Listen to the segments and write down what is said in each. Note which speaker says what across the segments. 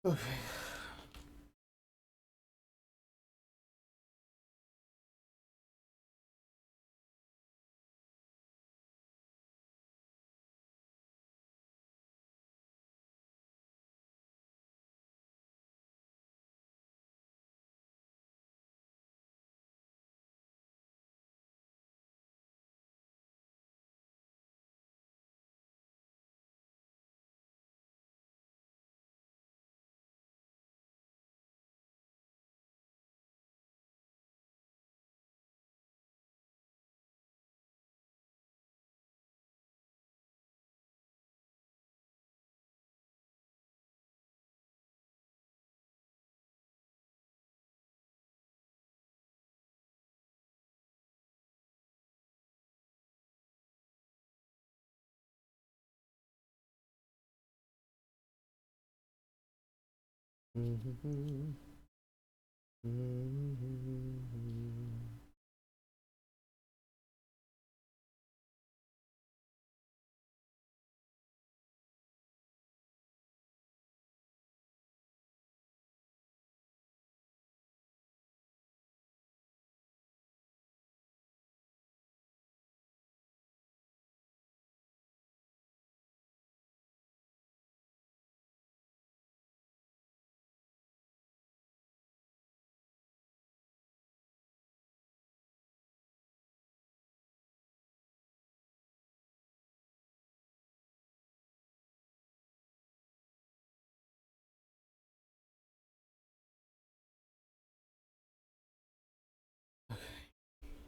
Speaker 1: Okay.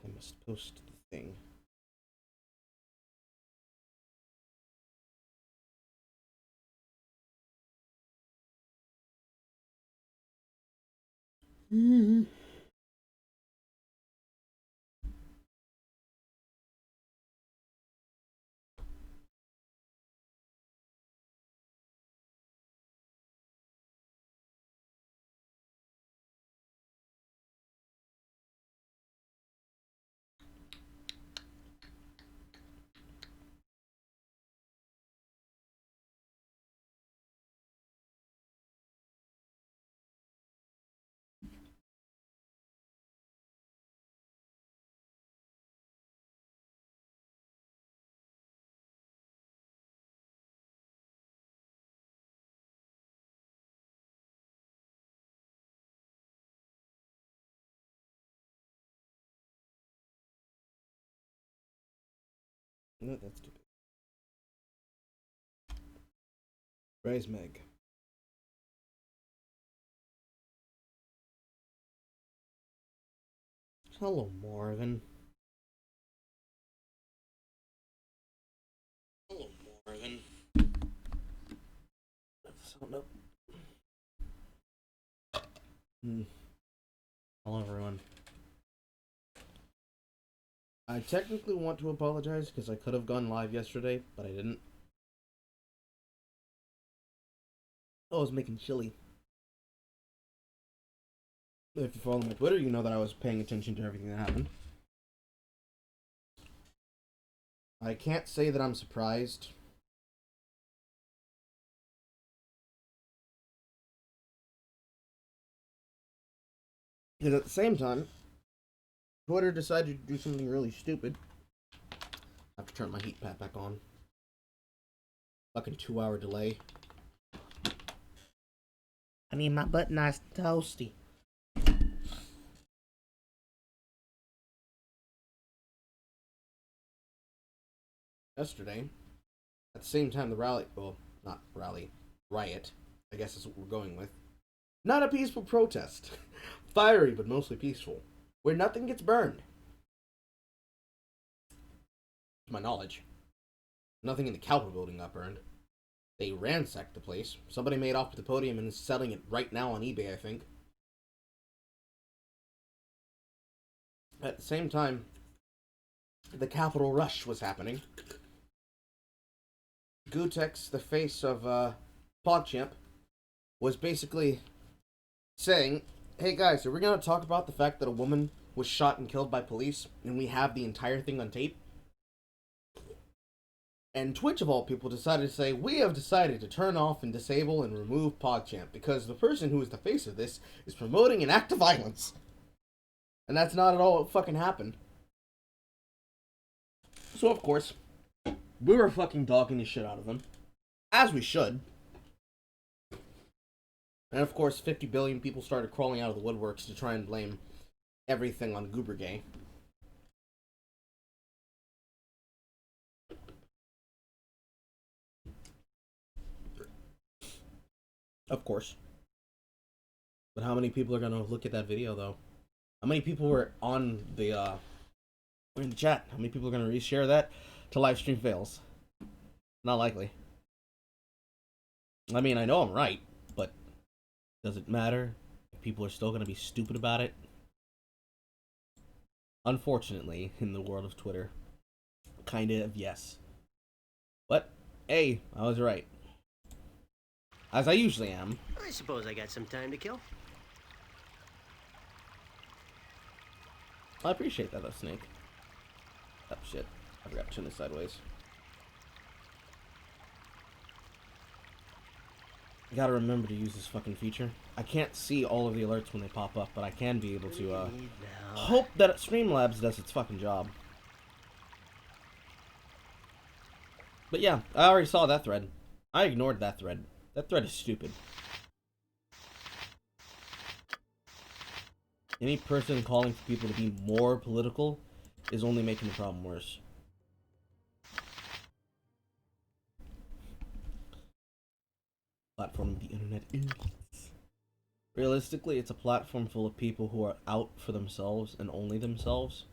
Speaker 1: I must post the thing. No, that's too big. Rise Meg. Hello, Marvin. Hello, Marvin. Sound up. Hello, everyone. I technically want to apologize because I could have gone live yesterday, but I didn't. I was making chili. If you follow my Twitter, you know that I was paying attention to everything that happened. I can't say that I'm surprised. Because at the same time, Twitter decided to do something really stupid. I have to turn my heat pad back on. Fucking 2 hour delay. I need my butt nice toasty. Yesterday, at the same time the rally, well, not rally, riot, I guess is what we're going with. Not a peaceful protest. Fiery, but mostly peaceful. Where nothing gets burned. To my knowledge. Nothing in the Capitol building got burned. They ransacked the place. Somebody made off with the podium and is selling it right now on eBay, I think. At the same time, the Capitol Rush was happening. Gutex, the face of PogChamp, was basically saying, hey guys, are we going to talk about the fact that a woman was shot and killed by police and we have the entire thing on tape? And Twitch, of all people, decided to say, we have decided to turn off and disable and remove PogChamp because the person who is the face of this is promoting an act of violence. And that's not at all what fucking happened. So, of course, we were fucking dogging the shit out of them. As we should. And, of course, 50 billion people started crawling out of the woodworks to try and blame everything on Goobergay. Of course. But how many people are gonna look at that video, though? How many people were on the, in the chat? How many people are gonna reshare that to livestream fails? Not likely. I mean, I know I'm right, but does it matter? People are still gonna be stupid about it? Unfortunately, in the world of Twitter, kind of yes. But, hey, I was right. As I usually am.
Speaker 2: I suppose I got some time to kill.
Speaker 1: I appreciate that, though, Snake. Oh, shit. I forgot to turn this sideways. I gotta remember to use this fucking feature. I can't see all of the alerts when they pop up, but I can be able to, hope that Streamlabs does its fucking job. But yeah, I already saw that thread. I ignored that thread. That thread is stupid. Any person calling for people to be more political is only making the problem worse. Platform the internet is. Realistically, it's a platform full of people who are out for themselves and only themselves,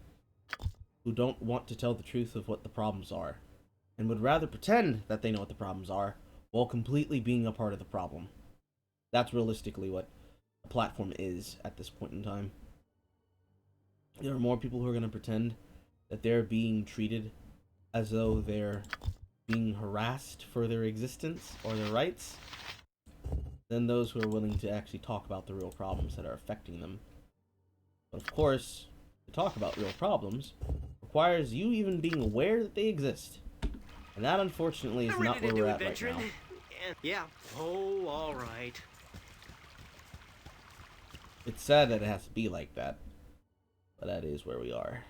Speaker 1: who don't want to tell the truth of what the problems are, and would rather pretend that they know what the problems are, while completely being a part of the problem. That's realistically what a platform is at this point in time. There are more people who are going to pretend that they're being treated as though they're being harassed for their existence or their rights than those who are willing to actually talk about the real problems that are affecting them. But of course, to talk about real problems requires you even being aware that they exist. And that, unfortunately, is not where we're at right now.
Speaker 2: Yeah. Oh, all right.
Speaker 1: It's sad that it has to be like that, but that is where we are.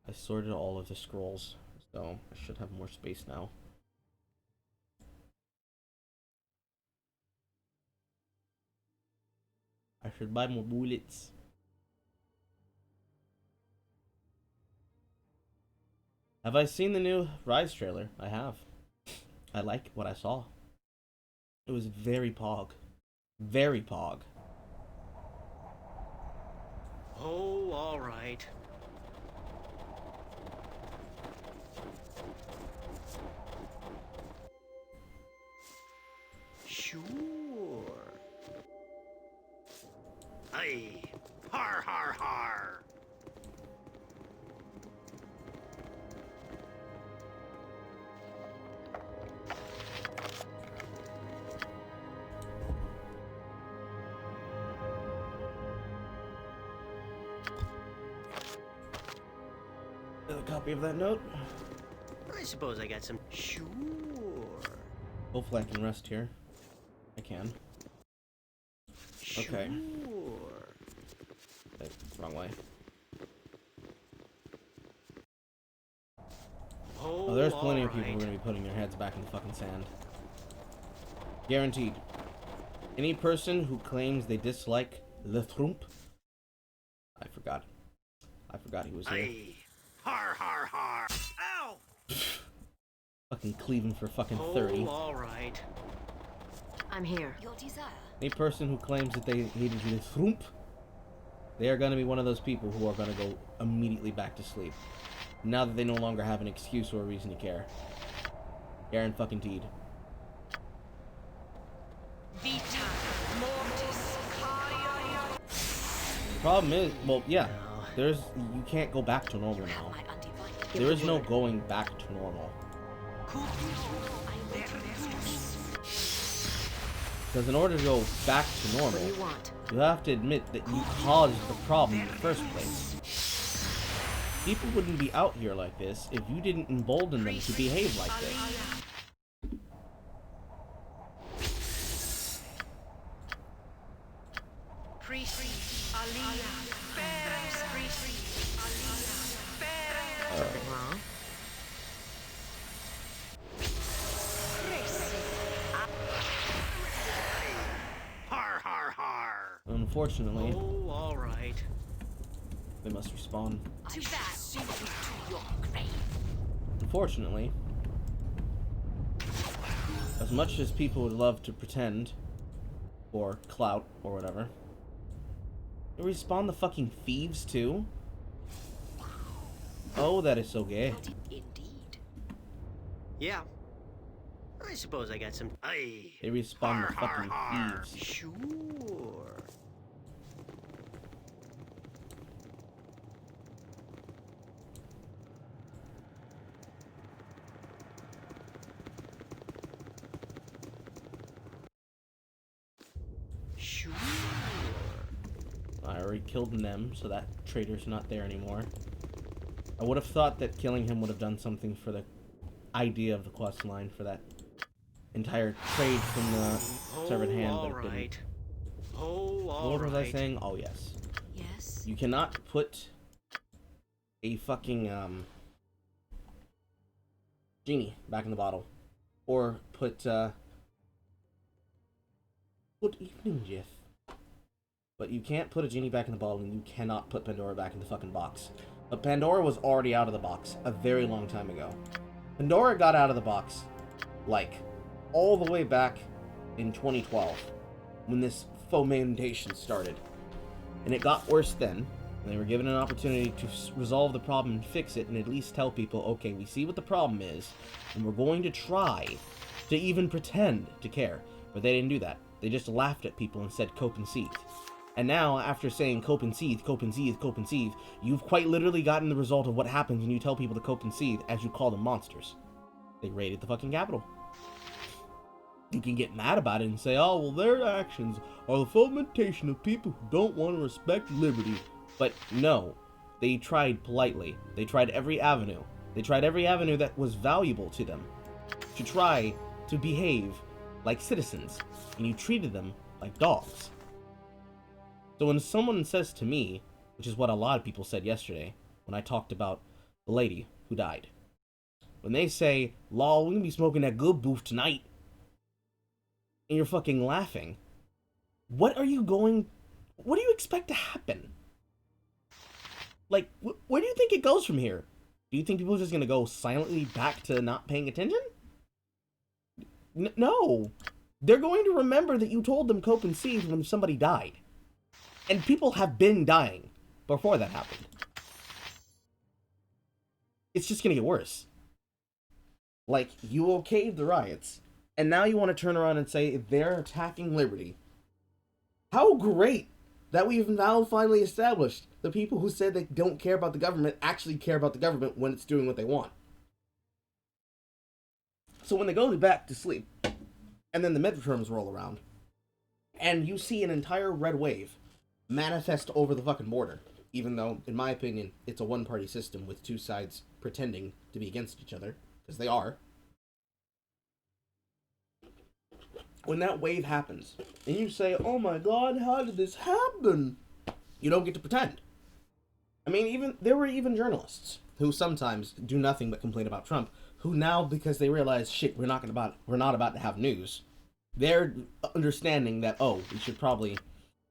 Speaker 1: I sorted all of the scrolls, so I should have more space now. I should buy more bullets. Have I seen the new Rise trailer? I have. I like what I saw. It was very pog. Very pog.
Speaker 2: Oh, all right. Sure. Aye. Har, har, har.
Speaker 1: A copy of that note.
Speaker 2: I suppose I got some. Sure.
Speaker 1: Hopefully I can rest here. I can. Okay.
Speaker 2: Sure.
Speaker 1: Wrong way.
Speaker 2: Oh,
Speaker 1: there's plenty of people
Speaker 2: right.
Speaker 1: who are going to be putting their heads back in the fucking sand. Guaranteed. Any person who claims they dislike the Trump. I forgot he was here.
Speaker 2: Aye. Har, har, har. Ow!
Speaker 1: Fucking Cleveland for fucking 30.
Speaker 2: Oh, all right.
Speaker 3: I'm here.
Speaker 4: Your desire.
Speaker 1: Any person who claims that they hated the Trump, they are going to be one of those people who are going to go immediately back to sleep. Now that they no longer have an excuse or a reason to care. Garen fucking teed.
Speaker 4: Vita mortis kaya.
Speaker 1: The problem is, well, yeah, you can't go back to normal now.
Speaker 4: My undivided.
Speaker 1: There is no going back to normal. Because in order to go back to normal,
Speaker 3: What do you want?
Speaker 1: you have to admit that you caused the problem in the first place. People wouldn't be out here like this if you didn't embolden them to behave like this.
Speaker 3: Something wrong?
Speaker 2: Har har har.
Speaker 1: Unfortunately,
Speaker 2: Oh, all right.
Speaker 1: they must respawn.
Speaker 4: To that, sink you to your grave.
Speaker 1: Unfortunately, as much as people would love to pretend, or clout, or whatever, they respawn the fucking thieves too? Oh, that is so gay.
Speaker 4: Indeed.
Speaker 2: Yeah. I suppose I got some. Aye.
Speaker 1: They respawn the
Speaker 2: Har,
Speaker 1: fucking
Speaker 2: har, har.
Speaker 1: thieves.
Speaker 2: Sure. Sure.
Speaker 1: I already killed them, so that traitor's not there anymore. I would have thought that killing him would have done something for the idea of the quest line for that entire trade from the servant hand,
Speaker 2: all
Speaker 1: but it didn't.
Speaker 2: right. Oh, all
Speaker 1: What was I
Speaker 2: right.
Speaker 1: saying? Oh, yes.
Speaker 3: Yes.
Speaker 1: You cannot put a fucking, genie back in the bottle. Or put, good evening, Jeff. But you can't put a genie back in the bottle, and you cannot put Pandora back in the fucking box. But Pandora was already out of the box a very long time ago. Pandora got out of the box, like, all the way back in 2012, when this fomentation started. And it got worse then, and they were given an opportunity to resolve the problem and fix it, and at least tell people, okay, we see what the problem is, and we're going to try to even pretend to care. But they didn't do that. They just laughed at people and said, cope and seethe. And now, after saying cope and seethe, cope and seethe, cope and seethe, you've quite literally gotten the result of what happens when you tell people to cope and seethe as you call them monsters. They raided the fucking Capitol. You can get mad about it and say, oh, well, their actions are the fomentation of people who don't want to respect liberty. But no, they tried politely. They tried every avenue. They tried every avenue that was valuable to them to try to behave like citizens, and you treated them like dogs. So when someone says to me, which is what a lot of people said yesterday when I talked about the lady who died, when they say, lol, we're gonna be smoking that good boof tonight, and you're fucking laughing, what do you expect to happen? Like, where do you think it goes from here? Do you think people are just gonna go silently back to not paying attention? No. They're going to remember that you told them cope and seethe when somebody died. And people have been dying before that happened. It's just gonna get worse. Like, you okayed the riots, and now you want to turn around and say they're attacking liberty. How great that we've now finally established the people who said they don't care about the government actually care about the government when it's doing what they want. So when they go back to sleep, and then the midterms roll around, and you see an entire red wave manifest over the fucking border, even though, in my opinion, it's a one-party system with two sides pretending to be against each other, because they are. When that wave happens, and you say, oh my god, how did this happen? You don't get to pretend. I mean, there were even journalists who sometimes do nothing but complain about Trump, who now, because they realize, shit, we're not about to have news, they're understanding that, oh, we should probably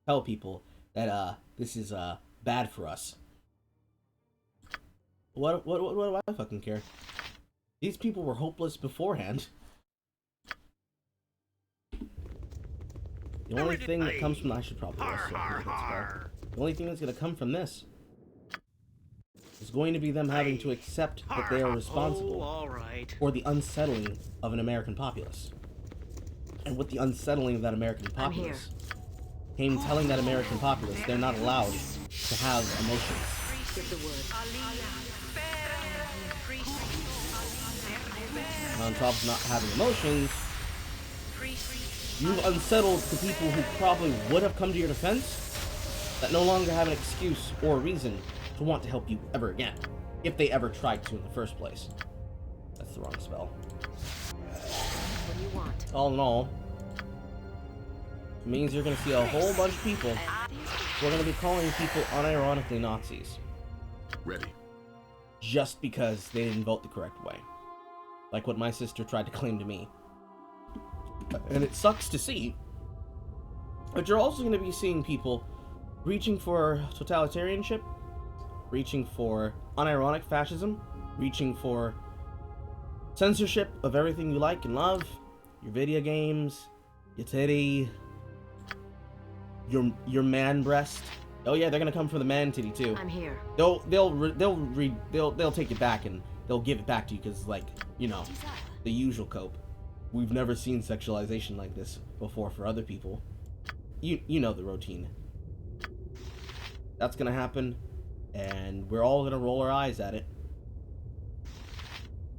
Speaker 1: tell people that this is bad for us. What do I fucking care? These people were hopeless beforehand. The only thing that comes from I should probably also the only thing that's gonna come from this is going to be them having to accept that they are responsible for the unsettling of an American populace. And with the unsettling of that American populace came telling that American populace they're not allowed to have emotions.
Speaker 3: Give the word.
Speaker 1: On top of not having emotions, you've unsettled the people who probably would have come to your defense that no longer have an excuse or a reason to want to help you ever again. If they ever tried to in the first place. That's the wrong spell.
Speaker 3: What do you want?
Speaker 1: All in all, it means you're going to see a whole bunch of people who are going to be calling people unironically Nazis.
Speaker 5: Ready.
Speaker 1: Just because they didn't vote the correct way. Like what my sister tried to claim to me. And it sucks to see. But you're also going to be seeing people reaching for totalitarianship, reaching for unironic fascism, reaching for censorship of everything you like and love, your video games, your titty, your man breast. Oh yeah, they're gonna come for the man titty too.
Speaker 3: I'm here.
Speaker 1: They'll take it back and they'll give it back to you because, like, you know, the usual cope. We've never seen sexualization like this before for other people. You know the routine. That's gonna happen, and we're all gonna roll our eyes at it.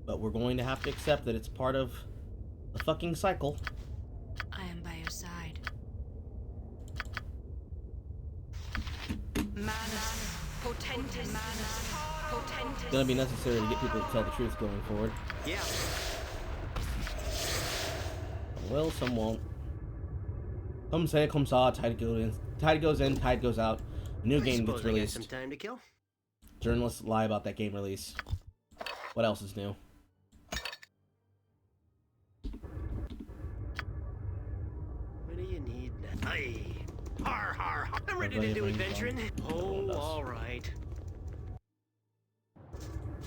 Speaker 1: But we're going to have to accept that it's part of the fucking cycle.
Speaker 4: I am by your side.
Speaker 1: It's gonna be necessary to get people to tell the truth going forward.
Speaker 2: Yeah.
Speaker 1: Some will, some won't. Some say, come saw, tide goes in, tide goes out. A new game gets
Speaker 2: Suppose I get
Speaker 1: released.
Speaker 2: some time to kill.
Speaker 1: Journalists lie about that game release. What else is new?
Speaker 2: What do you need now? Aye. Har har har. I'm ready to do
Speaker 1: Everybody
Speaker 2: adventuring.
Speaker 1: brings
Speaker 2: Oh,
Speaker 1: does.
Speaker 2: all right.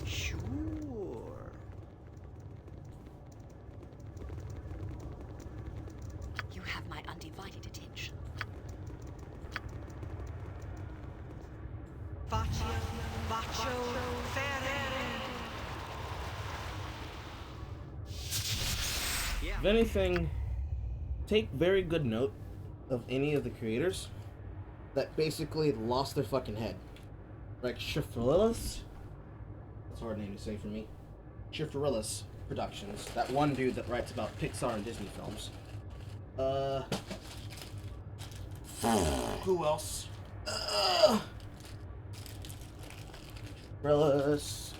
Speaker 2: Sure.
Speaker 4: You have my undivided attention.
Speaker 2: Yeah.
Speaker 1: If anything, take very good note of any of the creators that basically lost their fucking head. Like Shifrillis. That's a hard name to say for me. Shifrillis Productions. That one dude that writes about Pixar and Disney films. Who else? Shifrillis.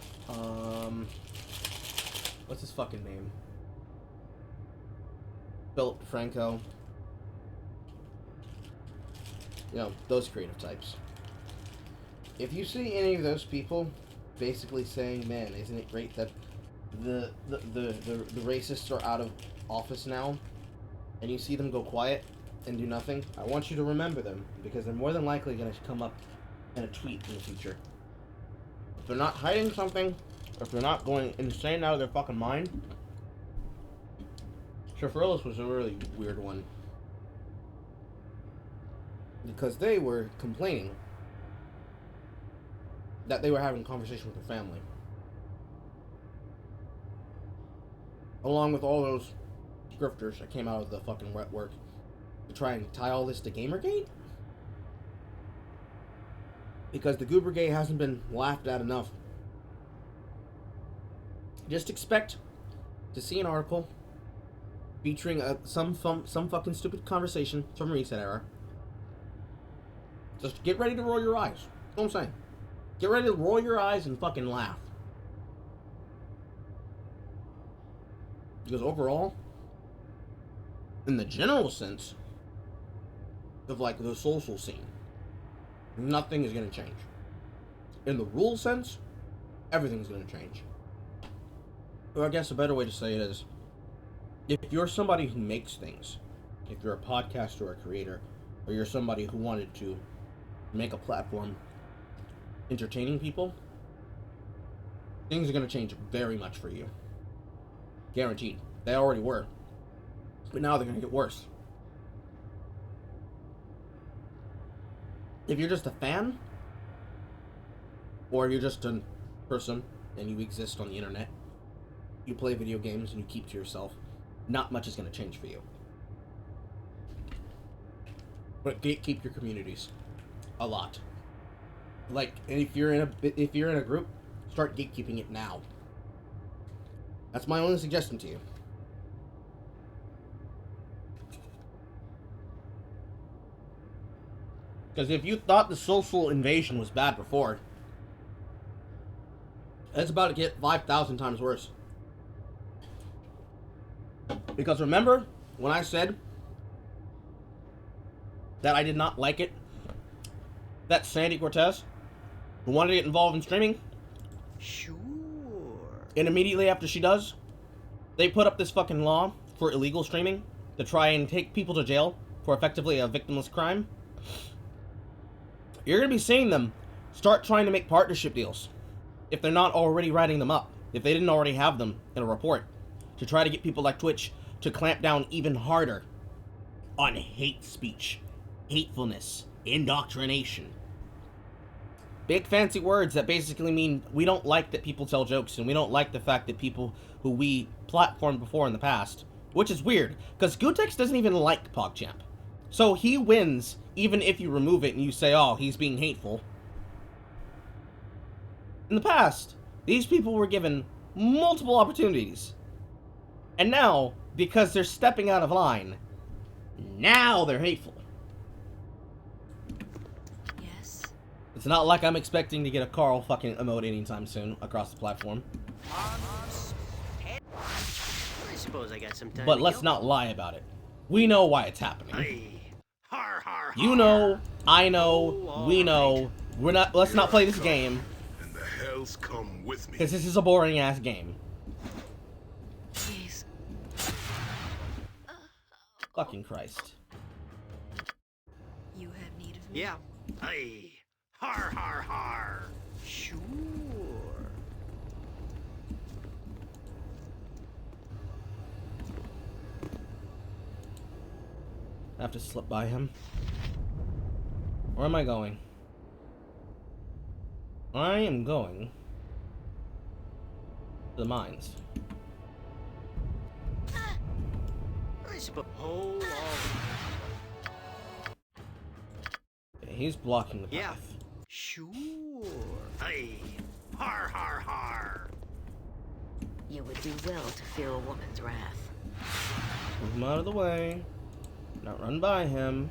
Speaker 1: What's his fucking name? Philip DeFranco. You know, those creative types. If you see any of those people basically saying, man, isn't it great that the racists are out of office now, and you see them go quiet and do nothing, I want you to remember them, because they're more than likely going to come up in a tweet in the future. If they're not hiding something, or if they're not going insane out of their fucking mind. Shifrillis was a really weird one. Because they were complaining that they were having a conversation with their family. Along with all those grifters that came out of the fucking wet work to try and tie all this to Gamergate. Because the Goobergate hasn't been laughed at enough. Just expect to see an article featuring some fucking stupid conversation from Reset Era. Just get ready to roll your eyes. That's what I'm saying. Get ready to roll your eyes and fucking laugh. Because overall, in the general sense of like the social scene, nothing is going to change. In the rule sense, everything's going to change. Or I guess a better way to say it is, if you're somebody who makes things, if you're a podcaster or a creator, or you're somebody who wanted to make a platform entertaining people, things are going to change very much for you. Guaranteed. They already were. But now they're going to get worse. If you're just a fan, or you're just a person and you exist on the internet, you play video games and you keep to yourself, not much is going to change for you. But gatekeep your communities. A lot. Like, and if you're in a group, start gatekeeping it now. That's my only suggestion to you. Because if you thought the social invasion was bad before, It's about to get 5,000 times worse. Because remember when I said that I did not like it? That Sandy Cortez, who wanted to get involved in streaming,
Speaker 2: Sure.
Speaker 1: and immediately after she does, they put up this fucking law for illegal streaming to try and take people to jail for effectively a victimless crime. You're going to be seeing them start trying to make partnership deals, if they're not already writing them up, if they didn't already have them in a report, to try to get people like Twitch to clamp down even harder on hate speech, hatefulness, indoctrination. Big fancy words that basically mean we don't like that people tell jokes, and we don't like the fact that people who we platformed before in the past, which is weird, because Gutex doesn't even like PogChamp. So he wins even if you remove it and you say, oh, he's being hateful. In the past, these people were given multiple opportunities. And now, because they're stepping out of line, now they're hateful.
Speaker 4: Yes.
Speaker 1: It's not like I'm expecting to get a Carl fucking emote anytime soon across the platform.
Speaker 2: I suppose I got some time.
Speaker 1: But
Speaker 2: to
Speaker 1: let's
Speaker 2: kill.
Speaker 1: not lie about it. We know why it's happening.
Speaker 2: Aye. Har har har.
Speaker 1: You know, I know,
Speaker 2: Oh,
Speaker 1: we know.
Speaker 2: alright.
Speaker 1: We're not. Let's not play this game,
Speaker 5: And the hells come with me.
Speaker 1: because this is a boring ass game.
Speaker 4: Please.
Speaker 1: Fucking Christ.
Speaker 4: You have need of me?
Speaker 2: Yeah. Aye. Har har har. Sure.
Speaker 1: I have to slip by him. Where am I going? I am going to the mines.
Speaker 2: I suppose. Oh, all
Speaker 1: Okay, he's blocking the path.
Speaker 2: Yeah. Sure. Aye. Har har har.
Speaker 3: You would do well to fear a woman's wrath.
Speaker 1: Move him out of the way. Not run by him.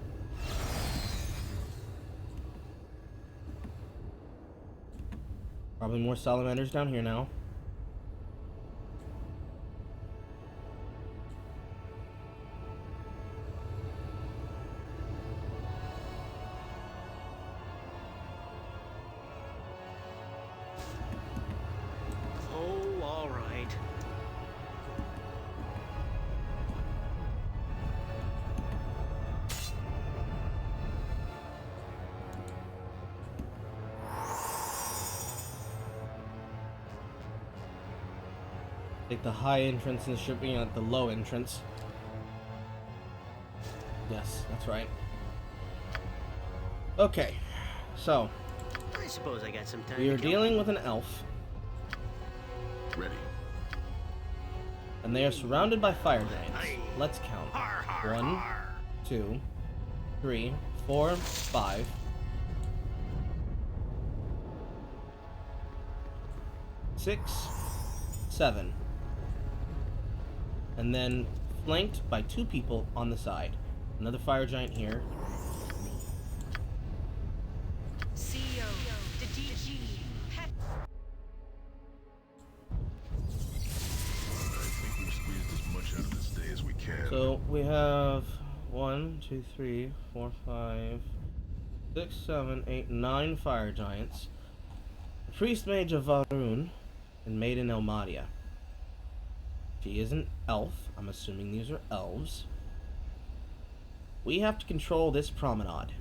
Speaker 1: Probably more salamanders down here now.
Speaker 2: Oh, all right.
Speaker 1: Take the high entrance and shipping at the low entrance. Yes, that's right. Okay, so
Speaker 2: I suppose I got some time.
Speaker 1: we are
Speaker 2: to kill.
Speaker 1: dealing with an elf,
Speaker 5: Ready.
Speaker 1: and they are surrounded by fire giants. Let's count.
Speaker 2: Har har
Speaker 1: 1,
Speaker 2: har.
Speaker 1: 2, 3, 4, 5. 6, 7. And then flanked by 2 people on the side. Another fire giant here.
Speaker 4: CEO, the DG.
Speaker 5: I think we've squeezed as much out of this day as we can.
Speaker 1: So we have 1, 2, 3, 4, 5, 6, 7, 8, 9 fire giants. The priest mage of Varun and Maiden Elmadia. She is an elf. I'm assuming these are elves. We have to control this promenade.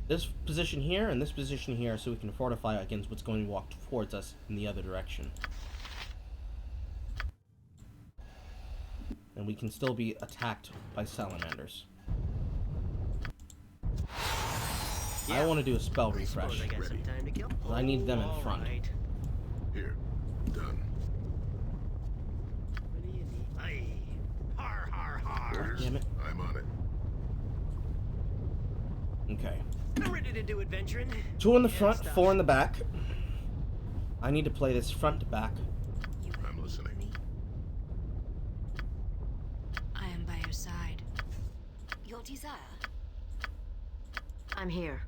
Speaker 1: This position here and this position here, so we can fortify against what's going to walk towards us in the other direction. And we can still be attacked by salamanders. I want to do a spell
Speaker 2: I suppose
Speaker 1: refresh.
Speaker 2: I got some time to kill.
Speaker 1: I need them in
Speaker 2: all
Speaker 1: front.
Speaker 2: right.
Speaker 5: Here. Done.
Speaker 2: What do you need? Aye. Har har har.
Speaker 5: Orders?
Speaker 1: Damn it.
Speaker 5: I'm on it.
Speaker 1: Okay.
Speaker 2: I'm ready to do adventuring.
Speaker 1: 2 in the
Speaker 2: Yeah,
Speaker 1: front,
Speaker 2: stuff.
Speaker 1: 4 in the back. I need to play this front to back.
Speaker 4: You have
Speaker 5: I'm
Speaker 4: need of
Speaker 5: listening.
Speaker 4: me? I am by your side.
Speaker 3: Your desire? I'm here.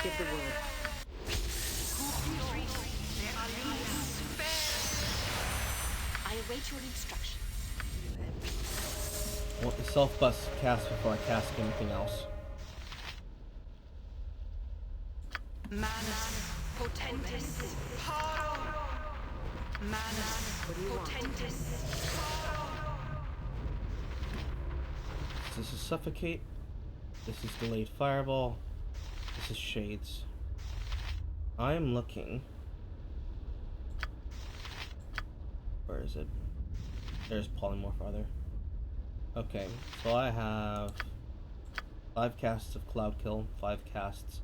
Speaker 3: Give the word.
Speaker 4: I await your instructions.
Speaker 1: I want the self-bust cast before I cast anything else.
Speaker 4: Manus potentis paro. Manus potentis.
Speaker 1: This is Suffocate. This is Delayed Fireball. This is Shades. I am looking. Where is it? There's Polymorph, rather. Okay, so I have 5 casts of Cloud Kill, 5 casts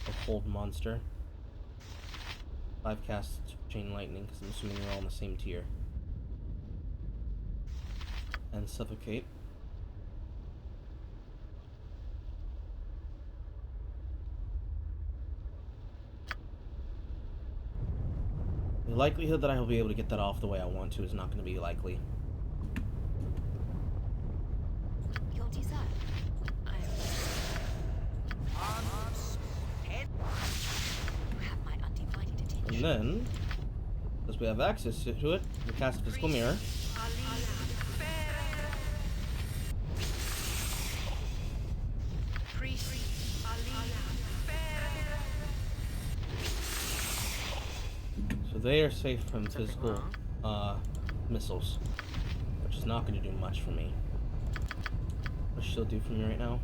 Speaker 1: of Hold Monster, 5 casts of Chain Lightning, because I'm assuming they're all in the same tier, and Suffocate. The likelihood that I will be able to get that off the way I want to is not going to be likely.
Speaker 4: Your desire. I am. You have my undivided attention.
Speaker 1: And then, because we have access to it, we cast Physical Mirror. So they are safe from physical missiles, which is not going to do much for me. What should she do for me right now?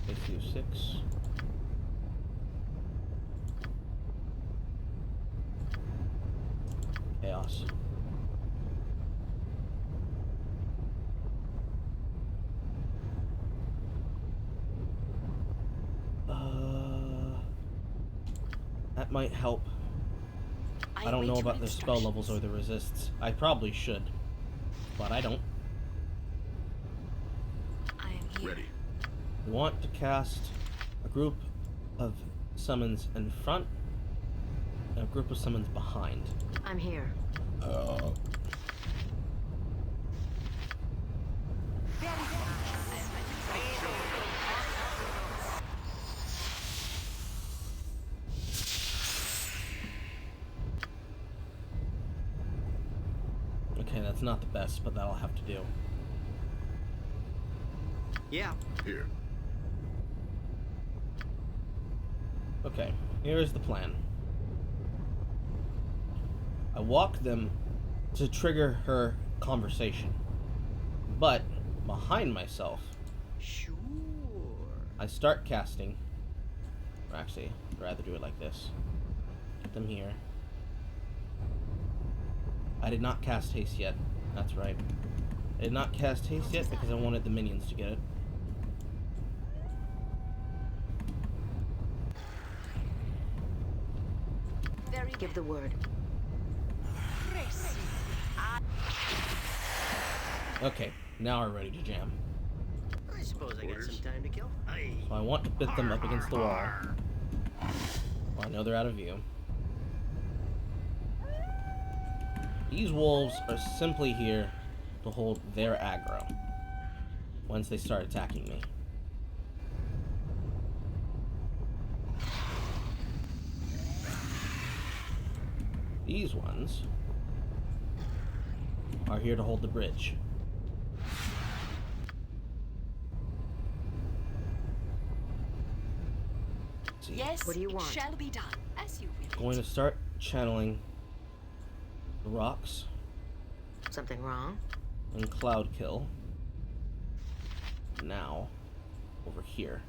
Speaker 1: AC of 6. Chaos. That might help. I don't know about the spell levels or the resists. I probably should, but I don't.
Speaker 4: I am here.
Speaker 5: Ready.
Speaker 1: We want to cast a group of summons in front and a group of summons behind.
Speaker 3: I'm here.
Speaker 1: Okay, that's not the best, but that'll have to do.
Speaker 2: Yeah.
Speaker 5: Here.
Speaker 1: Okay, here's the plan. I walk them to trigger her conversation, but behind myself,
Speaker 2: Sure.
Speaker 1: I start casting. Or actually, I'd rather do it like this. Get them here. I did not cast haste yet. That's right. I did not cast haste yet because I wanted the minions to get it.
Speaker 4: Very
Speaker 3: Give the word.
Speaker 1: Okay, now we're ready to jam.
Speaker 2: I suppose I got some time to kill. Aye.
Speaker 1: So I want to pit them up against the wall. Well, I know they're out of view. These wolves are simply here to hold their aggro once they start attacking me. These ones are here to hold the bridge. Let's see.
Speaker 4: Yes,
Speaker 3: What do you want?
Speaker 4: it shall be done, as you will.
Speaker 1: Going to start channeling the rocks
Speaker 3: Something wrong?
Speaker 1: and Cloud Kill now over here.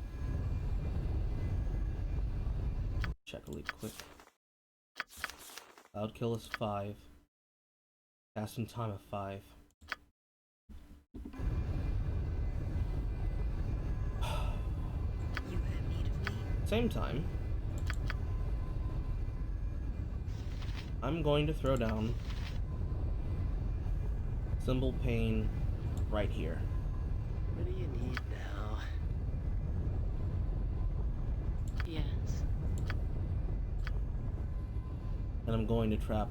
Speaker 1: Check a leap quick. Cloud Kill is 5. Casting time of 5.
Speaker 4: You have need of me.
Speaker 1: Same time, I'm going to throw down Symbol Pain right here.
Speaker 2: What do you need now?
Speaker 3: Yes.
Speaker 1: And I'm going to trap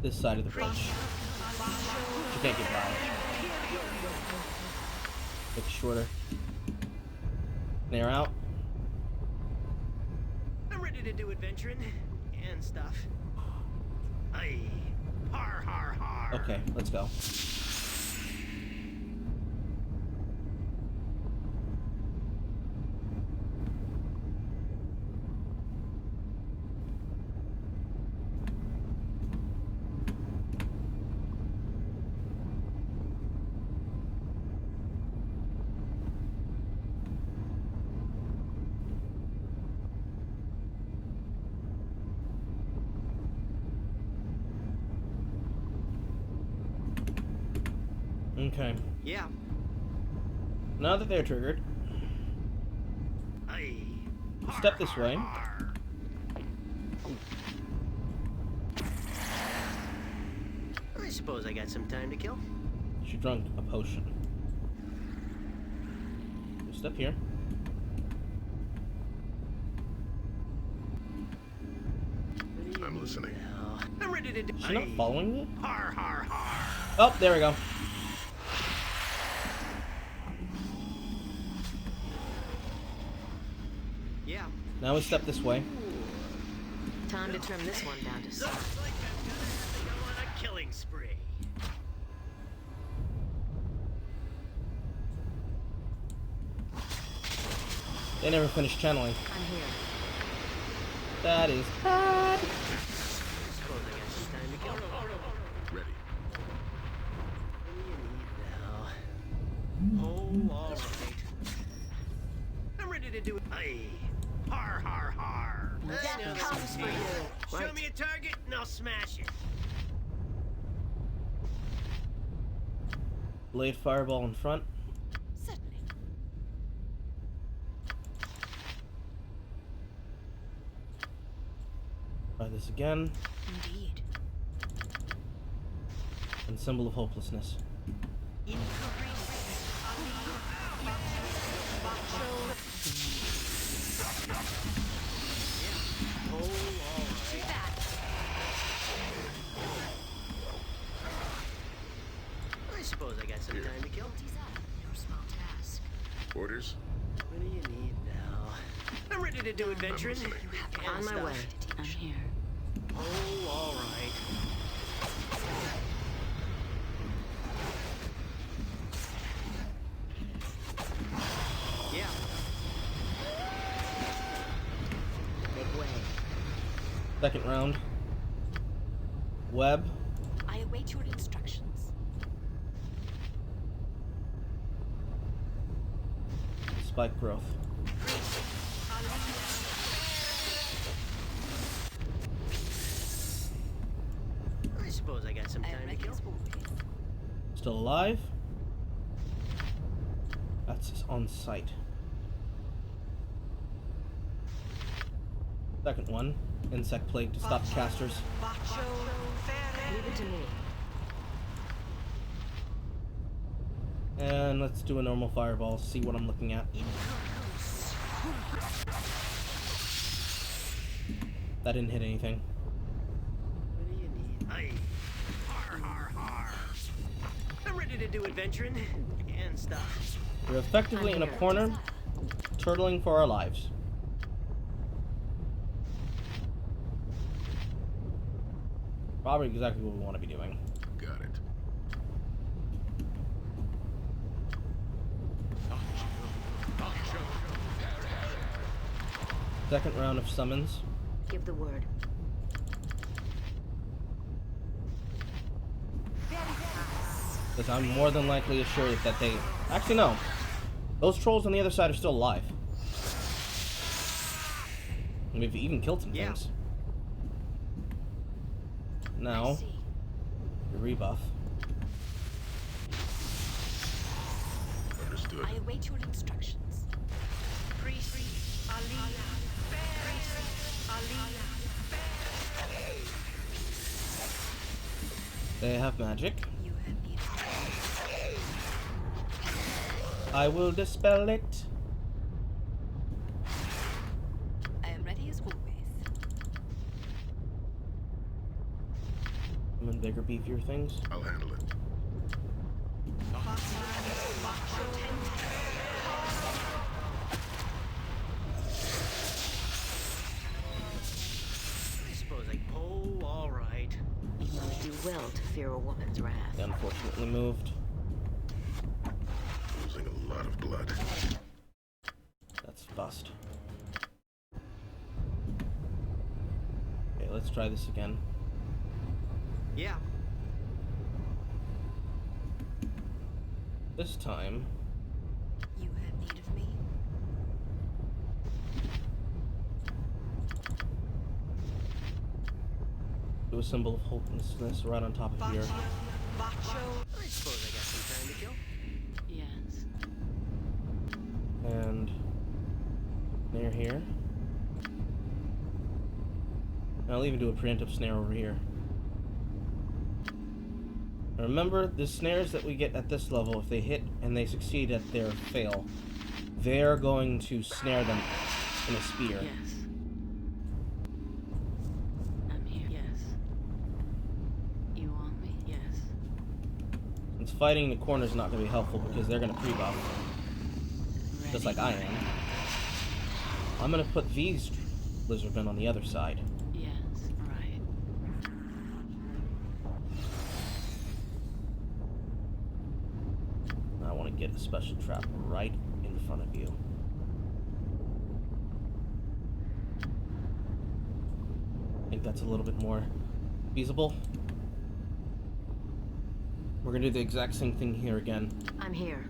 Speaker 1: this side of the bridge. She can't get by. Make it shorter. Snare out.
Speaker 2: I'm ready to do adventuring and stuff. Aye. Har har har.
Speaker 1: Okay, let's go. Okay.
Speaker 2: Yeah.
Speaker 1: Now that they're triggered,
Speaker 2: Aye.
Speaker 1: step this way.
Speaker 2: Har. I suppose I got some time to kill.
Speaker 1: She drank a potion. Step here.
Speaker 5: I'm listening.
Speaker 2: Now, I'm ready to do.
Speaker 1: Is she not following me?
Speaker 2: Har har har.
Speaker 1: Oh, there we go.
Speaker 2: Yeah.
Speaker 1: Now we step this way.
Speaker 3: Time to trim this one down to size.
Speaker 2: Looks like I'm gonna have to go on a killing spree.
Speaker 1: They never finished channeling.
Speaker 3: I'm here.
Speaker 1: That is bad.
Speaker 2: Suppose I got some time to kill.
Speaker 5: Ready.
Speaker 2: What do you need now? Oh, all right. I'm ready to do it. Aye. Har har har.
Speaker 3: That
Speaker 2: I know
Speaker 3: comes
Speaker 2: some
Speaker 3: for
Speaker 2: people.
Speaker 3: you.
Speaker 2: Show
Speaker 3: Right.
Speaker 2: me a target and I'll smash it.
Speaker 1: Blade fireball in front.
Speaker 4: Certainly.
Speaker 1: Try this again.
Speaker 4: Indeed.
Speaker 1: And symbol of hopelessness.
Speaker 2: Oh, all right. I suppose I got some time to kill.
Speaker 4: No small task.
Speaker 5: Orders?
Speaker 2: What do you need now? I'm ready to do adventuring.
Speaker 5: listening.
Speaker 2: and
Speaker 3: On my
Speaker 2: stuff.
Speaker 3: way. I'm here.
Speaker 2: Oh, all right. Yeah.
Speaker 3: Make way.
Speaker 1: Second round. Web.
Speaker 4: I await your instructions.
Speaker 1: Spike growth.
Speaker 2: I suppose I got some
Speaker 4: I am
Speaker 2: time to
Speaker 4: ready
Speaker 2: kill.
Speaker 4: as always.
Speaker 1: Still alive. That's on sight. Second one. Insect plague to stop casters.
Speaker 3: Leave it to me.
Speaker 1: And let's do a normal fireball. See what I'm looking at. That didn't hit anything.
Speaker 2: What do you need? Aye. Har har har. I'm ready to do adventuring and stuff.
Speaker 1: We're effectively in a corner, turtling for our lives. Probably exactly what we want to be doing.
Speaker 5: Got it.
Speaker 1: Second round of summons.
Speaker 3: Give the word.
Speaker 1: Because I'm more than likely assured that they... Actually, no. Those trolls on the other side are still alive. And we've even killed some
Speaker 2: Yeah.
Speaker 1: things.
Speaker 4: I
Speaker 1: Now,
Speaker 4: see.
Speaker 1: the rebuff.
Speaker 5: Understood.
Speaker 4: I await your instructions.
Speaker 1: They have magic.
Speaker 4: You have been.
Speaker 1: I will dispel it.
Speaker 4: I am ready as always.
Speaker 1: I'm in bigger, beefier things.
Speaker 5: I'll handle it.
Speaker 3: fear a woman's wrath.
Speaker 1: They unfortunately moved.
Speaker 5: Losing a lot of blood.
Speaker 1: That's bust. Okay, let's try this again.
Speaker 2: Yeah.
Speaker 1: This time,
Speaker 4: You have need of me?
Speaker 1: do a symbol of hopelessness right on top of here.
Speaker 2: Bacho. I suppose I got some time to kill.
Speaker 4: Yes.
Speaker 1: And snare here. And I'll even do a preemptive snare over here. Now remember, the snares that we get at this level, if they hit and they succeed at their fail, they're going to snare them in a spear.
Speaker 4: Yes. I'm here. Yes. You want me? Yes.
Speaker 1: Since fighting in the corner is not going to be helpful because they're going to pre-buff, just like I am. I'm going to put these lizardmen on the other side.
Speaker 4: Yes. Right.
Speaker 1: I want to get a special trap right in front of you. I think that's a little bit more feasible. We're going to do the exact same thing here again.
Speaker 3: I'm here.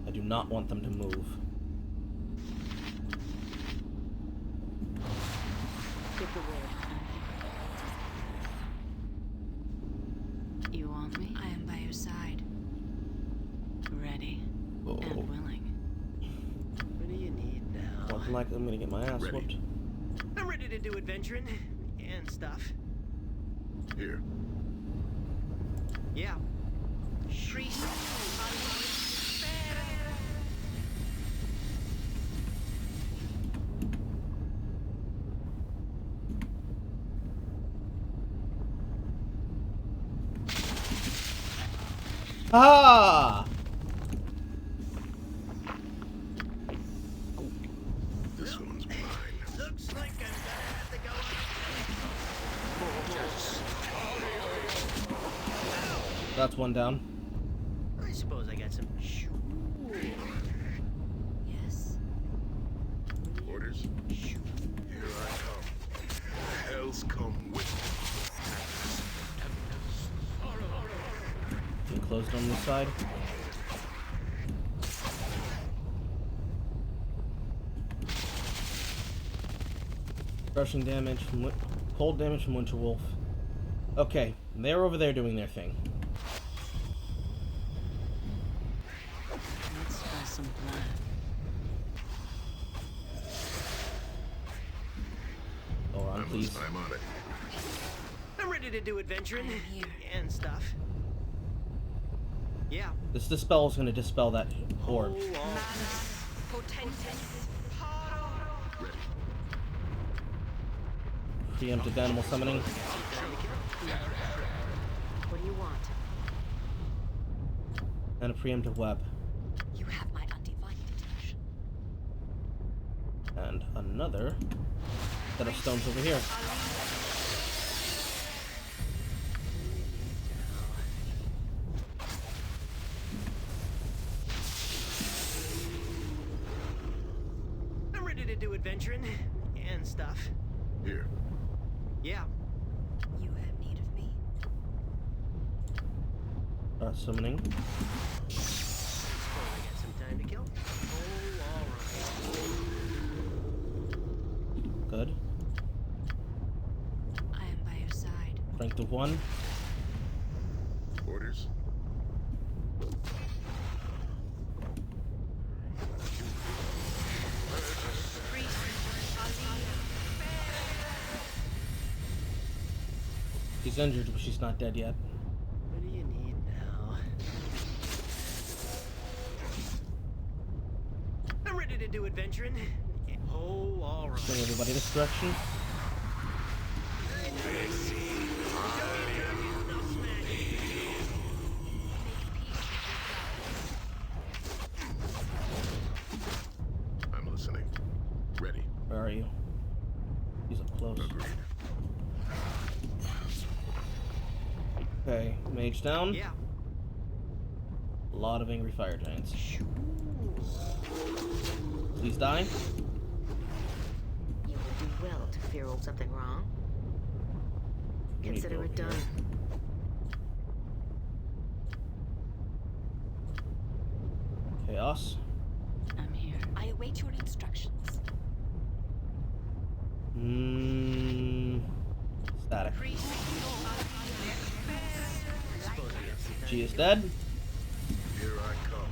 Speaker 1: I do not want them to move.
Speaker 3: Get the word.
Speaker 4: You want me?
Speaker 3: I am by your side.
Speaker 4: Ready
Speaker 1: Oh.
Speaker 4: and willing.
Speaker 2: What do you need now?
Speaker 1: Looking like I'm going to get my ass
Speaker 5: Ready.
Speaker 1: whooped.
Speaker 2: I'm ready to do adventuring and stuff.
Speaker 5: Here.
Speaker 2: Yeah.
Speaker 1: Ah!
Speaker 5: This one's mine.
Speaker 2: Looks like I'm gonna have to go.
Speaker 1: That's one down.
Speaker 2: I suppose I got some.
Speaker 3: Yes.
Speaker 5: Orders? Here I come. Hell's come with
Speaker 1: Being closed on this side. Crushing damage from cold damage from Winter Wolf. Okay, they're over there doing their thing.
Speaker 4: Let's spill some blood.
Speaker 1: Hold on, please.
Speaker 5: I'm on it.
Speaker 2: I'm ready to do adventuring
Speaker 3: I am here.
Speaker 2: and stuff. Yeah.
Speaker 1: This dispel is going to dispel that orb.
Speaker 2: Oh, all right.
Speaker 5: Ready.
Speaker 1: Preemptive animal summoning.
Speaker 3: What do you want?
Speaker 1: And a preemptive web.
Speaker 3: You have my undivided attention.
Speaker 1: And another set of stones over here.
Speaker 2: I'm ready to do adventuring and stuff.
Speaker 5: Here.
Speaker 2: Yeah.
Speaker 3: You have need of me?
Speaker 1: Summoning.
Speaker 2: Suppose I got some time to kill. Oh, all right.
Speaker 1: Good.
Speaker 3: I am by your side.
Speaker 1: Strength of 1.
Speaker 5: Orders?
Speaker 1: She's injured, but she's not dead yet.
Speaker 2: What do you need now? I'm ready to do adventuring. Oh, all right.
Speaker 1: Bring everybody this direction.
Speaker 5: I'm listening. Ready.
Speaker 1: Where are you? He's up close.
Speaker 5: Agreed.
Speaker 1: Okay, mage down.
Speaker 2: Yeah.
Speaker 1: A lot of angry fire giants.
Speaker 2: Sure.
Speaker 1: Please die.
Speaker 3: You would do well to fear something wrong.
Speaker 1: We need to
Speaker 3: Consider
Speaker 1: go
Speaker 3: it
Speaker 1: over
Speaker 3: done.
Speaker 1: here. Chaos.
Speaker 4: I'm here.
Speaker 6: I await your instructions.
Speaker 1: Static.
Speaker 2: Suppose I got some time.
Speaker 1: She is dead.
Speaker 5: Here I come,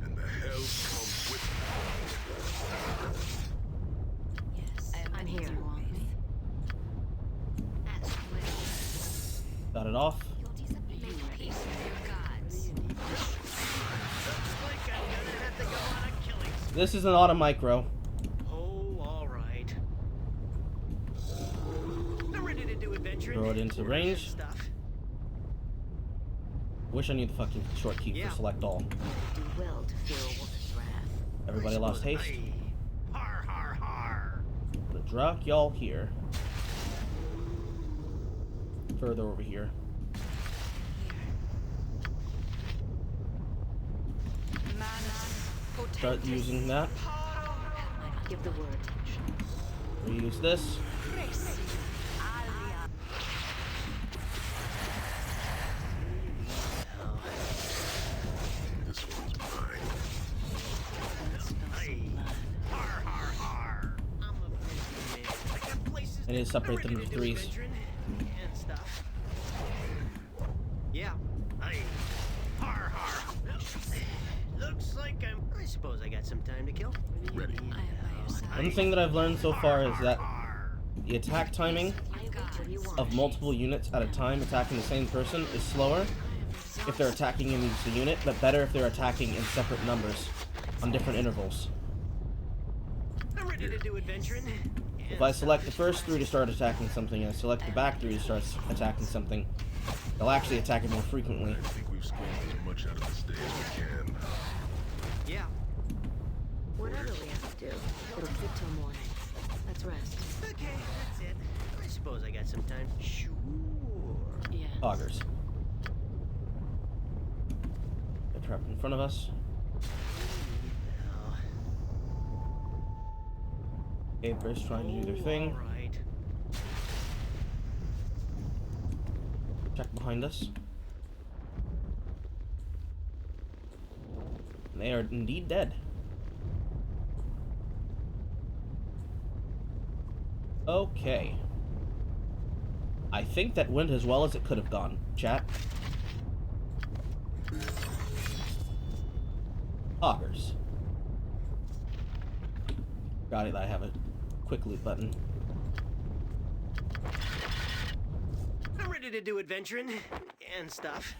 Speaker 5: and the hell comes with me.
Speaker 6: Yes,
Speaker 3: I'm here.
Speaker 4: You want me?
Speaker 3: That's well.
Speaker 1: Got it off.
Speaker 3: You'll do something. Make peace with your gods.
Speaker 2: Looks like I'm gonna have to go on a killing spree.
Speaker 1: This is an auto micro.
Speaker 2: Oh, all right. I'm ready to do adventuring.
Speaker 1: Throw it into range.
Speaker 2: Stuff.
Speaker 1: Wish I knew the fucking short key
Speaker 2: Yeah.
Speaker 1: for select all.
Speaker 3: You would do well to fear a woman's wrath.
Speaker 1: Everybody lost haste.
Speaker 2: Aye. Har har har.
Speaker 1: The drop y'all here. Further over here. Start using that.
Speaker 3: Give the word.
Speaker 1: Reuse this.
Speaker 5: This one's mine.
Speaker 4: That smells
Speaker 2: Aye.
Speaker 4: of blood.
Speaker 2: Har har har. I'm a busy man. I got places.
Speaker 1: I need to separate them
Speaker 2: I'm ready
Speaker 1: into
Speaker 2: to do
Speaker 1: threes.
Speaker 2: adventuring and stuff. Yeah. Aye. Har har. Looks like I suppose I got some time to kill.
Speaker 5: Ready.
Speaker 6: I am by your side.
Speaker 1: One thing that I've learned so far is that
Speaker 2: Har.
Speaker 1: the attack timing
Speaker 3: What do you want?
Speaker 1: of multiple units at a time attacking the same person is slower if they're attacking in the unit, but better if they're attacking in separate numbers on different intervals.
Speaker 2: I'm ready to do adventuring.
Speaker 1: If I select the first three to start attacking something and I select the back three to start attacking something, they'll actually attack it more frequently.
Speaker 5: I think we've squeezed as much out of this day as we can.
Speaker 2: Yeah.
Speaker 3: Whatever we have to do, it'll keep till morning. Let's rest.
Speaker 2: Okay, that's it. I suppose I got some time. Sure.
Speaker 4: Yes.
Speaker 1: Augers. They're trapped in front of us.
Speaker 2: Well,
Speaker 1: Gabriel's trying to do their thing.
Speaker 2: All right.
Speaker 1: Check behind us. They are indeed dead. Okay. I think that went as well as it could have gone, chat. Augers. Got it, I have a quick loot button.
Speaker 2: I'm ready to do adventuring and stuff.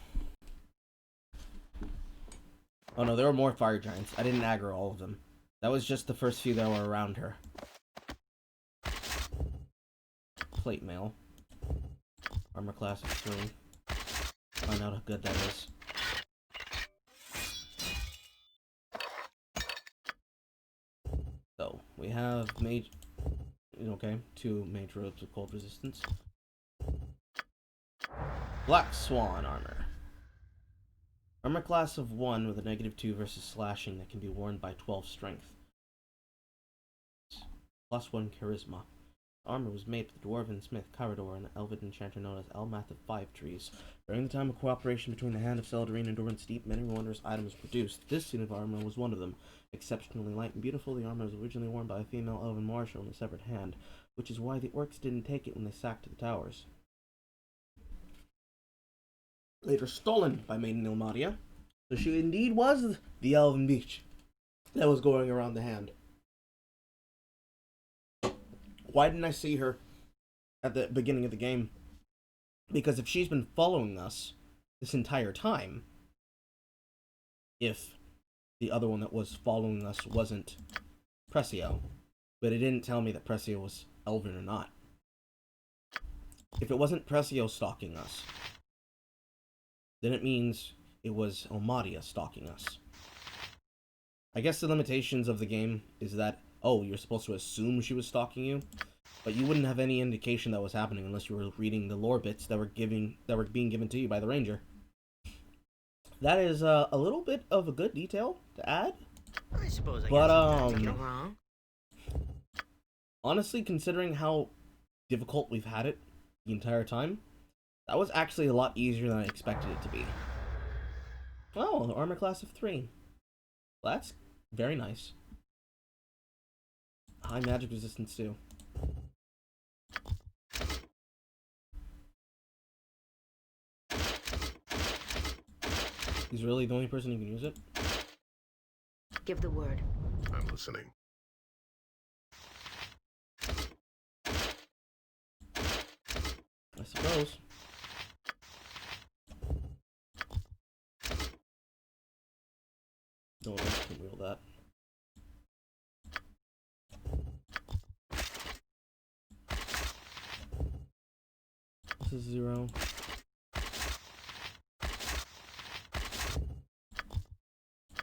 Speaker 1: Oh no, there were more fire giants. I didn't aggro all of them. That was just the first few that were around her. Plate mail. Armor class of 3. Find out how good that is. So, we have mage... Okay, 2 mage robes of cold resistance. Black Swan armor. Armor class of 1 with a -2 versus slashing that can be worn by 12 strength. +1 charisma. Armor was made by the dwarven smith Carador and an elven enchanter known as Elmath of Five Trees. During the time of cooperation between the Hand of Seldarine and Doran Steep, many wondrous items were produced. This suit of armor was one of them. Exceptionally light and beautiful, the armor was originally worn by a female elven marshal in the severed hand, which is why the orcs didn't take it when they sacked the towers. Later stolen by Maiden Ilmadia. So she indeed was the elven beach that was going around the hand. Why didn't I see her at the beginning of the game? Because if she's been following us this entire time, if the other one that was following us wasn't Precio, but it didn't tell me that Precio was Elven or not. If it wasn't Precio stalking us, then it means it was Ilmadia stalking us. I guess the limitations of the game is that, oh, you're supposed to assume she was stalking you, but you wouldn't have any indication that was happening unless you were reading the lore bits that were being given to you by the ranger. That is a little bit of a good detail to add.
Speaker 2: I suppose I
Speaker 1: But,
Speaker 2: got some
Speaker 3: You're wrong.
Speaker 1: honestly, considering how difficult we've had it the entire time, that was actually a lot easier than I expected it to be. Oh, armor class of 3. Well, that's very nice. High magic resistance too. He's really the only person who can use it?
Speaker 3: Give the word.
Speaker 5: I'm listening.
Speaker 1: I suppose. No one else can wield that. This is 0.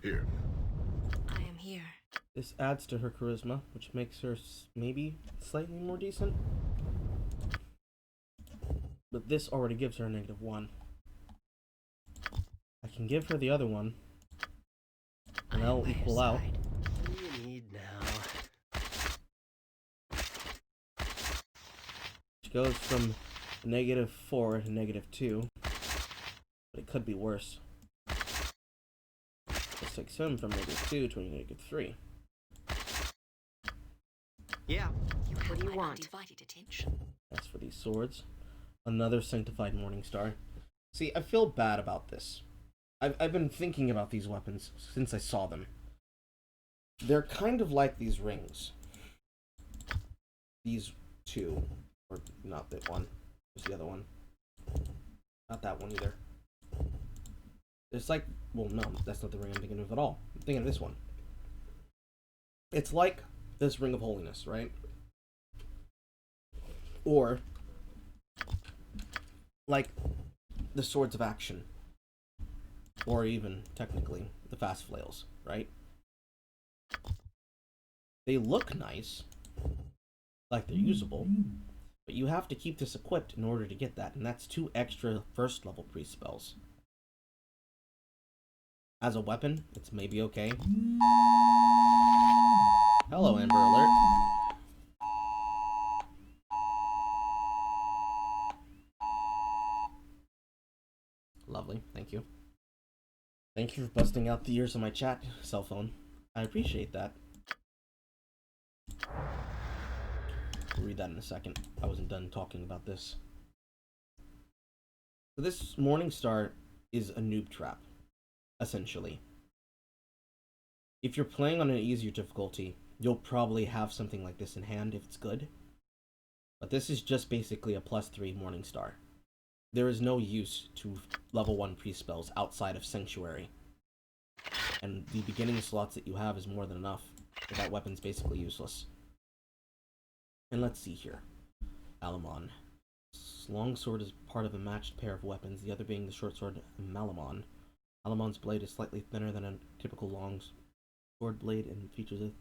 Speaker 5: Here.
Speaker 6: I am here.
Speaker 1: This adds to her charisma, which makes her maybe slightly more decent. But this already gives her a -1. I can give her the other one, and
Speaker 6: I am
Speaker 1: that'll
Speaker 6: by your
Speaker 1: equal out.
Speaker 6: side.
Speaker 2: What do you need now?
Speaker 1: Which goes from -4 to -2. But it could be worse. This takes him from -2 to -3.
Speaker 2: Yeah.
Speaker 6: You have
Speaker 3: What do you
Speaker 6: my
Speaker 3: want?
Speaker 6: undivided attention.
Speaker 1: As for these swords, another sanctified morning star. See, I feel bad about this. I've been thinking about these weapons since I saw them. They're kind of like these rings. These two. Or not that one. There's the other one. Not that one either. It's like, well, no, that's not the ring I'm thinking of at all. I'm thinking of this one. It's like this ring of holiness, right? Or like the swords of action. Or even, technically, the fast flails, right? They look nice, like they're usable, but you have to keep this equipped in order to get that, and that's 2 extra first level priest spells. As a weapon, it's maybe okay. Hello, Amber Alert. Lovely, thank you. Thank you for busting out the ears of my chat cell phone. I appreciate that. We'll read that in a second. I wasn't done talking about this. So this Morning Star is a noob trap, essentially. If you're playing on an easier difficulty, you'll probably have something like this in hand if it's good. But this is just basically a +3 Morning Star. There is no use to level 1 priest spells outside of Sanctuary. And the beginning slots that you have is more than enough. So that weapon's basically useless. And let's see here. Alamon. Longsword is part of a matched pair of weapons, the other being the short sword Malamon. Alamon's blade is slightly thinner than a typical long sword blade and features a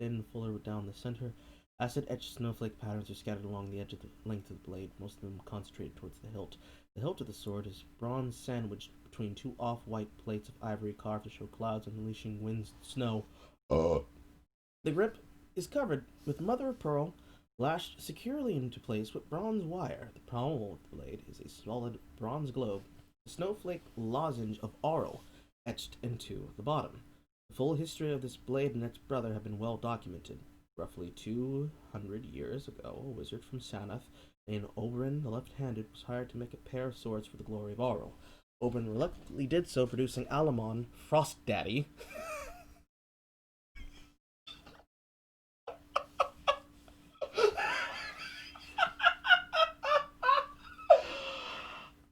Speaker 1: thin fuller down the center. Acid-etched snowflake patterns are scattered along the edge of the length of the blade, most of them concentrated towards the hilt. The hilt of the sword is bronze sandwiched between 2 off-white plates of ivory carved to show clouds unleashing winds and snow. The grip is covered with mother of pearl, lashed securely into place with bronze wire. The pommel of the blade is a solid bronze globe, a snowflake lozenge of Aurel etched into the bottom. The full history of this blade and its brother have been well documented. Roughly 200 years ago, a wizard from Sanath named Oberyn the Left-Handed was hired to make a pair of swords for the glory of Aurel. Oberyn reluctantly did so, producing Alamon, Frost Daddy.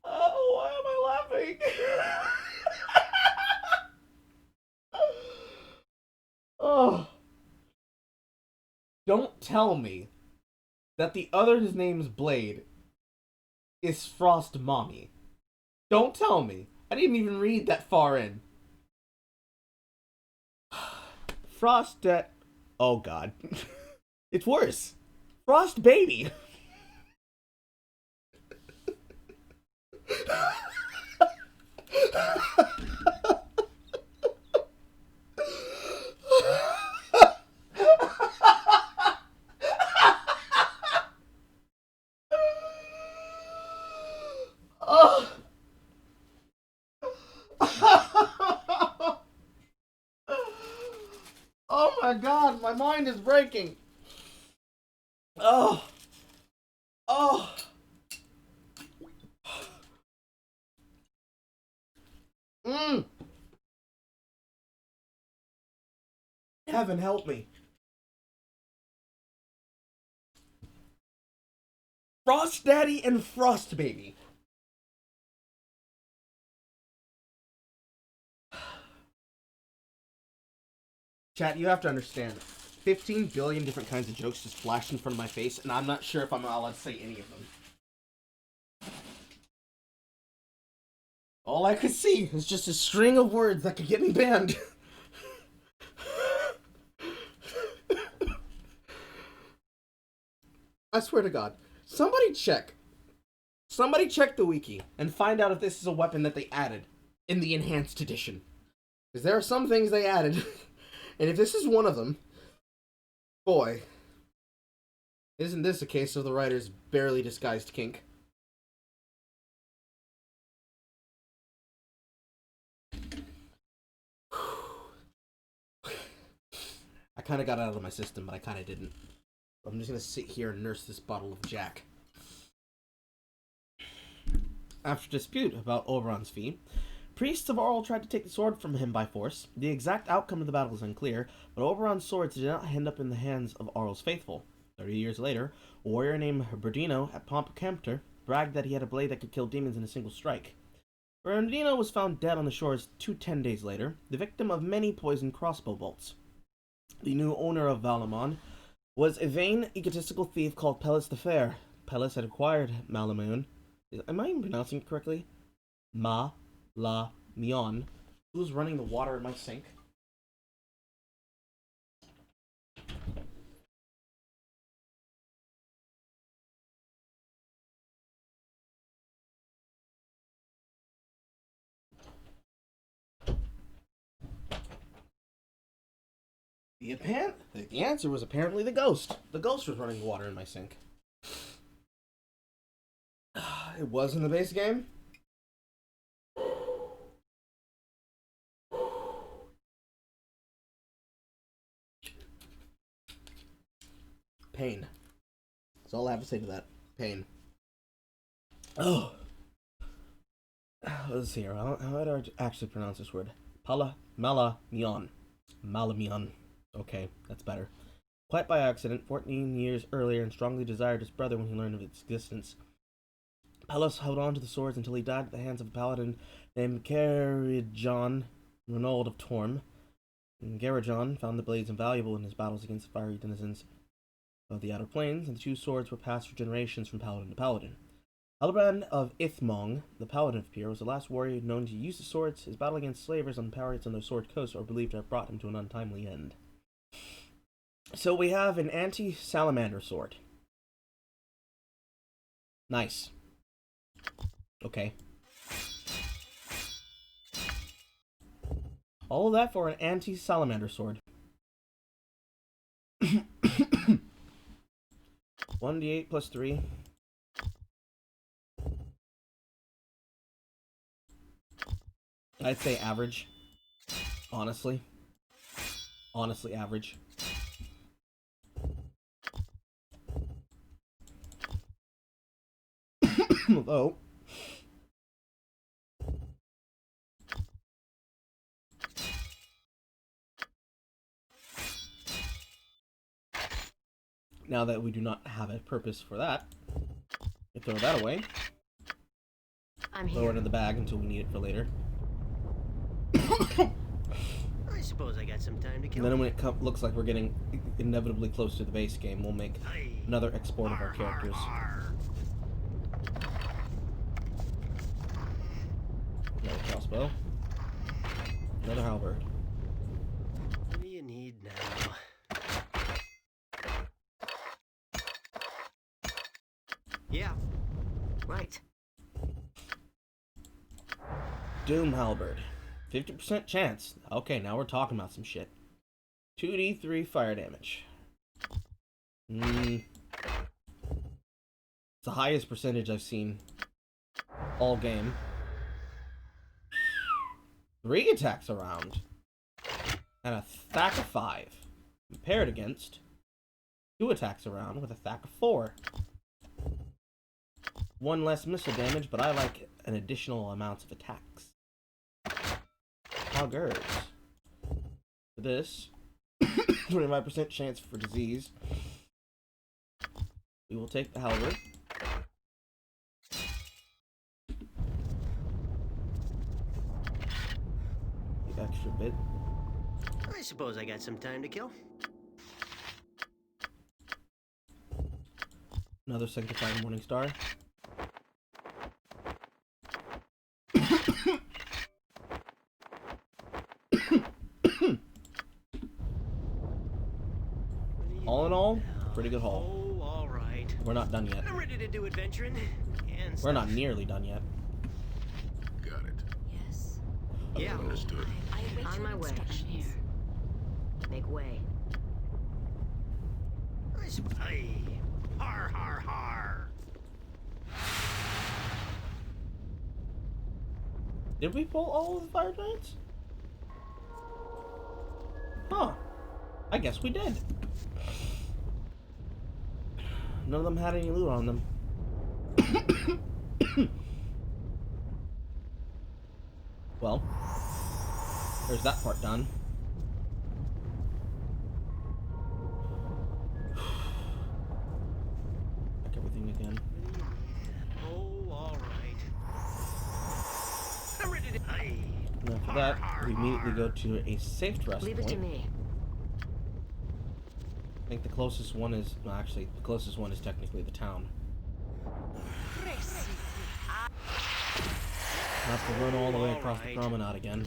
Speaker 1: Oh, why am I laughing? Oh. Don't tell me that the other's name's Blade is Frost Mommy. Don't tell me. I didn't even read that far in. Frost Oh god. It's worse. Frost baby. Oh. Oh my god, my mind is breaking. Oh. Oh. Heaven help me. Frost Daddy and Frost Baby. Chat, you have to understand. 15 billion different kinds of jokes just flashed in front of my face, and I'm not sure if I'm allowed to say any of them. All I could see was just a string of words that could get me banned. I swear to God. Somebody check the wiki and find out if this is a weapon that they added in the enhanced edition. Because there are some things they added, and if this is one of them, boy, isn't this a case of the writer's barely disguised kink? I kind of got out of my system, but I kind of didn't. I'm just going to sit here and nurse this bottle of Jack. After dispute about Oberon's fee, priests of Auril tried to take the sword from him by force. The exact outcome of the battle is unclear, but Oberon's swords did not end up in the hands of Auril's faithful. 30 years later, a warrior named Bernardino at Pomp-Campter bragged that he had a blade that could kill demons in a single strike. Bernardino was found dead on the shores 10 days later, the victim of many poisoned crossbow bolts. The new owner of Valamon was a vain, egotistical thief called Pellis the Fair. Pellis had acquired Malamune. Am I even pronouncing it correctly? Ma-la-mion. Who's running the water in my sink? The answer was apparently the ghost. The ghost was running the water in my sink. It was in the base game? Pain. That's all I have to say to that. Pain. Oh. Let's see here. How do I actually pronounce this word? Malamion. Malamion. Okay, that's better. Quite by accident, 14 years earlier, and strongly desired his brother when he learned of its existence. Pellis held on to the swords until he died at the hands of a paladin named Garajon Renauld of Torm. And Garajon found the blades invaluable in his battles against the fiery denizens of the Outer Plains, and the two swords were passed for generations from paladin to paladin. Halbrand of Ithmong, the paladin of Pyr, was the last warrior known to use the swords. His battle against slavers on pirates on the Sword Coast are believed to have brought him to an untimely end. So we have an anti-salamander sword. Nice. Okay. All of that for an anti-salamander sword. 1d8 plus 3. I'd say average. Honestly. Honestly, average. Although, now that we do not have a purpose for that, we throw that away.
Speaker 3: I'm
Speaker 1: Throw
Speaker 3: here.
Speaker 1: it in the bag until we need it for later.
Speaker 2: I suppose I got some time to kill.
Speaker 1: And then when it looks like we're getting inevitably close to the base game, we'll make another export of our characters. Another crossbow. Another halberd.
Speaker 2: What do you need now? Yeah.
Speaker 3: Right.
Speaker 1: Doom Halberd. 50% chance. Okay, now we're talking about some shit. 2d3 fire damage. It's the highest percentage I've seen all game. 3 attacks around. And a THAC of 5. Compared against 2 attacks around with a THAC of 4. 1 less missile damage, but I like an additional amount of attacks. Augurs. For this, 25% chance for disease. We will take the halberd. The extra bit.
Speaker 2: I suppose I got some time to kill.
Speaker 1: Another sanctified morning star. All in all, pretty good haul.
Speaker 2: Oh, all right.
Speaker 1: We're not done yet.
Speaker 2: I'm ready to do adventuring. And
Speaker 1: We're not
Speaker 2: stuff.
Speaker 1: nearly done yet.
Speaker 5: Got it.
Speaker 6: Yes.
Speaker 2: Yeah.
Speaker 5: Understood.
Speaker 6: I await
Speaker 3: On
Speaker 6: your
Speaker 3: my way.
Speaker 6: instructions.
Speaker 4: I'm here.
Speaker 3: Make way.
Speaker 2: Aye. Har, har, har.
Speaker 1: Did we pull all of the fire giants? Huh. I guess we did. None of them had any loot on them. Well, there's that part done. Check everything again.
Speaker 2: Oh, all right. I'm ready to. Aye.
Speaker 1: And after that, we immediately go to a safe rest
Speaker 3: Leave it to
Speaker 1: point.
Speaker 3: me.
Speaker 1: I think the closest one is, well, actually, the closest one is technically the town. Have to run all the way across the promenade again.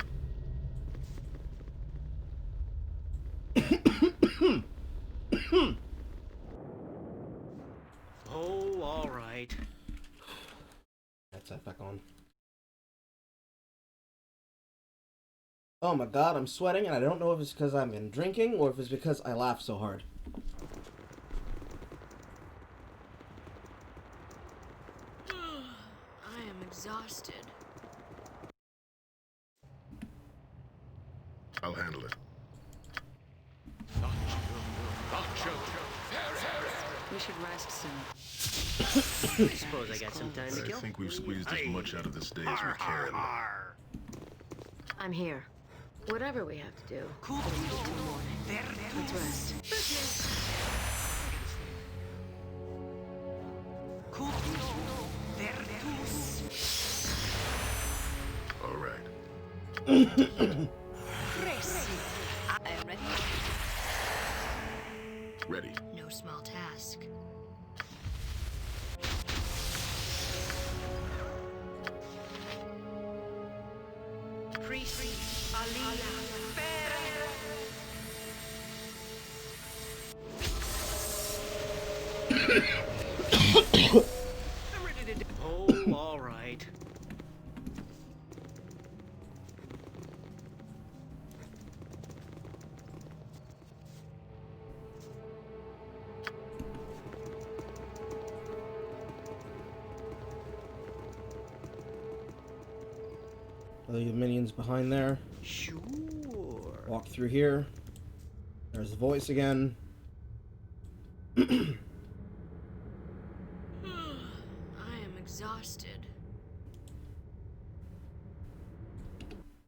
Speaker 2: Oh, all right.
Speaker 1: That's that back on. Oh my god, I'm sweating, and I don't know if it's because I've been drinking or if it's because I laugh so hard.
Speaker 6: I am exhausted.
Speaker 5: I'll handle it.
Speaker 4: We should rest soon.
Speaker 2: I suppose I got some time to
Speaker 5: I
Speaker 2: kill.
Speaker 5: think we've squeezed as
Speaker 2: Aye.
Speaker 5: much out of this day as we
Speaker 2: Har, har,
Speaker 5: can.
Speaker 2: har.
Speaker 3: I'm here. Whatever we have to do.
Speaker 2: Cool.
Speaker 3: It'll be till morning. Let's rest.
Speaker 2: Cool.
Speaker 5: All right.
Speaker 6: I am ready.
Speaker 5: Ready.
Speaker 6: No small task.
Speaker 2: I'm ready to do. Oh, all right.
Speaker 1: Are the minions behind there?
Speaker 2: Sure.
Speaker 1: Walk through here. There's the voice again.
Speaker 6: I am exhausted.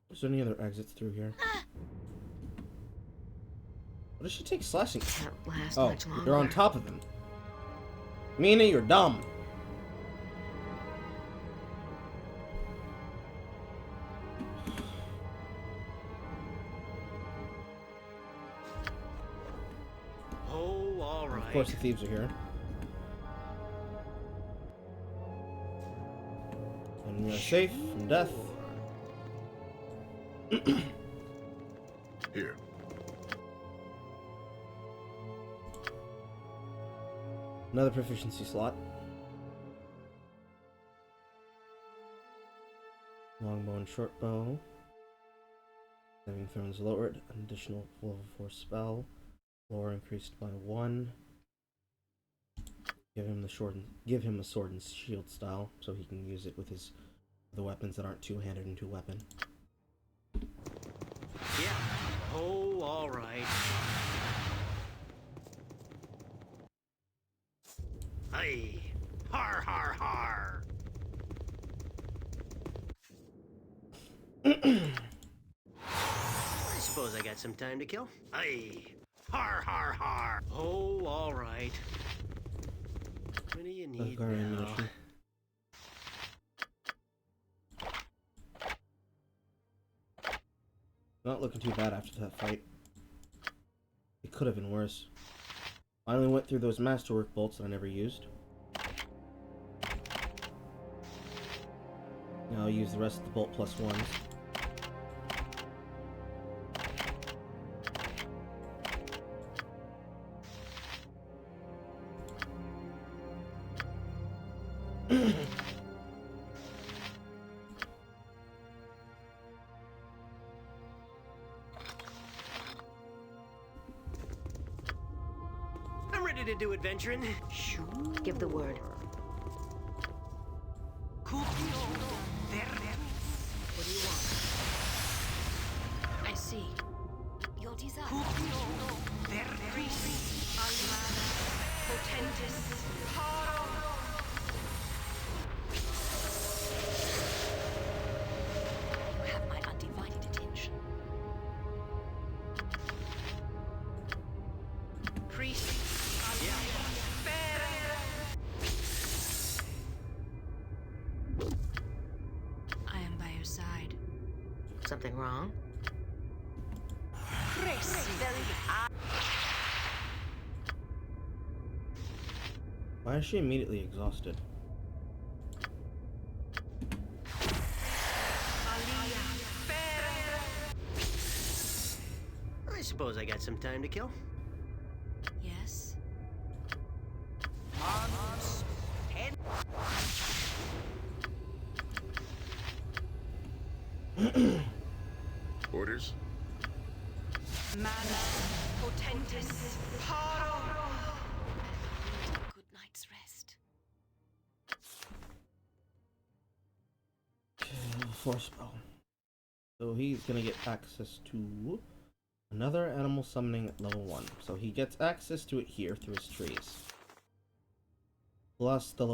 Speaker 1: Is there any other exits through here? What does she take slashing?
Speaker 3: Can't last
Speaker 1: Oh,
Speaker 3: much longer.
Speaker 1: you're on top of him. Mina, you're dumb.
Speaker 2: Oh, all right.
Speaker 1: Of course, the thieves are here. And we are safe from death.
Speaker 5: Here.
Speaker 1: Another proficiency slot. on short bow. Saving throws lowered. An additional level 4 spell. Lore increased by 1. Give him a sword and shield style, so he can use it with his the weapons that aren't two-handed and two-weapon.
Speaker 2: Yeah. Oh, all right. Aye. Har, har, har. I suppose I got some time to kill. Aye. Har, har, har. Oh, all right. What do you need now?
Speaker 1: Ammunition. Not looking too bad after that fight. It could have been worse. Finally went through those masterwork bolts that I never used. Now I'll use the rest of the bolt plus ones.
Speaker 2: I'm ready to do adventuring. Sure.
Speaker 3: Give the word.
Speaker 2: What do you want?
Speaker 6: I see. Your desire. You have my undivided attention. I am by your side.
Speaker 3: Something wrong?
Speaker 1: Why is she immediately exhausted?
Speaker 2: I suppose I got some time to kill.
Speaker 6: Yes?
Speaker 5: Orders?
Speaker 6: Good night's rest.
Speaker 1: Force spell. So he's gonna get access to another animal summoning at level 1. So he gets access to it here through his trees. Plus the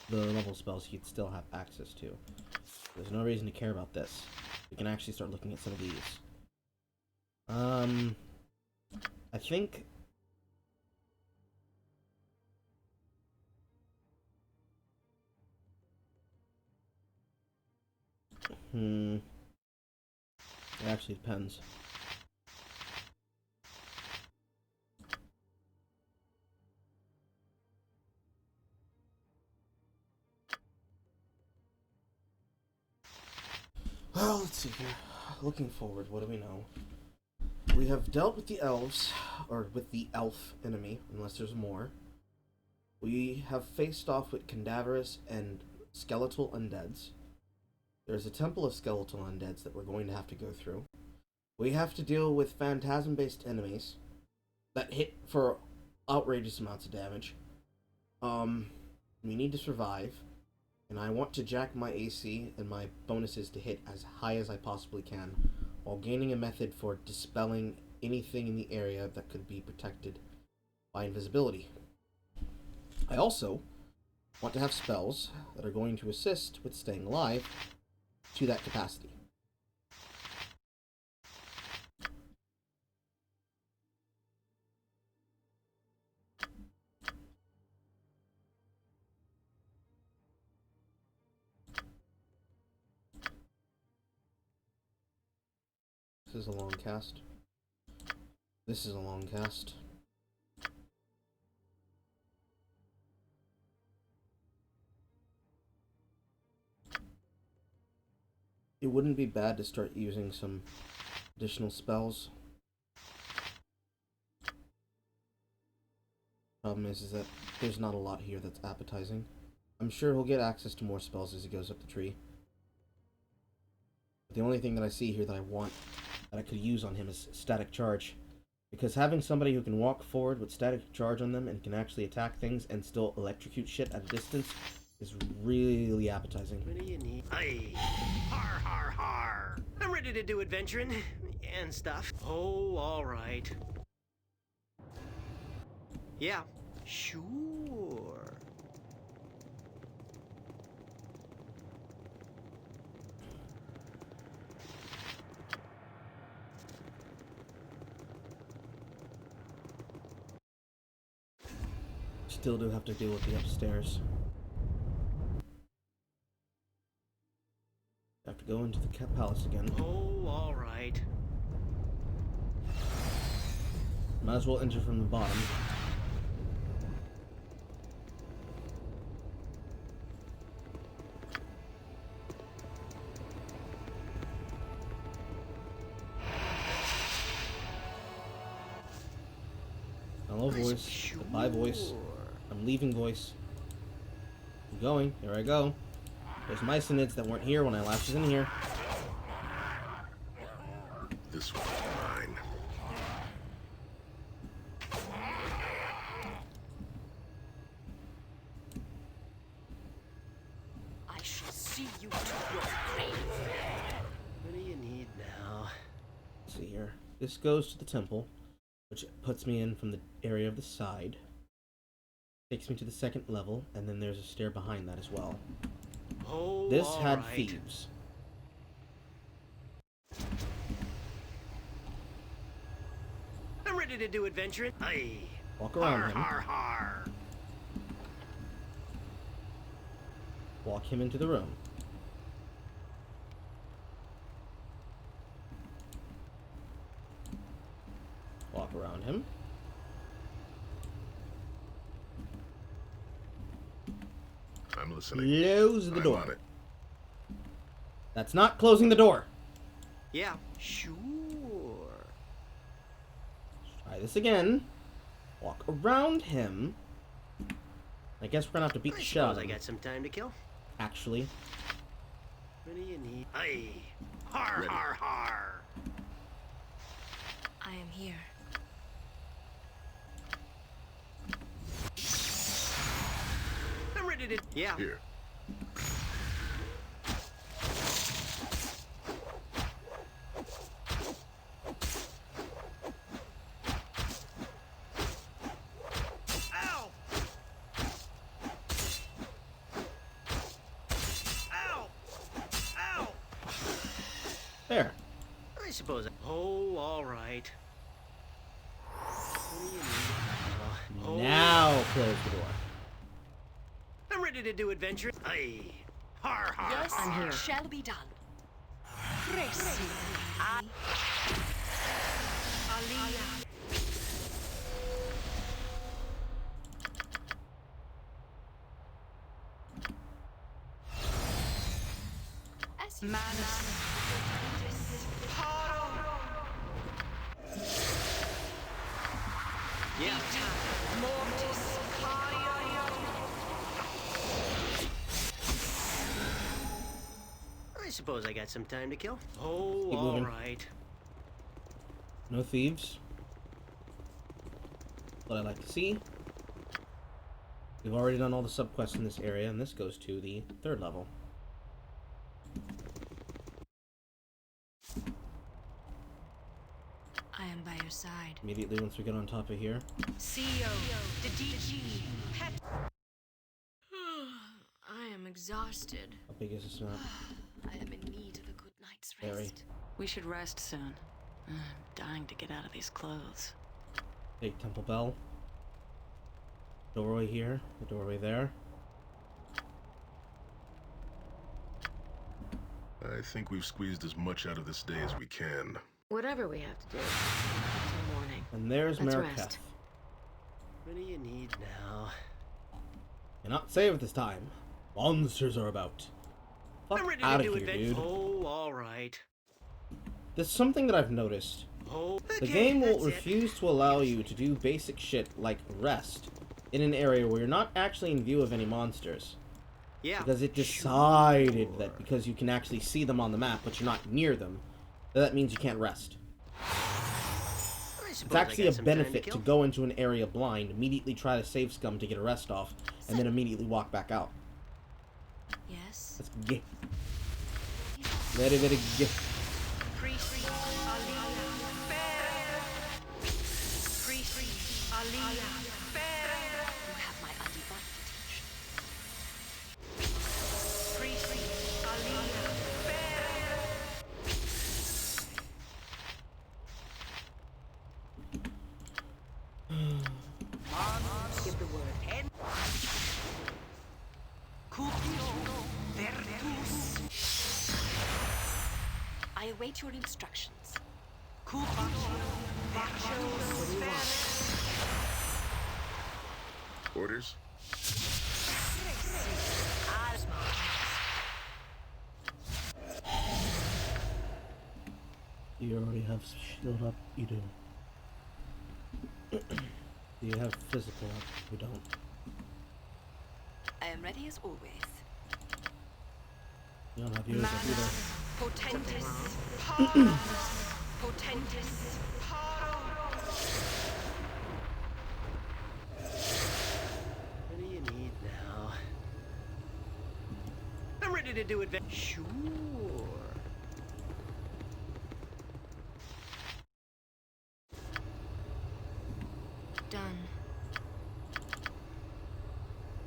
Speaker 1: the level spells he'd still have access to. There's no reason to care about this. We can actually start looking at some of these. I think it actually depends. Well, let's see here. Looking forward, what do we know? We have dealt with the elves, or with the elf enemy, unless there's more. We have faced off with cadaverous and skeletal undeads. There's a temple of skeletal undeads that we're going to have to go through. We have to deal with phantasm-based enemies that hit for outrageous amounts of damage. We need to survive, and I want to jack my AC and my bonuses to hit as high as I possibly can, while gaining a method for dispelling anything in the area that could be protected by invisibility. I also want to have spells that are going to assist with staying alive to that capacity. This is a long cast. This is a long cast. It wouldn't be bad to start using some additional spells. Problem is that there's not a lot here that's appetizing. I'm sure he'll get access to more spells as he goes up the tree. the only thing that I see here that I want, that I could use on him is static charge. Because having somebody who can walk forward with static charge on them and can actually attack things and still electrocute shit at a distance is really appetizing.
Speaker 2: What do you need? Aye. Har, har, har. I'm ready to do adventuring and stuff. Oh, all right. Yeah, sure.
Speaker 1: Still do have to deal with the upstairs. Have to go into the palace again.
Speaker 2: Oh, all right.
Speaker 1: Might as well enter from the bottom. Hello, voice.
Speaker 2: Sure.
Speaker 1: Goodbye, voice. I'm leaving, voice. I'm going. Here I go. There's mycenids that weren't here when I last was in here.
Speaker 5: This one's mine.
Speaker 6: I shall see you to your grave.
Speaker 2: What do you need now?
Speaker 1: Let's see here. This goes to the temple, which puts me in from the area of the side. Takes me to the second level, and then there's a stair behind that as well.
Speaker 2: Oh,
Speaker 1: This
Speaker 2: all
Speaker 1: had
Speaker 2: right.
Speaker 1: thieves.
Speaker 2: I'm ready to do adventuring. Aye.
Speaker 1: Walk around
Speaker 2: Har,
Speaker 1: him.
Speaker 2: har, har.
Speaker 1: Walk him into the room. Walk around him.
Speaker 5: I'm listening.
Speaker 1: Close the
Speaker 5: I'm
Speaker 1: door.
Speaker 5: on it.
Speaker 1: That's not closing the door.
Speaker 2: Yeah, sure.
Speaker 1: Try this again. Walk around him. I guess we're gonna have to beat
Speaker 2: I
Speaker 1: the shit out
Speaker 2: suppose
Speaker 1: of
Speaker 2: I
Speaker 1: him.
Speaker 2: got some time to kill.
Speaker 1: Actually.
Speaker 2: What do you need? Aye. Har,
Speaker 5: Ready.
Speaker 2: har, har.
Speaker 6: I am here.
Speaker 2: I'm ready to. Yeah.
Speaker 5: Here.
Speaker 2: Ow! Ow! Ow!
Speaker 1: There.
Speaker 2: I suppose. Oh, all right. What do you need? Oh,
Speaker 1: Now close the door.
Speaker 2: I'm ready to do adventure. Aye. Har, har,
Speaker 6: Yes,
Speaker 2: har.
Speaker 3: I'm here.
Speaker 6: shall be done. Grace. Aliyah. As you
Speaker 2: Yeah. I suppose I got some time to kill. Oh,
Speaker 1: Keep
Speaker 2: all
Speaker 1: moving.
Speaker 2: right.
Speaker 1: No thieves. What I like to see. We've already done all the subquests in this area, and this goes to the third level.
Speaker 6: I am by your side.
Speaker 1: Immediately once we get on top of here.
Speaker 6: CEO. The DG. I am exhausted.
Speaker 1: How big is this map?
Speaker 6: I am in need of a good night's
Speaker 1: Very.
Speaker 6: rest.
Speaker 4: We should rest soon. I'm dying to get out of these clothes.
Speaker 1: Big temple bell. Doorway here. The doorway there.
Speaker 5: I think we've squeezed as much out of this day as we can.
Speaker 3: Whatever we have to do until morning.
Speaker 1: And there's
Speaker 3: Let's
Speaker 1: Mariketh.
Speaker 3: rest.
Speaker 2: What do you need now?
Speaker 1: Cannot save this time. Monsters are about.
Speaker 2: I'm
Speaker 1: Fuck
Speaker 2: ready
Speaker 1: out
Speaker 2: to
Speaker 1: of
Speaker 2: do
Speaker 1: here,
Speaker 2: adventure.
Speaker 1: dude.
Speaker 2: Oh, all right.
Speaker 1: There's something that I've noticed.
Speaker 2: Oh,
Speaker 1: The
Speaker 2: okay,
Speaker 1: game will
Speaker 2: that's it.
Speaker 1: refuse to allow you to do basic shit like rest in an area where you're not actually in view of any monsters.
Speaker 2: Yeah.
Speaker 1: Because it decided that because you can actually see them on the map, but you're not near them, that means you can't rest. It's actually a benefit to go into an area blind, immediately try to save scum to get a rest off, and then immediately walk back out.
Speaker 6: Yes.
Speaker 1: Let's get. Very, very good.
Speaker 6: You have my undivided
Speaker 3: Give the word.
Speaker 6: I await your instructions.
Speaker 5: Orders?
Speaker 1: You already have shield up? You do. Do you have physical up? You don't.
Speaker 6: I am ready as always.
Speaker 1: You don't have yours up either.
Speaker 6: Potentis. Potentis.
Speaker 2: What do you need now? I'm ready to do adventure. Sure.
Speaker 6: Done.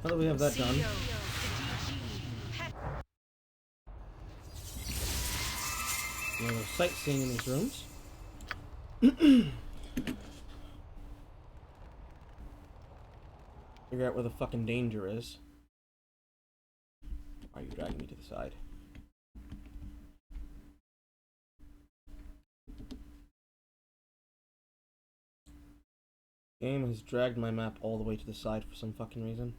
Speaker 1: Now that we have that done, you know, sightseeing in these rooms. Figure out where the fucking danger is. Why are you dragging me to the side? Game has dragged my map all the way to the side for some fucking reason.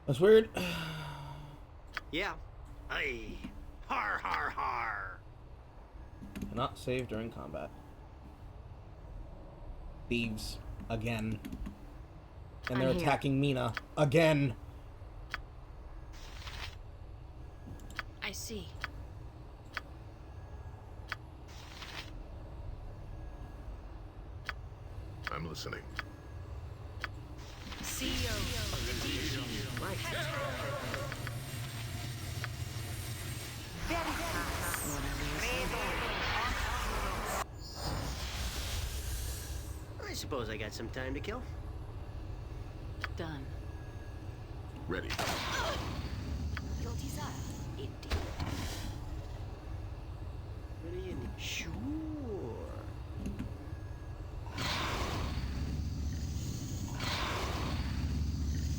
Speaker 1: That's weird.
Speaker 2: Yeah. Aye. Har har har.
Speaker 1: Cannot save during combat. Thieves. Again. And they're
Speaker 3: I'm here.
Speaker 1: attacking Mina. Again.
Speaker 6: I see.
Speaker 5: I'm listening.
Speaker 6: CEO.
Speaker 2: I suppose I got some time to kill.
Speaker 4: Done.
Speaker 5: Ready.
Speaker 6: Your desire, indeed.
Speaker 2: What do you need? Sure.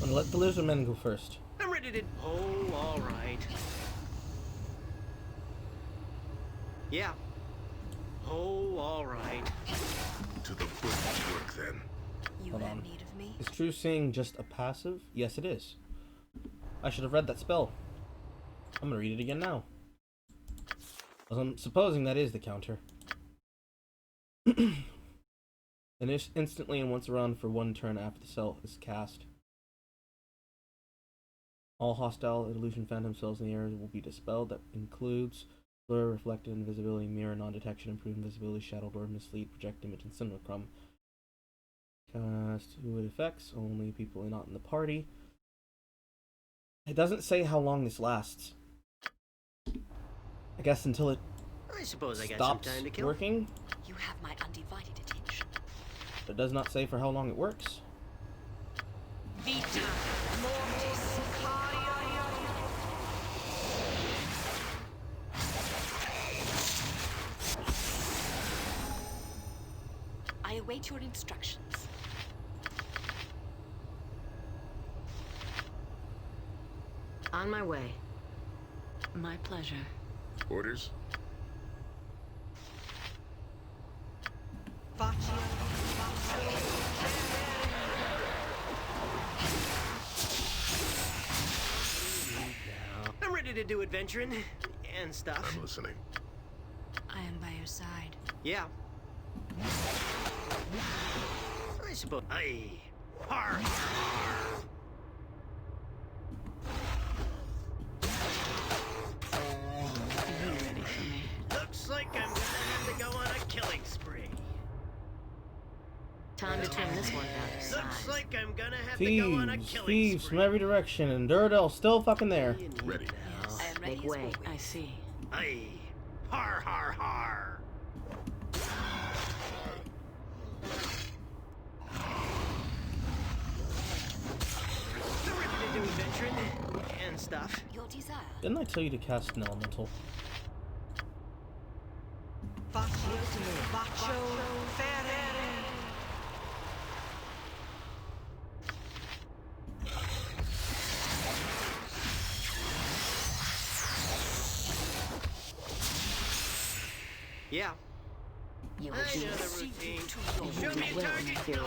Speaker 1: I'm gonna let the lizard men go first.
Speaker 2: I'm ready to. Oh, all right. Yeah. Oh, all right.
Speaker 5: To the butcher's work, then.
Speaker 6: You
Speaker 1: Hold
Speaker 6: have
Speaker 1: on.
Speaker 6: need of me?
Speaker 1: Is True Seeing just a passive? Yes, it is. I should have read that spell. I'm gonna read it again now. I'm supposing that is the counter. And it's instantly and once around for one turn after the spell is cast. All hostile illusion phantom cells in the area will be dispelled. That includes blur, reflected, invisibility, mirror, non-detection, improved invisibility, shadow door, mislead, project image, and simulacrum. Cast with effects, only people not in the party. It doesn't say how long this lasts. I guess until it
Speaker 2: I suppose I got
Speaker 1: stops
Speaker 2: some time to kill.
Speaker 1: working.
Speaker 6: You have my undivided attention.
Speaker 1: But it does not say for how long it works.
Speaker 6: Vita mortis I await your instructions.
Speaker 3: On my way.
Speaker 4: My pleasure.
Speaker 5: Orders?
Speaker 2: I'm ready to do adventuring and stuff.
Speaker 5: I'm listening.
Speaker 6: I am by your side.
Speaker 2: Yeah. I suppose. Aye. Har, har, har.
Speaker 4: You're ready for me.
Speaker 2: Looks like I'm gonna have to go on a killing spree.
Speaker 3: Time to turn this one down to
Speaker 2: Looks
Speaker 3: size.
Speaker 2: like I'm gonna have to go on a
Speaker 1: Thieves,
Speaker 2: killing
Speaker 1: thieves
Speaker 2: spree.
Speaker 1: from every direction, and Duradell's still fucking there.
Speaker 5: Ready.
Speaker 6: I am ready
Speaker 3: Make
Speaker 6: as
Speaker 3: way.
Speaker 6: always.
Speaker 4: I see.
Speaker 2: Aye. Har, har, har. So ready to do adventuring and stuff.
Speaker 6: Your desire.
Speaker 1: Didn't I tell you to cast an elemental?
Speaker 2: Yeah.
Speaker 3: You
Speaker 2: I
Speaker 3: will do
Speaker 2: know the
Speaker 3: this.
Speaker 2: routine.
Speaker 3: You
Speaker 2: Show
Speaker 3: will
Speaker 2: me
Speaker 3: do
Speaker 2: a
Speaker 3: well,
Speaker 2: target.
Speaker 3: Imperial.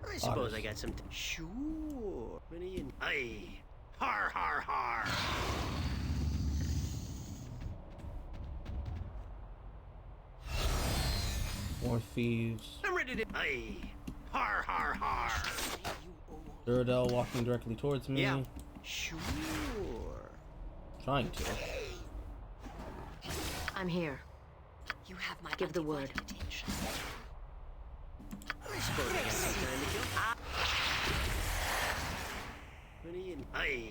Speaker 2: I suppose
Speaker 1: Otters.
Speaker 2: I got some. Sure. What do you? Aye. Har, har, har.
Speaker 1: More thieves.
Speaker 2: I'm ready to. Aye. Har, har, har.
Speaker 1: Duradell walking directly towards me.
Speaker 2: Yeah. Sure.
Speaker 1: Trying to.
Speaker 3: I'm here.
Speaker 6: You have my
Speaker 3: Give the word.
Speaker 6: undivided attention.
Speaker 2: I suppose I got some time to kill. What do you? Aye.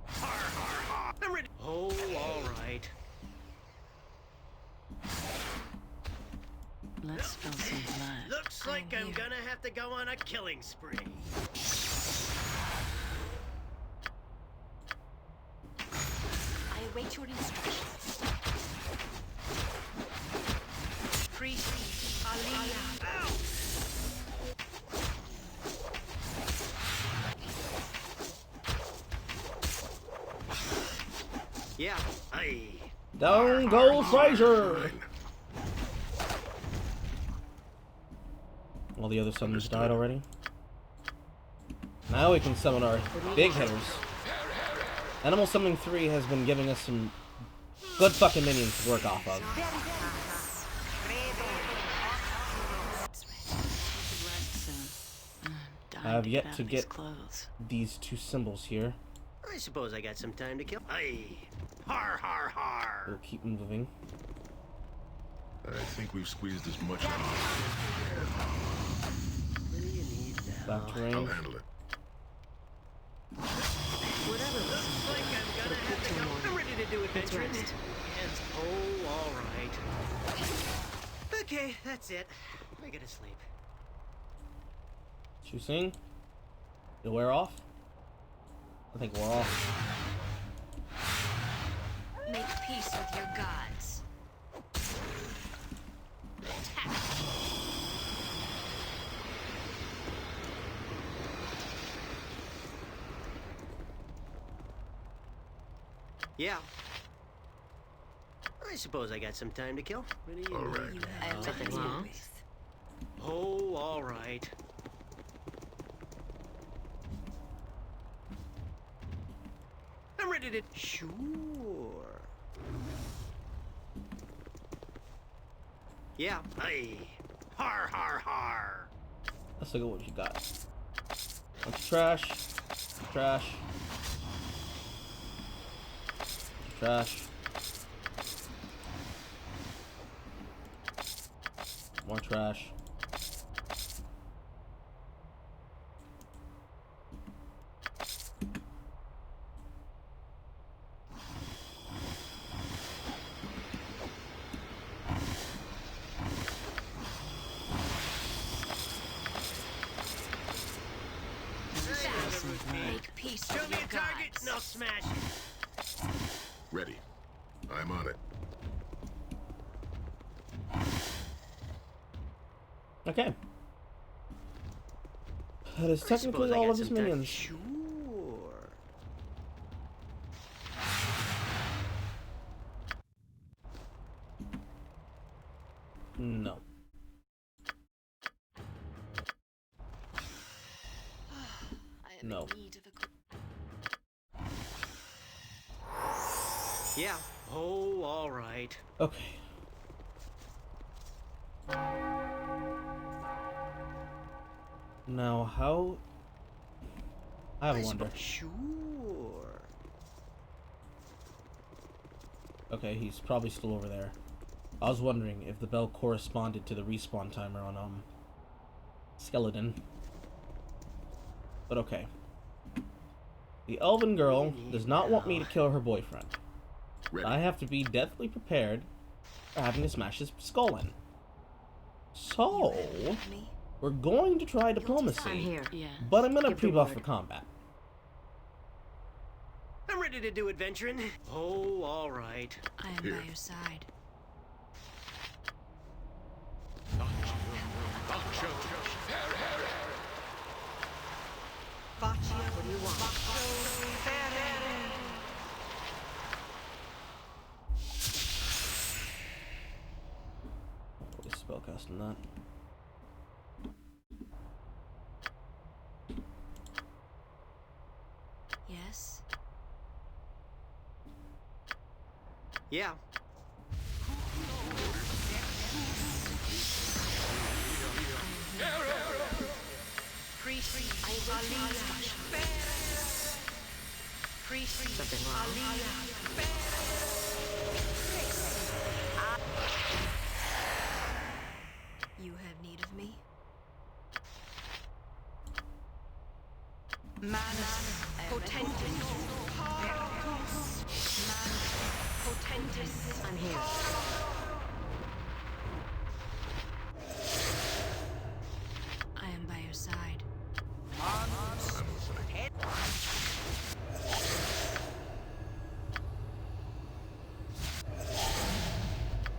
Speaker 2: Har, har, har. I'm ready. Oh, all right.
Speaker 4: Let's spill some blood.
Speaker 2: Looks like I'm gonna have to go on a killing spree.
Speaker 6: I await your instructions. Priest Aliyah.
Speaker 2: Yeah. Aye.
Speaker 1: Down goes Fraser! All the other summons died already. Now we can summon our big hitters. Animal Summoning 3 has been giving us some good fucking minions to work off of.
Speaker 4: Rest soon.
Speaker 1: I have yet
Speaker 4: out
Speaker 1: to
Speaker 4: of
Speaker 1: get
Speaker 4: these clothes.
Speaker 1: these two symbols here.
Speaker 2: I suppose I got some time to kill. Aye. Har, har, har.
Speaker 1: We'll keep moving.
Speaker 5: I think we've squeezed as much out of
Speaker 2: What do you need now?
Speaker 1: Back to
Speaker 5: it. I'll
Speaker 1: range.
Speaker 5: handle it.
Speaker 3: Whatever.
Speaker 2: Looks like I'm gonna have to go. I'm ready to do adventuring.
Speaker 3: rest.
Speaker 2: And oh, all right. Okay, that's it. I gotta sleep.
Speaker 1: Did you sing? Did it wear off? I think we're off.
Speaker 6: Make peace with your gods. Attack.
Speaker 2: Yeah. I suppose I got some time to kill. What do you
Speaker 5: All
Speaker 2: need?
Speaker 5: right.
Speaker 6: I am ready as
Speaker 3: wrong.
Speaker 6: always.
Speaker 2: Oh, all right. I'm ready to. Sure. Yeah. Aye. Har, har, har.
Speaker 1: Let's look at what you got. Bunch of trash. Trash. Trash. More trash.
Speaker 6: Make peace
Speaker 2: Show
Speaker 6: with
Speaker 2: me
Speaker 6: your
Speaker 2: a target
Speaker 6: gods.
Speaker 2: and I'll smash it.
Speaker 5: Ready. I'm on it.
Speaker 1: Okay. That is
Speaker 2: I
Speaker 1: technically
Speaker 2: suppose I
Speaker 1: all
Speaker 2: got
Speaker 1: of his
Speaker 2: some time-
Speaker 1: minions.
Speaker 2: Sure.
Speaker 1: No.
Speaker 6: I am
Speaker 1: No.
Speaker 6: in need of a good.
Speaker 2: Yeah. Oh, all right.
Speaker 1: Okay. Now, how... I have a wonder.
Speaker 2: Sure.
Speaker 1: Okay, he's probably still over there. I was wondering if the bell corresponded to the respawn timer on, Skeleton. But okay. The Elven girl does not want me to kill her boyfriend.
Speaker 5: Ready.
Speaker 1: I have to be deathly prepared for having to smash his skull in. So, we're going to try
Speaker 3: I'm
Speaker 1: diplomacy,
Speaker 3: here.
Speaker 4: Yeah.
Speaker 1: but I'm gonna
Speaker 3: Give the
Speaker 1: pre-buff
Speaker 3: word.
Speaker 1: for combat.
Speaker 2: I'm ready to do adventuring. Oh, all right.
Speaker 6: I am
Speaker 5: Here.
Speaker 6: by your side.
Speaker 3: What do you want?
Speaker 1: What is spellcasting that?
Speaker 6: Yes.
Speaker 2: Yeah.
Speaker 3: Something wrong?
Speaker 6: You have need of me?
Speaker 3: I'm here.
Speaker 6: I am by your side.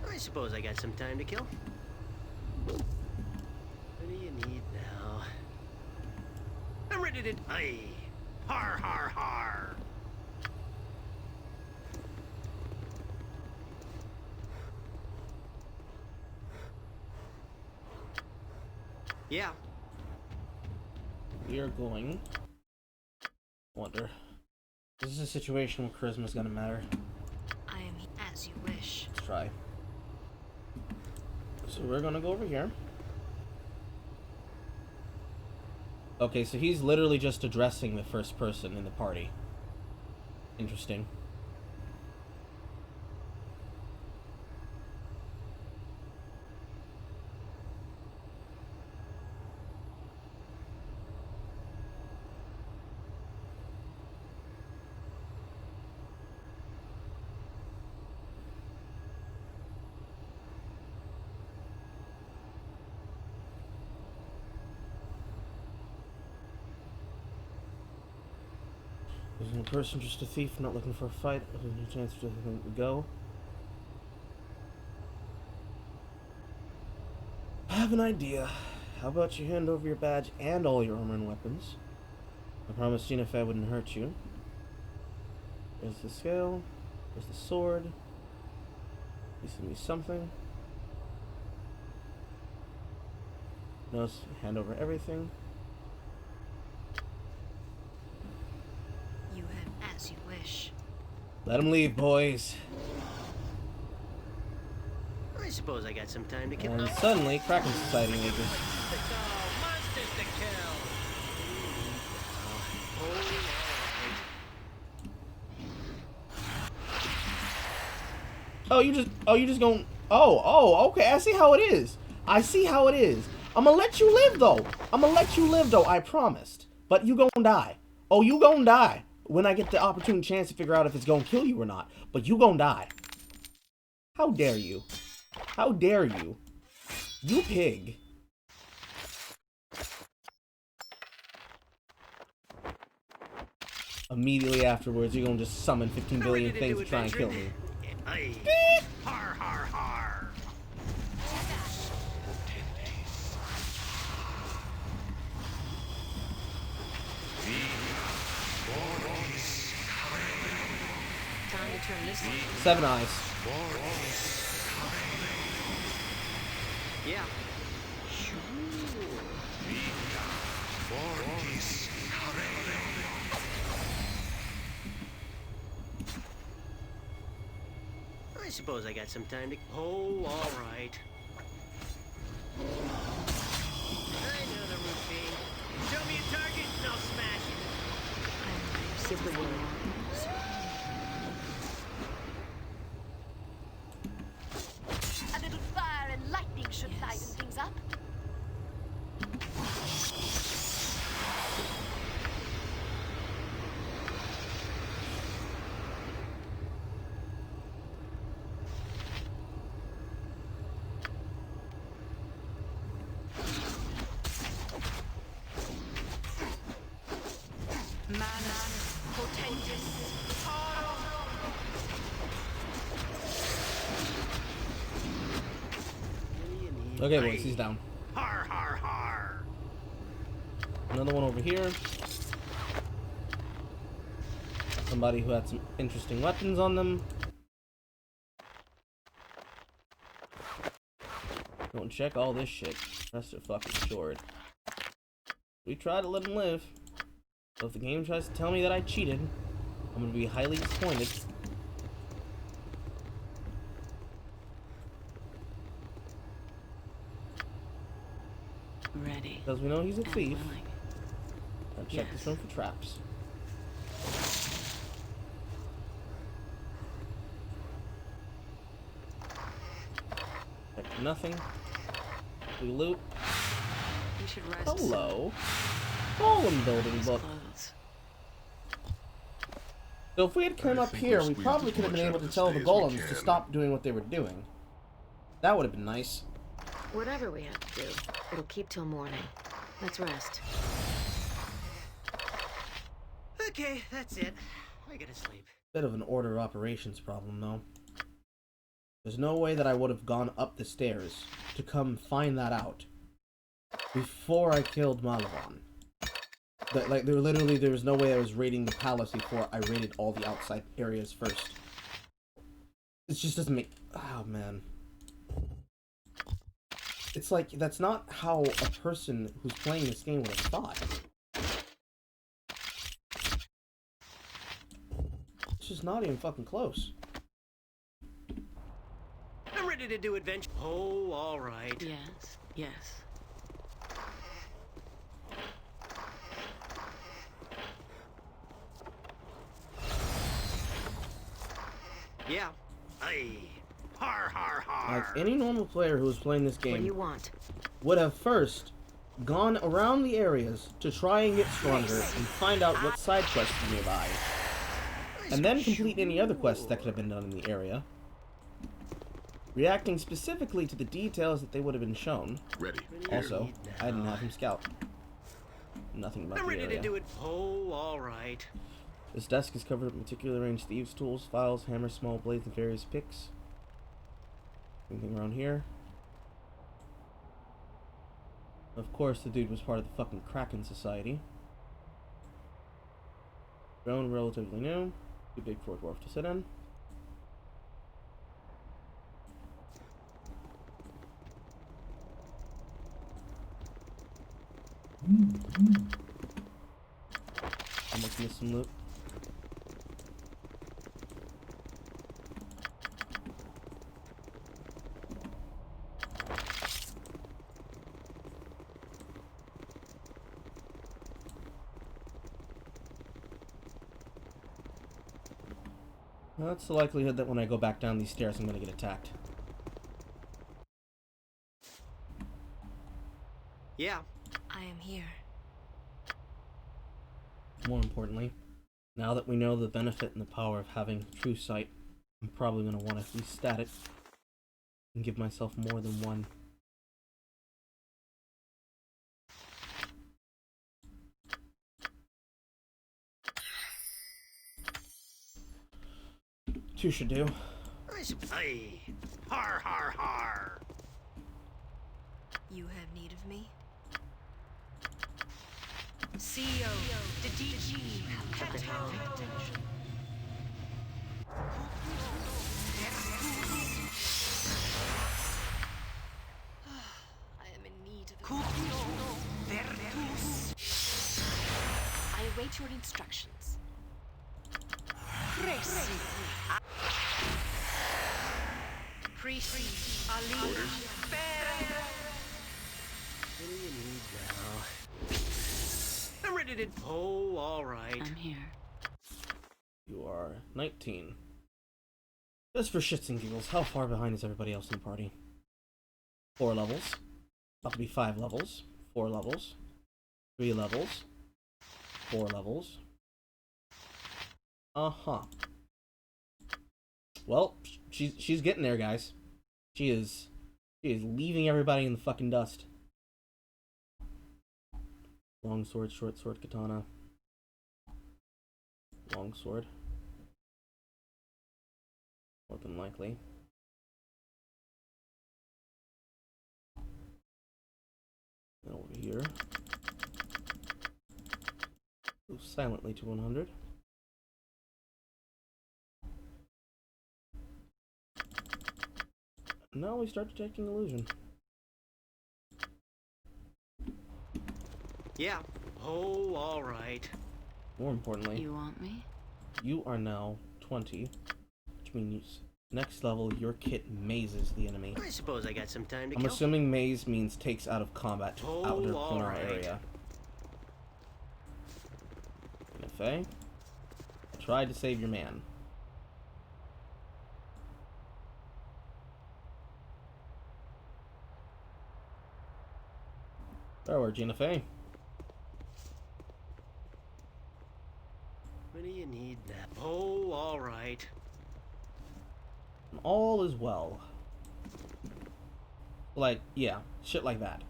Speaker 2: I suppose I got some time to kill. What do you need now? I'm ready to... Aye. Har, har, har. Yeah.
Speaker 1: We are going... Wonder. This is a situation where charisma's gonna matter.
Speaker 6: I am as you wish.
Speaker 1: Let's try. So we're gonna go over here. Okay, so he's literally just addressing the first person in the party. Interesting. Isn't a person just a thief, not looking for a fight? There's no chance to go. I have an idea. How about you hand over your badge and all your armor and weapons? I promised Jennifer I wouldn't hurt you. There's the scale. There's the sword. Please give me something. No, hand over everything.
Speaker 6: You have as you wish.
Speaker 1: Let him leave, boys.
Speaker 2: I suppose I got some time to kill.
Speaker 1: And suddenly, Kraken Society makers.
Speaker 2: Monsters to kill.
Speaker 1: Oh, you just going. Oh, okay. I see how it is. I see how it is. I'm gonna let you live though. I promised. But you gonna die. Oh, you gonna die when I get the opportune chance to figure out if it's gonna kill you or not. But you gonna die. How dare you? How dare you? You pig. Immediately afterwards, you're gonna just summon 15 billion things to try and kill me.
Speaker 2: Aye. Har, har, har.
Speaker 3: Time to turn this on.
Speaker 1: 7 eyes.
Speaker 2: Yeah. suppose I got some time to... Oh, all right. I know the routine. Show me a target and I'll smash it.
Speaker 3: Give the word.
Speaker 7: A little fire and lightning should lighten things up.
Speaker 1: Okay, boys, he's down.
Speaker 2: Har, har, har.
Speaker 1: Another one over here. Somebody who had some interesting weapons on them. Don't check all this shit. Rest are fucking short. We try to let him live. So if the game tries to tell me that I cheated, I'm gonna be highly disappointed.
Speaker 4: Ready.
Speaker 1: Because we know he's a
Speaker 4: and
Speaker 1: thief.
Speaker 4: willing.
Speaker 1: I'll check this
Speaker 4: Yes.
Speaker 1: room for traps. Check for nothing. We loot.
Speaker 4: You should rest.
Speaker 1: Hello. Golem building
Speaker 4: His
Speaker 1: book.
Speaker 4: clothes.
Speaker 1: So if we had come
Speaker 5: I
Speaker 1: up
Speaker 5: think
Speaker 1: here,
Speaker 5: we've
Speaker 1: we
Speaker 5: squeezed
Speaker 1: probably
Speaker 5: as
Speaker 1: could have
Speaker 5: much
Speaker 1: been
Speaker 5: out
Speaker 1: able
Speaker 5: of
Speaker 1: to
Speaker 5: this
Speaker 1: tell
Speaker 5: day
Speaker 1: the
Speaker 5: as we
Speaker 1: golems to
Speaker 5: can.
Speaker 1: stop doing what they were doing. That would have been nice.
Speaker 3: Whatever we have to do, it'll keep till morning. Let's rest.
Speaker 2: Okay, that's it. I gotta sleep.
Speaker 1: Bit of an order of operations problem, though. There's no way that I would have gone up the stairs to come find that out before I killed Malavan. Like, there was no way I was raiding the palace before I raided all the outside areas first. It just doesn't make... Oh, man. It's like, that's not how a person who's playing this game would have thought. It's just not even fucking close.
Speaker 2: I'm ready to do adventure. Oh, all right.
Speaker 4: Yes. Yes.
Speaker 2: Yeah. Aye. Har, har, har.
Speaker 1: Like, any normal player who was playing this
Speaker 3: What do you
Speaker 1: game
Speaker 3: want?
Speaker 1: would have first gone around the areas to try and get stronger and find out what side quests are nearby. And then complete any other quests that could have been done in the area. Reacting specifically to the details that they would have been shown.
Speaker 5: Ready.
Speaker 1: Also, I didn't have him scout. Nothing about
Speaker 2: I'm
Speaker 1: the
Speaker 2: ready
Speaker 1: area.
Speaker 2: to do it. Oh, all right.
Speaker 1: This desk is covered with meticulously arranged thieves' tools, files, hammers, small blades, and various picks. Anything around here? Of course, the dude was part of the fucking Kraken Society. Drone relatively new. Too big for a dwarf to sit in. Almost missed some loot. Well, that's the likelihood that when I go back down these stairs, I'm going to get attacked.
Speaker 2: Yeah.
Speaker 6: I am here.
Speaker 1: More importantly, now that we know the benefit and the power of having true sight, I'm probably going to want to restat it and give myself more than one. Two should do.
Speaker 2: Aye. Har, har, har.
Speaker 6: You have need of me?
Speaker 7: CEO, the DG,
Speaker 6: I am in need of
Speaker 7: I await your instructions.
Speaker 2: Priest, Ali, Bear. What do you need now? I'm ready to. Oh, all right.
Speaker 4: I'm here.
Speaker 1: You are 19. Just for shits and giggles, how far behind is everybody else in the party? 4 levels. About to be 5 levels. 4 levels. 3 levels. 4 levels. Uh-huh. Well, she's getting there, guys. She is leaving everybody in the fucking dust. Long sword, short sword, katana. Long sword. More than likely. And over here. Move silently to 100. Now we start detecting illusion.
Speaker 2: Yeah. Oh, all right.
Speaker 1: More importantly,
Speaker 4: You want me?
Speaker 1: you are now 20, which means next level your kit mazes the enemy.
Speaker 2: I suppose I got some time to
Speaker 1: I'm
Speaker 2: kill.
Speaker 1: assuming maze means takes out of combat to
Speaker 2: Oh,
Speaker 1: outer
Speaker 2: all
Speaker 1: corner
Speaker 2: right.
Speaker 1: area. Faye, try to save your man. There we are, Gina Faye.
Speaker 2: What do you need now? Oh, all right.
Speaker 1: All is well. Like, yeah, shit like that.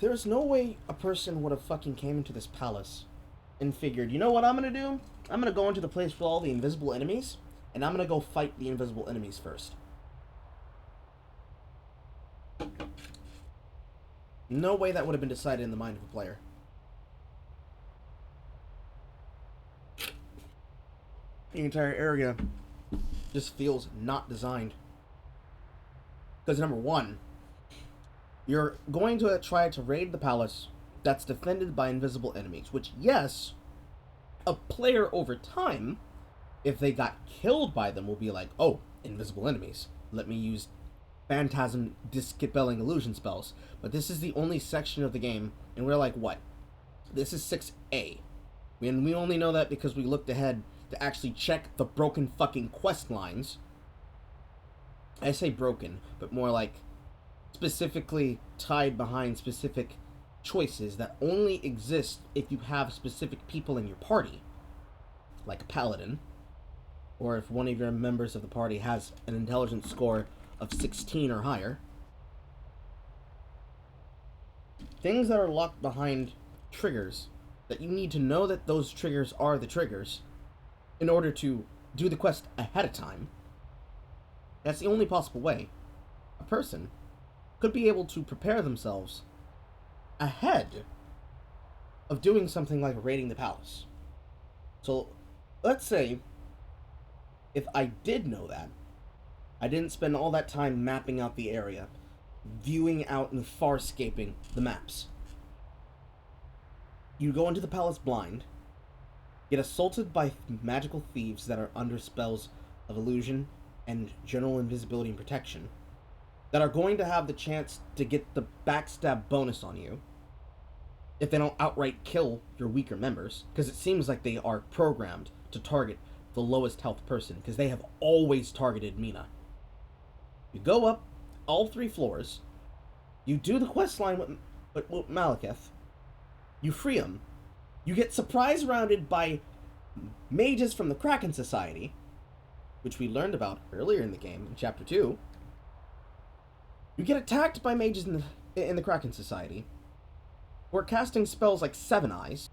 Speaker 1: There's no way a person would have fucking came into this palace and figured, you know what I'm gonna do? I'm gonna go into the place with all the invisible enemies, and I'm gonna go fight the invisible enemies first. No way that would have been decided in the mind of a player. The entire area just feels not designed. Because number one, you're going to try to raid the palace that's defended by invisible enemies, which, yes, a player over time, if they got killed by them, will be like, oh, invisible enemies. Let me use phantasm dispelling illusion spells. But this is the only section of the game, and we're like, what? This is 6A. And we only know that because we looked ahead to actually check the broken fucking quest lines. I say broken, but more like specifically tied behind specific choices that only exist if you have specific people in your party, like a paladin, or if one of your members of the party has an intelligence score of 16 or higher. Things that are locked behind triggers that you need to know that those triggers are the triggers in order to do the quest ahead of time. That's the only possible way a person could be able to prepare themselves ahead of doing something like raiding the palace. So, let's say, if I did know that, I didn't spend all that time mapping out the area, viewing out and farscaping the maps. You go into the palace blind, get assaulted by magical thieves that are under spells of illusion and general invisibility and protection, that are going to have the chance to get the backstab bonus on you if they don't outright kill your weaker members, because it seems like they are programmed to target the lowest health person, because they have always targeted Mina. You go up all 3 floors, you do the quest line with Malekith, you free him, you get surprise rounded by mages from the Kraken Society, which we learned about earlier in the game in Chapter 2. You get attacked by mages in the Kraken Society, who are casting spells like Seven Eyes,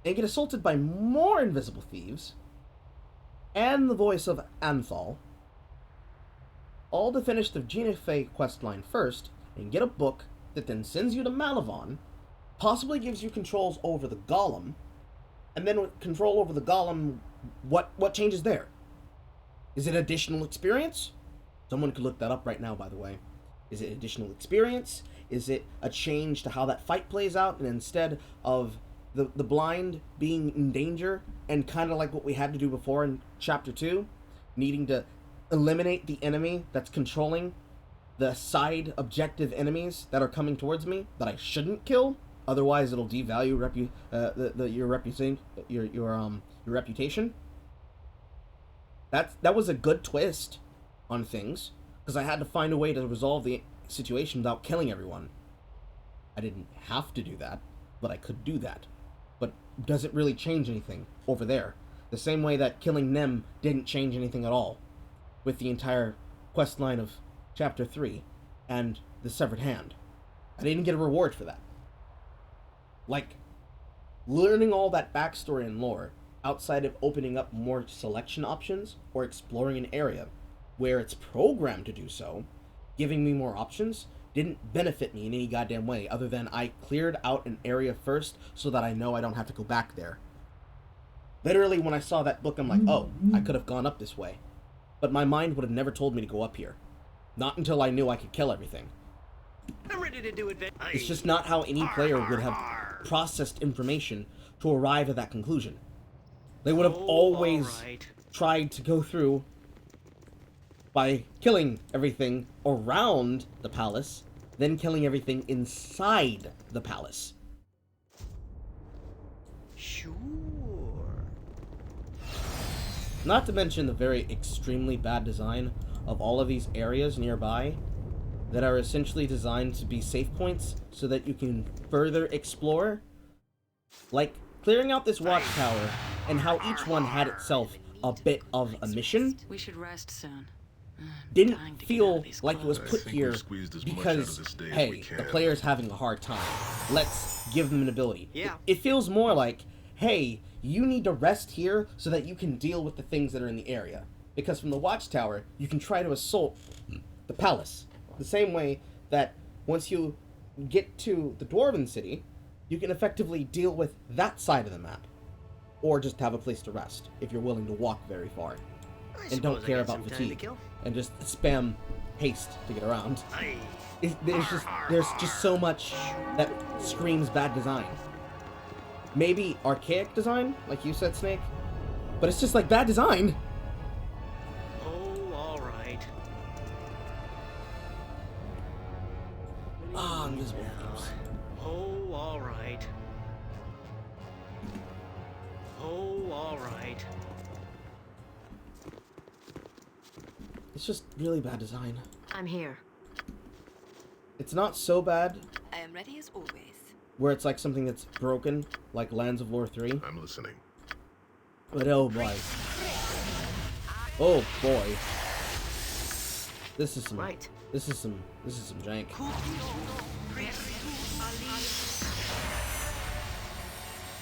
Speaker 1: and get assaulted by more invisible thieves, and the voice of Anthal, all to finish the Gina Fey questline first, and get a book that then sends you to Malivon, possibly gives you controls over the Golem, and then with control over the Golem, what changes there? Is it additional experience? Someone could look that up right now, by the way. Is it additional experience? Is it a change to how that fight plays out, and instead of the blind being in danger, and kind of like what we had to do before in Chapter 2, needing to eliminate the enemy that's controlling the side objective enemies that are coming towards me that I shouldn't kill. Otherwise, it'll devalue your reputation. That was a good twist on things, because I had to find a way to resolve the situation without killing everyone. I didn't have to do that, but I could do that. But does it really change anything over there? The same way that killing them didn't change anything at all with the entire quest line of Chapter 3 and the Severed Hand. I didn't get a reward for that. Like, learning all that backstory and lore, outside of opening up more selection options or exploring an area where it's programmed to do so, giving me more options, didn't benefit me in any goddamn way, other than I cleared out an area first so that I know I don't have to go back there. Literally, when I saw that book, I'm like, oh, I could have gone up this way. But my mind would have never told me to go up here. Not until I knew I could kill everything.
Speaker 2: I'm ready to do adventure.
Speaker 1: It's just not how any player would have processed information to arrive at that conclusion. They would have always tried to go through by killing everything around the palace, then killing everything inside the palace.
Speaker 2: Sure.
Speaker 1: Not to mention the very extremely bad design of all of these areas nearby that are essentially designed to be save points so that you can further explore. Like, clearing out this watchtower and how each one had itself a bit of a mission
Speaker 4: We should rest soon.
Speaker 1: didn't
Speaker 4: Dying to get out
Speaker 1: feel
Speaker 4: of these
Speaker 1: like it was
Speaker 4: clothes.
Speaker 1: put
Speaker 5: think
Speaker 1: here
Speaker 5: we've squeezed as much out of
Speaker 1: because,
Speaker 5: this day as we
Speaker 1: hey, the
Speaker 5: can.
Speaker 1: player's having a hard time. Let's give them an ability.
Speaker 2: Yeah.
Speaker 1: It feels more like, hey, you need to rest here so that you can deal with the things that are in the area. Because from the watchtower, you can try to assault the palace. The same way that once you get to the Dwarven City, you can effectively deal with that side of the map. Or just have a place to rest, if you're willing to walk very far. And don't care about fatigue. And just spam haste to get around. There's just so much that screams bad design. Maybe archaic design, like you said, Snake, but it's just like bad design.
Speaker 2: Oh, all right.
Speaker 1: Ah, invisible
Speaker 2: Now.
Speaker 1: things.
Speaker 2: Oh, all right. Oh, all right.
Speaker 1: It's just really bad design.
Speaker 3: I'm here.
Speaker 1: It's not so bad
Speaker 6: I am ready as always.
Speaker 1: where it's like something that's broken, like Lands of Lore 3,
Speaker 5: I'm listening.
Speaker 1: but oh boy. Oh boy. This is some
Speaker 3: Right.
Speaker 1: this is some jank.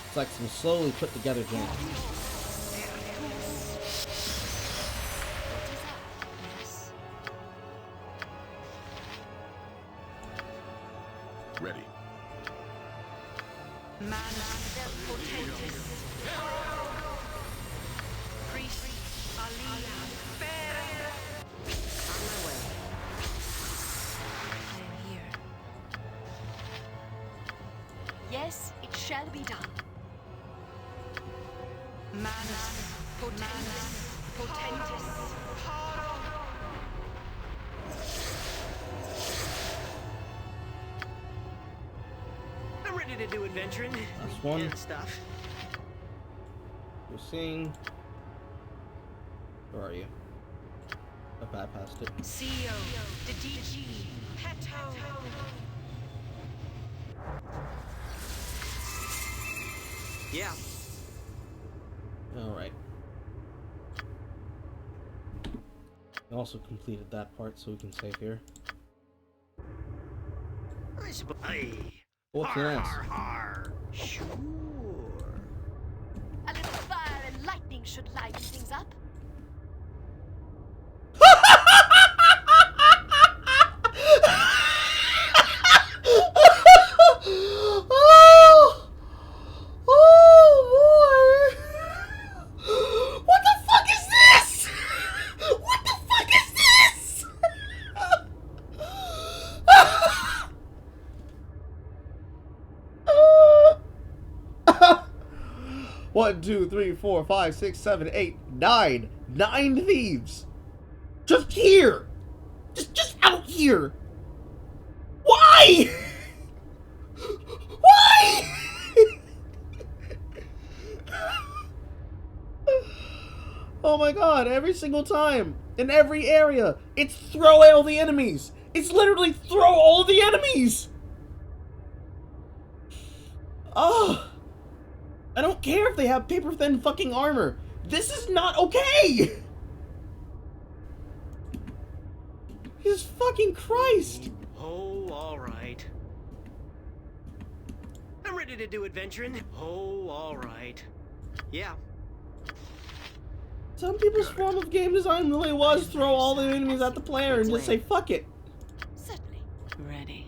Speaker 1: It's like some slowly put together jank.
Speaker 6: Yes.
Speaker 5: Ready.
Speaker 6: I am here. Yes, it shall be done.
Speaker 2: I'm ready to do adventuring.
Speaker 1: Last one.
Speaker 2: And stuff.
Speaker 1: You're seeing. Where are you? I bypassed it.
Speaker 4: CEO, the DG, Peto.
Speaker 2: Yeah.
Speaker 1: Alright. I also completed that part so we can save here.
Speaker 2: I suppose. Aye.
Speaker 1: What's your ass?
Speaker 2: Har. Sure.
Speaker 7: A little fire and lightning should liven things up.
Speaker 1: Oh boy! What the fuck is this? What the fuck is this? 1, 2, 3, 4, 5, 6, 7, 8, 9. 9 thieves! Just here! Just out here! Why? Why? Oh my god, every single time, in every area, it's throw all the enemies! It's literally throw all the enemies! Oh, I don't care if they have paper thin fucking armor. This is not okay! Jesus fucking Christ!
Speaker 2: Oh, all right. I'm ready to do adventuring. Oh, all right. Yeah.
Speaker 1: Some people's form of game design really was throw all the enemies at the player and just say fuck it.
Speaker 6: Certainly.
Speaker 4: Ready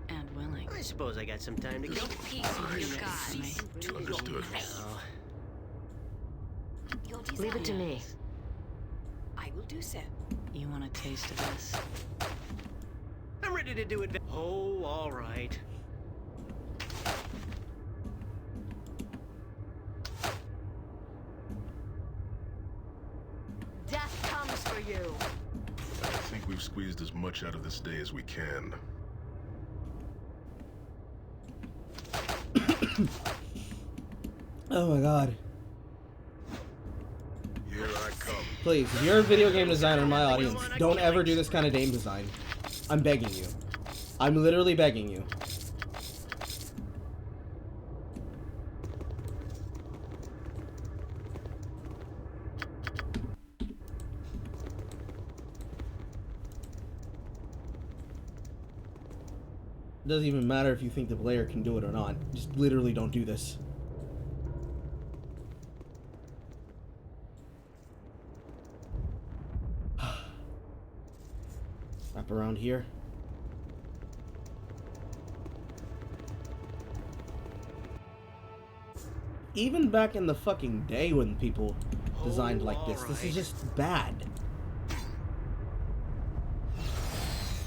Speaker 4: and willing.
Speaker 2: I suppose I got some time to kill.
Speaker 6: Peace with your guys.
Speaker 5: Understood.
Speaker 2: Oh,
Speaker 6: Your
Speaker 3: Leave it to
Speaker 6: desire.
Speaker 3: me.
Speaker 6: I will do so.
Speaker 4: You want a taste of this?
Speaker 2: I'm ready to do it. Oh, all right.
Speaker 7: Death comes for you.
Speaker 5: I think we've squeezed as much out of this day as we can.
Speaker 1: Oh my god.
Speaker 5: Here I come.
Speaker 1: Please, if you're a video game designer in my audience, don't ever do this kind of game design. I'm begging you. I'm literally begging you. It doesn't even matter if you think the player can do it or not. Just literally don't do this. Wrap around here. Even back in the fucking day when people designed like this is just bad.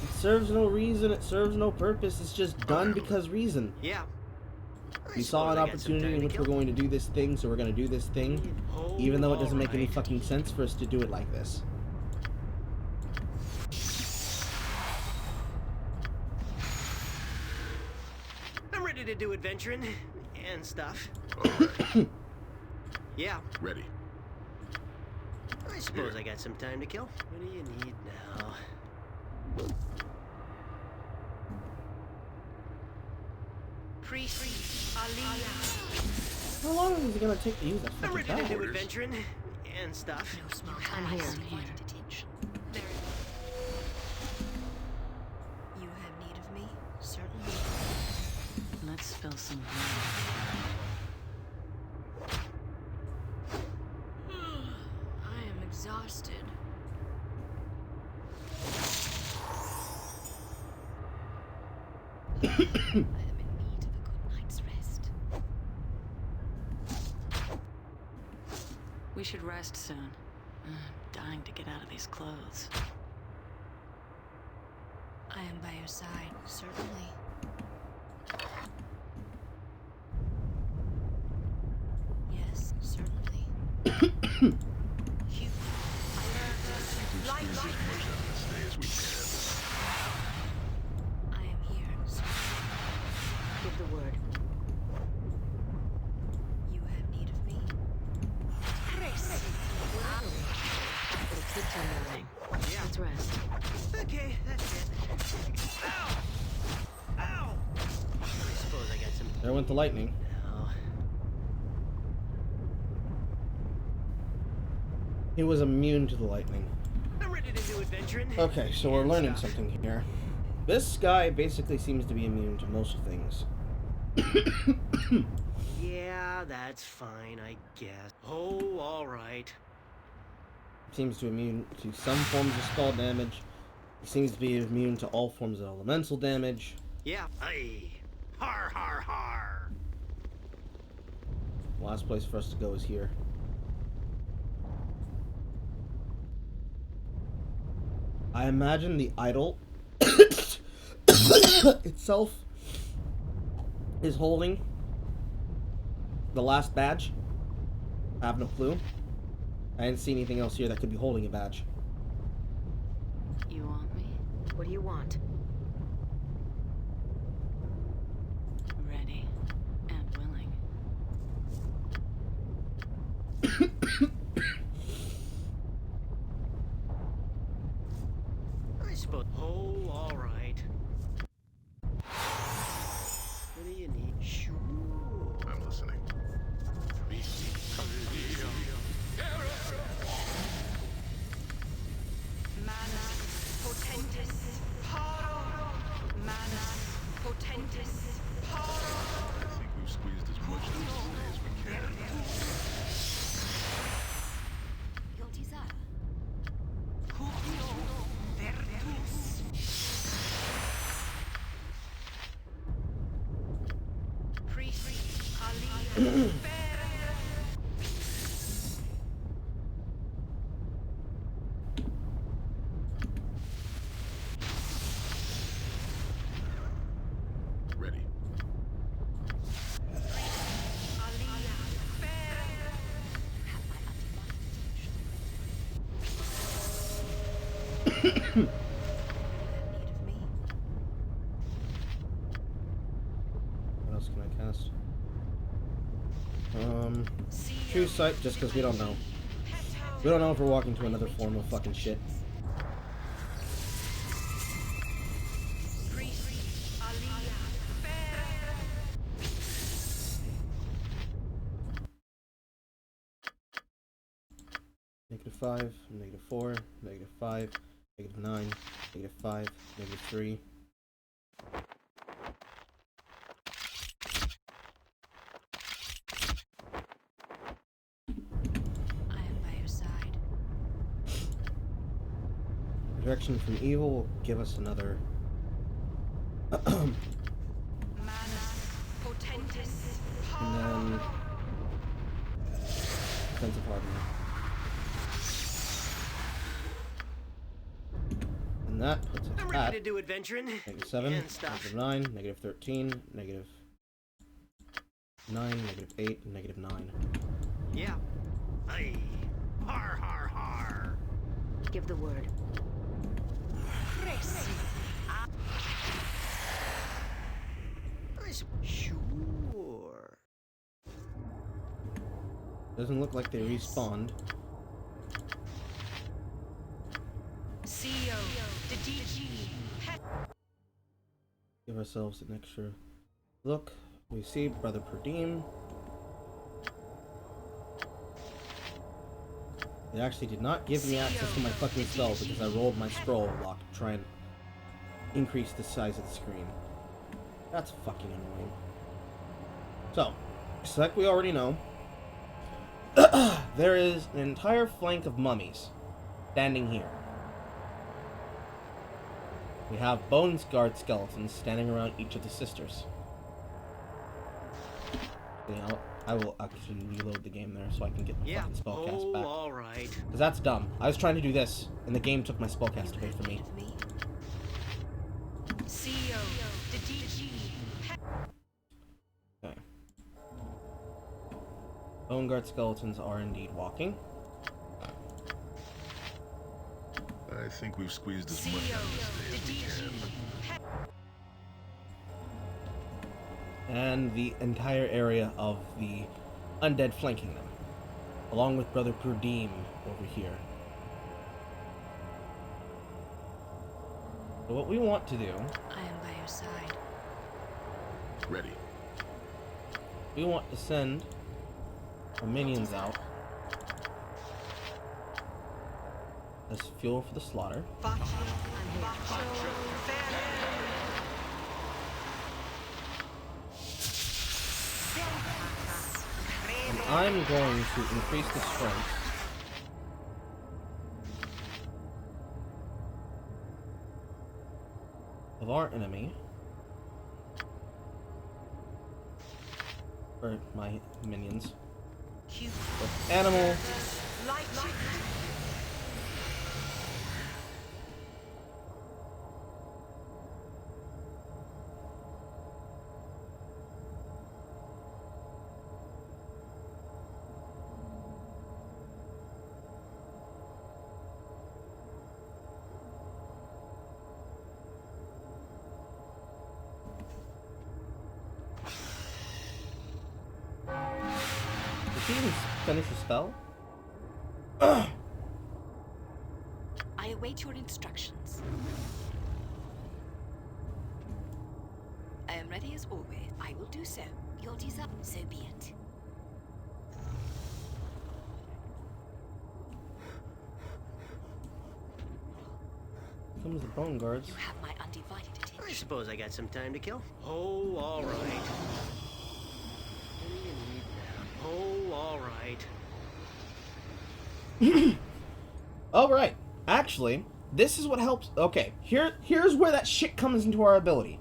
Speaker 1: It serves no reason, it serves no purpose, it's just done because reason.
Speaker 2: Yeah.
Speaker 1: We saw an opportunity in which we're going to do this thing, so we're going to do this thing, even though it doesn't make any fucking sense for us to do it like this.
Speaker 2: I'm ready to do adventuring and stuff.
Speaker 5: All right.
Speaker 2: Yeah.
Speaker 5: Ready.
Speaker 2: I suppose I got some time to kill. What do you need now?
Speaker 6: Priest Aliyah.
Speaker 1: How long is it going to take to use that
Speaker 2: I'm
Speaker 1: fucking
Speaker 2: ready to do
Speaker 1: power?
Speaker 2: adventuring and stuff.
Speaker 6: No smoke.
Speaker 3: I'm here.
Speaker 6: Undivided attention. There. You have need of me? Certainly.
Speaker 4: Let's spill some blood.
Speaker 6: I am exhausted. I am in need of a good night's rest.
Speaker 4: We should rest soon. I'm dying to get out of these clothes.
Speaker 6: I am by your side, certainly. Yes, certainly. You.
Speaker 5: We've squeezed as much out of this day as we can.
Speaker 6: I am here, certainly.
Speaker 3: Give the word.
Speaker 6: You have need of me?
Speaker 3: It'll keep till morning.
Speaker 2: Yeah.
Speaker 3: Let's rest.
Speaker 2: Okay, that's it. Ow! Ow! I suppose I got some
Speaker 1: There went the lightning.
Speaker 2: now.
Speaker 1: He was immune to the lightning.
Speaker 2: I'm ready to do adventuring.
Speaker 1: Okay, so we're
Speaker 2: and
Speaker 1: learning
Speaker 2: stuff.
Speaker 1: something here. This guy basically seems to be immune to most things.
Speaker 2: Yeah, that's fine, I guess. Oh, all right.
Speaker 1: Seems to be immune to some forms of spell damage. He seems to be immune to all forms of elemental damage.
Speaker 2: Yeah. Aye. Har har har.
Speaker 1: Last place for us to go is here. I imagine the idol itself is holding the last badge. I have no clue. I didn't see anything else here that could be holding a badge.
Speaker 4: You want me?
Speaker 3: What do you want?
Speaker 4: Ready and willing.
Speaker 2: I suppose. Oh, all right. What do you need? Sure.
Speaker 5: I'm listening.
Speaker 7: Mana potentis paro. Mana potentis paro.
Speaker 5: I think we've squeezed as much out of this day as we can.
Speaker 6: Yoltizar.
Speaker 7: Cupio vertus. Priest Ali.
Speaker 5: Ready.
Speaker 6: Need of me.
Speaker 1: What else can I cast? Choose sight just because we don't know. We don't know if we're walking to another form of fucking shit. -5, -4, -5, -9, -5, -3.
Speaker 6: I am by your side.
Speaker 1: Protection from evil will give us another.
Speaker 7: Mana potentis
Speaker 1: And then defensive hardening. And that puts us
Speaker 2: I'm
Speaker 1: at
Speaker 2: ready to do adventuring.
Speaker 1: -7,
Speaker 2: And stuff.
Speaker 1: -9, -13, -9, -8, and -9.
Speaker 2: Yeah. Aye. Har har har.
Speaker 3: Give the word.
Speaker 2: Sure.
Speaker 1: Doesn't look like they respawned.
Speaker 7: CEO de DG.
Speaker 1: Give ourselves an extra look. We see Brother Perdim. It actually did not give me access to my fucking spell because I rolled my scroll lock to try and increase the size of the screen. That's fucking annoying. So, just like we already know, there is an entire flank of mummies standing here. We have Bones Guard skeletons standing around each of the sisters. You know, I will actually reload the game there so I can get the
Speaker 2: Yeah.
Speaker 1: fucking spellcast
Speaker 2: Oh,
Speaker 1: back.
Speaker 2: all right.
Speaker 1: Because that's dumb. I was trying to do this, and the game took my spellcast away from me.
Speaker 6: Need of me.
Speaker 7: CEO de DG.
Speaker 1: Okay. Bone Guard skeletons are indeed walking.
Speaker 5: I think we've squeezed as much out of this day as we can.
Speaker 1: And the entire area of the undead flanking them. Along with Brother Perdim over here. So what we want to do,
Speaker 6: I am by your side.
Speaker 5: Ready.
Speaker 1: we want to send our minions out as fuel for the slaughter. And I'm going to increase the strength of our enemy, or my minions, with animal he even finish the spell?
Speaker 6: I await your instructions. I am ready as always. I will do so.
Speaker 7: Your desire, so be it.
Speaker 1: Comes the bone guards.
Speaker 6: You have my undivided
Speaker 2: I
Speaker 6: attention.
Speaker 2: suppose I got some time to kill. Oh, all right. What do you need now? Oh, all right.
Speaker 1: Alright. Actually, this is what helps. Okay, here's where that shit comes into our ability.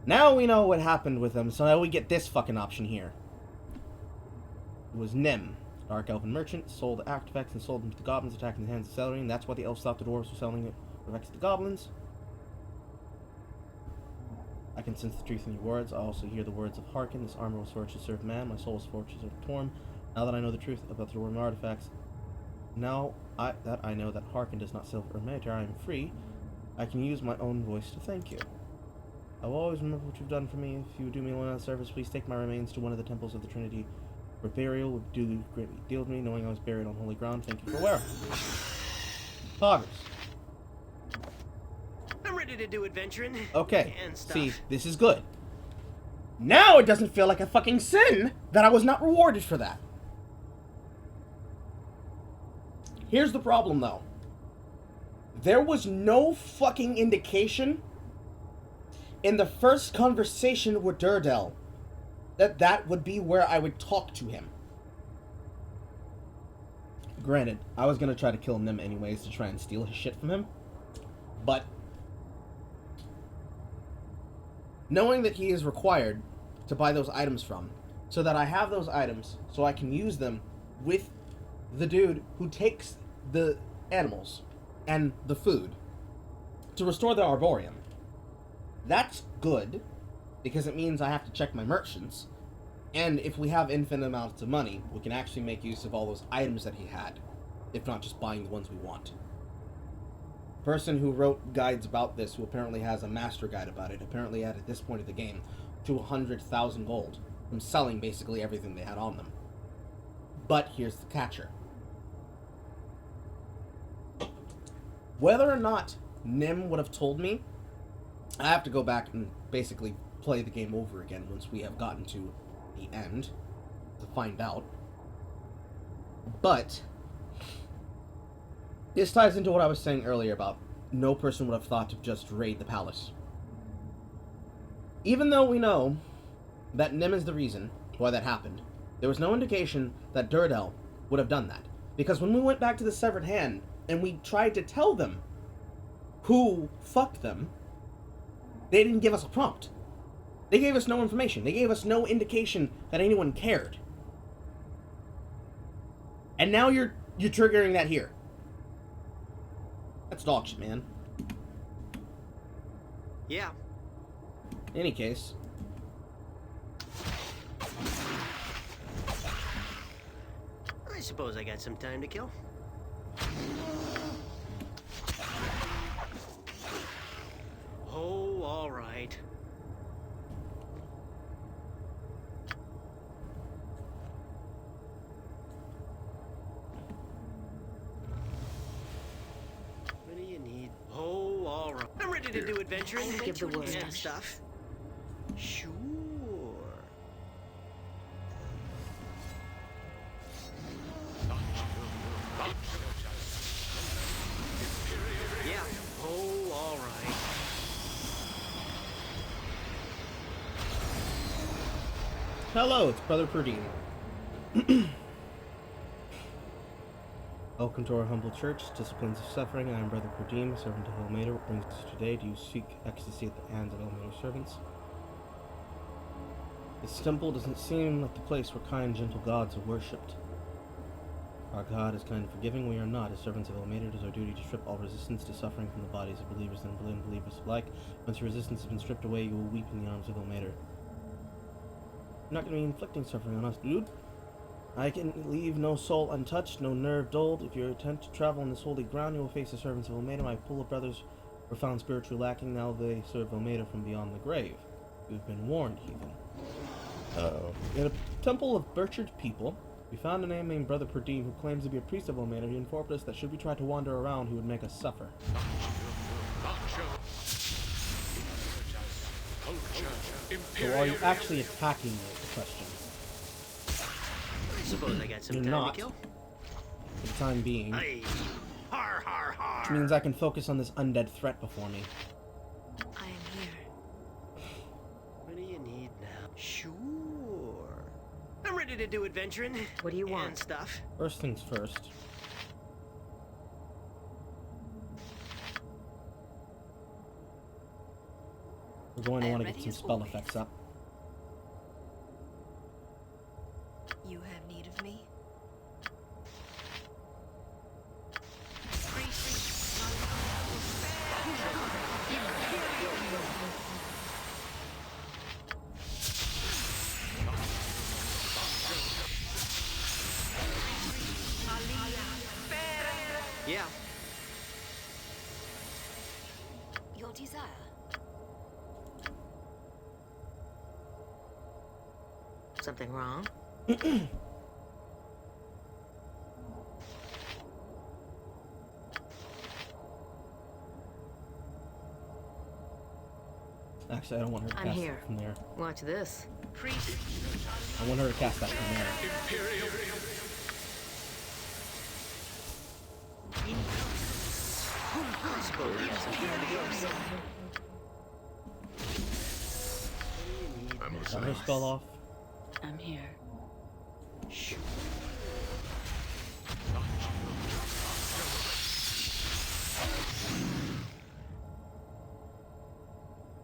Speaker 1: Now we know what happened with them, so now we get this fucking option here. It was Nim, Dark Elven merchant, sold artifacts and sold them to the goblins, attacking the hands of Celery, and that's why the elves thought the dwarves were selling it artifacts to the goblins. I can sense the truth in your words. I also hear the words of Hearken. This armor was forged to serve man. My soul was forged to serve Torm. Now that I know the truth about the dwarven artifacts, now that I know that Hearken does not sell for matter, I am free. I can use my own voice to thank you. I will always remember what you've done for me. If you would do me one service, please take my remains to one of the temples of the Trinity, where burial would do greatly deal with me, knowing I was buried on holy ground. Thank you for where. Poggers.
Speaker 2: I'm ready to do adventuring.
Speaker 1: Okay,
Speaker 2: And stuff.
Speaker 1: see, this is good. Now it doesn't feel like a fucking sin that I was not rewarded for that. Here's the problem, though. There was no fucking indication in the first conversation with Durdell that would be where I would talk to him. Granted, I was gonna try to kill Nim anyways to try and steal his shit from him, but knowing that he is required to buy those items from, so that I have those items so I can use them with the dude who takes the animals and the food to restore the Arboreum. That's good, because it means I have to check my merchants, and if we have infinite amounts of money, we can actually make use of all those items that he had, if not just buying the ones we want. The person who wrote guides about this, who apparently has a master guide about it, apparently at this point of the game, to 100,000 gold from selling basically everything they had on them. But here's the catcher. Whether or not Nim would have told me, I have to go back and basically play the game over again once we have gotten to the end to find out. But this ties into what I was saying earlier about no person would have thought to just raid the palace. Even though we know that Nim is the reason why that happened, there was no indication that Durdell would have done that. Because when we went back to the Severed Hand and we tried to tell them who fucked them, they didn't give us a prompt. They gave us no information. They gave us no indication that anyone cared. And now you're triggering that here. That's dog shit, man.
Speaker 2: Yeah.
Speaker 1: In any case,
Speaker 2: I suppose I got some time to kill. Oh, all right. What do you need? Oh, all right. I'm ready to do adventuring.
Speaker 3: Give the word.
Speaker 2: And stuff. Sure. Yeah. Oh, all right.
Speaker 1: hello, it's Brother Perdine. Welcome to our humble church, disciplines of suffering. I am Brother Perdine, servant of Elmater. What brings us today? Do you seek ecstasy at the hands of Elmater's servants? This temple doesn't seem like the place where kind, gentle gods are worshipped. Our God is kind and forgiving. We are not. As servants of Elmater, it is our duty to strip all resistance to suffering from the bodies of believers and unbelievers alike. Once your resistance has been stripped away, you will weep in the arms of Elmater. You're not going to be inflicting suffering on us, dude. I can leave no soul untouched, no nerve dulled. If you attempt to travel on this holy ground, you will face the servants of Elmater. My pool of brothers were found spiritually lacking. Now they serve Elmater from beyond the grave. You've been warned, heathen. In a temple of butchered people, We found a man named Brother Perdine who claims to be a priest of Omega. He informed us that should we try to wander around, he would make us suffer. So are you actually attacking me is the question.
Speaker 2: I suppose I got some
Speaker 1: You're
Speaker 2: time
Speaker 1: not.
Speaker 2: to kill.
Speaker 1: For the time being.
Speaker 2: Aye. Har har har.
Speaker 1: Which means I can focus on this undead threat before me.
Speaker 6: I am here.
Speaker 2: What do you need now? Sure. I'm ready to do adventuring.
Speaker 3: What do you
Speaker 2: and
Speaker 3: want?
Speaker 2: stuff.
Speaker 1: First things first. We're going to
Speaker 6: I am
Speaker 1: want to get
Speaker 6: ready
Speaker 1: some
Speaker 6: as
Speaker 1: spell
Speaker 6: always.
Speaker 1: effects up.
Speaker 6: You have need of me?
Speaker 2: Yeah.
Speaker 6: Your desire?
Speaker 3: Something wrong?
Speaker 1: Actually, I don't want her to
Speaker 3: I'm
Speaker 1: cast
Speaker 3: here.
Speaker 1: that from there.
Speaker 3: Watch this.
Speaker 1: I want her to cast that from there.
Speaker 2: I suppose I got some time to kill.
Speaker 5: I'm
Speaker 1: Got
Speaker 5: listening.
Speaker 1: her spell off.
Speaker 4: I'm here.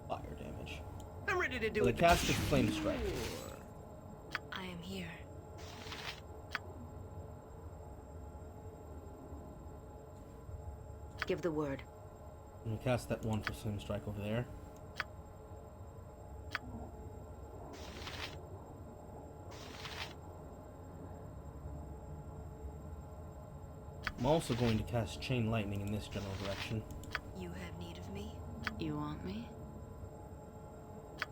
Speaker 1: Fire damage.
Speaker 2: I'm ready to do
Speaker 1: So the
Speaker 2: it.
Speaker 1: cast is Flame Strike.
Speaker 6: I am here.
Speaker 3: Give the word.
Speaker 1: I'm gonna cast that one for Flame Strike over there. I'm also going to cast Chain Lightning in this general direction.
Speaker 6: You have need of me?
Speaker 4: You want me?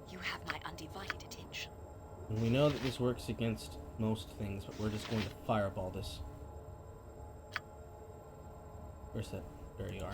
Speaker 6: You have my undivided attention.
Speaker 1: And we know that this works against most things, but we're just going to fireball this. Where's that? There you are.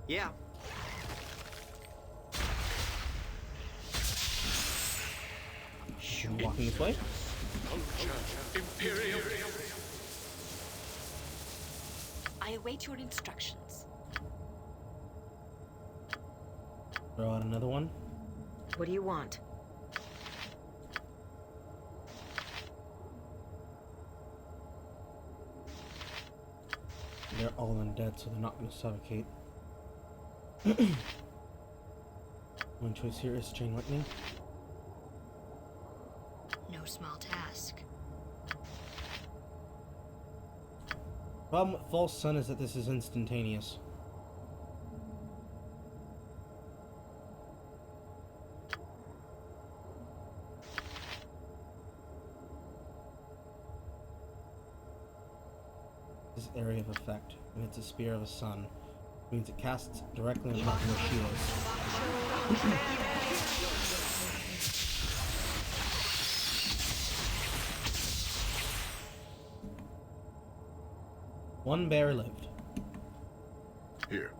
Speaker 2: Yeah.
Speaker 1: I'm walking this way.
Speaker 6: I await your instructions.
Speaker 1: Throw out another one.
Speaker 3: What do you want?
Speaker 1: They're all undead, so they're not going to suffocate. One choice here is Chain Lightning.
Speaker 6: No small task.
Speaker 1: Problem with False Sun is that this is instantaneous. This area of effect, and it's a Spear of a Sun. It means it casts directly on top of where she is. One bear lived.
Speaker 5: Here.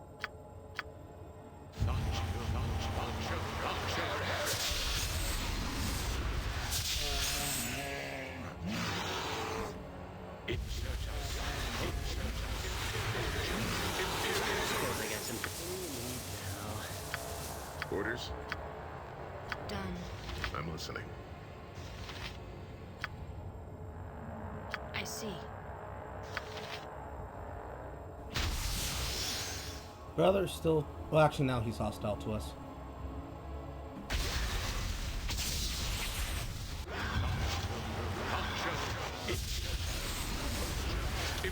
Speaker 2: Suppose I got some. Now.
Speaker 5: Orders?
Speaker 6: Done.
Speaker 5: I'm listening.
Speaker 6: I see.
Speaker 1: Brother's still... Well, actually, now he's hostile to us.
Speaker 2: I'm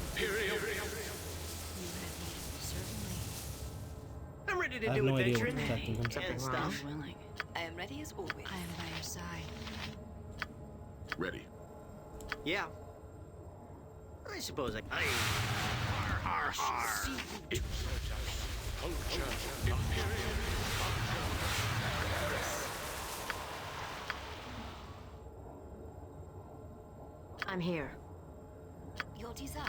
Speaker 6: Certainly.
Speaker 2: ready ready to
Speaker 1: I have
Speaker 2: do
Speaker 1: no idea
Speaker 2: adventuring
Speaker 1: what's protecting him.
Speaker 2: and
Speaker 3: Something
Speaker 2: stuff.
Speaker 3: wrong?
Speaker 4: Willing.
Speaker 6: I am ready as always.
Speaker 4: I am by your side.
Speaker 5: Ready.
Speaker 2: Yeah. I suppose I. Har, har, har.
Speaker 3: I'm here.
Speaker 6: Your desire.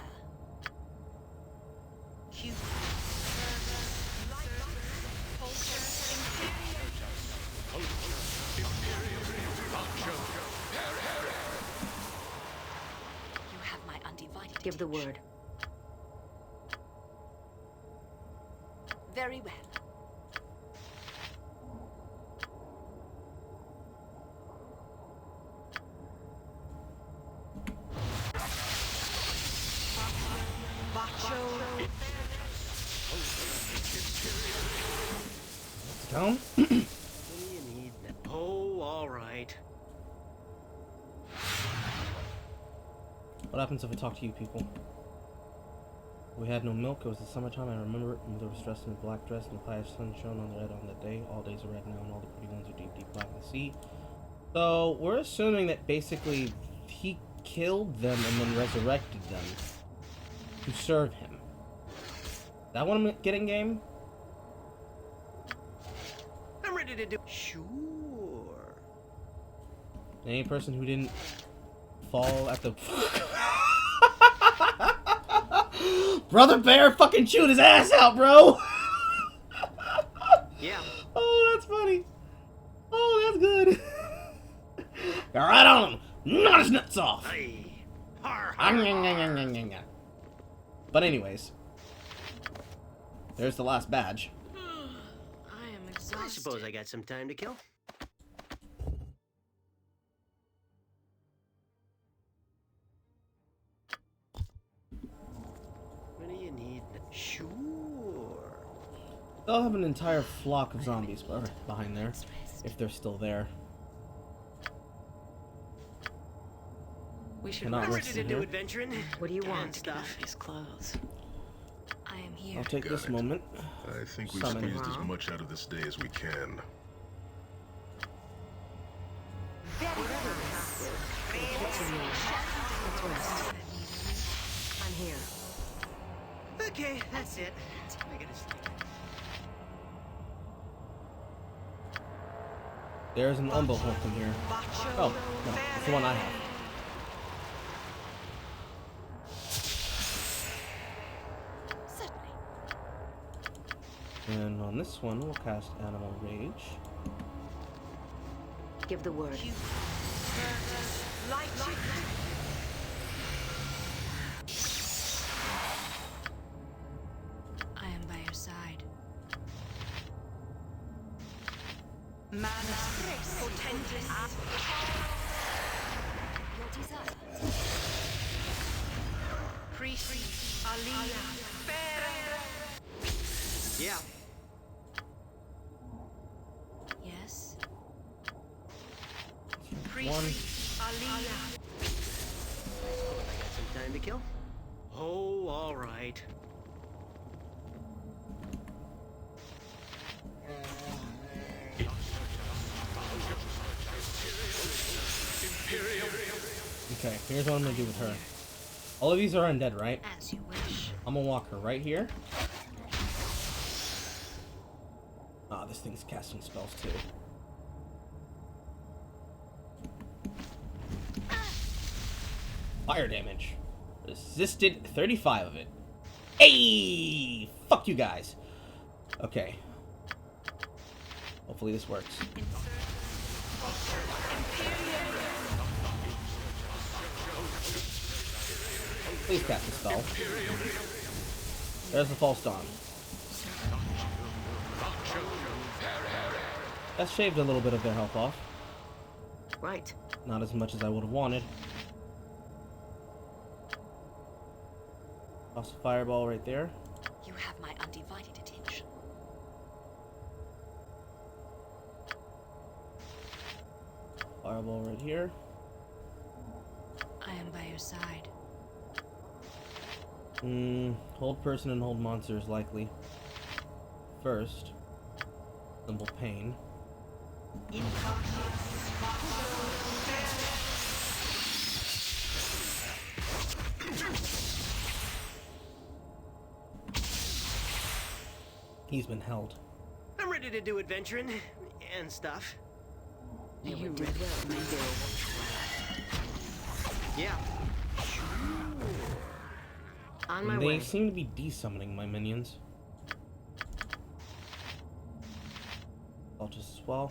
Speaker 6: You have my undivided
Speaker 3: Give the
Speaker 6: attention.
Speaker 3: word.
Speaker 6: Very well.
Speaker 1: Down?
Speaker 2: What do you need now? Oh, all right.
Speaker 1: What happens if I talk to you people? We had no milk. It was the summertime. I remember it. Mother was dressed in a black dress, and the pie of sun shone on the red on that day. All days are red now, and all the pretty ones are deep, deep black in the sea. So we're assuming that basically he killed them and then resurrected them to serve him. Is that what I'm getting, game?
Speaker 2: I'm ready to do. Sure.
Speaker 1: Any person who didn't fall at the Brother Bear fucking chewed his ass out, bro.
Speaker 2: Yeah.
Speaker 1: Oh, that's funny. Oh, that's good. Go right on him. Knock his nuts off.
Speaker 2: Aye. Har, har, har.
Speaker 1: But anyways, there's the last badge.
Speaker 4: I am
Speaker 2: I
Speaker 4: exhausted.
Speaker 2: suppose I got some time to kill. What do you need now? Sure.
Speaker 1: They'll have an entire flock of zombies behind there, if they're still there.
Speaker 4: We should
Speaker 1: Cannot
Speaker 2: I'm
Speaker 1: rest
Speaker 2: ready to
Speaker 1: in
Speaker 2: do
Speaker 1: here.
Speaker 2: adventuring.
Speaker 3: What do you
Speaker 2: and
Speaker 3: want?
Speaker 2: stuff.
Speaker 4: these clothes.
Speaker 6: I am here.
Speaker 1: I'll take
Speaker 5: Got
Speaker 1: this
Speaker 5: it.
Speaker 1: moment.
Speaker 5: I think we've
Speaker 1: Summon.
Speaker 5: squeezed as
Speaker 3: Wow.
Speaker 5: much out of this day as we can.
Speaker 3: Whatever we have to. It'll get to me. Let's rest. I'm here.
Speaker 2: Okay, that's it. I gotta sleep.
Speaker 1: There's an umbo hook in here. Oh, no, it's the one I have.
Speaker 6: Certainly.
Speaker 1: And on this one, we'll cast Animal Rage.
Speaker 3: Give the word.
Speaker 4: I am by your side.
Speaker 6: Your desire.
Speaker 2: Yeah.
Speaker 4: Yes.
Speaker 1: One.
Speaker 2: I got some time to kill. Oh, all right.
Speaker 1: Okay, here's what I'm gonna do with her. All of these are undead, right?
Speaker 4: As you wish.
Speaker 1: I'm gonna walk her right here. Ah, this thing's casting spells too. Fire damage. Resisted 35 of it. Hey! Fuck you guys. Okay. Hopefully this works. Please cast the spell. There's the false dawn. That shaved a little bit of their health off.
Speaker 3: Right.
Speaker 1: Not as much as I would have wanted. Toss a fireball right there.
Speaker 6: You have my undivided attention.
Speaker 1: Fireball right here.
Speaker 4: I am by your side.
Speaker 1: Hold person and hold monster is likely. First. Simple pain. He's been held.
Speaker 2: I'm ready to do adventuring and stuff.
Speaker 4: You read well, my dear.
Speaker 2: Yeah.
Speaker 4: On my
Speaker 1: And they
Speaker 4: way.
Speaker 1: seem to be desummoning my minions. I'll just as well.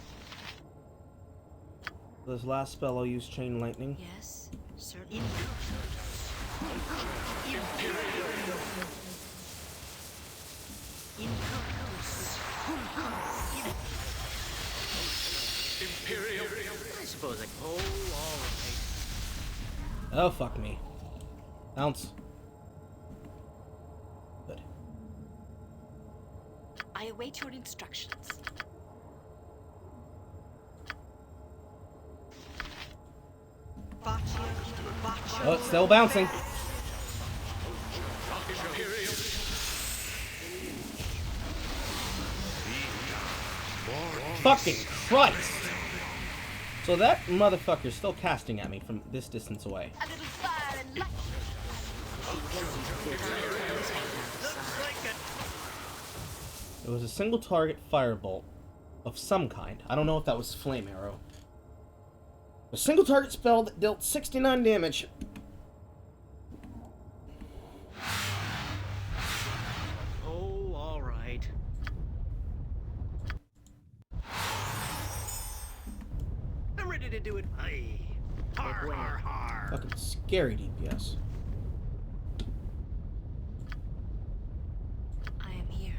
Speaker 1: For this last spell, I'll use Chain Lightning.
Speaker 6: Yes, certainly.
Speaker 2: I suppose I. Oh, all right.
Speaker 1: Oh, fuck me. Bounce. Good.
Speaker 6: I await your instructions.
Speaker 1: Oh, it's still bouncing. Fucking Christ! So that motherfucker's still casting at me from this distance away.
Speaker 7: A little fire and light.
Speaker 1: It was a single target firebolt of some kind. I don't know if that was flame arrow. A single target spell that dealt 69 damage.
Speaker 2: Oh, all right. I'm ready to do it. Aye. Har, har, har.
Speaker 1: Fucking scary DPS.
Speaker 6: I am here.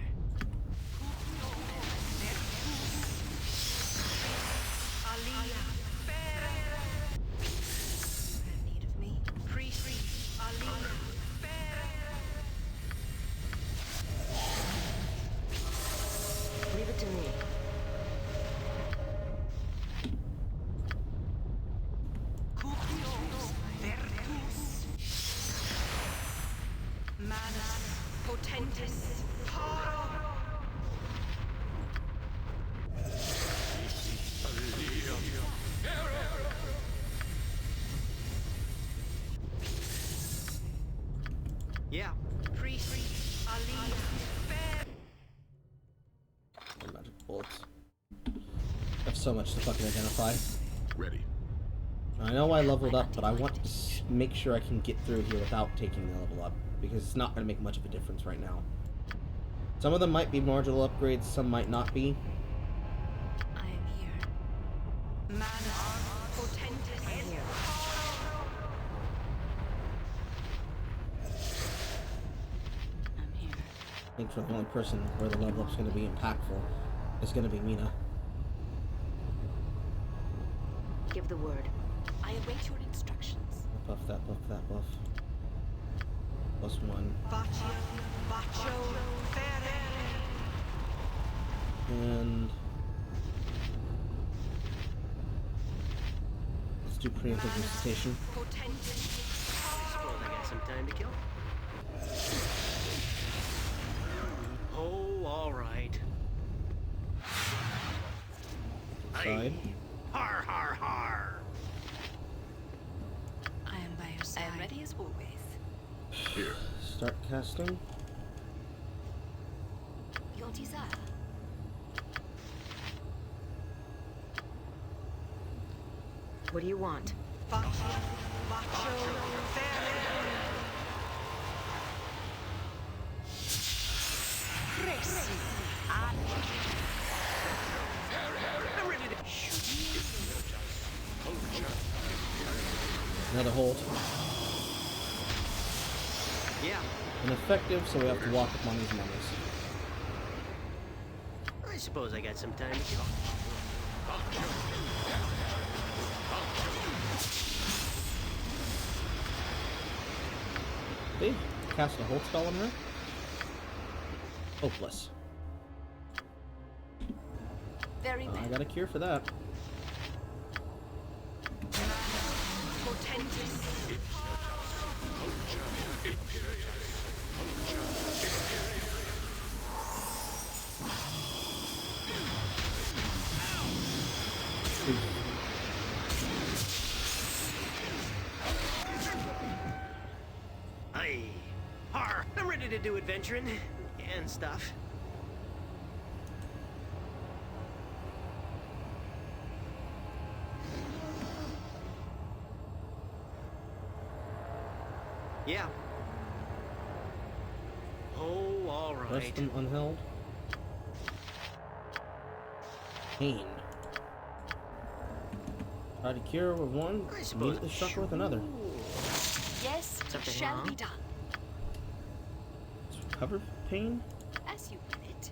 Speaker 6: Have need of me?
Speaker 4: Leave it to me.
Speaker 2: Yeah.
Speaker 1: Magic bullets. I have so much to fucking identify.
Speaker 5: Ready.
Speaker 1: I know I leveled up, but I want to make sure I can get through here without taking the level up, because it's not going to make much of a difference right now. Some of them might be marginal upgrades, some might not be.
Speaker 6: I am here.
Speaker 4: I'm here.
Speaker 1: I think for the only person where the level up's going to be impactful is going to be Mina.
Speaker 4: Give the word.
Speaker 6: I await your instructions.
Speaker 1: Buff that, buff that, buff. +1. And let's do preemptive resuscitation.
Speaker 2: Suppose I got some time to kill. Oh, all right.
Speaker 1: Side.
Speaker 2: Har, har, har.
Speaker 6: I am by your side.
Speaker 7: I am ready as always.
Speaker 5: Here.
Speaker 1: Start casting.
Speaker 6: Your desire.
Speaker 4: What do you want?
Speaker 2: I'm ready to shoot.
Speaker 1: Another hold.
Speaker 2: Yeah.
Speaker 1: Ineffective, so we have to walk up on these mummies.
Speaker 2: I suppose I got some time to kill.
Speaker 1: They cast a hold spell on her. Hopeless.
Speaker 7: Very well.
Speaker 1: I got a cure for that.
Speaker 2: ready to do adventuring and stuff. Yeah. Oh, all right.
Speaker 1: Rest them unheld. Pain. Try to cure with one,
Speaker 2: I suppose.
Speaker 1: immediately suffer with another.
Speaker 7: Yes,
Speaker 2: Something
Speaker 7: shall
Speaker 2: wrong?
Speaker 7: be done.
Speaker 1: Recover pain?
Speaker 7: As you will it.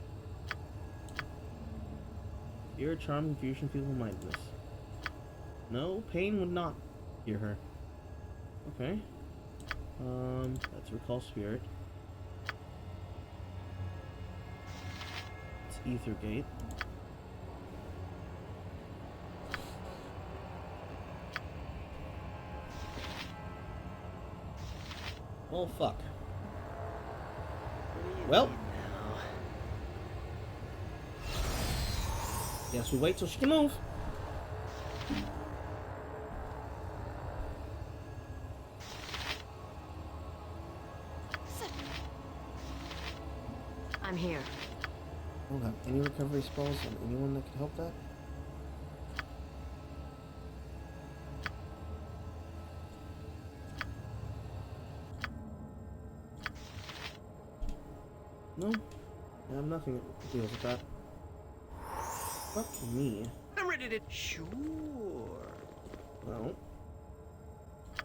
Speaker 1: Fear, charm, confusion, feeble-mindedness. No, pain would not cure her. Okay. Let's recall spirit. It's Ethergate. Oh fuck. Well. Guess we wait till she can move.
Speaker 3: I'm here.
Speaker 1: Don't have any recovery spells on anyone that could help that? No, I have nothing that deals with that. Fuck me.
Speaker 2: I'm ready to. Sure.
Speaker 1: Well,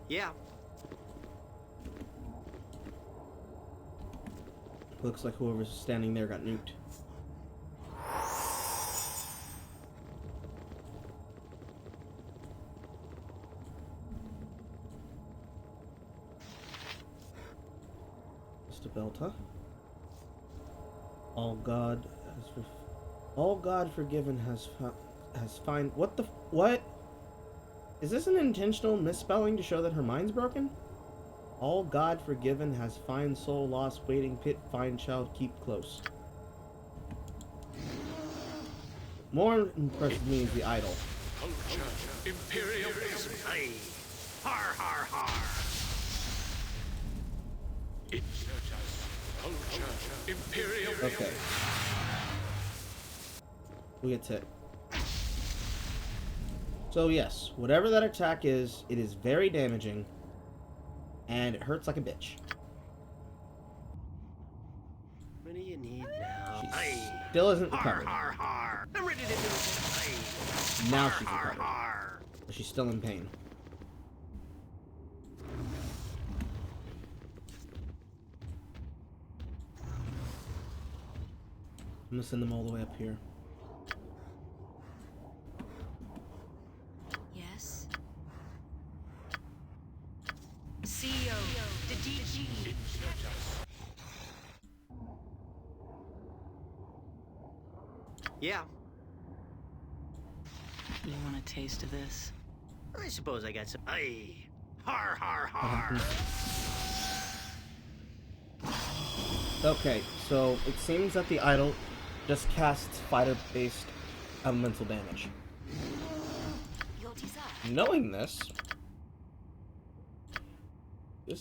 Speaker 2: Yeah.
Speaker 1: looks like whoever's standing there got nuked. Mr. Belta. All God forgiven has find. What the what? Is this an intentional misspelling to show that her mind's broken? All God forgiven has fine soul lost waiting pit fine child keep close. More impressive me is the idol.
Speaker 5: Imperialism.
Speaker 2: Aye. Har har har.
Speaker 5: Imperialism.
Speaker 1: Okay. We get to. So yes, whatever that attack is, it is very damaging, and it hurts like a bitch.
Speaker 2: What do you need now?
Speaker 1: She
Speaker 2: Aye.
Speaker 1: still isn't
Speaker 2: Har
Speaker 1: recovered.
Speaker 2: har har. I'm ready to do it. Aye.
Speaker 1: Now
Speaker 2: Har,
Speaker 1: she's
Speaker 2: har,
Speaker 1: recovered,
Speaker 2: har.
Speaker 1: but she's still in pain. I'm gonna send them all the way up here.
Speaker 6: Yes.
Speaker 3: CEO, the DG.
Speaker 2: Yeah.
Speaker 4: You want a taste of this?
Speaker 2: I suppose I got some. Aye. Har har har.
Speaker 1: Okay, so it seems that the idol just casts fighter-based elemental damage.
Speaker 7: Your desire.
Speaker 1: Knowing this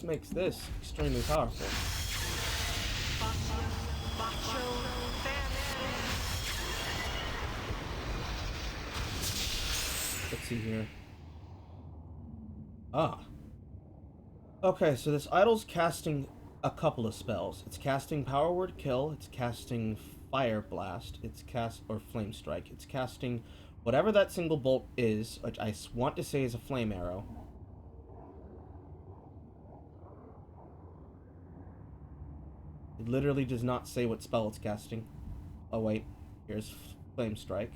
Speaker 1: makes this extremely powerful. Let's see here. Ah. Okay, so this idol's casting a couple of spells. It's casting Power Word Kill, it's casting Fire Blast, it's or Flame Strike. It's casting whatever that single bolt is, which I want to say is a Flame Arrow. It literally does not say what spell it's casting. Oh wait, here's Flame Strike.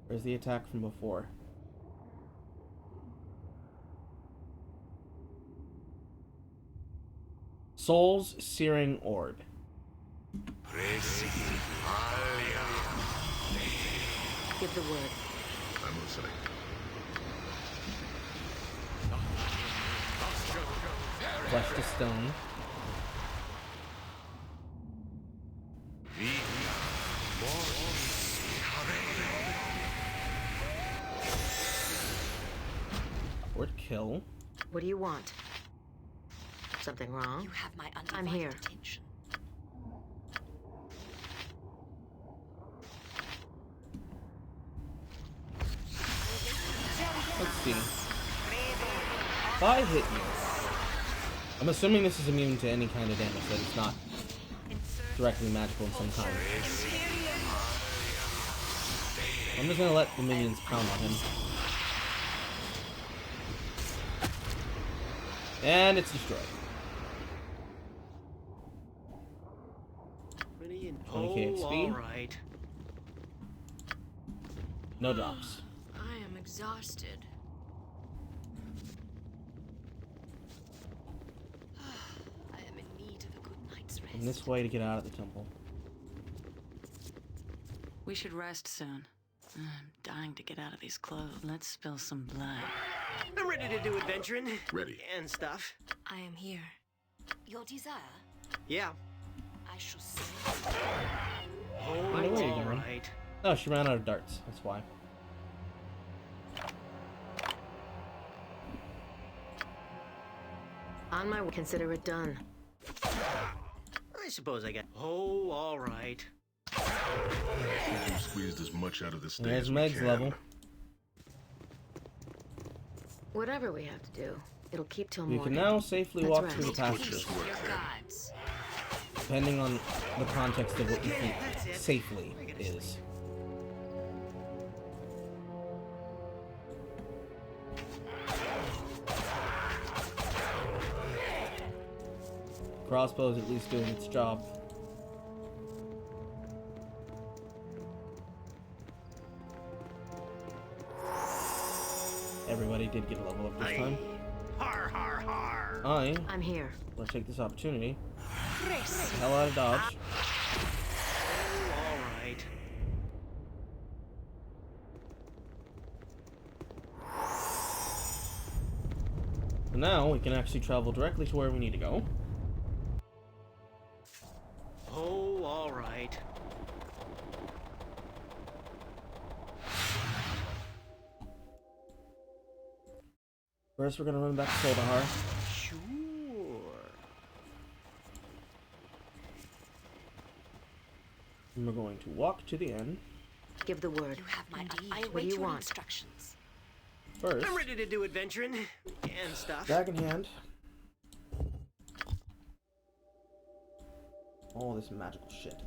Speaker 1: Where's the attack from before? Soul's Searing Orb.
Speaker 3: Give the word.
Speaker 5: I'm listening.
Speaker 1: Flesh to Stone. Word Kill.
Speaker 3: What do you want? Something wrong?
Speaker 6: You have my
Speaker 3: I'm
Speaker 6: undivided
Speaker 3: here.
Speaker 6: attention.
Speaker 1: Let's see. If I hit you, I'm assuming this is immune to any kind of damage, that it's not directly magical in some kind. I'm just gonna let the minions pound on him. And it's destroyed. 20k XP.
Speaker 2: Alright.
Speaker 1: No drops.
Speaker 6: I am exhausted. I am in need of a good night's rest.
Speaker 1: And this way to get out of the temple.
Speaker 4: We should rest soon. I'm dying to get out of these clothes. Let's spill some blood.
Speaker 2: I'm ready to do adventuring.
Speaker 5: Ready.
Speaker 2: And stuff.
Speaker 6: I am here. Your desire,
Speaker 2: Yeah.
Speaker 6: I shall say.
Speaker 1: I know where you're going.
Speaker 2: Alright.
Speaker 1: Oh, she ran out of darts. That's why.
Speaker 3: On my way. Consider it done.
Speaker 2: I suppose I got. Oh, alright.
Speaker 5: I think we've squeezed as much out of this day
Speaker 1: There's
Speaker 5: as we
Speaker 1: Meg's
Speaker 5: can.
Speaker 1: level.
Speaker 3: Whatever we have to do, it'll keep till
Speaker 1: You
Speaker 3: morning.
Speaker 1: can now safely
Speaker 3: Let's
Speaker 1: walk
Speaker 3: rest.
Speaker 1: through the
Speaker 6: Peace
Speaker 1: pastures,
Speaker 6: with your gods.
Speaker 1: depending on the context of what you think
Speaker 2: That's it.
Speaker 1: safely
Speaker 2: I gotta
Speaker 1: is.
Speaker 2: sleep.
Speaker 1: Crossbow's at least doing its job. Everybody did get a level up this time.
Speaker 2: Har har har.
Speaker 3: I'm here.
Speaker 1: Let's take this opportunity. Get the hell out of Dodge.
Speaker 2: Oh, alright.
Speaker 1: So now we can actually travel directly to where we need to go.
Speaker 2: Oh, alright.
Speaker 1: First, we're gonna run back to Soldahar.
Speaker 2: Sure.
Speaker 1: And we're going to walk to the end.
Speaker 3: Give the word.
Speaker 6: You have my. I
Speaker 3: What do
Speaker 6: await
Speaker 3: you
Speaker 6: your
Speaker 3: want?
Speaker 6: instructions.
Speaker 1: First,
Speaker 2: I'm ready to do adventuring and stuff.
Speaker 1: bag in hand. All this magical shit.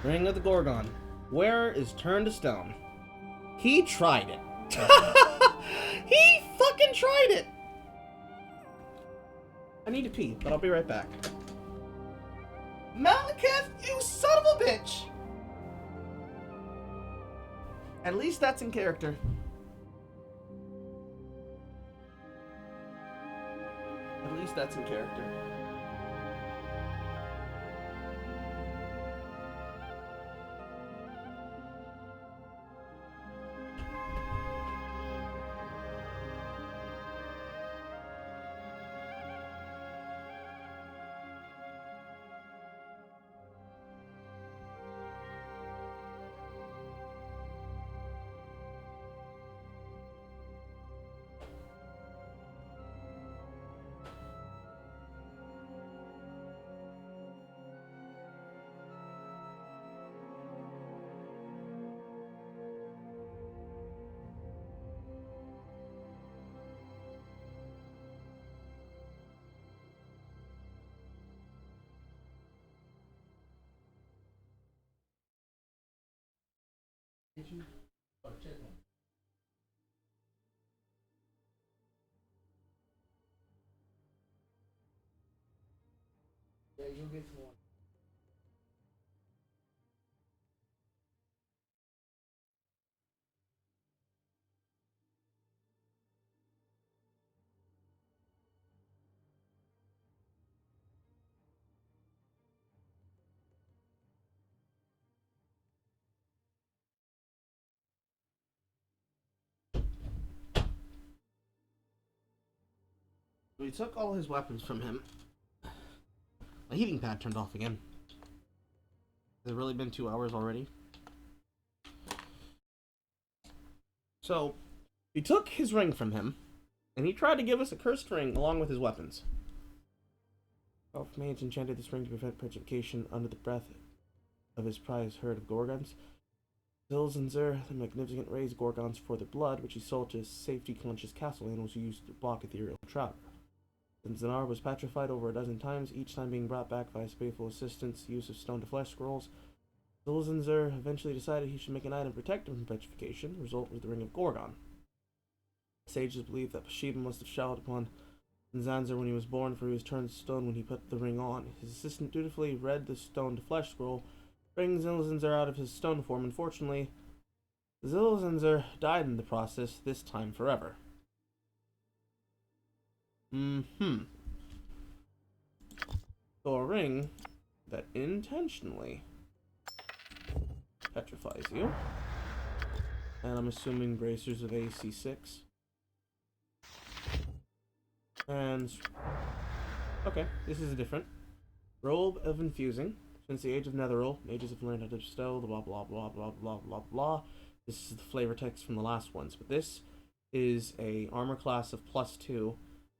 Speaker 1: Ring of the Gorgon. Where is turned to stone? He tried it. He fucking tried it. I need to pee, but I'll be right back. Malekith, you son of a bitch! At least that's in character. At least that's in character. Yeah, you'll get some more. We took all his weapons from him. My heating pad turned off again. Has it really been 2 hours already? So, we took his ring from him, and he tried to give us a cursed ring along with his weapons. Elf mage enchanted this ring to prevent petrification under the breath of his prized herd of Gorgons. Zilzanzer, the magnificent, raised Gorgons for their blood, which he sold to his safety-conscious castle animals who used to block ethereal travel. Zanzibar was petrified over a dozen times, each time being brought back by his faithful assistant's use of stone-to-flesh scrolls. Zilzanzer eventually decided he should make an item to protect him from petrification. The result was the Ring of Gorgon. Sages believe that Bathsheba must have showered upon Zanzibar when he was born, for he was turned to stone when he put the ring on. His assistant dutifully read the stone-to-flesh scroll, bringing Zilzanzer out of his stone form. Unfortunately, Zilzanzer died in the process, this time forever. So a ring that intentionally petrifies you. And I'm assuming bracers of AC 6. And okay, this is different. Robe of infusing. Since the age of Netheril, mages have learned how to distill the blah blah blah blah blah blah blah. This is the flavor text from the last ones, but this is a armor class of +2,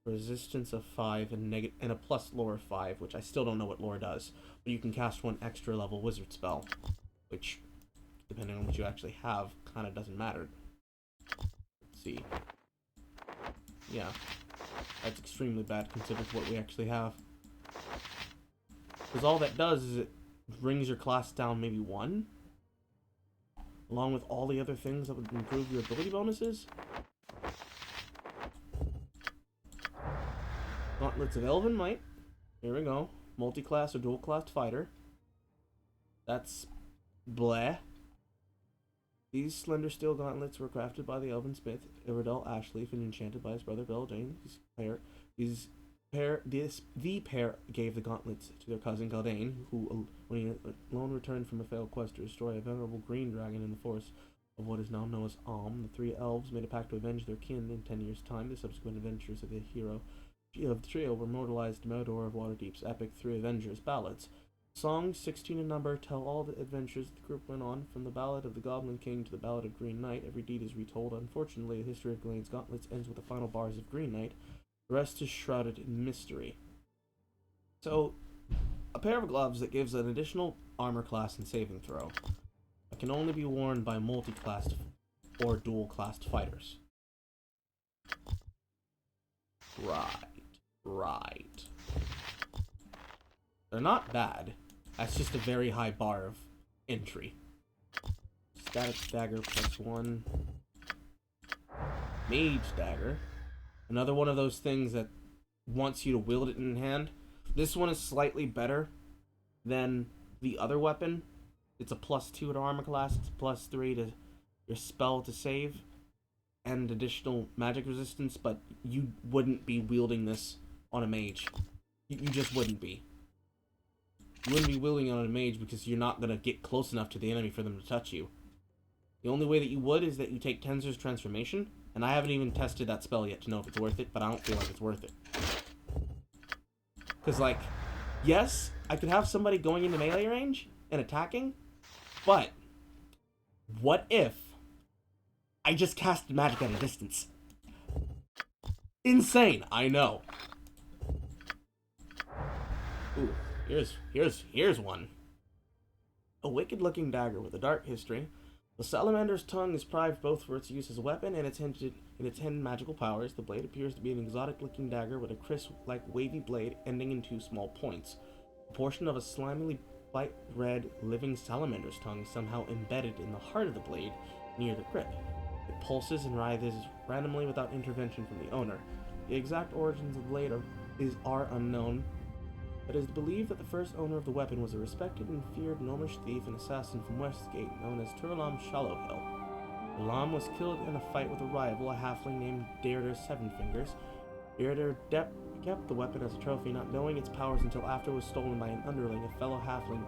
Speaker 1: resistance of 5, and a plus lore of 5, which I still don't know what lore does. But you can cast one extra level wizard spell, which, depending on what you actually have, kind of doesn't matter. Let's see. Yeah, that's extremely bad considering what we actually have. Because all that does is it brings your class down maybe 1, along with all the other things that would improve your ability bonuses. Gauntlets of Elven Might. Here we go. Multi-class or dual-class fighter. That's bleh. These slender steel gauntlets were crafted by the Elven smith Iredell Ashleaf and enchanted by his brother Beldain. The pair gave the gauntlets to their cousin Galdane, who, when he alone returned from a failed quest to destroy a venerable green dragon in the forest of what is now known as Alm. The 3 elves made a pact to avenge their kin in 10 years' time. The subsequent adventures of the hero of the trio were immortalized in Meldor of Waterdeep's epic 3 Avengers ballads. Songs, 16 in number, tell all the adventures the group went on, from the Ballad of the Goblin King to the Ballad of Green Knight. Every deed is retold. Unfortunately, the history of Galane's gauntlets ends with the final bars of Green Knight. The rest is shrouded in mystery. So, a pair of gloves that gives an additional armor class and saving throw. It can only be worn by multi-classed or dual-classed fighters. Right. They're not bad. That's just a very high bar of entry. Static dagger +1. Mage dagger. Another one of those things that wants you to wield it in hand. This one is slightly better than the other weapon. It's a +2 to armor class. It's +3 to your spell to save. And additional magic resistance, but you wouldn't be wielding this on a mage. You just wouldn't be. You wouldn't be wielding it on a mage because you're not going to get close enough to the enemy for them to touch you. The only way that you would is that you take Tenser's Transformation, and I haven't even tested that spell yet to know if it's worth it, but I don't feel like it's worth it. Because, like, yes, I could have somebody going into melee range and attacking, but what if I just cast magic at a distance? Insane, I know. Ooh, here's one. A wicked-looking dagger with a dark history. The salamander's tongue is prized both for its use as a weapon and its hidden magical powers. The blade appears to be an exotic-looking dagger with a crisp-like wavy blade ending in 2 small points. A portion of a slimily bright red living salamander's tongue is somehow embedded in the heart of the blade near the grip. It pulses and writhes randomly without intervention from the owner. The exact origins of the blade are unknown, but it is believed that the first owner of the weapon was a respected and feared gnomish thief and assassin from Westgate known as Turlam Shallowhill. Turlam was killed in a fight with a rival, a halfling named Deirdre Sevenfingers. Deirdre kept the weapon as a trophy, not knowing its powers until after it was stolen by an underling, a fellow halfling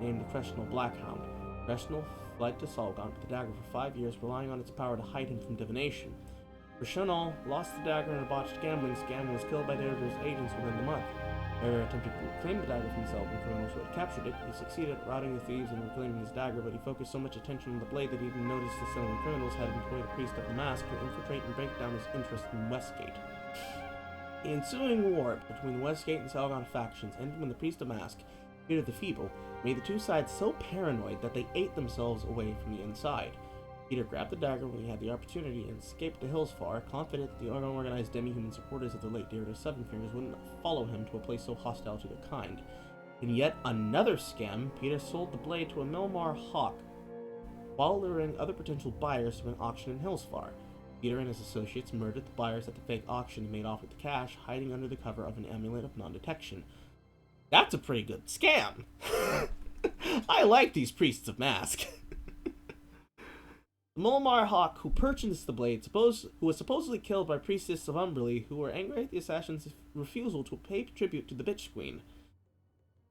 Speaker 1: named the Creshnell Blackhound. Creshnell fled to Solgon with the dagger for 5 years, relying on its power to hide him from divination.
Speaker 8: Rashunal lost the dagger in a botched gambling scam and was killed by Deirdre's agents within the month. Deirdre attempted to reclaim the dagger from himself and criminals who had captured it. He succeeded at routing the thieves and reclaiming his dagger, but he focused so much attention on the blade that he didn't notice the selling criminals had employed a priest of the mask to infiltrate and break down his interest in Westgate. The ensuing war between the Westgate and Salgon factions ended when the priest of mask, Peter the Feeble, made the two sides so paranoid that they ate themselves away from the inside. Peter grabbed the dagger when he had the opportunity and escaped to Hillsfar, confident that the unorganized demi-human supporters of the late Deirdre Sevenfingers wouldn't follow him to a place so hostile to their kind. In yet another scam, Peter sold the blade to a Melmar hawk, while luring other potential buyers to an auction in Hillsfar. Peter and his associates murdered the buyers at the fake auction and made off with the cash, hiding under the cover of an amulet of non-detection. That's a pretty good scam! I like these priests of mask. The Mulmar hawk who purchased the blade, who was supposedly killed by priestess of Umberly, who were angry at the assassin's refusal to pay tribute to the Bitch Queen.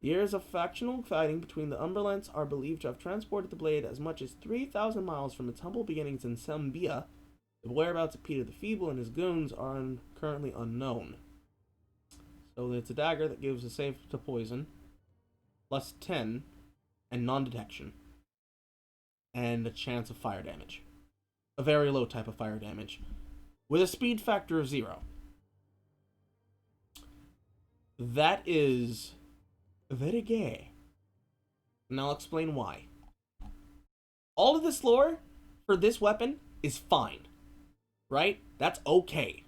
Speaker 8: Years of factional fighting between the Umberlents are believed to have transported the blade as much as 3,000 miles from its humble beginnings in Sambia. The whereabouts of Peter the Feeble and his goons are currently unknown. So it's a dagger that gives a save to poison, plus 10, and non-detection, and a chance of fire damage. A very low type of fire damage, with a speed factor of 0. That is very gay. And I'll explain why. All of this lore for this weapon is fine. Right? That's okay.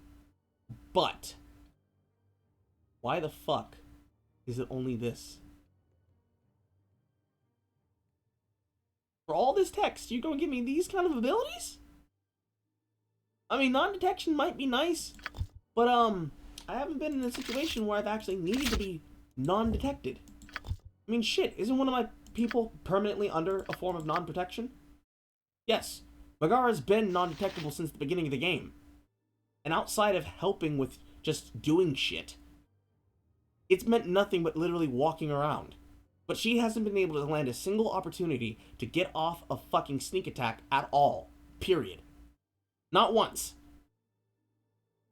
Speaker 8: But why the fuck is it only this? For all this text, you're gonna give me these kind of abilities? I mean, non-detection might be nice, but I haven't been in a situation where I've actually needed to be non-detected. I mean, shit, isn't one of my people permanently under a form of non-protection? Yes, Megara's been non-detectable since the beginning of the game. And outside of helping with just doing shit, it's meant nothing but literally walking around. But she hasn't been able to land a single opportunity to get off a fucking sneak attack at all. Period. Not once.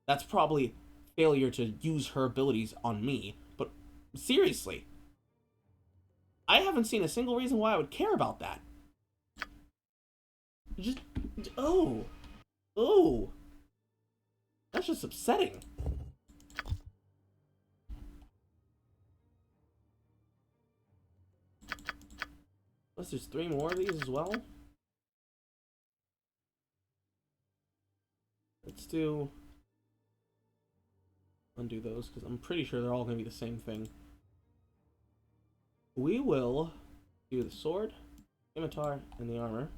Speaker 8: That's probably failure to use her abilities on me, but seriously, I haven't seen a single reason why I would care about that. Just, oh, that's just upsetting. Unless there's 3 more of these as well. Let's undo those, because I'm pretty sure they're all going to be the same thing. We will do the sword, scimitar, and the armor.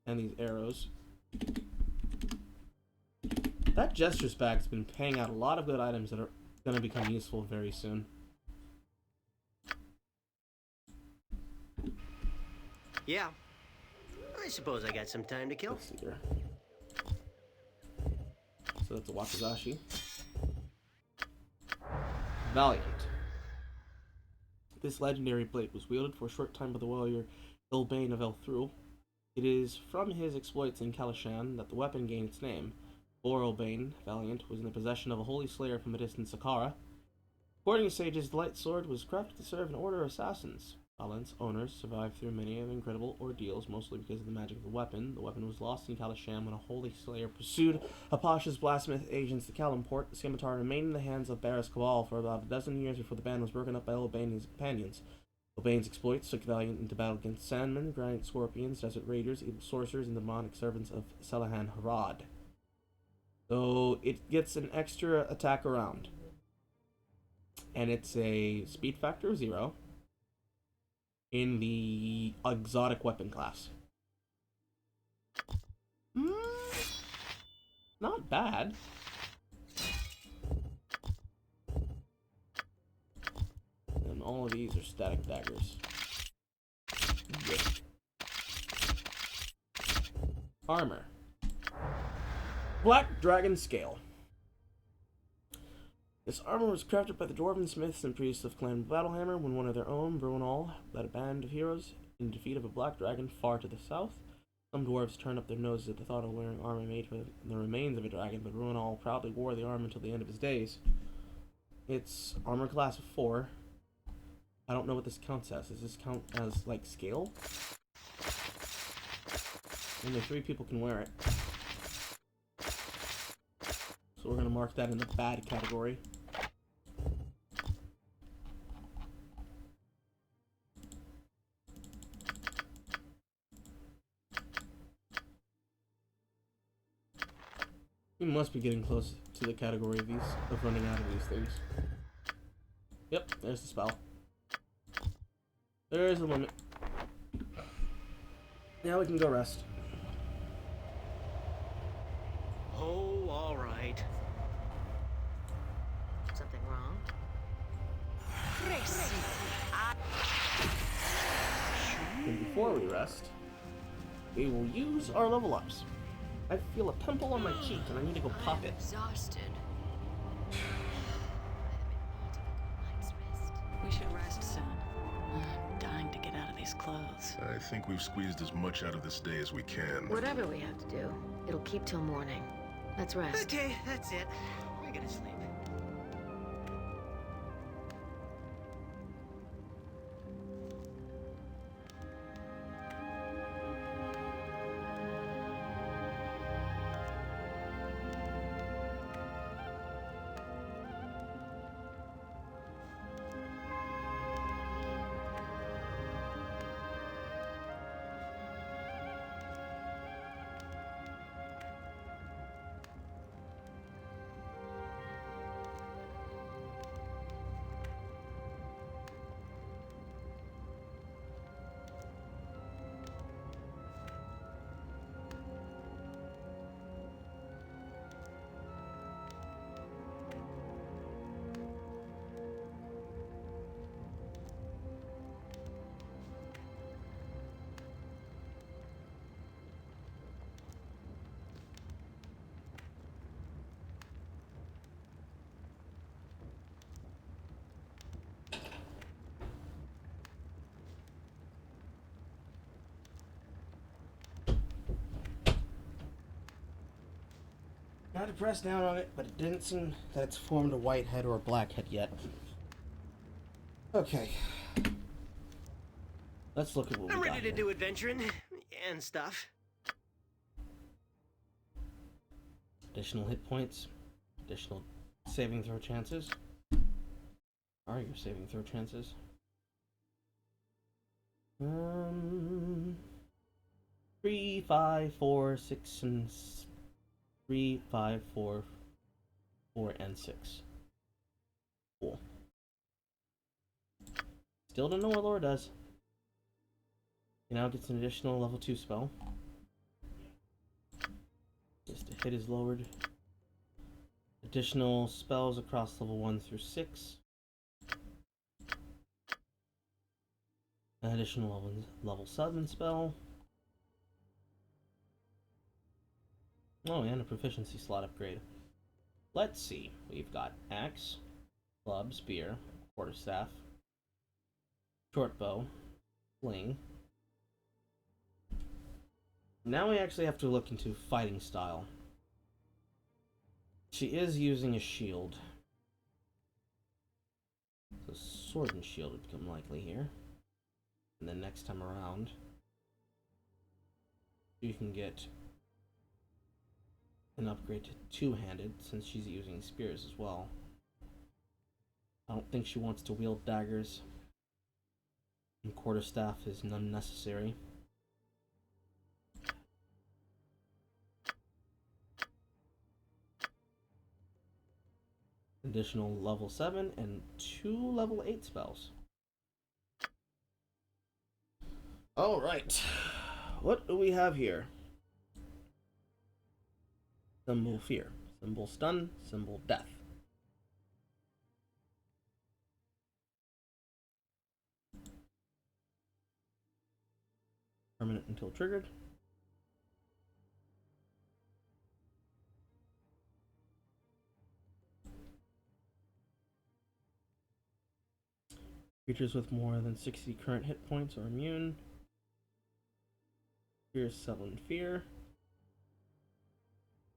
Speaker 8: And these arrows. That gestures bag's been paying out a lot of good items that are going to become useful very soon.
Speaker 2: Yeah. I suppose I got some time to kill.
Speaker 8: Let's see here. So that's a Wakizashi. Valiant. This legendary blade was wielded for a short time by the warrior Ilbane of Elthrul. It is from his exploits in Kalishan that the weapon gained its name. Ilbane, Valiant, was in the possession of a holy slayer from a distant Saqqara. According to sages, the light sword was crafted to serve an order of assassins. Valent's owners survived through many incredible ordeals, mostly because of the magic of the weapon. The weapon was lost in Kalishan when a holy slayer pursued Apash's blacksmith agents to Kalimport. The scimitar remained in the hands of Barris Cabal for about a dozen years before the band was broken up by Ilbane and his companions. Ilbane's exploits took Valiant into battle against Sandmen, giant scorpions, desert raiders, evil sorcerers, and demonic servants of Selahan Harad. So it gets an extra attack around. And it's a speed factor of 0 in the exotic weapon class. Not bad. And all of these are static daggers. Good. Armor. Black Dragon Scale. This armor was crafted by the dwarven smiths and priests of Clan Battlehammer when one of their own, Brunal, led a band of heroes In defeat of a black dragon far to the south, some dwarves turn up their noses at the thought of wearing armor made from the remains of a dragon, but Ruinall proudly wore the armor until the end of his days. It's armor class of 4. I don't know what this counts as. Does this count as, like, scale? Only 3 people can wear it. So we're gonna mark that in the bad category. We must be getting close to the category of running out of these things. Yep, there's the spell. There's the limit. Now we can go rest.
Speaker 2: Oh, all right.
Speaker 3: Something wrong?
Speaker 8: And before we rest, we will use our level ups. I feel a pimple on my cheek and I need to go pop it.
Speaker 6: Exhausted.
Speaker 4: We should rest soon. I'm dying to get out of these clothes.
Speaker 5: I think we've squeezed as much out of this day as we can.
Speaker 3: Whatever we have to do, it'll keep till morning. Let's rest.
Speaker 2: Okay, that's it. I gotta sleep.
Speaker 1: Tried to press down on it, but it didn't seem that it's formed a white head or a black head yet. Okay. Let's look at what
Speaker 2: I'm
Speaker 1: we got
Speaker 2: ready to
Speaker 1: here.
Speaker 2: do adventuring and stuff.
Speaker 1: Additional hit points. Additional saving throw chances. Are your saving throw chances? 3, 5, 4, 6, and 3, 5, 4, 4, and 6. Cool. Still don't know what Laura does. He now gets an additional level 2 spell. Just a hit is lowered. Additional spells across level 1 through 6. An additional level 7 spell. Oh, and a proficiency slot upgrade. Let's see. We've got axe, club, spear, quarterstaff, short bow, sling. Now we actually have to look into fighting style. She is using a shield. So sword and shield would become likely here. And then next time around, you can get an upgrade to two-handed since she's using spears as well. I don't think she wants to wield daggers, and quarterstaff is unnecessary. Additional level 7 and 2 level 8 spells. Alright, what do we have here? Symbol fear, symbol stun, symbol death. Permanent until triggered. Creatures with more than 60 current hit points are immune.
Speaker 8: Here's Summon Fear.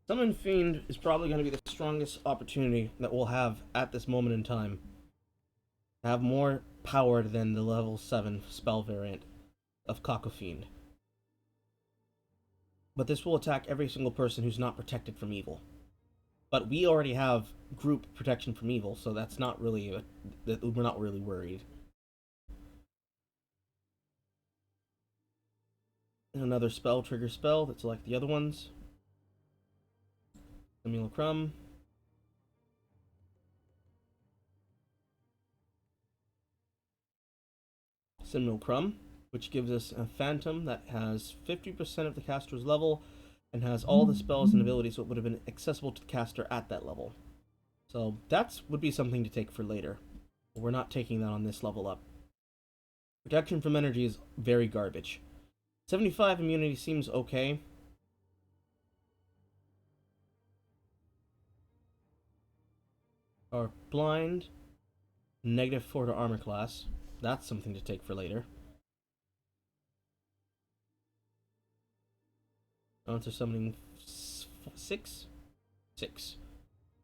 Speaker 8: Summon Fiend is probably going to be the strongest opportunity that we'll have at this moment in time. Have more power than the level 7 spell variant of Cacofiend. But this will attack every single person who's not protected from evil. But we already have group protection from evil, so that's not really we're not really worried. Another spell, trigger spell, that's like the other ones. Simulacrum. Simulacrum, which gives us a phantom that has 50% of the caster's level and has all the spells and abilities that would have been accessible to the caster at that level. So that would be something to take for later. We're not taking that on this level up. Protection from energy is very garbage. 75 immunity seems okay. Our blind, -4 to armor class. That's something to take for later. Onto summoning 6? 6.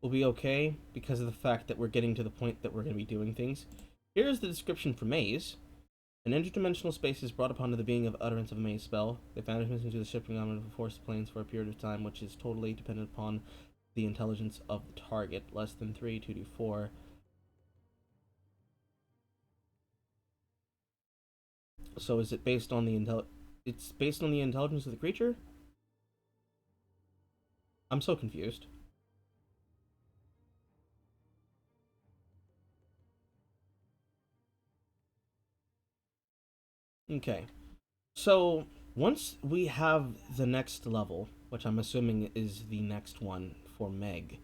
Speaker 8: Will be okay because of the fact that we're getting to the point that we're going to be doing things. Here's the description for Maze. An interdimensional space is brought upon to the being of utterance of a maze spell. They vanish into the shifting element of force planes for a period of time, which is totally dependent upon the intelligence of the target. Less than 3, 2d4. So is it based on the It's based on the intelligence of the creature? I'm so confused. Okay. So, once we have the next level, which I'm assuming is the next one for Meg,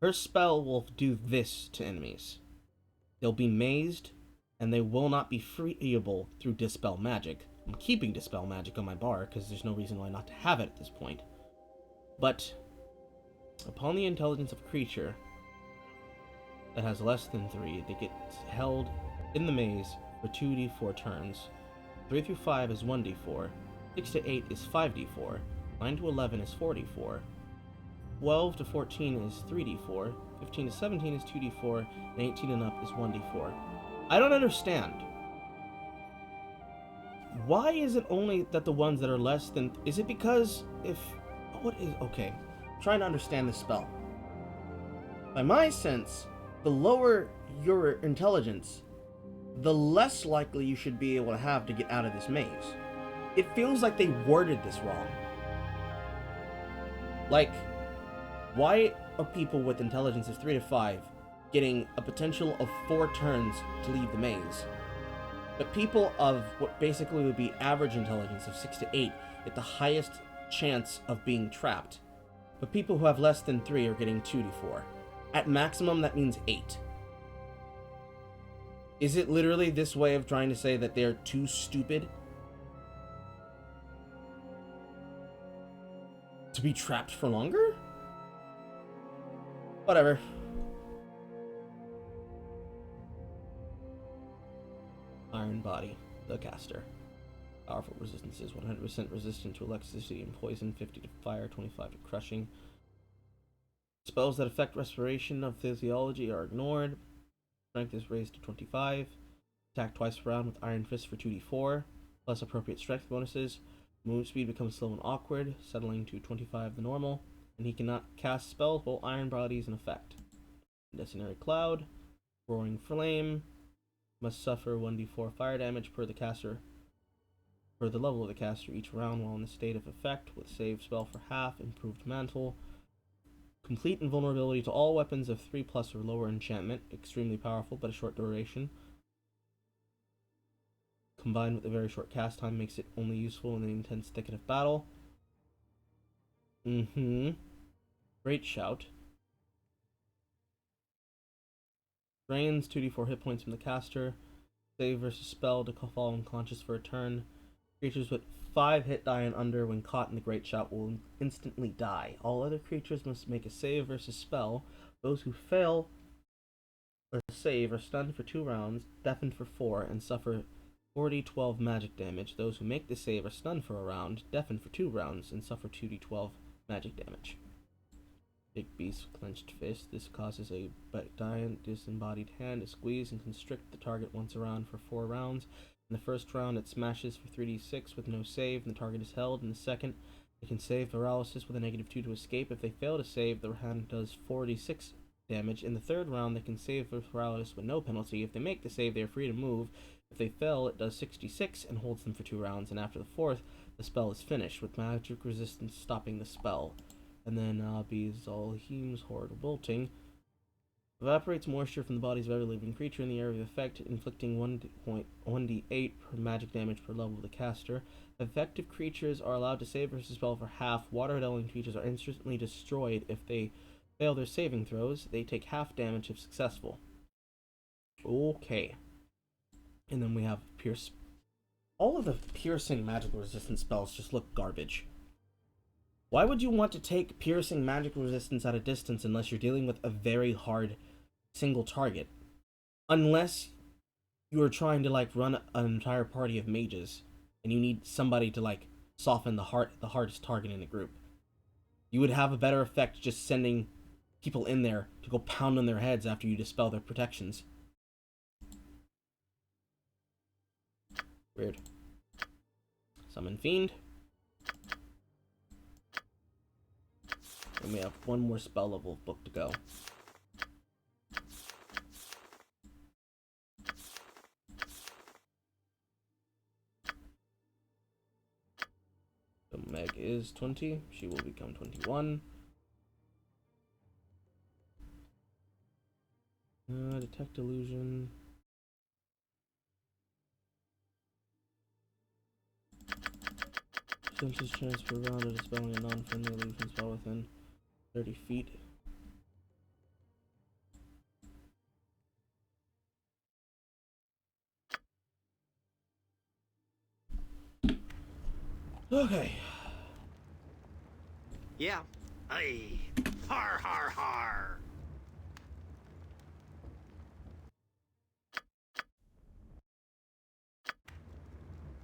Speaker 8: her spell will do this to enemies. They'll be mazed, and they will not be freeable through Dispel Magic. I'm keeping Dispel Magic on my bar, because there's no reason why not to have it at this point. But, upon the intelligence of a creature that has less than 3, they get held in the maze for 2d4 turns. 3 through 5 is 1d4, 6 to 8 is 5d4, 9 to 11 is 4d4, 12 to 14 is 3d4, 15 to 17 is 2d4, and 18 and up is 1d4. I don't understand. Why is it only that the ones that are less than... Is it because if... What is... Okay. I'm trying to understand this spell. By my sense, the lower your intelligence, the less likely you should be able to have to get out of this maze. It feels like they worded this wrong. Like, why are people with intelligences 3 to 5 getting a potential of 4 turns to leave the maze? But people of what basically would be average intelligence of 6 to 8 get the highest chance of being trapped. But people who have less than 3 are getting 2 to 4. At maximum, that means 8. Is it literally this way of trying to say that they're too stupid to be trapped for longer? Whatever. Iron Body, the caster. Powerful resistances, 100% resistant to electricity and poison, 50 to fire, 25 to crushing. Spells that affect respiration of physiology are ignored. Strength is raised to 25. Attack twice per round with Iron Fist for 2d4, plus appropriate strength bonuses. Move speed becomes slow and awkward, settling to 25 the normal, and he cannot cast spells while Iron Body is in effect. Incendiary Cloud, Roaring Flame, must suffer 1d4 fire damage per the level of the caster each round while in the state of effect, with save spell for half, improved mantle. Complete invulnerability to all weapons of 3+ or lower enchantment, extremely powerful but a short duration. Combined with a very short cast time makes it only useful in an intense thicket of battle. Great Shout. Drains 2d4 hit points from the caster. Save versus spell to fall unconscious for a turn. Creatures with 5 hit die and under when caught in the Great Shout will instantly die. All other creatures must make a save versus spell. Those who fail a save are stunned for 2 rounds, deafened for 4, and suffer 4d12 magic damage. Those who make the save are stunned for a round, deafened for 2 rounds, and suffer 2d12 magic damage. Big Beast clenched fist. This causes a giant disembodied hand to squeeze and constrict the target once around for 4 rounds. In the first round, it smashes for 3d6 with no save, and the target is held. In the second, they can save paralysis with a -2 to escape. If they fail to save, the hand does 4d6 damage. In the third round, they can save for paralysis with no penalty. If they make the save, they are free to move. If they fail, it does 66 and holds them for 2 rounds. And after the fourth, the spell is finished, with magic resistance stopping the spell. And then Bezalheim's Horde Wilting evaporates moisture from the bodies of every living creature in the area of effect, inflicting 1d8 per magic damage per level of the caster. Effective creatures are allowed to save versus spell for half. Water-dwelling creatures are instantly destroyed if they fail their saving throws. They take half damage if successful. Okay. And then we have Pierce. All of the piercing magical resistance spells just look garbage. Why would you want to take piercing magic resistance at a distance unless you're dealing with a very hard single target? Unless you're trying to run an entire party of mages and you need somebody to soften the hardest target in the group. You would have a better effect just sending people in there to go pound on their heads after you dispel their protections. Weird. Summon Fiend. And we have one more spell level book to go. So Meg is 20. She will become 21. Detect illusion. Senses chance per round of dispelling a non-friendly illusion spell within 30 feet. Okay.
Speaker 2: Yeah. Aye. Har har har.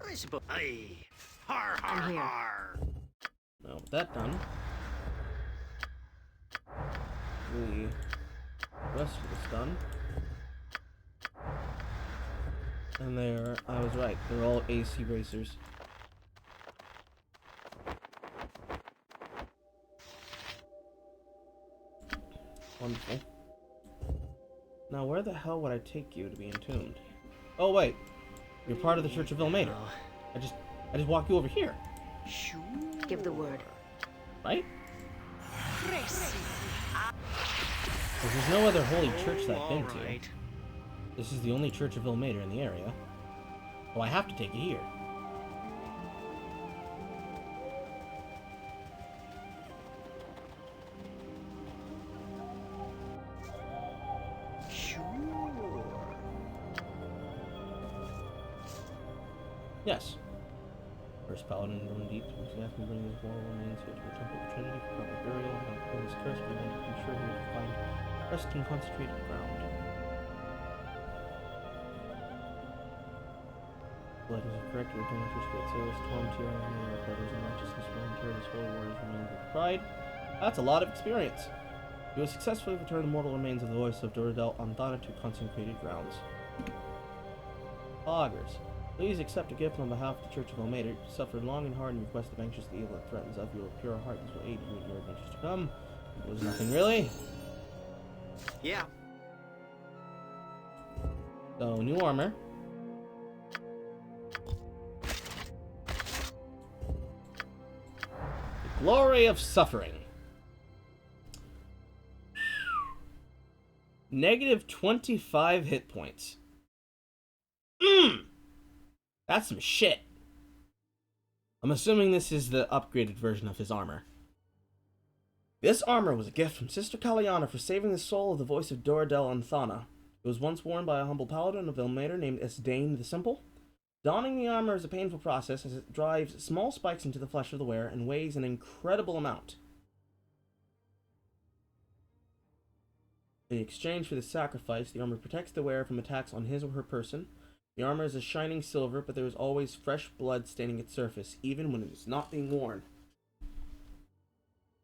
Speaker 2: I suppose. Aye. Har har
Speaker 3: I'm here.
Speaker 2: har.
Speaker 8: Now with that done, the rest of it's done. And I was right, they're all AC bracers. Wonderful. Now where the hell would I take you to be entombed? Oh wait, you're part of the Church of Ilmater. I just walk you over here,
Speaker 2: Sure.
Speaker 3: Give the word.
Speaker 8: right? There's no other holy church that I've been to.
Speaker 2: Alright.
Speaker 8: This is the only Church of Ilmater in the area. So I have to take you here.
Speaker 2: Sure.
Speaker 8: Yes. First Paladin going deep to exactly bring his moral remains here to the Temple of Trinity for proper burial and not pull his curse, we want to ensure he will find rest and concentrated ground. The legends are correct, your return for great service, Tom, Tyrion, and many of our brothers in righteousness will interred his holy warriors remain with pride. That's a lot of experience. You will successfully return the mortal remains of the voice of Duradel Anthana to consecrated grounds. Augurs. Please accept a gift on behalf of the Church of Ilmater. You suffered long and hard and request of anxious the evil that threatens of your pure heart. This will aid you in your adventures to come. It was nothing really.
Speaker 2: Yeah.
Speaker 8: So, new armor. The glory of suffering. Negative 25 hit points. That's some shit. I'm assuming this is the upgraded version of his armor. This armor was a gift from Sister Kaliana for saving the soul of the voice of Duradel Anthana. It was once worn by a humble paladin of Ilmater named Esdain the Simple. Donning the armor is a painful process as it drives small spikes into the flesh of the wearer and weighs an incredible amount. In exchange for this sacrifice, the armor protects the wearer from attacks on his or her person. The armor is a shining silver, but there is always fresh blood staining its surface, even when it is not being worn.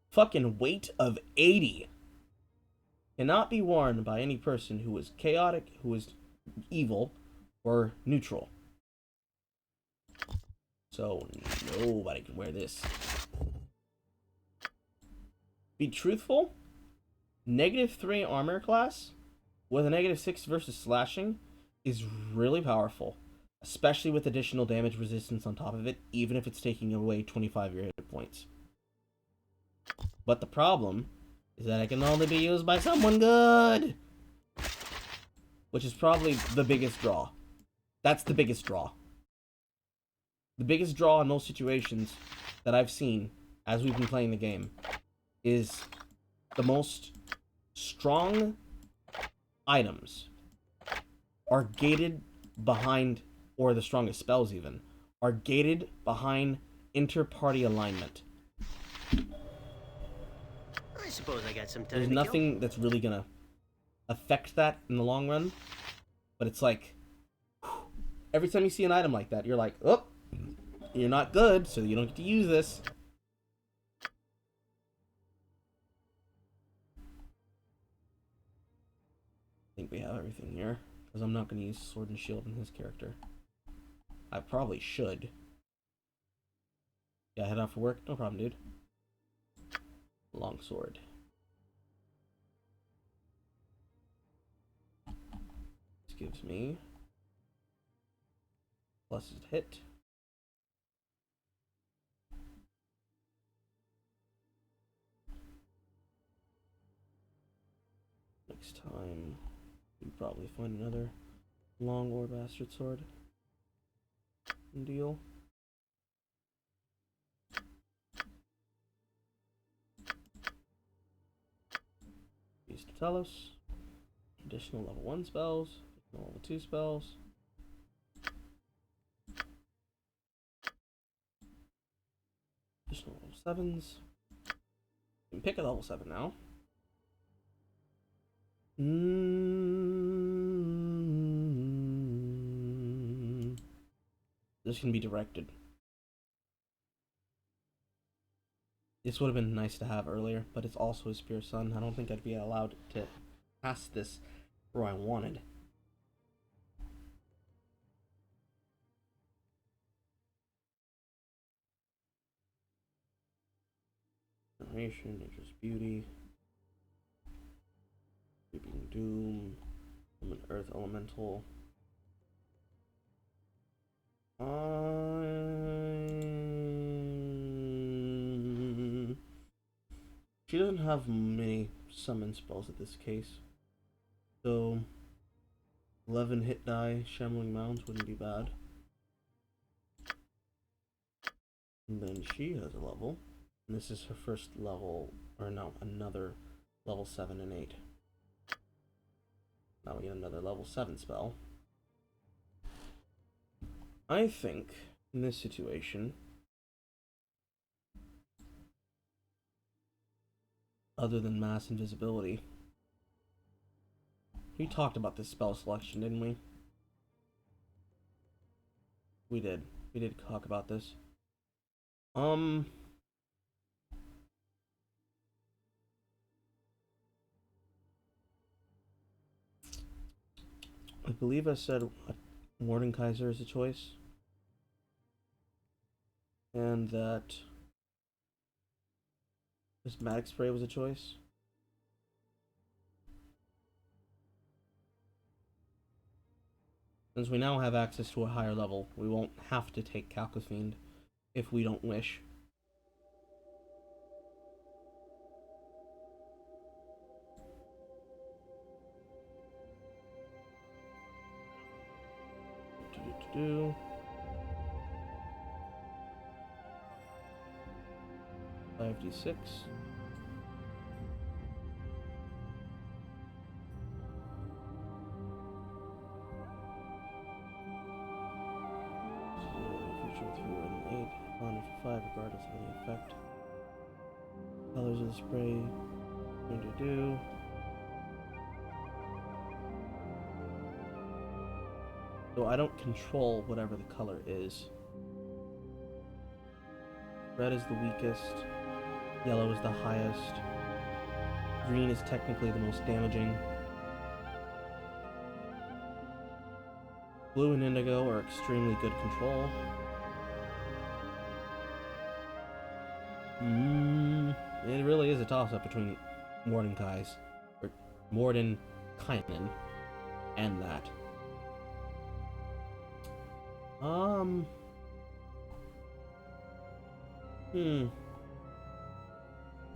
Speaker 8: Fucking weight of 80. Cannot be worn by any person who is chaotic, who is evil, or neutral. So nobody can wear this. Be truthful, -3 armor class with a -6 versus slashing is really powerful, especially with additional damage resistance on top of it, even if it's taking away 25 of your hit points. But the problem is that it can only be used by someone good, which is probably the biggest draw. That's the biggest draw. The biggest draw in most situations that I've seen as we've been playing the game is the most strong items are gated behind, or the strongest spells even, are gated behind inter-party alignment.
Speaker 2: I suppose I got some time
Speaker 8: There's
Speaker 2: to
Speaker 8: nothing that's really gonna affect that in the long run, but it's like, every time you see an item like that, you're like, oh, you're not good, so you don't get to use this. I think we have everything here, because I'm not going to use Sword and Shield in his character. I probably should. Yeah, head out for work? No problem, dude. Long sword. This gives me plus his hit. Next time, we probably find another long or bastard sword and deal. Beast of Telos. Additional level 1 spells. Additional level 2 spells. Additional level 7s. You can pick a level 7 now. This can be directed. This would have been nice to have earlier, but it's also a Spear Sun. I don't think I'd be allowed to pass this where I wanted. Generation, Nature's Beauty. Creeping Doom. I'm an Earth Elemental. She doesn't have many summon spells at this case. So 11 hit die, Shambling Mounds wouldn't be bad. And then she has a level. And this is her first level, or no, another level 7 and 8. Now we get another level 7 spell. I think, in this situation, other than mass invisibility, we talked about this spell selection, didn't we? We did. We did talk about this. I believe I said Mordenkaiser is a choice. And that Prismatic Spray was a choice. Since we now have access to a higher level, we won't have to take Calcafiend if we don't wish. Do 5d6. Creature with fewer than 8. Honor for 5 regardless of any effect. Colors of the spray. Going to do. So I don't control whatever the color is. Red is the weakest. Yellow is the highest. Green is technically the most damaging. Blue and indigo are extremely good control. It really is a toss-up between Mordenkai's, or Mordenkainen, and that.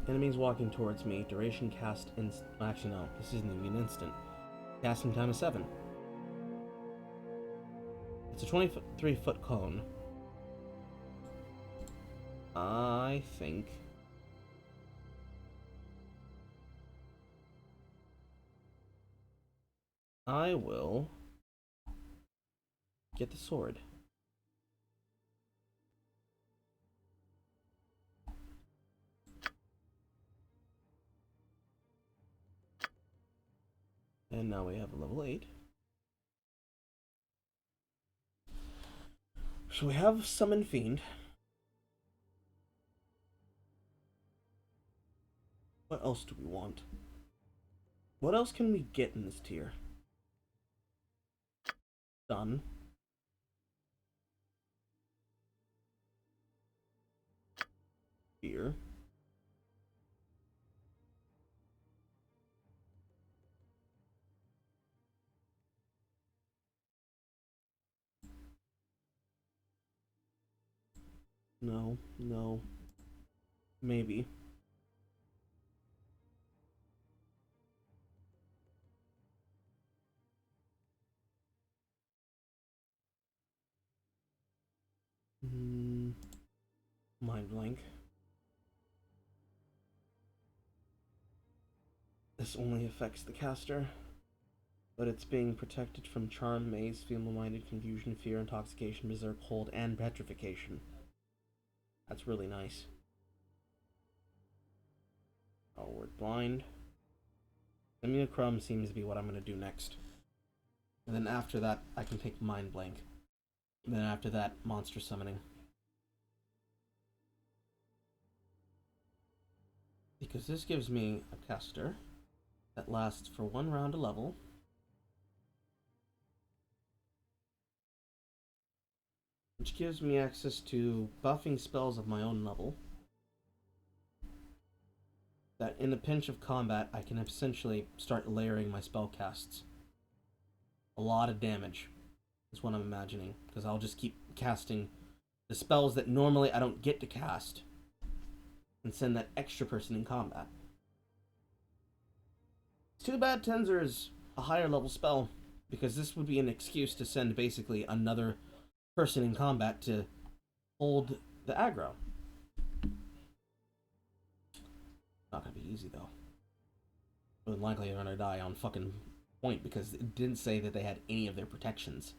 Speaker 8: Enemies walking towards me. Duration cast in... Actually, no. This isn't even an instant. Casting time is 7. It's a 23-foot cone. I think... I will... get the sword. And now we have a level 8. So we have Summon Fiend. What else do we want? What else can we get in this tier? Done. Fear. No, no. Maybe. Mind blank. This only affects the caster, but it's being protected from charm, maze, feeble-minded, confusion, fear, intoxication, berserk, hold, and petrification. That's really nice. Oh, we're blind. Simulacrum seems to be what I'm going to do next. And then after that, I can take Mind Blank. And then after that, Monster Summoning. Because this gives me a caster that lasts for 1 round a level. Which gives me access to buffing spells of my own level. That in a pinch of combat, I can essentially start layering my spell casts. A lot of damage is what I'm imagining, because I'll just keep casting the spells that normally I don't get to cast and send that extra person in combat. It's too bad Tensor is a higher level spell, because this would be an excuse to send basically another person in combat to hold the aggro. Not gonna be easy though. More than likely they're gonna die on fucking point, because it didn't say that they had any of their protections.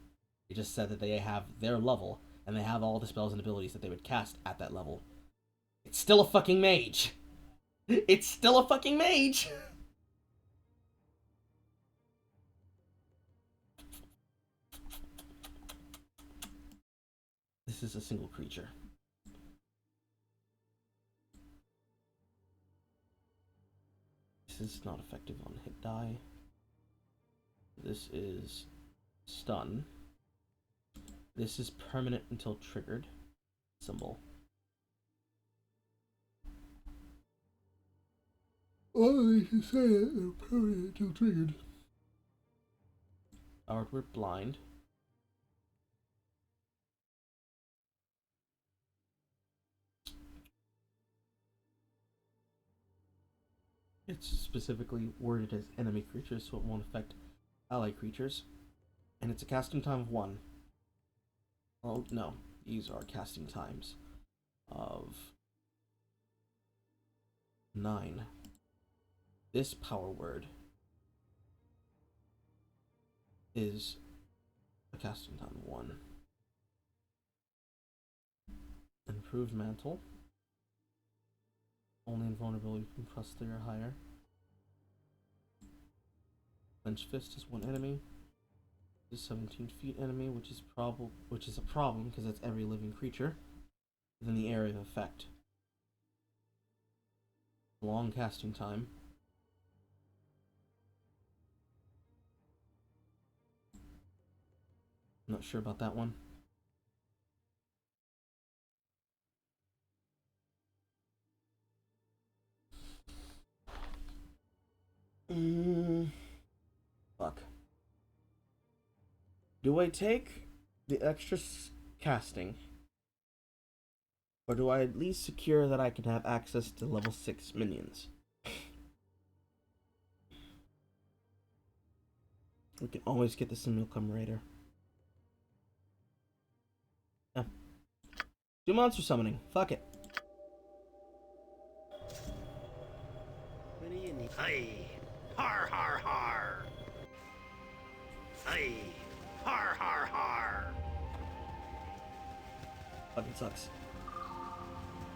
Speaker 8: It just said that they have their level and they have all the spells and abilities that they would cast at that level. It's still a fucking mage. It's still a fucking mage. This is a single creature. This is not effective on hit die. This is stun. This is permanent until triggered. Symbol. Oh, they should say it. They're permanent until triggered. We're blind. It's specifically worded as enemy creatures, so it won't affect ally creatures. And it's a casting time of 1. Oh, no. These are casting times of 9. This power word is a casting time of 1. Improved Mantle. Only invulnerability from +3 or higher. Clenched Fist is 1 enemy. Is 17 feet enemy, which is a problem because that's every living creature within the area of effect. Long casting time. I'm not sure about that one. Fuck. Do I take the extra casting? Or do I at least secure that I can have access to level 6 minions? We can always get the Simulcum Raider. Yeah. Do monster summoning. Fuck it.
Speaker 2: What do you need? Aye. Har har har. Aye. Har har har.
Speaker 8: Fucking sucks.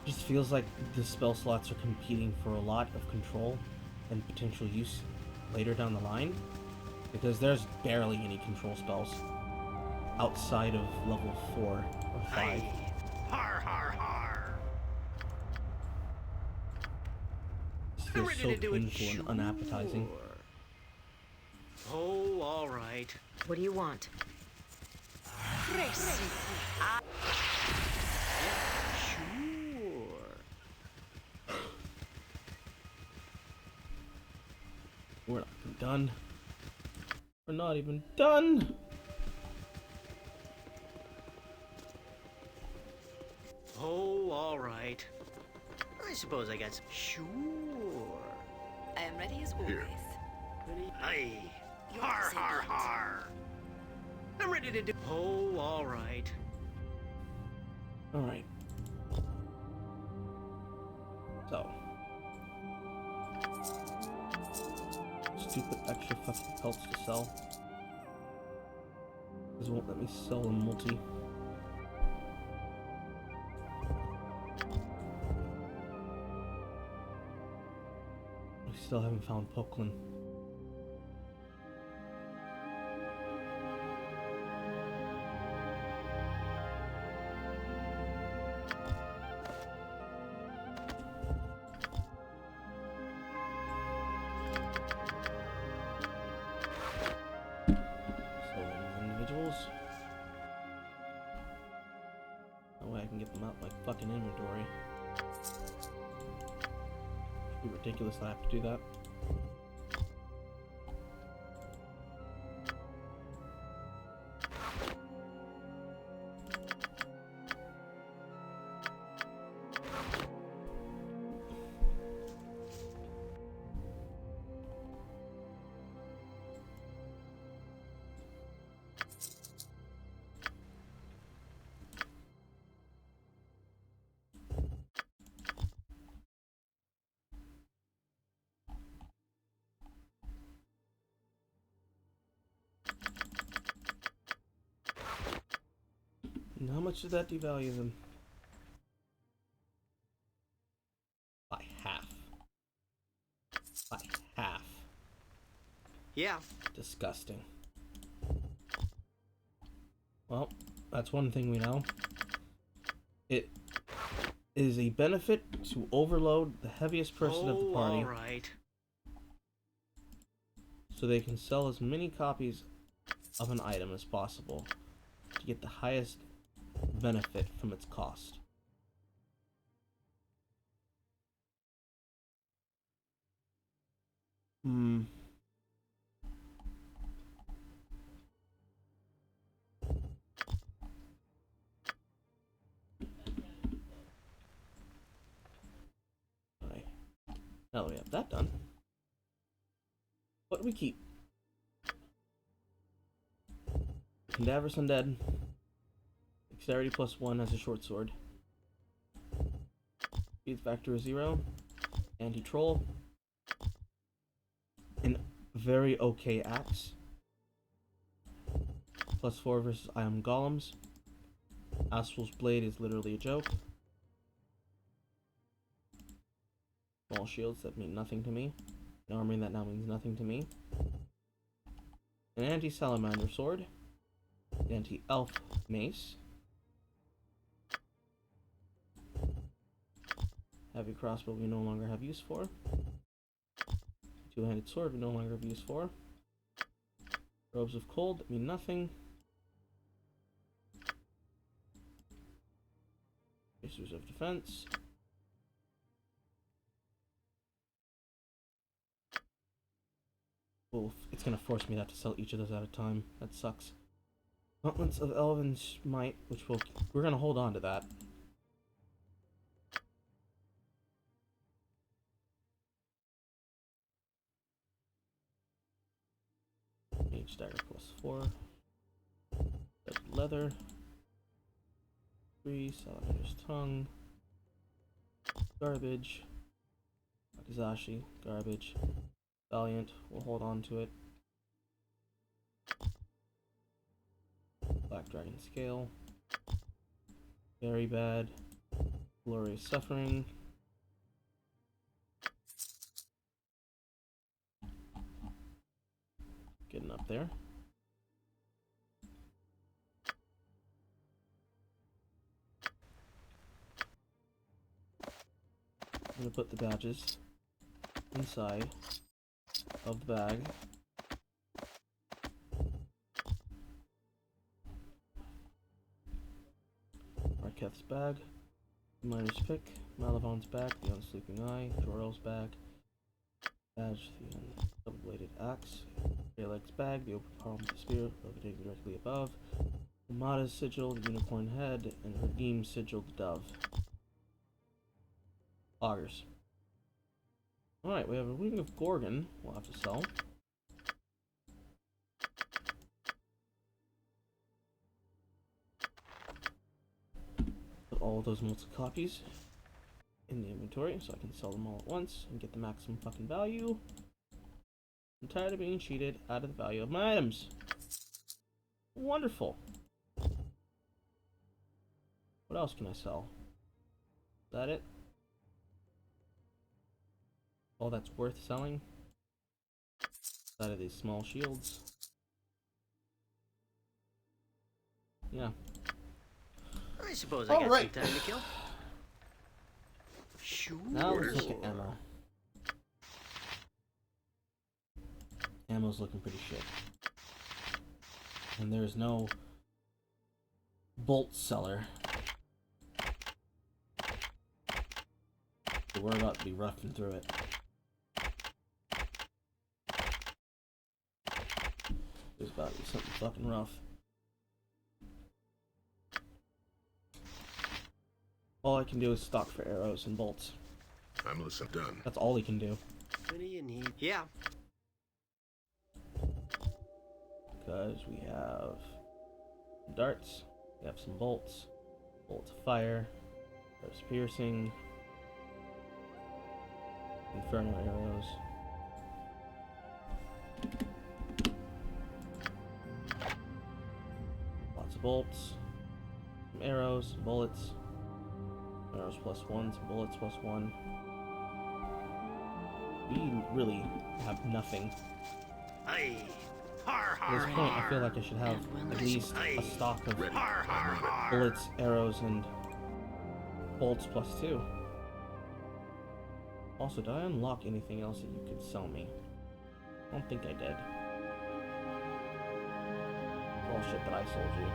Speaker 8: Just feels like the spell slots are competing for a lot of control and potential use later down the line, because there's barely any control spells outside of level 4 or 5.
Speaker 2: Aye. Har har har.
Speaker 8: This feels
Speaker 2: ready
Speaker 8: so
Speaker 2: to do it.
Speaker 8: painful and unappetizing.
Speaker 2: Oh, all right.
Speaker 3: What do you want?
Speaker 2: Sure.
Speaker 8: We're not even done. We're not even done!
Speaker 2: Oh, all right. I suppose I got some. Sure.
Speaker 6: I am ready as always.
Speaker 5: Here.
Speaker 2: Aye. Har har har. I'm ready to do. Oh, all right.
Speaker 8: Alright. So. Stupid extra fucking pelts to sell. This won't let me sell a multi. I still haven't found Poklin. That way I can get them out my fucking inventory. It'd be ridiculous that I have to do that. And how much did that devalue them? By half. By half.
Speaker 2: Yeah.
Speaker 8: Disgusting. Well, that's one thing we know. It is a benefit to overload the heaviest person of the party,
Speaker 2: All right.
Speaker 8: so they can sell as many copies of an item as possible to get the highest benefit from its cost. Alright. Now that we have that done, what do we keep? Cadaverous Undead. Dexterity +1 as a short sword. Speed factor is 0. Anti-troll. An very okay axe. +4 versus Iron Golems. Astral's Blade is literally a joke. Small shields that mean nothing to me. An armoring that now means nothing to me. An anti-salamander sword. Anti-elf mace. Heavy crossbow we no longer have use for. Two-handed sword we no longer have use for. Robes of cold that mean nothing. Bracers of defense. Oof, it's gonna force me to have to sell each of those at a time. That sucks. Gauntlets of Elven Might, which we're gonna hold on to that. Mage dagger +4. Red leather. 3. Salamander's tongue. Garbage. Akizashi. Garbage. Valiant. We'll hold on to it. Black Dragon Scale. Very bad. Glorious Suffering. Getting up there. I'm gonna put the badges inside of the bag. Marketh's bag. Miner's pick. Malavon's bag. The Unsleeping Eye. Jorel's bag. Badge. The double-bladed axe. Greyleg's bag. The open palm with the spear. Levitating directly above. Umada's sigil. The unicorn head. And Redeem's sigil. The dove. Augers. Alright, we have a Ring of Gorgon we'll have to sell. Put all of those multiple copies in the inventory so I can sell them all at once and get the maximum fucking value. I'm tired of being cheated out of the value of my items. Wonderful. What else can I sell? Is that it? All that's worth selling? Outside of these small shields. Yeah.
Speaker 2: I suppose I got some time to kill. Sure.
Speaker 8: Now let's look at ammo. Ammo's looking pretty shit. And there's no bolt seller. So we're about to be roughing through it. There's about to be something fucking rough. All I can do is stock for arrows and bolts.
Speaker 5: I'm listening. Done.
Speaker 8: That's all he can do.
Speaker 2: What do you need? Yeah.
Speaker 8: Because we have darts, we have some bolts, bolts of fire, arrows piercing, inferno arrows. Lots of bolts, some arrows, some bullets, arrows +1, some bullets +1. We really have nothing.
Speaker 2: Aye. Har,
Speaker 8: At this
Speaker 2: har,
Speaker 8: point, I
Speaker 2: har.
Speaker 8: feel like I should have at least a stock of
Speaker 5: Ready.
Speaker 2: Har, har,
Speaker 5: I'm on it.
Speaker 2: har.
Speaker 8: bullets, arrows, and bolts +2. Also, did I unlock anything else that you could sell me? I don't think I did. All shit that I sold you.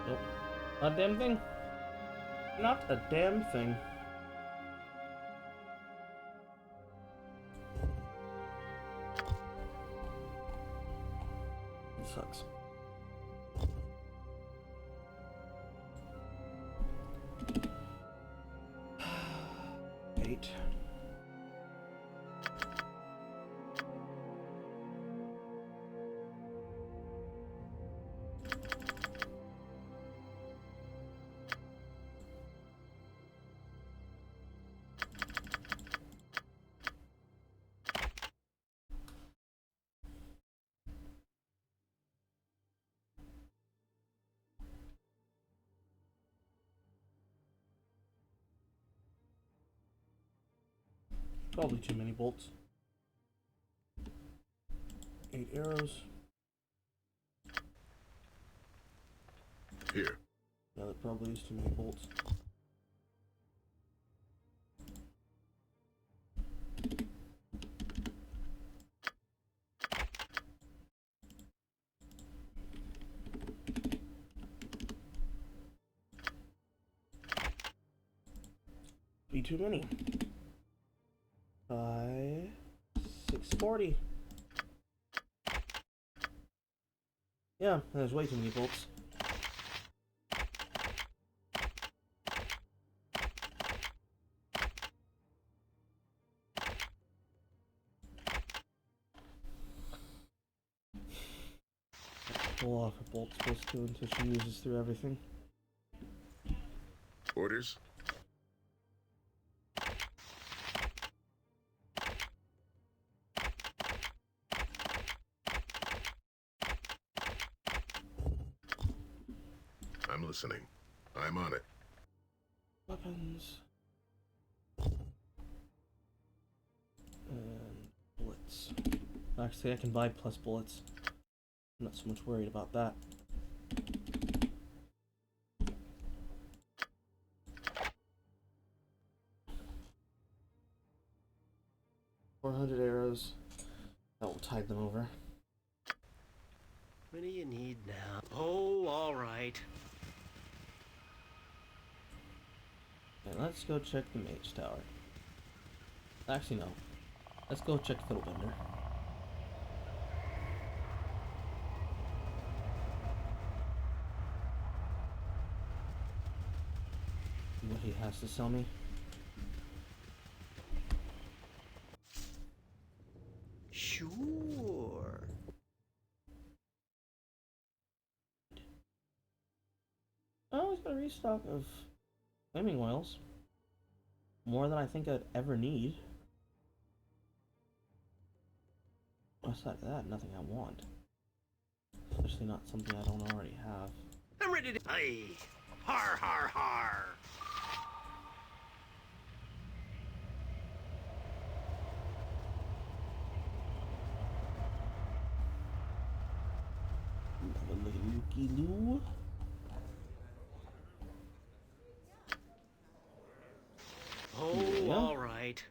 Speaker 8: Nope. Not a damn thing. Not a damn thing. It sucks. Eight. Probably too many bolts. 8 arrows.
Speaker 5: Here.
Speaker 8: Yeah, that probably is too many bolts. Be too many. 640. Yeah, there's way too many bolts. Pull off a bolt supposed to until she uses through everything.
Speaker 5: Orders? I'm listening. I'm on it.
Speaker 8: Weapons. And bullets. Actually, I can buy plus bullets. I'm not so much worried about that. $400 arrows. That will tide them over.
Speaker 2: What do you need now? Oh, all right.
Speaker 8: And let's go check the mage tower. Actually, no. Let's go check Fiddlebender. What he has to sell me.
Speaker 2: Sure.
Speaker 8: Oh, he's got a restock of flaming oils. More than I think I'd ever need. Aside of that, nothing I want. Especially not something I don't already have.
Speaker 2: I'm ready to. Aye. Har, har, har.
Speaker 8: Have a look at Looky Loo.
Speaker 2: Oh,
Speaker 8: Yeah.
Speaker 2: all right.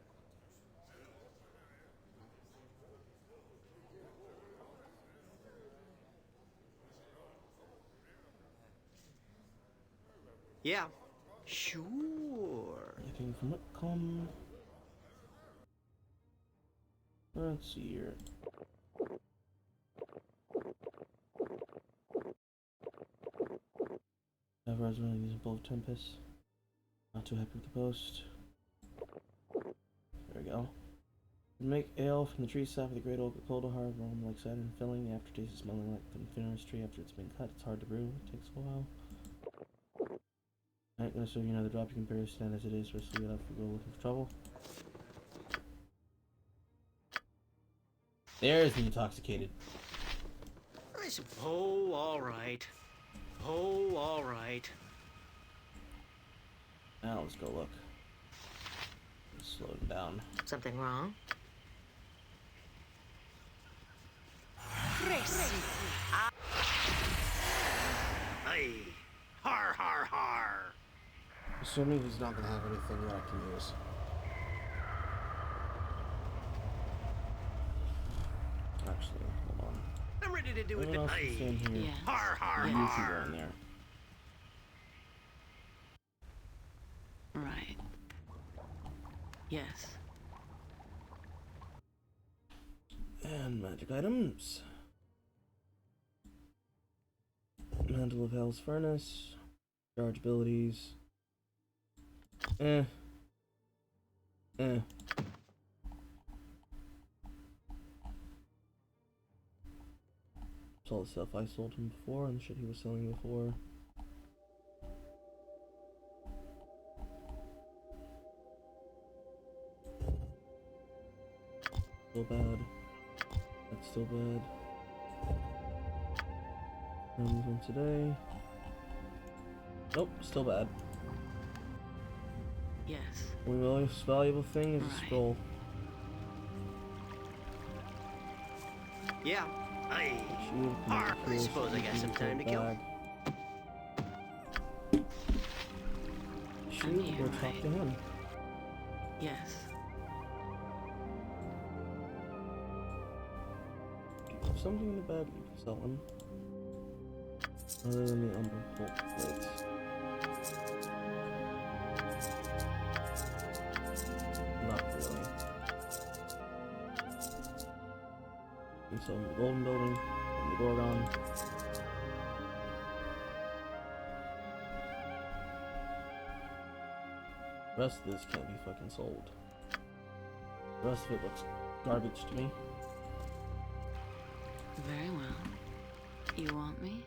Speaker 2: Yeah. Sure.
Speaker 8: Anything from Whitcomb? Let's see here. Everyone's running these both Tempest. Not too happy with the post. There we go. Make ale from the tree sap of the great oak cold hard aroma like cider and filling. The aftertaste is smelling like the forest tree after it's been cut. It's hard to brew. It takes a while. I ain't gonna serve you another drop. You can bear stand as it is, especially get up for go looking for trouble. There's the intoxicated.
Speaker 2: I suppose. Oh, all right. Oh, all right.
Speaker 8: Now let's go look. Slow him down.
Speaker 3: Something wrong?
Speaker 2: Aye. Har, har, har.
Speaker 1: Assuming he's not gonna have anything that I can use.
Speaker 8: Actually, hold on.
Speaker 2: I'm ready to do it.
Speaker 8: Anyone else can
Speaker 2: Aye.
Speaker 8: stand here?
Speaker 4: Yeah.
Speaker 2: Har, har,
Speaker 8: You can go
Speaker 2: har.
Speaker 8: in there.
Speaker 4: Right. Yes.
Speaker 8: And magic items. Mantle of Hell's Furnace. Charge abilities. Saw the stuff I sold him before and the shit he was selling before. Still bad. That's still bad. Remove him today. Nope, still bad.
Speaker 4: Yes.
Speaker 8: The most valuable thing is a
Speaker 4: Right.
Speaker 8: scroll.
Speaker 2: Yeah. I
Speaker 8: Shield,
Speaker 2: I suppose I got some time to kill.
Speaker 8: Shield,
Speaker 4: here,
Speaker 8: go talk
Speaker 4: right?
Speaker 8: to him.
Speaker 4: Yes.
Speaker 8: If something in the bag you can sell him. Other than the Umber Bolt plates. Not really. And so the Golden Building and the Gorgon. The rest of this can't be fucking sold. The rest of it looks garbage to me.
Speaker 4: Very well. You want me?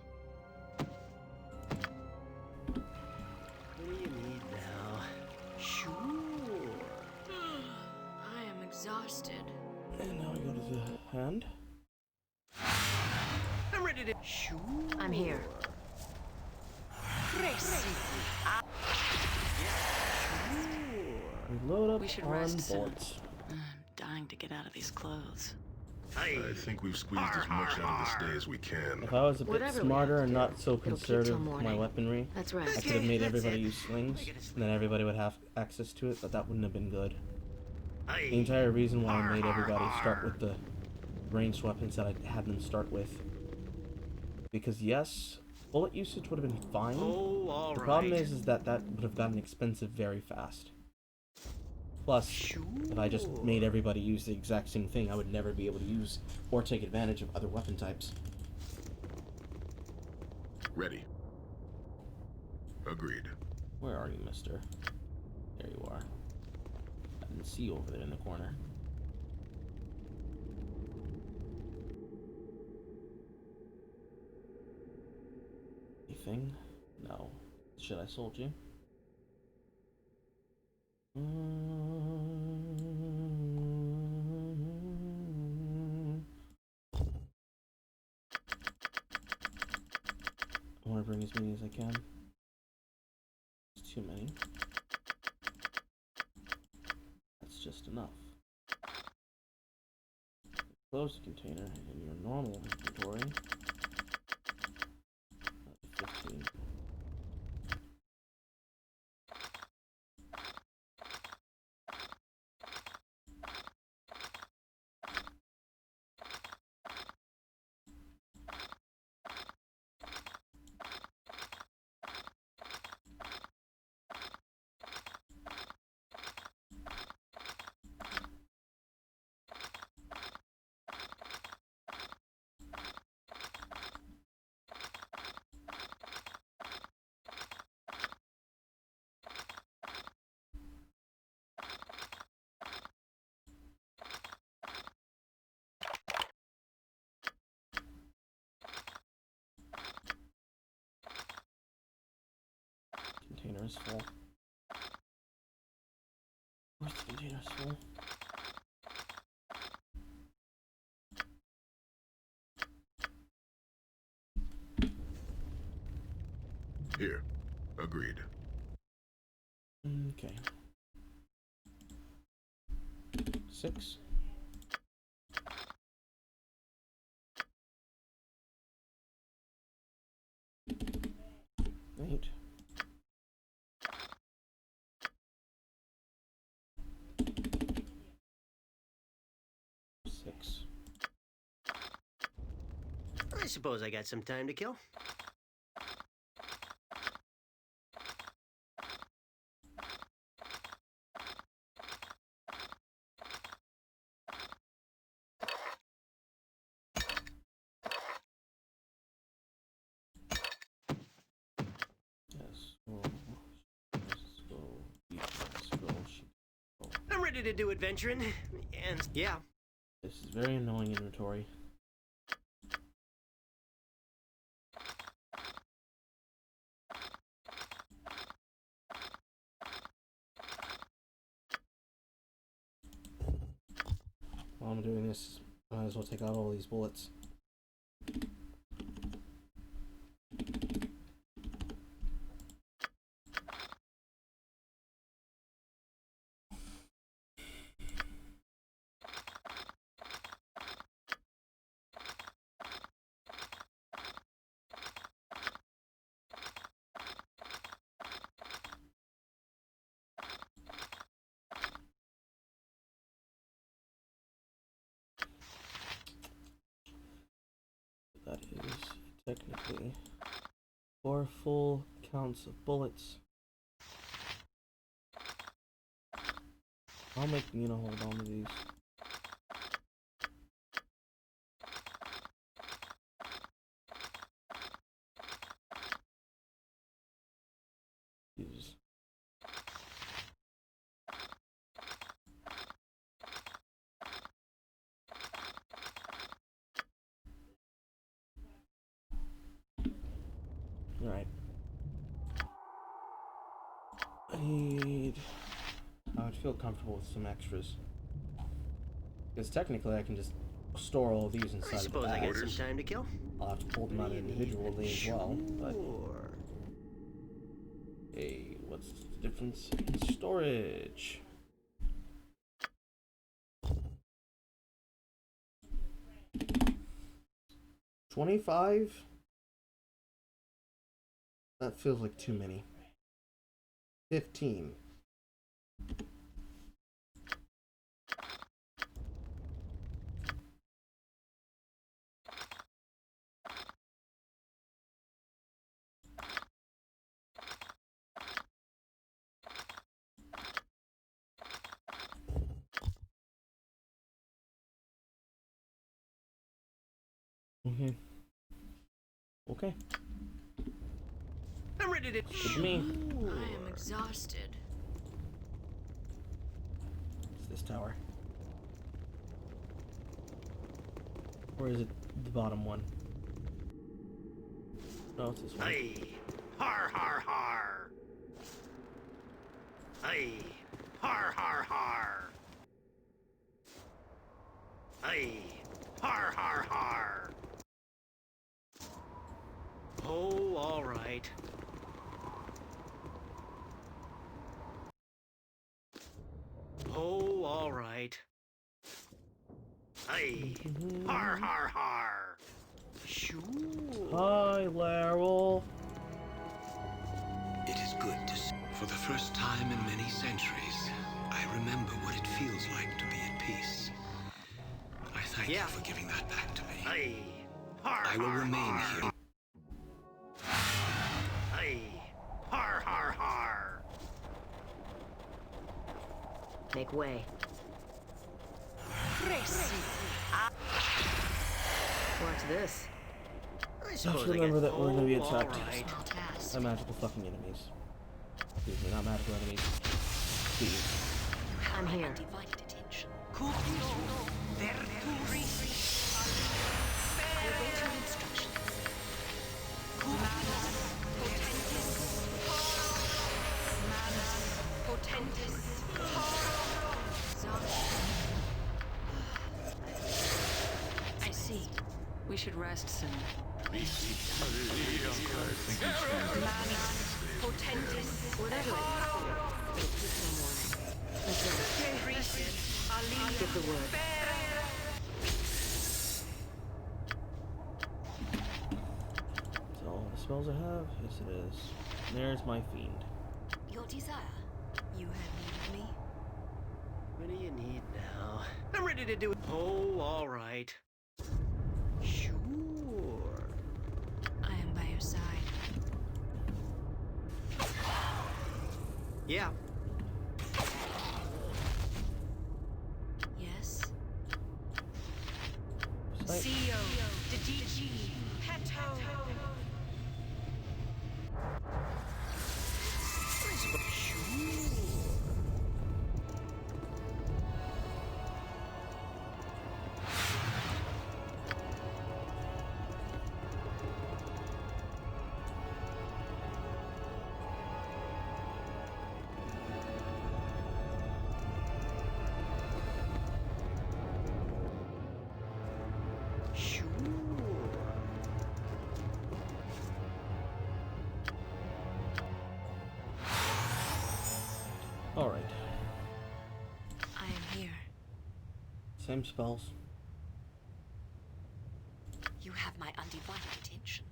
Speaker 2: What do you need now? Sure.
Speaker 6: I am exhausted.
Speaker 8: And now we go to the hand.
Speaker 2: I'm ready to. Sure.
Speaker 3: I'm here.
Speaker 8: We load up
Speaker 4: We should
Speaker 8: on
Speaker 4: rest soon.
Speaker 8: bullets.
Speaker 4: I'm dying to get out of these clothes.
Speaker 5: I think we've squeezed as much out of this day as we can.
Speaker 8: If I was a bit
Speaker 3: Whatever we
Speaker 8: smarter
Speaker 3: have
Speaker 8: and
Speaker 3: to
Speaker 8: not
Speaker 3: do,
Speaker 8: so
Speaker 3: it'll keep
Speaker 8: conservative
Speaker 3: till
Speaker 8: with my
Speaker 3: morning.
Speaker 8: weaponry,
Speaker 3: That's
Speaker 8: I
Speaker 3: right.
Speaker 8: could have made
Speaker 2: that's
Speaker 8: everybody
Speaker 2: it.
Speaker 8: use slings,
Speaker 2: I gotta sleep.
Speaker 8: and then everybody would have access to it, but that wouldn't have been good.
Speaker 2: Aye.
Speaker 8: The entire reason why I made everybody start with the ranged weapons that I had them start with. Because yes, bullet usage would have been fine.
Speaker 2: Oh, all
Speaker 8: The
Speaker 2: right.
Speaker 8: problem is that would have gotten expensive very fast. Plus, if I just made everybody use the exact same thing, I would never be able to use or take advantage of other weapon types.
Speaker 5: Ready. Agreed.
Speaker 8: Where are you, mister? There you are. I didn't see you over there in the corner. Anything? No. Should I sold you? I want to bring as many as I can. It's too many. That's just enough. Close the container in your normal inventory. 15. Container is full. Of course the container is full.
Speaker 5: Here. Agreed.
Speaker 8: Okay. 6. 8. 6.
Speaker 2: I suppose I got some time to kill.
Speaker 8: Yes. Let's go. Let's go.
Speaker 2: I'm ready to do adventuring. And yeah.
Speaker 8: This is very annoying inventory. While I'm doing this, I might as well take out all these bullets. technically 4 full counts of bullets. I'll make Nina hold on to these. Jesus. Alright. I would feel comfortable with some extras. Because technically I can just store all of these
Speaker 2: I
Speaker 8: inside of the
Speaker 2: suppose I
Speaker 8: bag.
Speaker 2: got some time to kill.
Speaker 8: I'll have to pull them out individually as well, but...
Speaker 2: Sure.
Speaker 8: Hey, what's the difference in storage? $25? That feels like too many. 15. Okay. Okay.
Speaker 2: I'm ready to.
Speaker 8: Good to me.
Speaker 6: I am exhausted.
Speaker 8: It's this tower. Or is it the bottom one? No, it's this one.
Speaker 2: Aye. Har har har. Aye. Har har har. Aye. Har har har. Oh, all right. Oh, all right. Aye. Har har har. Sure.
Speaker 8: Hi, Laryl.
Speaker 9: It is good to see. For the first time in many centuries, I remember what it feels like to be at peace. I thank you for giving that back to me.
Speaker 2: Aye. Har
Speaker 9: I will
Speaker 2: har
Speaker 9: remain
Speaker 2: har.
Speaker 9: here.
Speaker 2: Aye. Har har har.
Speaker 3: Make way. Watch this.
Speaker 2: I
Speaker 8: Just
Speaker 2: suppose I
Speaker 8: remember
Speaker 2: get-
Speaker 8: that we're gonna be
Speaker 2: Oh, all
Speaker 8: attacked
Speaker 2: right.
Speaker 6: Small task.
Speaker 8: by magical fucking enemies. Excuse me, not magical enemies. Thieves.
Speaker 3: I'm here.
Speaker 6: Undivided attention.
Speaker 2: Cupio.
Speaker 6: I await your instructions.
Speaker 4: I see. We should rest soon.
Speaker 5: I think we
Speaker 3: Whatever. It'll keep till morning. Let's go. Get the word.
Speaker 8: Is that all the spells I have? Yes, it is. And there's my fiend.
Speaker 6: Your desire. You have need of me.
Speaker 2: What do you need now? I'm ready to do it. Oh, all right. Sure.
Speaker 6: I am by your side.
Speaker 2: Yeah.
Speaker 6: Yes.
Speaker 8: Sight.
Speaker 2: Sure.
Speaker 8: Alright.
Speaker 6: I am here.
Speaker 8: Same spells.
Speaker 6: You have my undivided attention.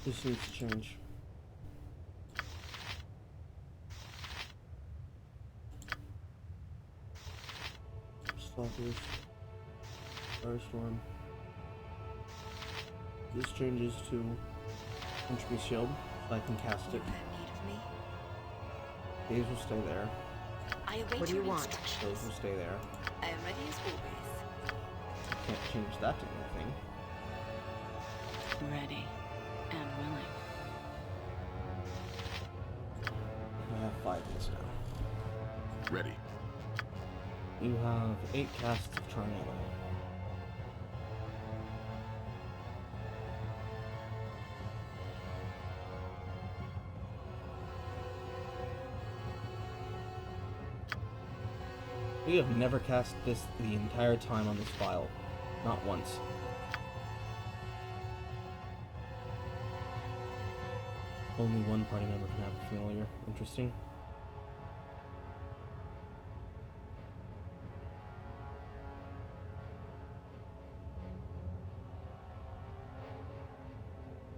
Speaker 8: This needs to change. Stalkers. Firestorm. this changes to Entropy Shield, so I can cast it.
Speaker 6: You have need of me?
Speaker 8: These will stay there.
Speaker 6: I await
Speaker 3: What do you
Speaker 6: your
Speaker 3: want?
Speaker 6: instructions.
Speaker 8: Those will stay there.
Speaker 6: I am ready as always.
Speaker 8: Can't change that to anything.
Speaker 4: Ready and willing.
Speaker 8: I have 5 minutes now.
Speaker 5: Ready.
Speaker 8: You have 8 casts of Tornado. We have never cast this the entire time on this file. Not once. Only one party member can have a familiar. Interesting.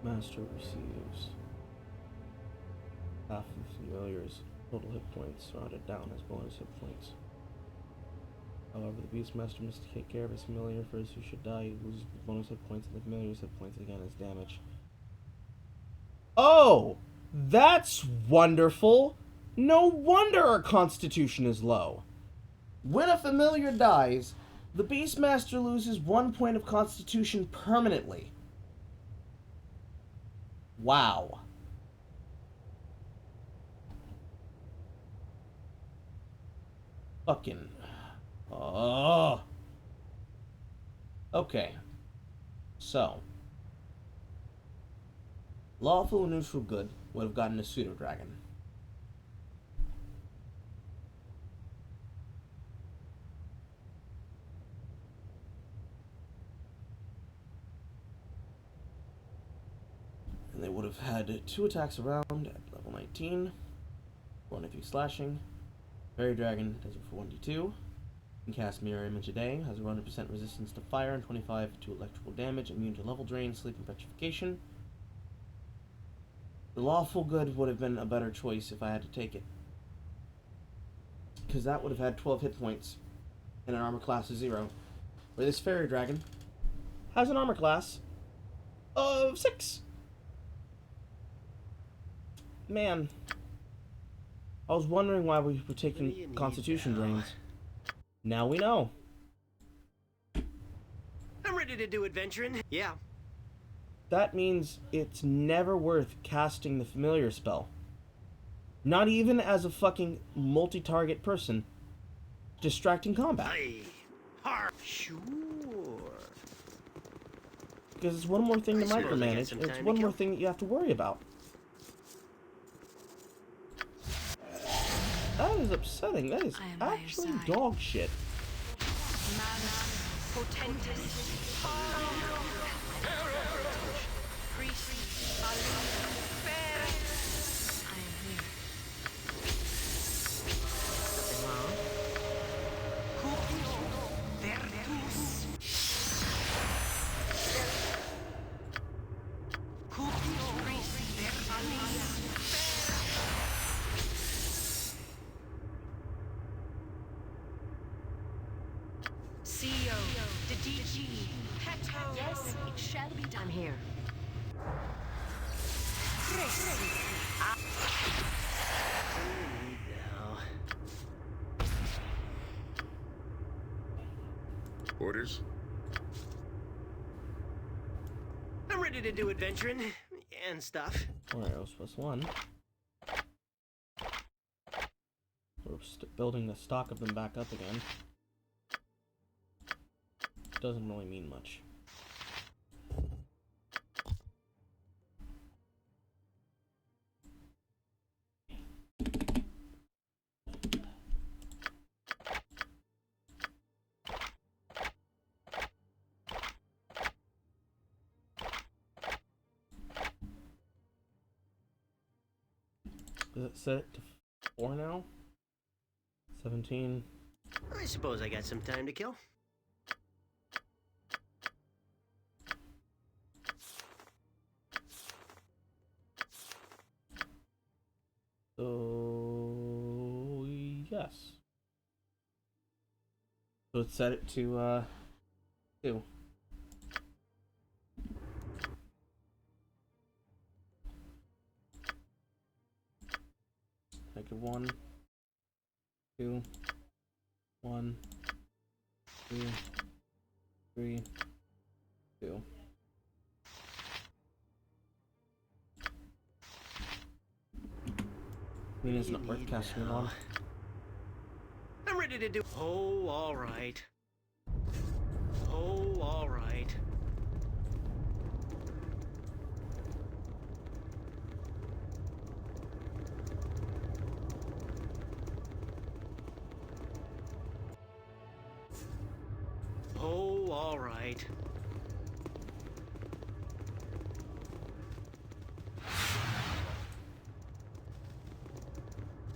Speaker 8: Master receives half of familiar's total hit points, rounded down as bonus hit points. However, the Beastmaster must take care of his familiar first. Who should die, he loses bonus hit points, and the familiar's hit points again as damage. Oh! That's wonderful! No wonder our constitution is low! When a familiar dies, the Beastmaster loses 1 point of constitution permanently. Wow. Fucking... Oh. Okay. So. Lawful and neutral good would have gotten a pseudo dragon. And they would have had 2 attacks around at level 19. 1 if he's slashing. Fairy Dragon does it for 1d2. Can cast Mirror Image a day, has a 100% resistance to fire and 25 to electrical damage, immune to level drain, sleep, and petrification. The Lawful Good would have been a better choice if I had to take it, because that would have had 12 hit points and an armor class of 0. Where this Fairy Dragon has an armor class of 6. Man, I was wondering why we were taking Constitution drains. Now we know.
Speaker 2: I'm ready to do adventuring. Yeah.
Speaker 8: That means it's never worth casting the familiar spell. Not even as a fucking multi-target person. Distracting combat.
Speaker 2: Sure.
Speaker 8: Because it's one more thing to
Speaker 2: I suppose I got
Speaker 8: micromanage,
Speaker 2: some
Speaker 8: and it's
Speaker 2: time
Speaker 8: one
Speaker 2: to
Speaker 8: more
Speaker 2: kill.
Speaker 8: thing that you have to worry about. That is upsetting. That is
Speaker 6: I am by your
Speaker 8: actually
Speaker 6: side.
Speaker 8: dog shit.
Speaker 6: I am here.
Speaker 2: Nothing wrong.
Speaker 7: Yes, it shall be done.
Speaker 3: I'm here.
Speaker 2: Now.
Speaker 5: Orders?
Speaker 2: I'm ready to do adventuring and stuff.
Speaker 8: 4 arrows plus 1. We're building the stock of them back up again. Doesn't really mean much. Does it set it to 4 now? 17.
Speaker 2: I suppose I got some time to kill.
Speaker 8: So yes. So let's set it to 2. Protected 1, 2, 1, 2, 3, 2. I mean, it's not worth casting it on.
Speaker 2: I'm ready to do. Oh, all right. Oh, all right. Oh, all right.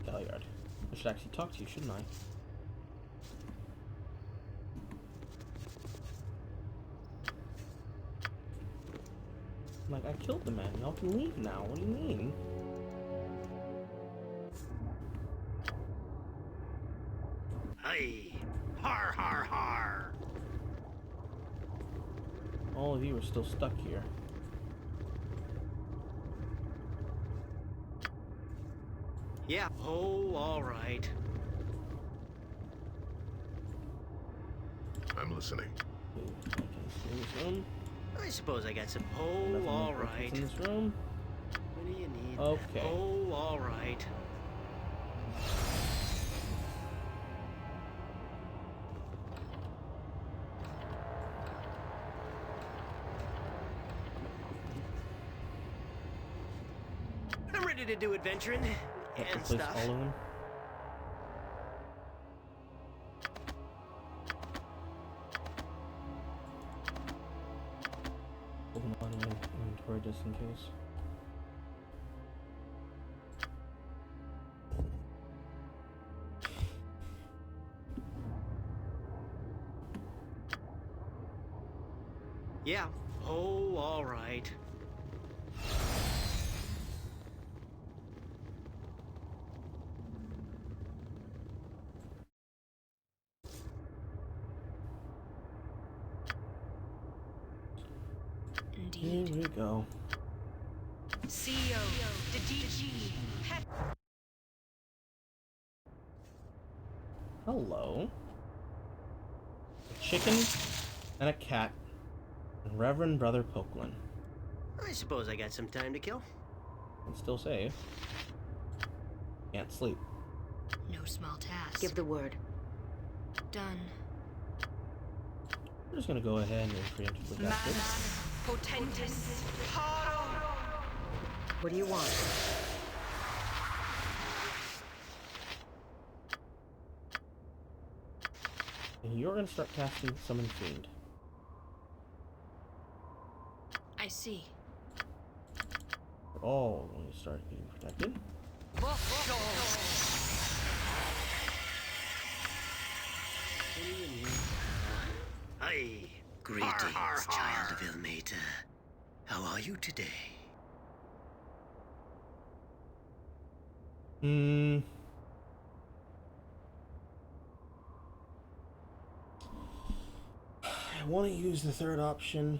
Speaker 8: Galliard. I should actually talk to you, shouldn't I? Like, I killed the man. Y'all can leave now. What do you mean?
Speaker 2: Aye. Har, har, har.
Speaker 8: All of you are still stuck here.
Speaker 2: Yeah. Oh, all right.
Speaker 5: I'm listening.
Speaker 8: I can stay in this room.
Speaker 2: I suppose I got some. Oh,
Speaker 8: Nothing
Speaker 2: all
Speaker 8: more
Speaker 2: right.
Speaker 8: in this room.
Speaker 2: What do you need?
Speaker 8: Okay.
Speaker 2: Oh, all right. I'm ready to do adventuring
Speaker 8: That
Speaker 2: and
Speaker 8: replace
Speaker 2: stuff.
Speaker 8: all of them. Hold them on my inventory just in case.
Speaker 2: Yeah. Oh, all right.
Speaker 8: Here we go.
Speaker 3: CEO, the DG.
Speaker 8: Hello. A chicken and a cat. And Reverend Brother Pokelin.
Speaker 2: I suppose I got some time to kill.
Speaker 8: Can still save. Can't sleep.
Speaker 6: No small task.
Speaker 3: Give the word.
Speaker 6: Done.
Speaker 8: We're just gonna go ahead and preemptively cast it.
Speaker 3: Potentis. Haro. What do you want?
Speaker 8: And you're gonna start casting Summon Fiend.
Speaker 6: I see.
Speaker 8: We're all going to start getting protected.
Speaker 2: Aye.
Speaker 9: Greetings, child of Ilmater. How are you today?
Speaker 8: I want to use the third option,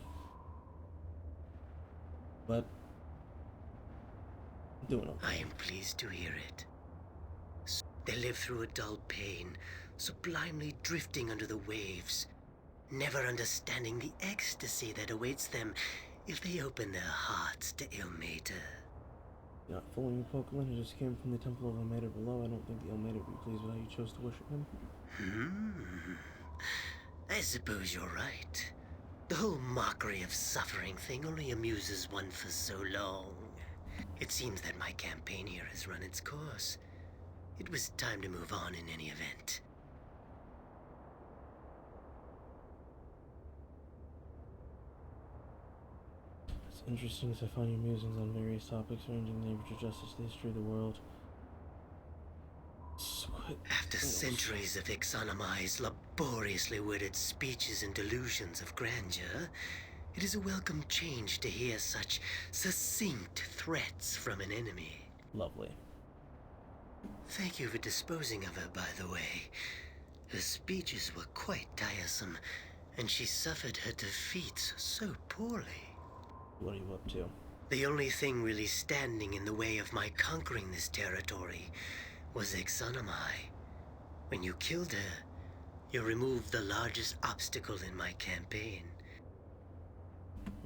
Speaker 8: but I'm doing okay.
Speaker 9: I am pleased to hear it. They live through a dull pain, sublimely drifting under the waves, never understanding the ecstasy that awaits them if they open their hearts to Ilmater.
Speaker 8: You're not fooling me, Pokemon. He just came from the Temple of Ilmater below. I don't think the Ilmater would be pleased with how you chose to worship him.
Speaker 9: I suppose you're right. The whole mockery of suffering thing only amuses one for so long. It seems that my campaign here has run its course. It was time to move on in any event.
Speaker 8: It's interesting as I find your musings on various topics ranging in nature, justice, the history of the world.
Speaker 9: After centuries of Ixanamai's laboriously worded speeches and delusions of grandeur, it is a welcome change to hear such succinct threats from an enemy.
Speaker 8: Lovely.
Speaker 9: Thank you for disposing of her, by the way. Her speeches were quite tiresome, and she suffered her defeats so poorly.
Speaker 8: What are you up to?
Speaker 9: The only thing really standing in the way of my conquering this territory was Exonomai. When you killed her, you removed the largest obstacle in my campaign.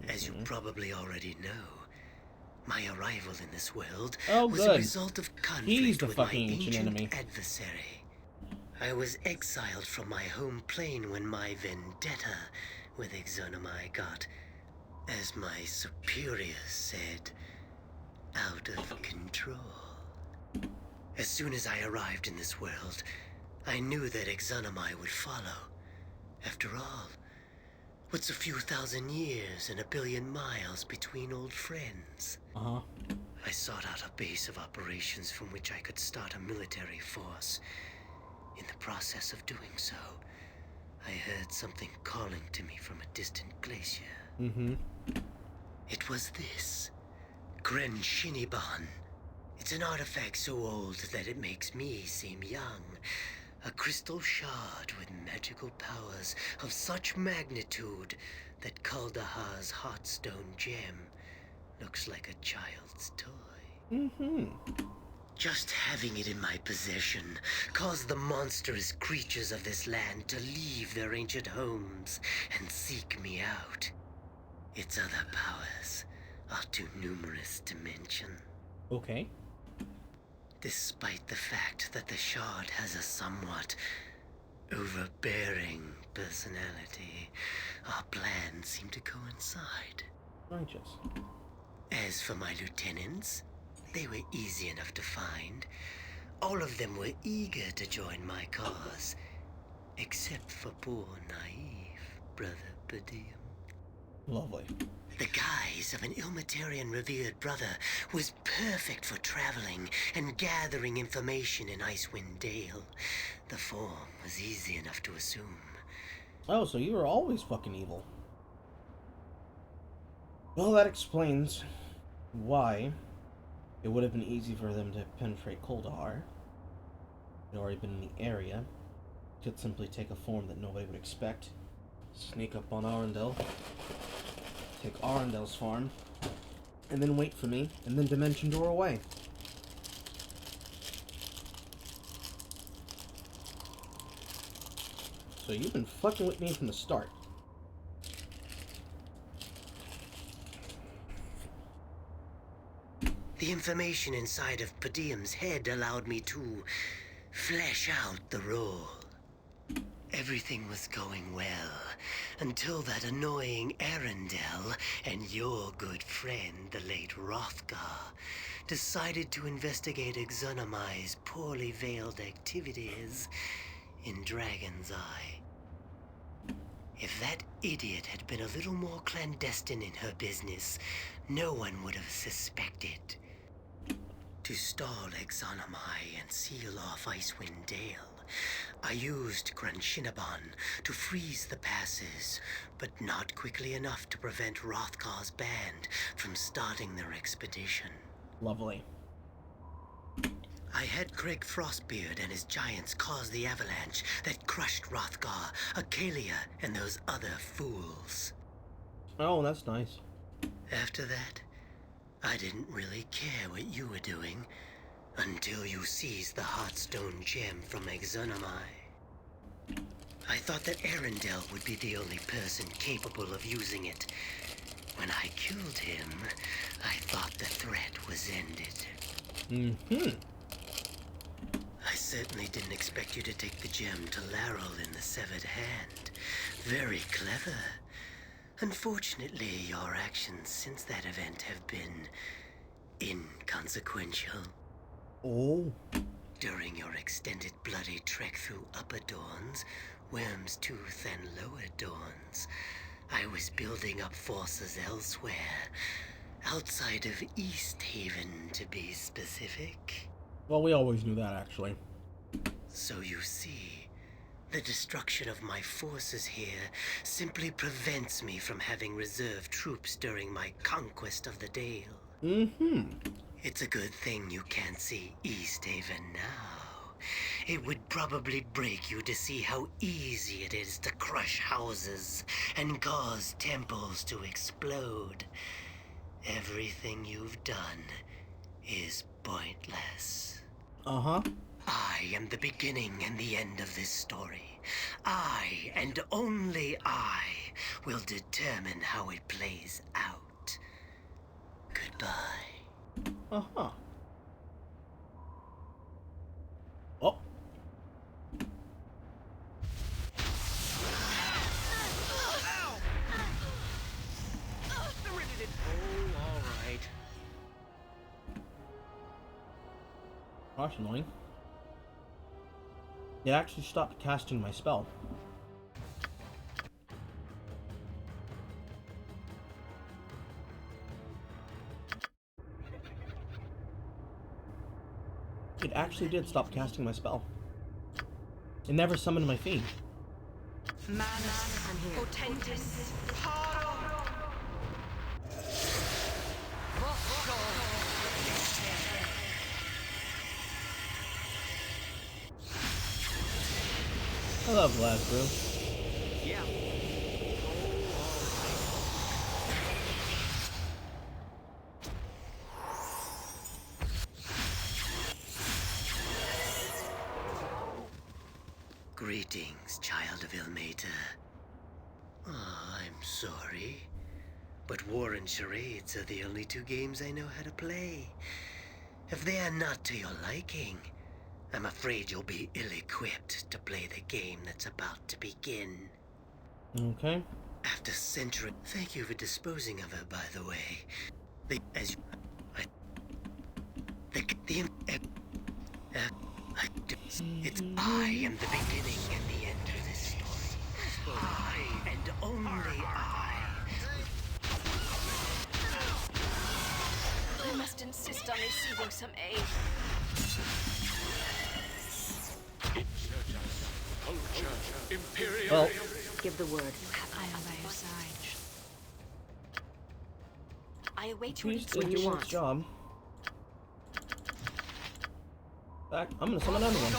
Speaker 9: As you probably already know, my arrival in this world was a result of conflict with my ancient adversary. I was exiled from my home plane when my vendetta with Exonomai got, as my superiors said, out of control. As soon as I arrived in this world, I knew that Exonomai would follow. After all, what's a few thousand years and a billion miles between old friends? I sought out a base of operations from which I could start a military force. In the process of doing so, I heard something calling to me from a distant glacier. It was this, Gren Shiniban. It's an artifact so old that it makes me seem young. A crystal shard with magical powers of such magnitude that Kaldahar's Heartstone gem looks like a child's toy. Just having it in my possession caused the monstrous creatures of this land to leave their ancient homes and seek me out. Its other powers are too numerous to mention.
Speaker 8: Okay.
Speaker 9: Despite the fact that the shard has a somewhat overbearing personality, our plans seem to coincide.
Speaker 8: Righteous.
Speaker 9: As for my lieutenants, they were easy enough to find. All of them were eager to join my cause, except for poor naive Brother Padium.
Speaker 8: Lovely.
Speaker 9: The guise of an Ilmatarian revered brother was perfect for traveling and gathering information in Icewind Dale. The form was easy enough to assume.
Speaker 1: Oh, so you were always fucking evil. Well, that explains why it would have been easy for them to penetrate Kuldahar. They'd already been in the area. Could simply take a form that nobody would expect. Sneak up on Arundel. Take Arendel's farm. And then wait for me. And then dimension door away. So you've been fucking with me from the start.
Speaker 9: The information inside of Padium's head allowed me to flesh out the role. Everything was going well until that annoying Arundel and your good friend, the late Hrothgar, decided to investigate Exonomai's poorly veiled activities in Dragon's Eye. If that idiot had been a little more clandestine in her business, no one would have suspected. To stall Exonomai and seal off Icewind Dale, I used Granshinaban to freeze the passes, but not quickly enough to prevent Hrothgar's band from starting their expedition.
Speaker 1: Lovely.
Speaker 9: I had Craig Frostbeard and his giants cause the avalanche that crushed Hrothgar, Acalia, and those other fools.
Speaker 1: Oh, that's nice.
Speaker 9: After that, I didn't really care what you were doing until you seized the Heartstone gem from Exonomai. I thought that Arundel would be the only person capable of using it. When I killed him, I thought the threat was ended. I certainly didn't expect you to take the gem to Laryl in the severed hand. Very clever. Unfortunately, your actions since that event have been inconsequential.
Speaker 1: Oh.
Speaker 9: During your extended bloody trek through Upper Dawns, Worm's Tooth, and Lower Dawns, I was building up forces elsewhere, outside of East Haven to be specific.
Speaker 1: Well, we always knew that, actually.
Speaker 9: So you see, the destruction of my forces here simply prevents me from having reserve troops during my conquest of the Dale. It's a good thing you can't see East Haven now. It would probably break you to see how easy it is to crush houses and cause temples to explode. Everything you've done is pointless. I am the beginning and the end of this story. I, and only I, will determine how it plays out. Goodbye.
Speaker 8: Uh-huh. Oh.
Speaker 2: Oh, all right.
Speaker 8: That's annoying. It actually stopped casting my spell. It actually did stop casting my spell. It never summoned my fiend.
Speaker 3: Manus potentis
Speaker 8: I love Glasgow.
Speaker 2: Yeah.
Speaker 9: Greetings, child of Ilmater. I'm sorry, but war and charades are the only two games I know how to play. If they are not to your liking, I'm afraid you'll be ill-equipped to play the game that's about to begin.
Speaker 8: Okay.
Speaker 9: After centuries... Thank you for disposing of her, by the way. It's I am the beginning and the end of this story. I, and only I.
Speaker 7: I must insist on receiving some aid.
Speaker 8: Well,
Speaker 3: Give the word. I am by your side.
Speaker 7: I await your
Speaker 8: he's
Speaker 7: instructions.
Speaker 8: doing its job. Back. I'm gonna summon another one.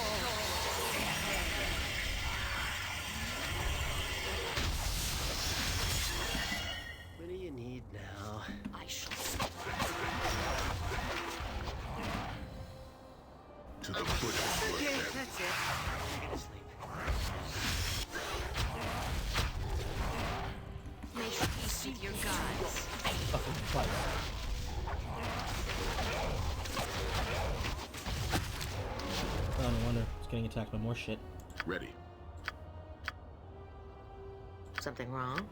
Speaker 2: What do you need now?
Speaker 7: I shall.
Speaker 5: To the butcher's work,
Speaker 2: Okay,
Speaker 5: then.
Speaker 2: that's it. I'm gonna sleep.
Speaker 7: Make peace with your gods.
Speaker 8: Fucking fight. Oh, no wonder it's getting attacked by more shit.
Speaker 5: Ready.
Speaker 3: Something wrong?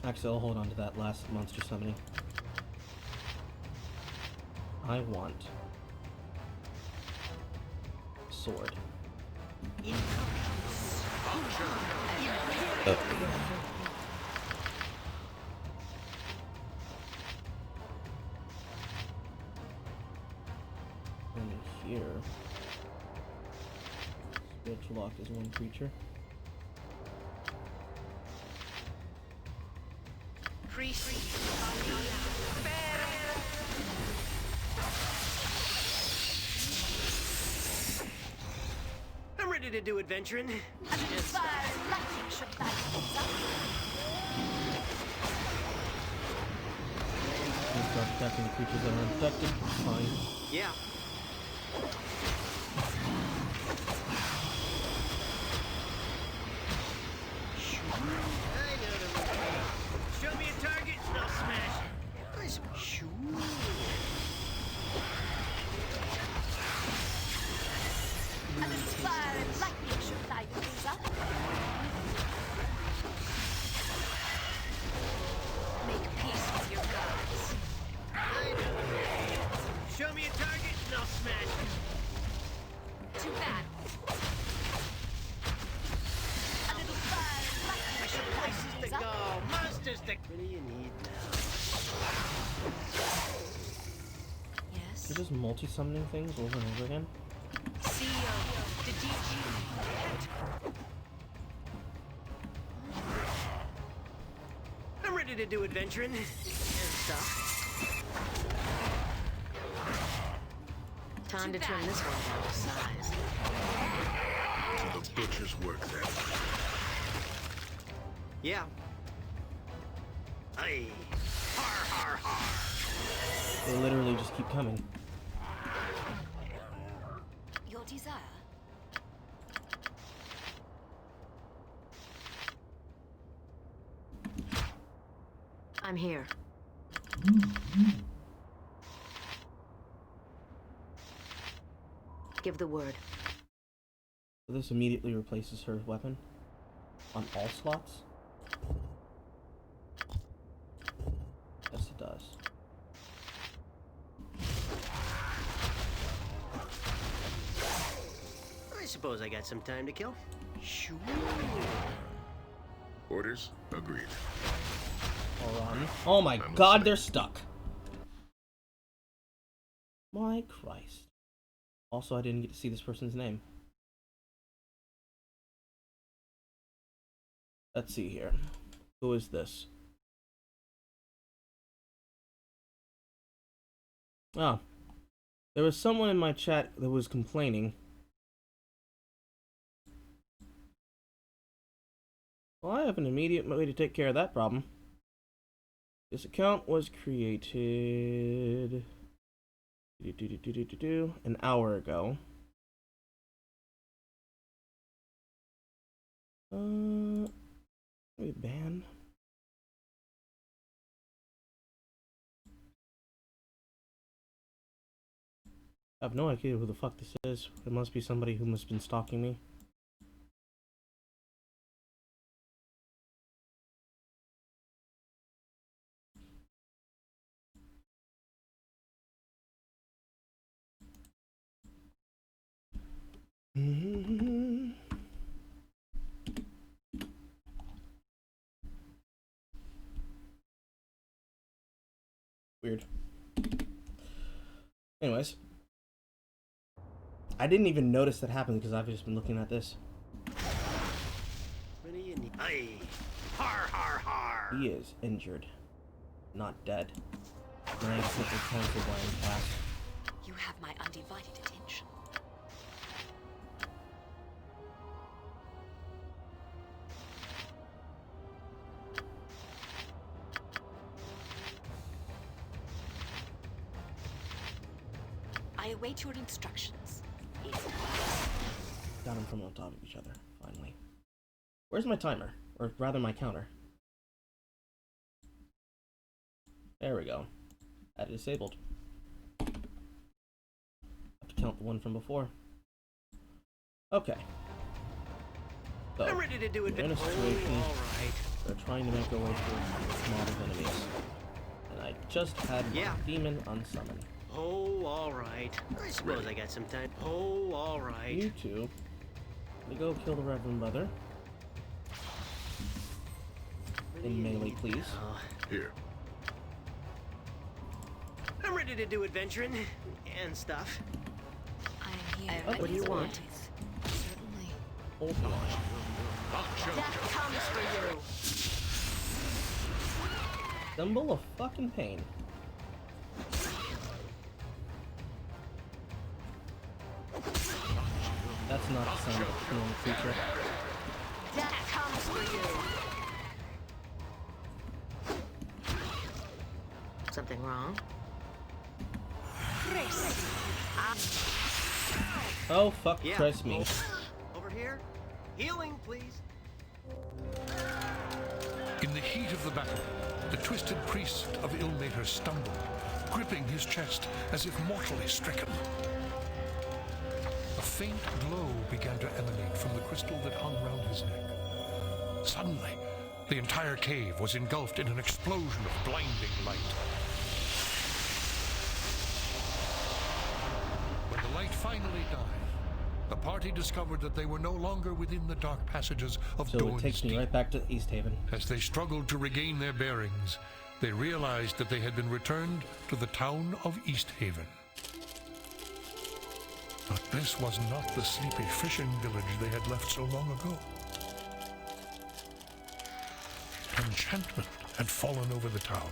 Speaker 8: Actually, I'll hold on to that last monster summoning. I want sword. And here, spiritual lock is one creature.
Speaker 2: I'm ready to do adventuring.
Speaker 7: Fire and lightning should light things up.
Speaker 8: And start attacking the creatures that are infected. Fine.
Speaker 2: Yeah. Show me a target and I'll smash it. Sure.
Speaker 7: A little fire and lightning should light things up. Make peace with your gods.
Speaker 2: Show me a target and I'll smash it.
Speaker 7: To battle. A little fire and lightning should light
Speaker 2: Places to
Speaker 7: things up.
Speaker 2: go, monsters to... What do you need now?
Speaker 7: Yes.
Speaker 8: You're just multi-summoning things over and over again?
Speaker 3: CEO, the DG.
Speaker 2: I'm ready to do adventuring. And stuff.
Speaker 3: Time to trim this one down to size.
Speaker 5: To the butcher's work, then.
Speaker 2: Yeah. Aye. har har.
Speaker 8: They literally just keep coming.
Speaker 6: Your desire?
Speaker 3: I'm here. Give the word.
Speaker 8: So this immediately replaces her weapon on all slots? Yes, it does.
Speaker 2: I suppose I got some time to kill. Sure.
Speaker 5: Orders? Agreed.
Speaker 8: Hold on. Oh my god, they're stuck. My Christ. Also, I didn't get to see this person's name. Let's see here. Who is this? Oh. There was someone in my chat that was complaining. Well, I have an immediate way to take care of that problem. This account was created an hour ago. Maybe ban. I have no idea who the fuck this is. It must be somebody who must have been stalking me. Weird. Anyways. I didn't even notice that happened because I've just been looking at this.
Speaker 2: What do you need? Aye. Har har har.
Speaker 8: He is injured. Not dead. And I accidentally canceled my pass.
Speaker 6: You have my undivided attention. I await your instructions.
Speaker 8: Got them from on top of each other, finally. Where's my timer? Or rather my counter. There we go. That is disabled. Have to count the one from before. Okay. So,
Speaker 2: I'm ready to do it.
Speaker 8: we're in a situation
Speaker 2: all right.
Speaker 8: where we're trying to make our way through a mob of enemies. And I just had my demon unsummon.
Speaker 2: Oh, all right. I suppose I got some time. Oh, all right.
Speaker 8: You two, let me go kill the Reverend Mother. In melee, please.
Speaker 5: Here.
Speaker 2: I'm ready to do adventuring and stuff.
Speaker 6: I'm here.
Speaker 8: What do you want?
Speaker 6: Certainly.
Speaker 8: Hold on.
Speaker 3: Death comes for you.
Speaker 8: Symbol of fucking pain. That's not the sound of a killing creature.
Speaker 3: Death comes for you. Something wrong?
Speaker 8: Oh, fuck, Christ me.
Speaker 2: Over here. Healing, please.
Speaker 10: In the heat of the battle, the twisted priest of Ilmater stumbled, gripping his chest as if mortally stricken. A faint glow began to emanate from the crystal that hung round his neck. Suddenly, the entire cave was engulfed in an explosion of blinding light. When the light finally died, the party discovered that they were no longer within the dark passages of
Speaker 8: So
Speaker 10: Dawn's
Speaker 8: it takes me
Speaker 10: Deep.
Speaker 8: right back to East Haven.
Speaker 10: As they struggled to regain their bearings, they realized that they had been returned to the town of East Haven. But this was not the sleepy fishing village they had left so long ago. Enchantment had fallen over the town,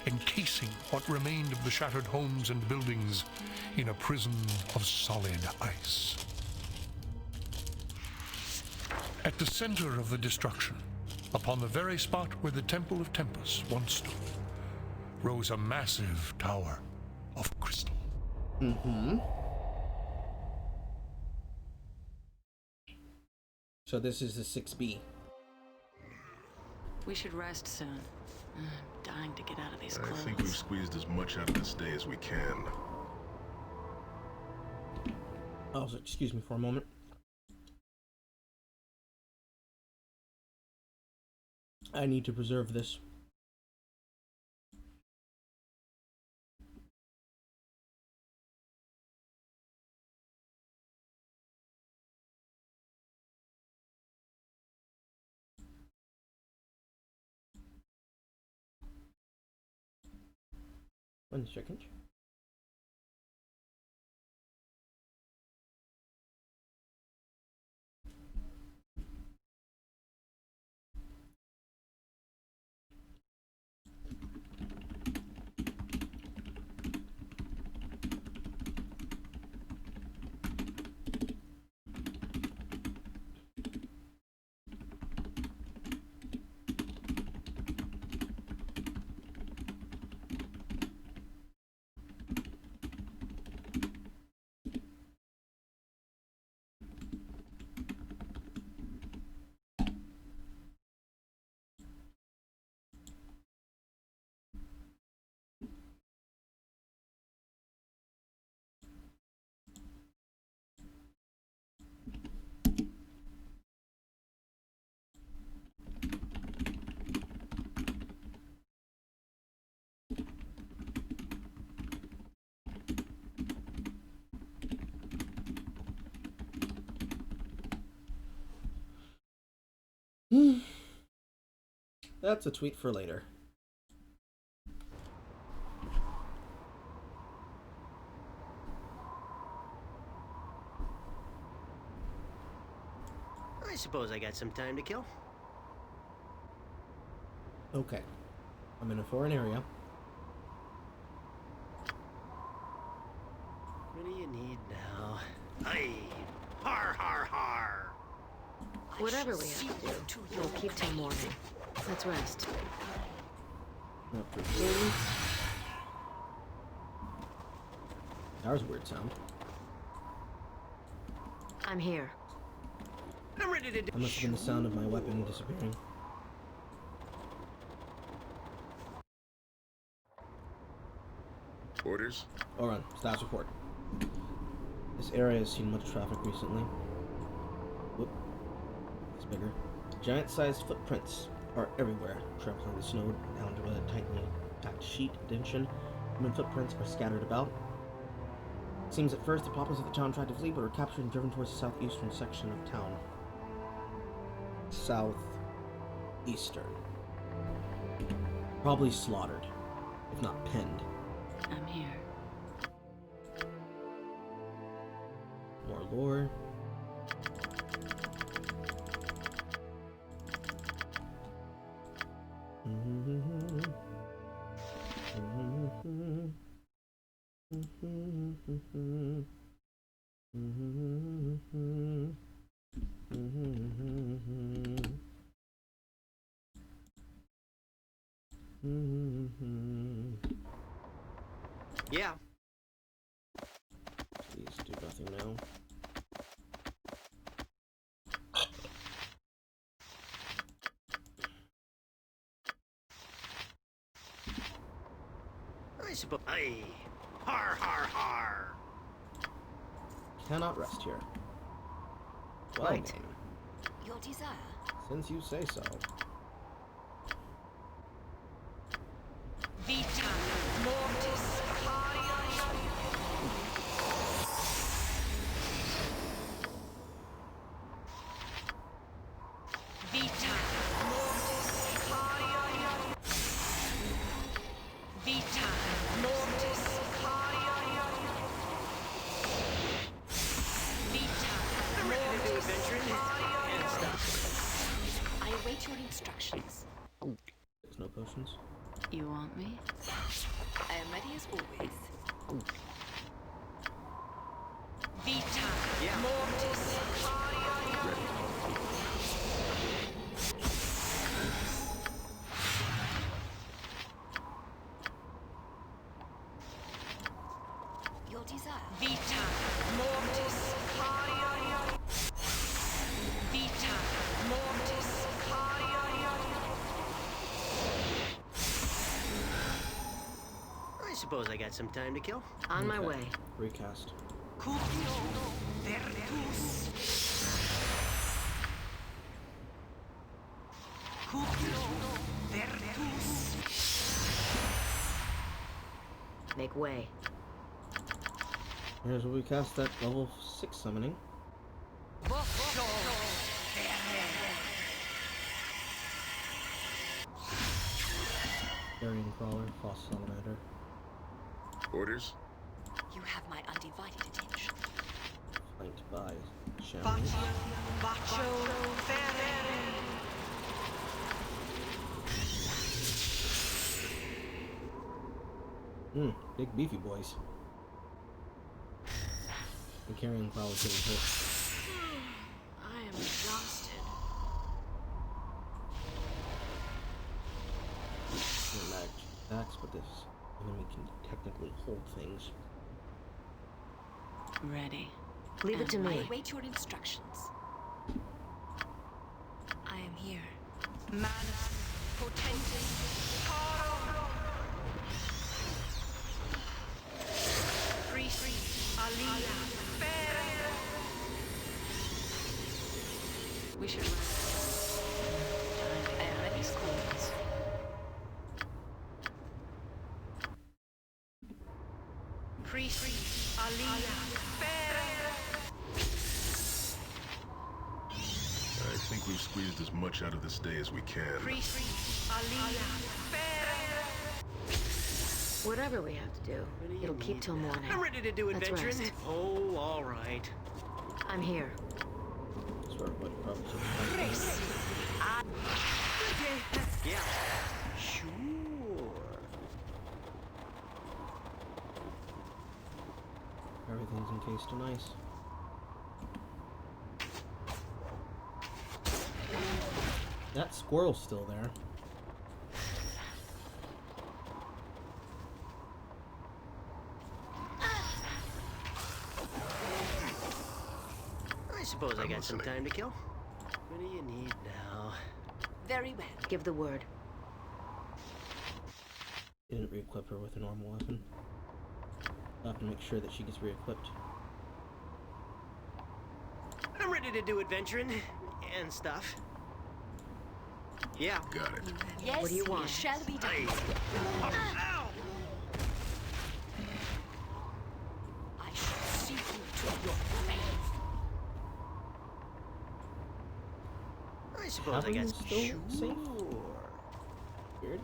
Speaker 10: encasing what remained of the shattered homes and buildings in a prison of solid ice. At the center of the destruction, upon the very spot where the Temple of Tempest once stood, rose a massive tower of crystal.
Speaker 1: Mm-hmm. So this is the 6B.
Speaker 4: We should rest soon. I'm dying to get out of these
Speaker 5: I
Speaker 4: clothes.
Speaker 5: think we've squeezed as much out of this day as we can.
Speaker 1: Oh, so excuse me for a moment. I need to preserve this. One second. That's a tweet for later.
Speaker 2: I suppose I got some time to kill.
Speaker 1: Okay. I'm in a foreign area.
Speaker 2: What do you need now? Aye. Har, har, har.
Speaker 3: Whatever we have to do, we'll keep till morning. Let's rest.
Speaker 1: Not for sure. That was a weird sound.
Speaker 3: I'm here.
Speaker 2: I'm ready to do.
Speaker 1: That must have been the sound of my weapon disappearing.
Speaker 5: Orders?
Speaker 1: Alright, status report. This area has seen much traffic recently. Whoop. It's bigger. Giant-sized footprints are everywhere, trampling the snow down to a tightly packed sheet. Human footprints are scattered about. It seems at first the populace of the town tried to flee, but were captured and driven towards the southeastern section of town. Southeastern. Probably slaughtered, if not pinned.
Speaker 4: I'm here.
Speaker 1: More lore.
Speaker 2: Yeah.
Speaker 1: Please do nothing now.
Speaker 2: I suppose. Aye. Har, har, har.
Speaker 1: Cannot rest here. Well,
Speaker 3: Right.
Speaker 1: then,
Speaker 6: Your desire?
Speaker 1: since you say so.
Speaker 6: Vita mortis Vita mortis Vita mortis Vita
Speaker 2: I'm ready to do adventuring and stuff.
Speaker 6: I await your instructions.
Speaker 1: There's no potions.
Speaker 4: You want me?
Speaker 6: I am ready as always. Vita
Speaker 2: Yeah.
Speaker 6: mortis
Speaker 2: suppose I got some time to kill.
Speaker 4: On my way.
Speaker 1: Recast.
Speaker 4: Make way.
Speaker 1: Here's where we cast that level 6 summoning. Carrion Crawler, Frost Salamander.
Speaker 5: Orders?
Speaker 6: You have my undivided attention.
Speaker 1: Flanked by Shaman. Big beefy boys. The Carrion Crawler's getting hit.
Speaker 4: I am exhausted.
Speaker 1: Magic attacks, but this enemy can technically hold things.
Speaker 4: Ready. Leave it to
Speaker 6: I
Speaker 4: me.
Speaker 6: await your instructions. I am here.
Speaker 4: We should.
Speaker 6: I am ready, schools.
Speaker 5: I think we've squeezed as much out of this day as we can.
Speaker 4: Whatever we have to do, it'll keep till morning.
Speaker 2: I'm ready to do
Speaker 4: Let's
Speaker 2: adventuring.
Speaker 4: rest.
Speaker 2: Oh, all right.
Speaker 4: I'm here.
Speaker 1: Sort of what probably should have done.
Speaker 2: Yeah. Sure.
Speaker 1: Everything's encased in ice. That squirrel's still there.
Speaker 2: I suppose I
Speaker 5: I'm
Speaker 2: got some
Speaker 5: listening.
Speaker 2: time to kill. What do you need now?
Speaker 6: Very well.
Speaker 4: Give the word.
Speaker 1: Didn't re-equip her with a normal weapon. I'll have to make sure that she gets re-equipped.
Speaker 2: I'm ready to do adventuring and stuff. Yeah.
Speaker 5: Got it.
Speaker 6: Yes,
Speaker 4: What do you want?
Speaker 6: it shall be done.
Speaker 2: Ow!
Speaker 6: I shall see you to your grave.
Speaker 2: I suppose I got
Speaker 1: Cabin's
Speaker 2: some.
Speaker 1: still safe? Weird.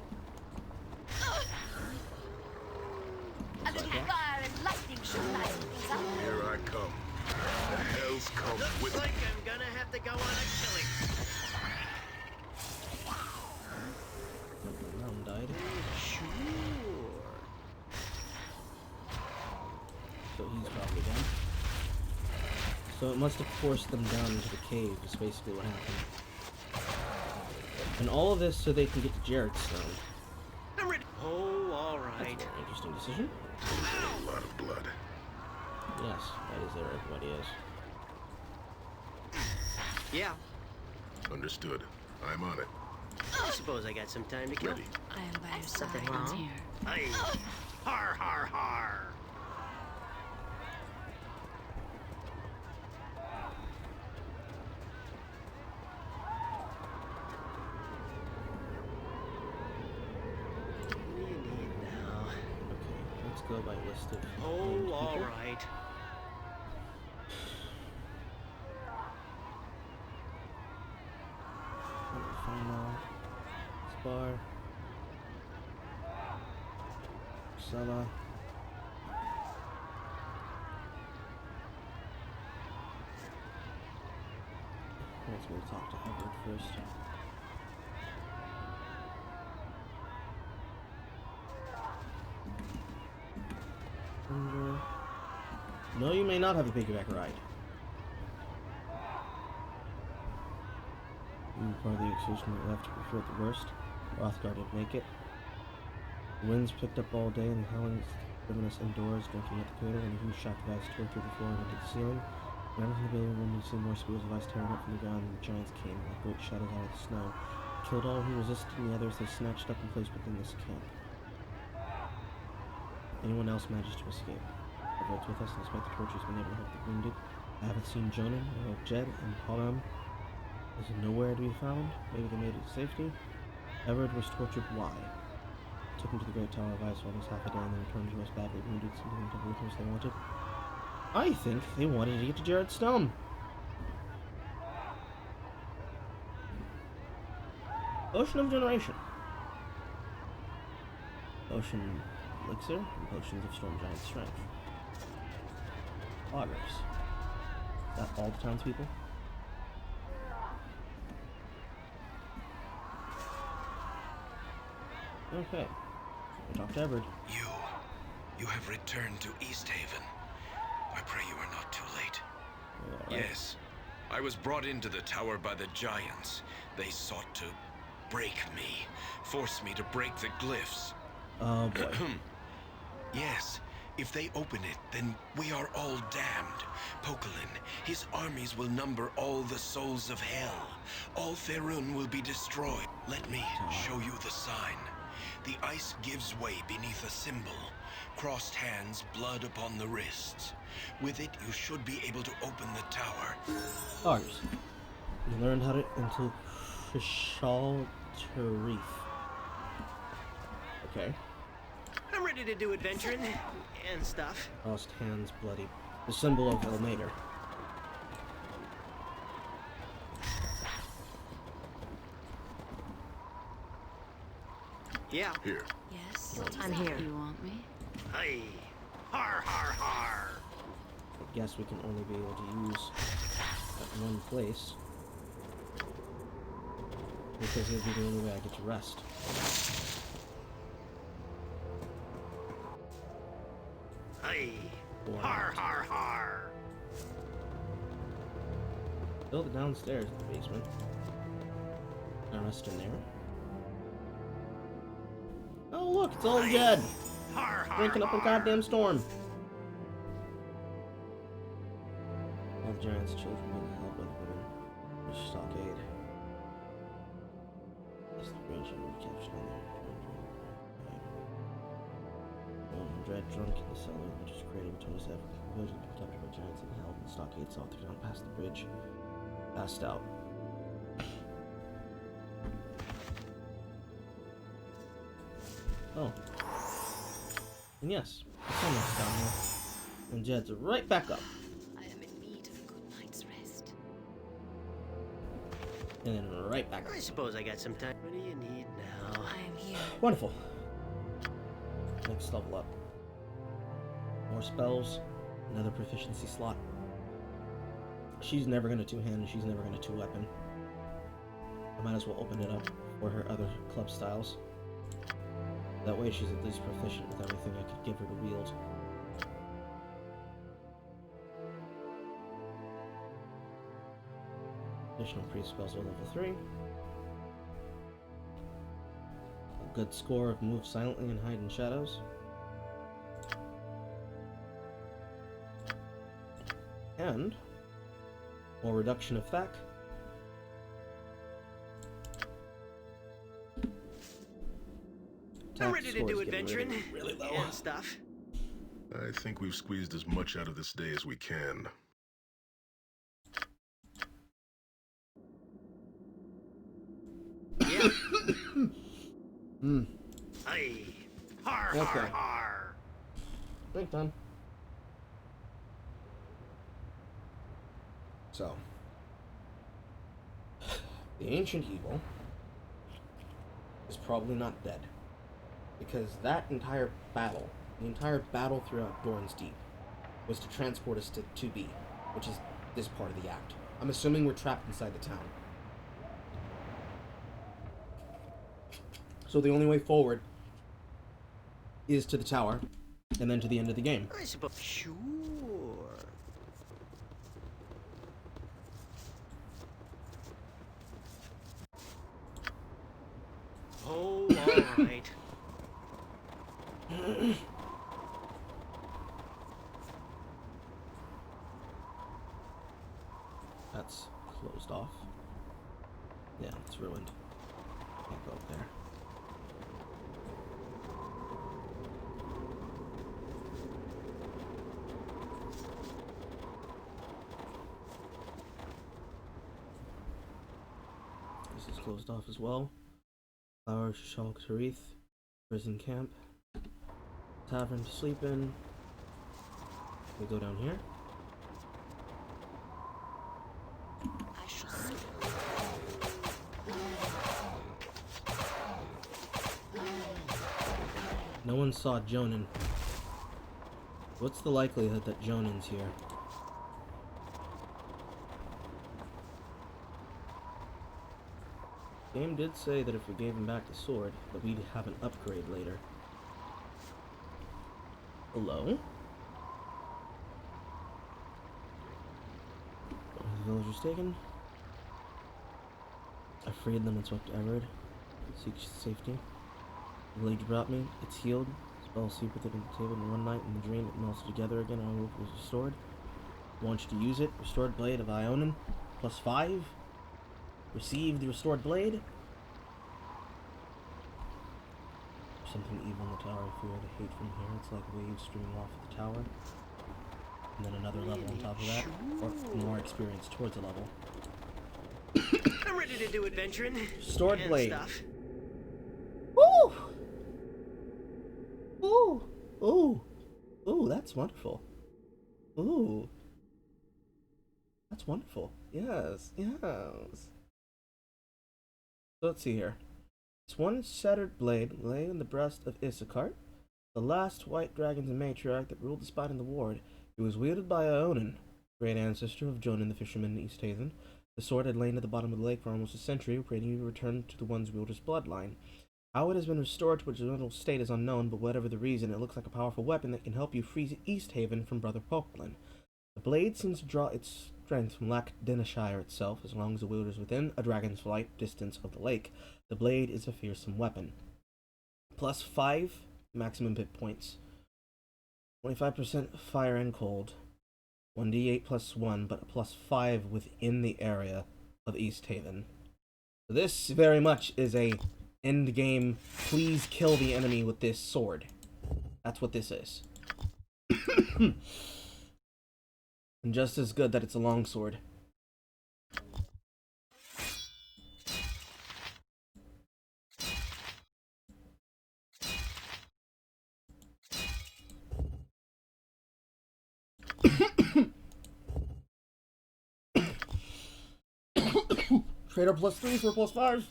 Speaker 7: A little fire and lightning should lighten things up.
Speaker 5: Here I come. The hell's come
Speaker 2: Looks
Speaker 5: with
Speaker 2: like I'm gonna have to go on a killing.
Speaker 1: Realm died.
Speaker 2: Sure.
Speaker 1: So he's probably dead. So it must have forced them down into the cave, is basically what happened. And all of this so they can get to Jared's stone.
Speaker 2: I'm ready. Oh, all
Speaker 1: That's
Speaker 2: right.
Speaker 1: a very interesting decision.
Speaker 5: a lot of blood.
Speaker 1: Yes, that is there, everybody is.
Speaker 2: Yeah.
Speaker 5: Understood. I'm on it.
Speaker 2: I suppose I got some time to kill.
Speaker 5: Ready.
Speaker 6: I am by your side.
Speaker 4: Something wrong?
Speaker 6: Here.
Speaker 2: Aye. Har har har. What do you need now?
Speaker 1: Okay, let's go by list of named
Speaker 2: Oh, all
Speaker 1: people.
Speaker 2: right.
Speaker 1: Final Spar Sella. Let's go talk to Edward first. No, you may not have a piggyback ride. Part of the excursion we left before the worst. Rothgar didn't make it. The winds picked up all day and the howlings driven us indoors, drinking at the crater, and a huge shock of ice tore through the floor and into the ceiling. When from the building room, we see more spheres of ice tearing up from the ground, and the giants came, like great shadows out of the snow. Killed all who resisted, and the others they snatched up and placed within this camp.
Speaker 8: anyone else manages to escape. Everett's with us, and despite the torture, he's been able to help the wounded. I haven't seen Jonan or Jed, and Param is nowhere to be found. Maybe they made it to safety. Everett was tortured. Why? Took him to the Great Tower of Ice for almost half a day, and then returned to us badly wounded, sending him to the listeners they wanted. I think they wanted to get to Jared Stone. Potion of Generation. Potion Elixir, and Potions of Storm Giant Strength. Augurs. Is that all the townspeople? Okay. We talked to Everett.
Speaker 11: You have returned to East Haven. I pray you are not too late.
Speaker 8: Right.
Speaker 11: Yes. I was brought into the tower by the giants. They sought to break me, force me to break the glyphs.
Speaker 8: Oh boy.
Speaker 11: Yes. If they open it, then we are all damned. Pokelin, his armies will number all the souls of hell. All Faerun will be destroyed. Let me show you the sign. The ice gives way beneath a symbol. Crossed hands, blood upon the wrists. With it, you should be able to open the tower.
Speaker 8: Augurs. You learned how to until Krishal Tarif. Okay.
Speaker 2: I'm ready to do adventuring and stuff.
Speaker 8: Crossed hands, bloody. The symbol of Elmater.
Speaker 2: Yeah.
Speaker 5: Here.
Speaker 6: Yes.
Speaker 3: I'm here.
Speaker 4: You want me?
Speaker 2: Aye. Har har har.
Speaker 8: I guess we can only be able to use at one place. Because it'll be the only way I get to rest.
Speaker 2: Aye. Har har har.
Speaker 8: Build it downstairs in the basement. Can I rest in there? Oh look, it's all Jed!
Speaker 2: Har har
Speaker 8: Drinking up a
Speaker 2: har.
Speaker 8: goddamn storm! All the giants' children being held by the women. The stockade. That's the bridge I would capture on there. Dread drunk in the cellar, which is creating between us ever converted to captured by giants and held in the stockade saw through down past the bridge. Passed out. Oh. And yes, the sun is down here. And Jed's right back up.
Speaker 6: I am in need of a good night's rest.
Speaker 8: And then right back up.
Speaker 2: I suppose I got some time. What do you need now?
Speaker 6: I am here.
Speaker 8: Wonderful. Next level up. More spells. Another proficiency slot. She's never gonna two-hand, she's never gonna two-weapon. I might as well open it up for her other club styles. That way she's at least proficient with everything I could give her to wield. Additional priest spells are level 3. A good score of move silently and hide in shadows. And more reduction of THAC.
Speaker 2: I'm ready to do adventuring
Speaker 8: really low.
Speaker 2: and stuff.
Speaker 5: I think we've squeezed as much out of this day as we can.
Speaker 2: Yeah.
Speaker 8: Hmm.
Speaker 2: Aye. Har
Speaker 8: Okay.
Speaker 2: har har.
Speaker 8: Break time.
Speaker 1: So, the ancient evil is probably not dead. Because that entire battle, the entire battle throughout Doran's Deep, was to transport us to 2B, which is this part of the act. I'm assuming we're trapped inside the town. So the only way forward is to the tower, and then to the end of the game.
Speaker 2: I suppose. Sure. Oh, all right.
Speaker 8: That's closed off. Yeah, it's ruined. Can't go up there. This is closed off as well. Flower Shal Tarith, prison camp, tavern to sleep in. We go down here.
Speaker 6: I shall see.
Speaker 8: No one saw Jonin. What's the likelihood that Jonin's here? Game did say that if we gave him back the sword, that we'd have an upgrade later. Hello? The villagers taken. I freed them and swept Everard. Seek safety. The village brought me. It's healed. Spell sleep with it on the table in one night. In the dream, it melts together again. Our hope was restored. I want you to use it. Restored Blade of Ionin. +5. Receive the restored blade. Something evil in the tower. I fear the hate from here. It's like waves streaming off of the tower. And then another level on top of that. Or more experience towards a level.
Speaker 2: I'm ready to do adventuring.
Speaker 8: Restored
Speaker 2: and
Speaker 8: blade.
Speaker 2: Stuff.
Speaker 8: Woo! Ooh! Ooh! Ooh, that's wonderful. Ooh. That's wonderful. Yes, yes. So let's see here. This one shattered blade lay in the breast of Issachar, the last white dragon's matriarch that ruled the spot in the ward. It was wielded by Ionin, great ancestor of Jonin the fisherman in East Haven. The sword had lain at the bottom of the lake for almost a century, waiting to return to the one's wielder's bloodline. How it has been restored to its original state is unknown, but whatever the reason, it looks like a powerful weapon that can help you free East Haven from Brother Pokelin. The blade seems to draw its strength from Lac-Denishire itself, as long as the wielder is within a dragon's flight distance of the lake. The blade is a fearsome weapon. +5 maximum hit points. 25% fire and cold. 1d8 +1, but a +5 within the area of East Haven. So this very much is a end game, please kill the enemy with this sword. That's what this is. And just as good that it's a longsword. Trader +3 for +5.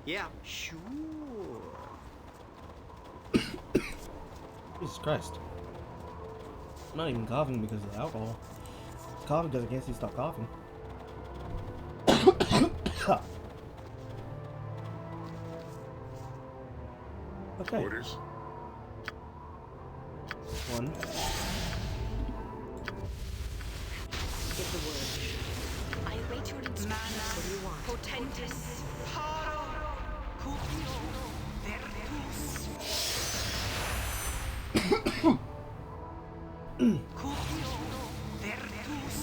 Speaker 2: Yeah, sure.
Speaker 8: Jesus Christ. I'm not even coughing because of the alcohol. I'm coughing because I can't stop coughing. Okay.
Speaker 5: Orders.
Speaker 8: One.
Speaker 6: Give the word. I await your instructions. What do you want?
Speaker 3: Potentis. Paro. Cupio. Vertus. Cupio. Vertus.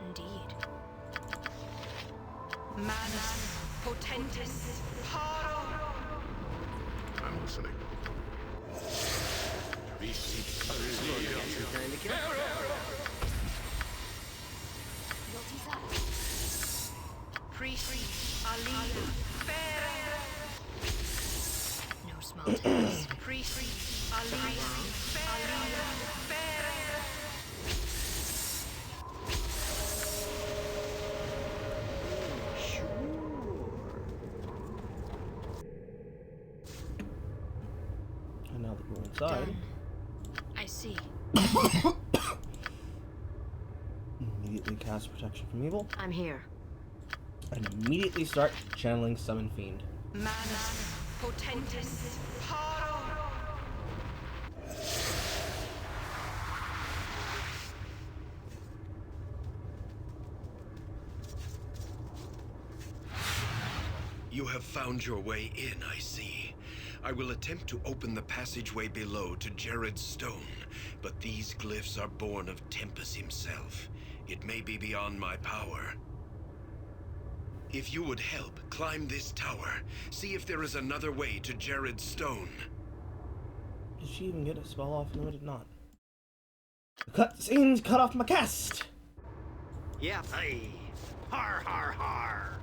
Speaker 6: Indeed.
Speaker 3: Mana. Potentis. Paro.
Speaker 5: I'm listening.
Speaker 2: Time to kill.
Speaker 3: Priest. Ali. Fair.
Speaker 6: No small task.
Speaker 3: Priest. Ali. Fair.
Speaker 8: And now that we're inside,
Speaker 6: Done. I see.
Speaker 8: immediately cast Protection from Evil,
Speaker 6: I'm here.
Speaker 8: and immediately start channeling Summon Fiend.
Speaker 3: Mana. Potentis. Paro.
Speaker 11: You have found your way in, I see. I will attempt to open the passageway below to Jared's stone, but these glyphs are born of Tempest himself. It may be beyond my power. If you would help, climb this tower. See if there is another way to Jared's stone.
Speaker 8: Did she even get a spell off? No, I did not. The cutscenes cut off my cast!
Speaker 2: Yeah, aye. Har, har, har.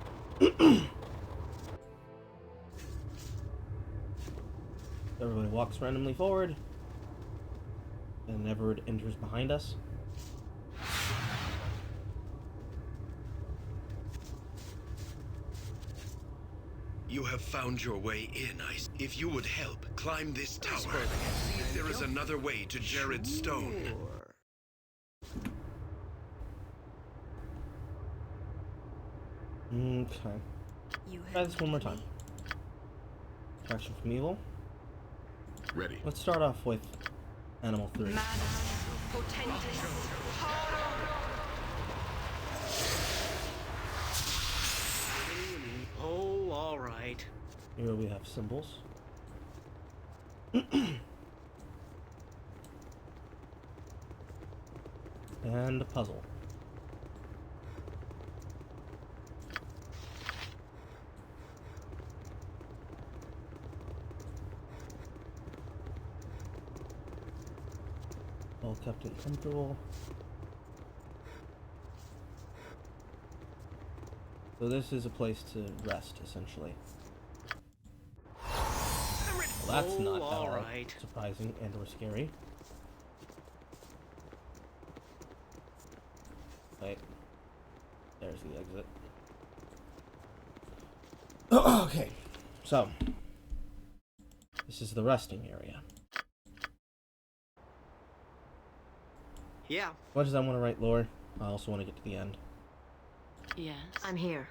Speaker 8: Everybody walks randomly forward, and Everett enters behind us.
Speaker 11: You have found your way in, Ice. If you would help, climb this tower. See if there is another way to Jared's stone.
Speaker 8: Okay. Try this one more time. Protection from evil.
Speaker 5: Ready.
Speaker 8: Let's start off with Animal 3.
Speaker 2: Oh, all right.
Speaker 8: Here we have symbols. And a puzzle. All kept it comfortable. So this is a place to rest, essentially. Well, that's not
Speaker 2: all
Speaker 8: that
Speaker 2: right.
Speaker 8: surprising and or scary. Wait. There's the exit. Okay. So. This is the resting area.
Speaker 2: Yeah.
Speaker 8: As much as I want to write lore, I also want to get to the end.
Speaker 4: Yes.
Speaker 6: I'm here.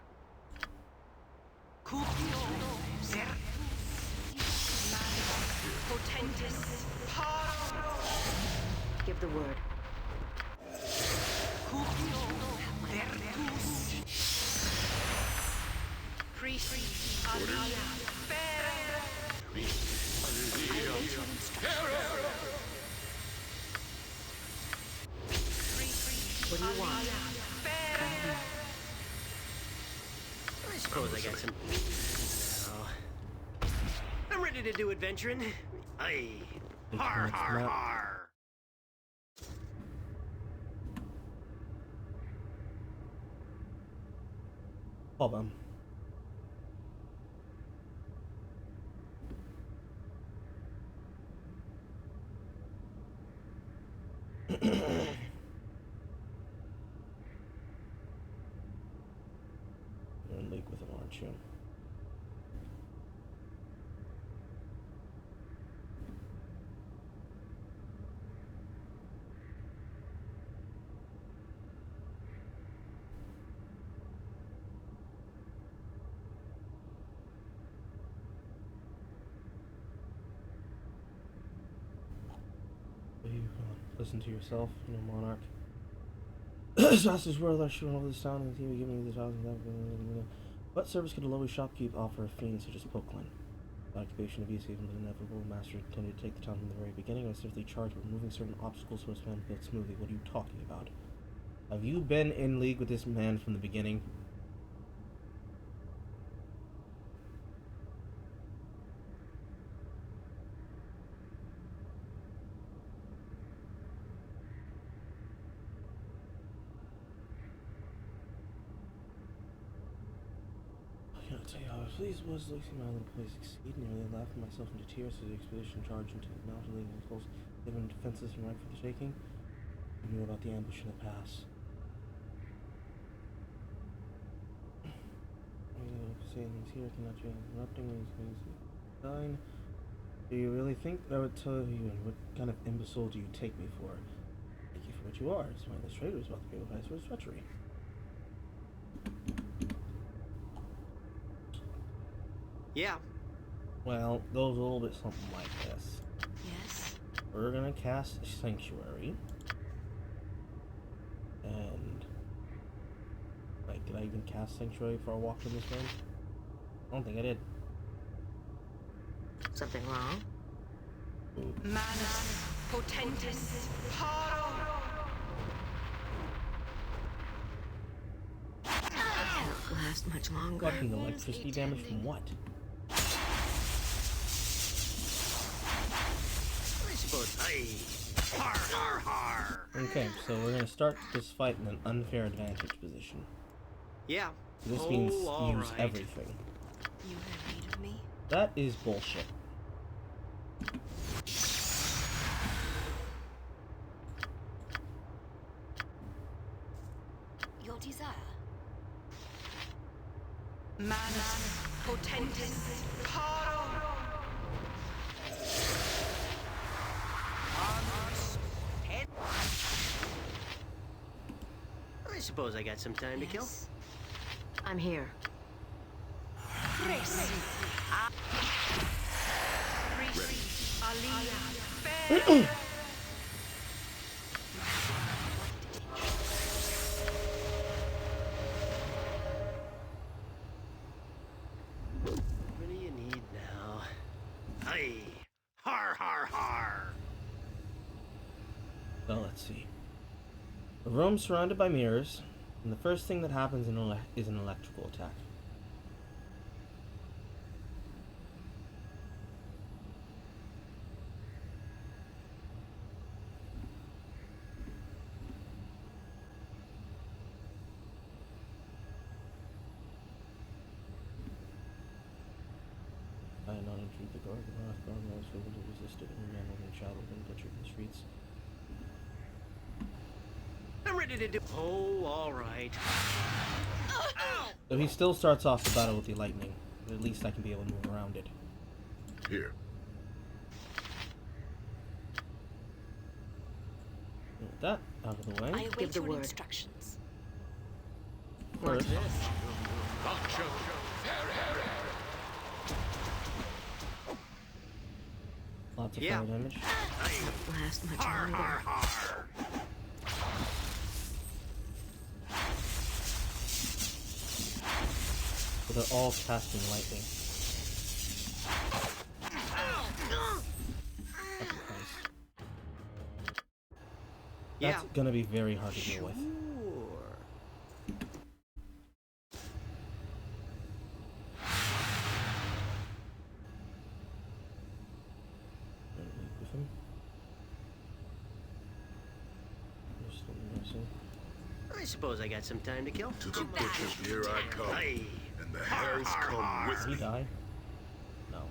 Speaker 6: Give the word. What do you want?
Speaker 2: I suppose I got some. Oh. I'm ready to do adventuring. Aye. Har, har, har.
Speaker 8: Hold on. You're in league with him, aren't you? Listen to yourself, you know, monarch. Sausage world, I shoot over this town and he will give me this house. What service could a lowly shopkeep offer a fiend such as Pokelin? The occupation of easy, even the inevitable master intended to take the town from the very beginning. I was simply charged with removing certain obstacles so this man built smoothly. What are you talking about? Have you been in league with this man from the beginning? I can't tell you how pleased was losing my little place succeed. Nearly laughing myself into tears as the expedition charged into the mountain leading close, given defenses and right for the shaking. I knew about the ambush in the pass. Saying he's here cannot be interrupting. He's dying. Do you really think I would tell you? And what kind of imbecile do you take me for? Take you for what you are. It's why this traitor is about to pay the price for his treachery.
Speaker 2: Yeah.
Speaker 8: Well, goes a little bit something like this.
Speaker 4: Yes.
Speaker 8: We're gonna cast Sanctuary. And like, did I even cast Sanctuary before I walked in this room? I don't think I did.
Speaker 6: Something wrong?
Speaker 3: Manus potentis paro.
Speaker 6: Can't last much longer.
Speaker 8: Blocking electricity damage from what?
Speaker 2: I suppose. Aye. Har har har!
Speaker 8: Okay, so we're gonna start this fight in an unfair advantage position.
Speaker 2: Yeah.
Speaker 8: This means
Speaker 2: all
Speaker 8: use
Speaker 2: right.
Speaker 8: everything.
Speaker 6: You have need of me?
Speaker 8: That is bullshit.
Speaker 7: Your desire.
Speaker 3: Manus potentis caro.
Speaker 2: I suppose I got some time to kill.
Speaker 6: Yes. I'm here.
Speaker 2: What do you need now? Aye. Har har har!
Speaker 8: So let's see. A room surrounded by mirrors, and the first thing that happens is an electrical attack. I had not entered the guard, the wrath guard, I was able to resist it, and the man in shadow and butchered in the streets.
Speaker 2: I'm ready to do. Oh, all right.
Speaker 8: So he still starts off the battle with the lightning, but at least I can be able to move around it.
Speaker 5: Here.
Speaker 8: With that out of the
Speaker 7: I
Speaker 8: way,
Speaker 7: await
Speaker 6: Give the
Speaker 7: your
Speaker 6: word.
Speaker 7: instructions.
Speaker 8: first, lots of
Speaker 2: Yeah.
Speaker 8: fire damage.
Speaker 6: Last much
Speaker 2: Har
Speaker 6: longer.
Speaker 2: har har!
Speaker 8: So they're all casting lightning. That's nice.
Speaker 2: Yeah.
Speaker 8: That's gonna be very hard to deal with.
Speaker 2: Sure.
Speaker 8: With him. Just let me see.
Speaker 2: I suppose I got some time to kill.
Speaker 5: To the butcher's here I come,
Speaker 2: Aye.
Speaker 5: and the hells come with
Speaker 8: Did he
Speaker 5: me.
Speaker 8: die? No.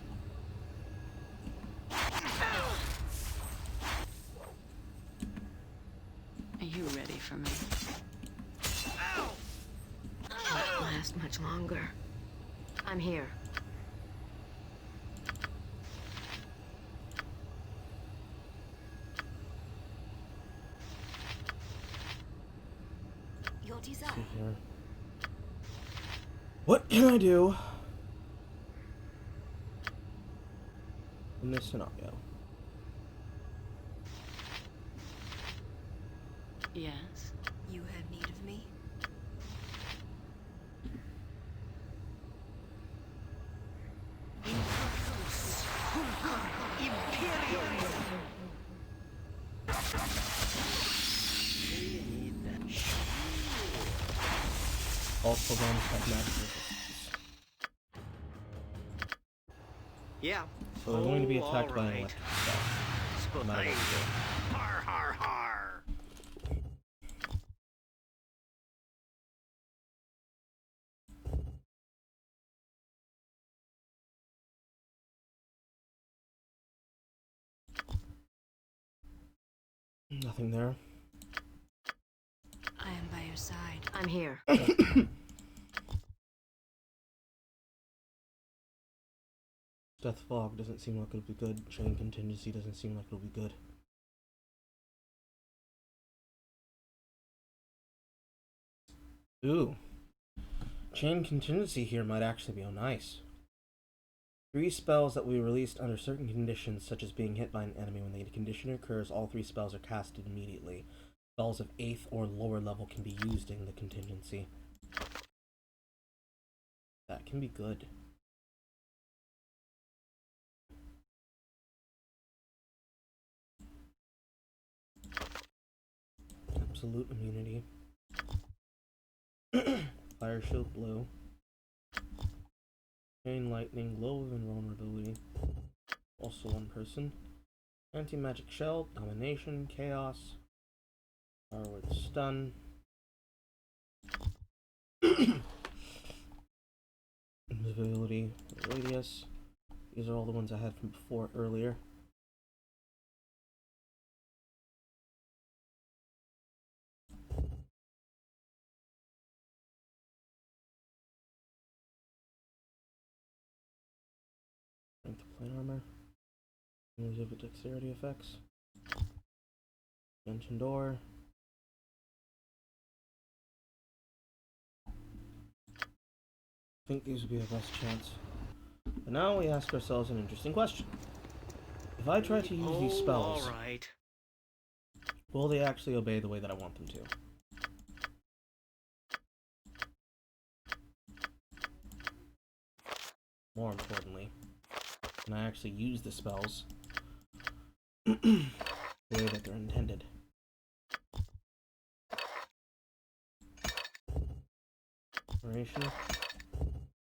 Speaker 4: Are you ready for me?
Speaker 6: Won't last much longer. I'm here.
Speaker 7: Your desire.
Speaker 8: See here. What can I do in this scenario?
Speaker 4: Yes.
Speaker 6: You have need of me?
Speaker 8: Also bonus type magic resistance.
Speaker 2: Yeah.
Speaker 8: So they're going to be attacked
Speaker 2: all
Speaker 8: by an
Speaker 2: right.
Speaker 8: electric spell.
Speaker 2: Suppose
Speaker 8: No matter
Speaker 2: I.
Speaker 8: what.
Speaker 2: Har har har!
Speaker 8: Nothing there.
Speaker 6: I am by your side. I'm here.
Speaker 8: Death Fog doesn't seem like it'll be good. Chain Contingency doesn't seem like it'll be good. Ooh. Chain Contingency here might actually be nice. 3 spells that we released under certain conditions, such as being hit by an enemy. When the condition occurs, all 3 spells are casted immediately. Spells of 8th or lower level can be used in the contingency. That can be good. Absolute immunity. Fire shield blue. Chain lightning, glow of invulnerability. Also one person. Anti-magic shell, domination, chaos, power with stun. Invisibility, radius. These are all the ones I had from before earlier. Strength of plane armor. Invisible dexterity effects. Dimension door. I think these would be our best chance. But now we ask ourselves an interesting question. If I try to use these spells,
Speaker 2: alright.
Speaker 8: will they actually obey the way that I want them to? More importantly, can I actually use the spells the way that they're intended? Operation.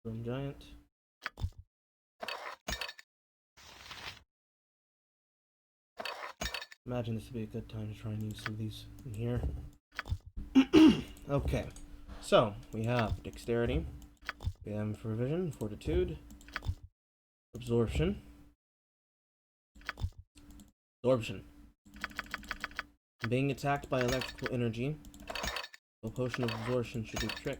Speaker 8: Boom Giant. Imagine this would be a good time to try and use some of these in here. Okay, so we have Dexterity, we have Provision, Fortitude, Absorption. Being attacked by electrical energy, a potion of absorption should do the trick.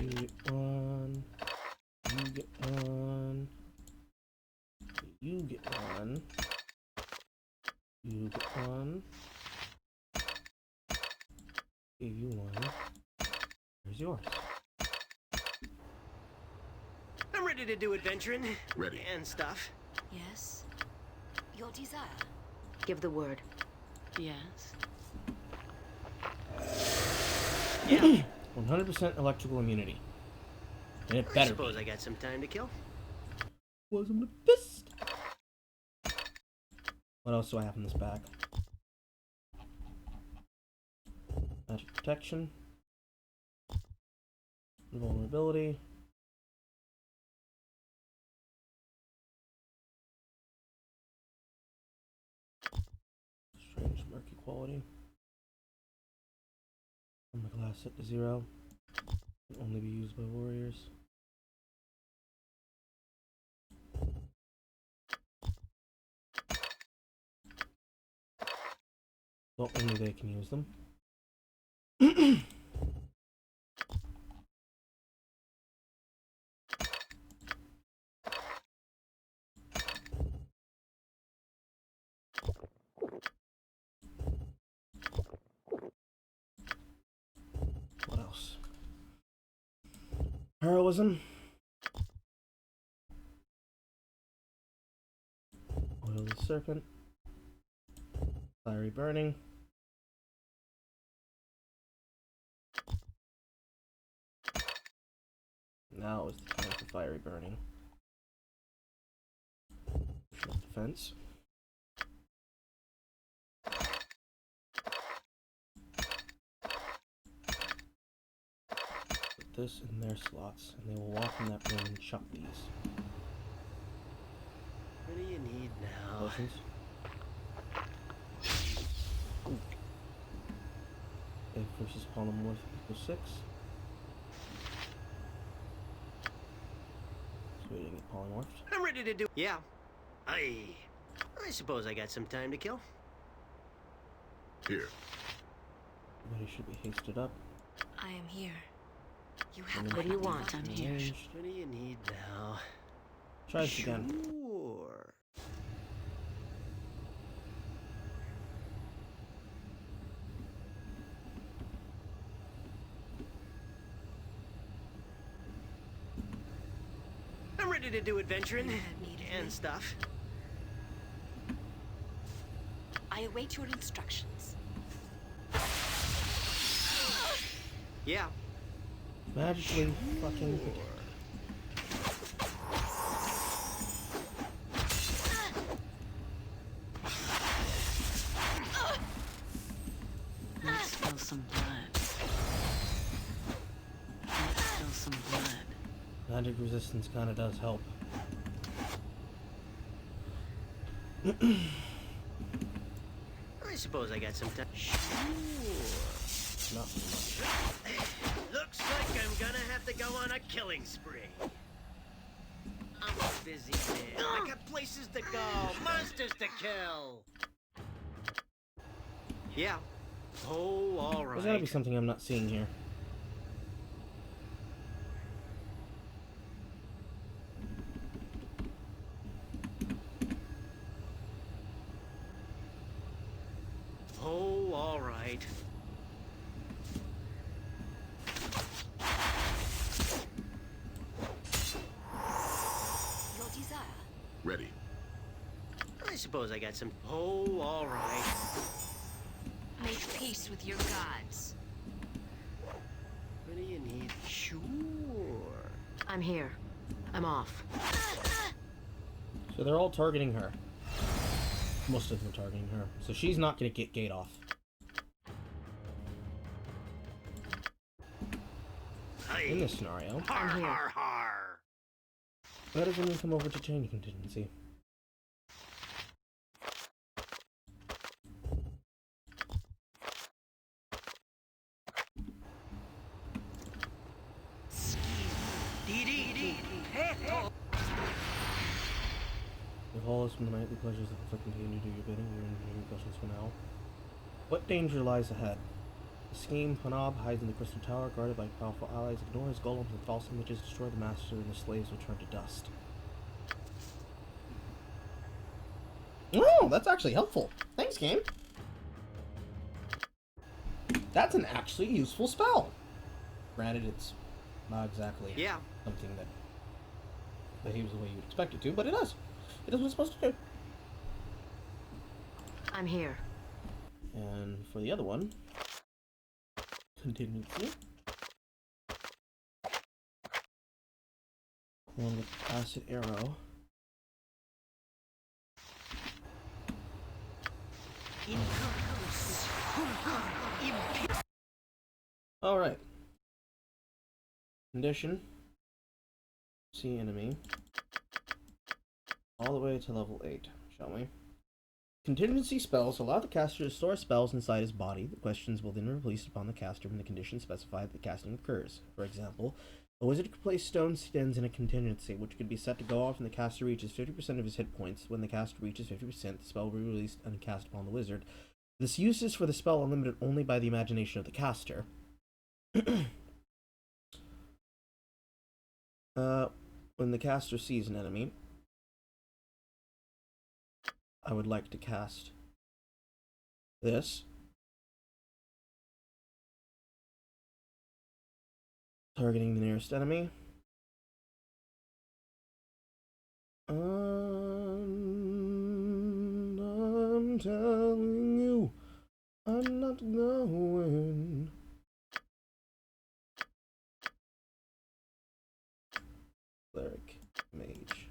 Speaker 8: You get one. You get one. You get one. You get one. Give you one. Here's yours.
Speaker 2: I'm ready to do adventuring.
Speaker 5: Ready.
Speaker 2: And stuff.
Speaker 6: Yes?
Speaker 7: Your desire.
Speaker 6: Give the word.
Speaker 4: Yes.
Speaker 2: Yeah.
Speaker 8: 100% electrical immunity. And it
Speaker 2: I
Speaker 8: better
Speaker 2: suppose
Speaker 8: be.
Speaker 2: I got some time to kill.
Speaker 8: Wasn't the best. What else do I have in this bag? Magic protection. Vulnerability. Strange murky quality. Armor class set to 0. Can only be used by warriors. Well, only they can use them. What else? Heroism. Oil of the Serpent. Fiery Burning. Now is the time for Fiery Burning. Defense. Put this in their slots, and they will walk in that room and chuck these.
Speaker 2: What do you need now?
Speaker 8: Potions. If versus polymorph equals 6. So we didn't get polymorphed.
Speaker 2: I'm ready to do. Yeah. I suppose I got some time to kill.
Speaker 5: Here.
Speaker 8: Everybody should be hasted up.
Speaker 6: I am here.
Speaker 7: You have
Speaker 6: What do you want?
Speaker 4: I'm here.
Speaker 8: Ranged.
Speaker 2: What do you need now?
Speaker 8: Try this again.
Speaker 2: Sure. I'm ready to do adventuring
Speaker 6: You have need of
Speaker 2: and
Speaker 6: me?
Speaker 2: stuff.
Speaker 7: I await your instructions.
Speaker 2: Yeah.
Speaker 8: Magically fucking protect.
Speaker 4: Let's spill some blood. Let's spill some blood.
Speaker 8: Magic resistance kind of does help.
Speaker 2: I suppose I got some time.
Speaker 8: Not so much.
Speaker 2: Looks like I'm gonna have to go on a killing spree. I'm a busy man. I got places to go, monsters to kill. Yeah. Oh, all right.
Speaker 8: There's gotta be something I'm not seeing here.
Speaker 2: Oh, all right.
Speaker 7: Your desire.
Speaker 5: Ready.
Speaker 2: I suppose I got some. Oh, all right.
Speaker 6: Make peace with your gods.
Speaker 2: What do you need? Sure.
Speaker 6: I'm here. I'm off.
Speaker 8: So they're all targeting her. Most of them are targeting her. So she's not gonna get gate off. In this scenario,
Speaker 2: Har,
Speaker 6: I'm here.
Speaker 2: har, har.
Speaker 8: why does anyone come over to change contingency? Recall us from the nightly pleasures of the continue to do your bidding. Your engineering questions for now. What danger lies ahead? The scheme Hanab hides in the Crystal Tower, guarded by powerful allies. Ignore his golems and false images. Destroy the master, and the slaves will turn to dust.
Speaker 1: Oh, that's actually helpful. Thanks, game. That's an actually useful spell. Granted, it's not exactly something that behaves the way you'd expect it to, but it does. It does what it's supposed to do.
Speaker 6: I'm here.
Speaker 8: And for the other one, contingency. One with acid arrow. Alright. Condition. See enemy. All the way to level 8, shall we? Contingency spells allow the caster to store spells inside his body. The questions will then be released upon the caster when the conditions specify that the casting occurs. For example, a wizard could place stone stems in a contingency, which could be set to go off when the caster reaches 50% of his hit points. When the caster reaches 50%, the spell will be released and cast upon the wizard. This use is for the spell unlimited only by the imagination of the caster. When the caster sees an enemy, I would like to cast this. Targeting the nearest enemy. And I'm telling you, I'm not going. Cleric, mage.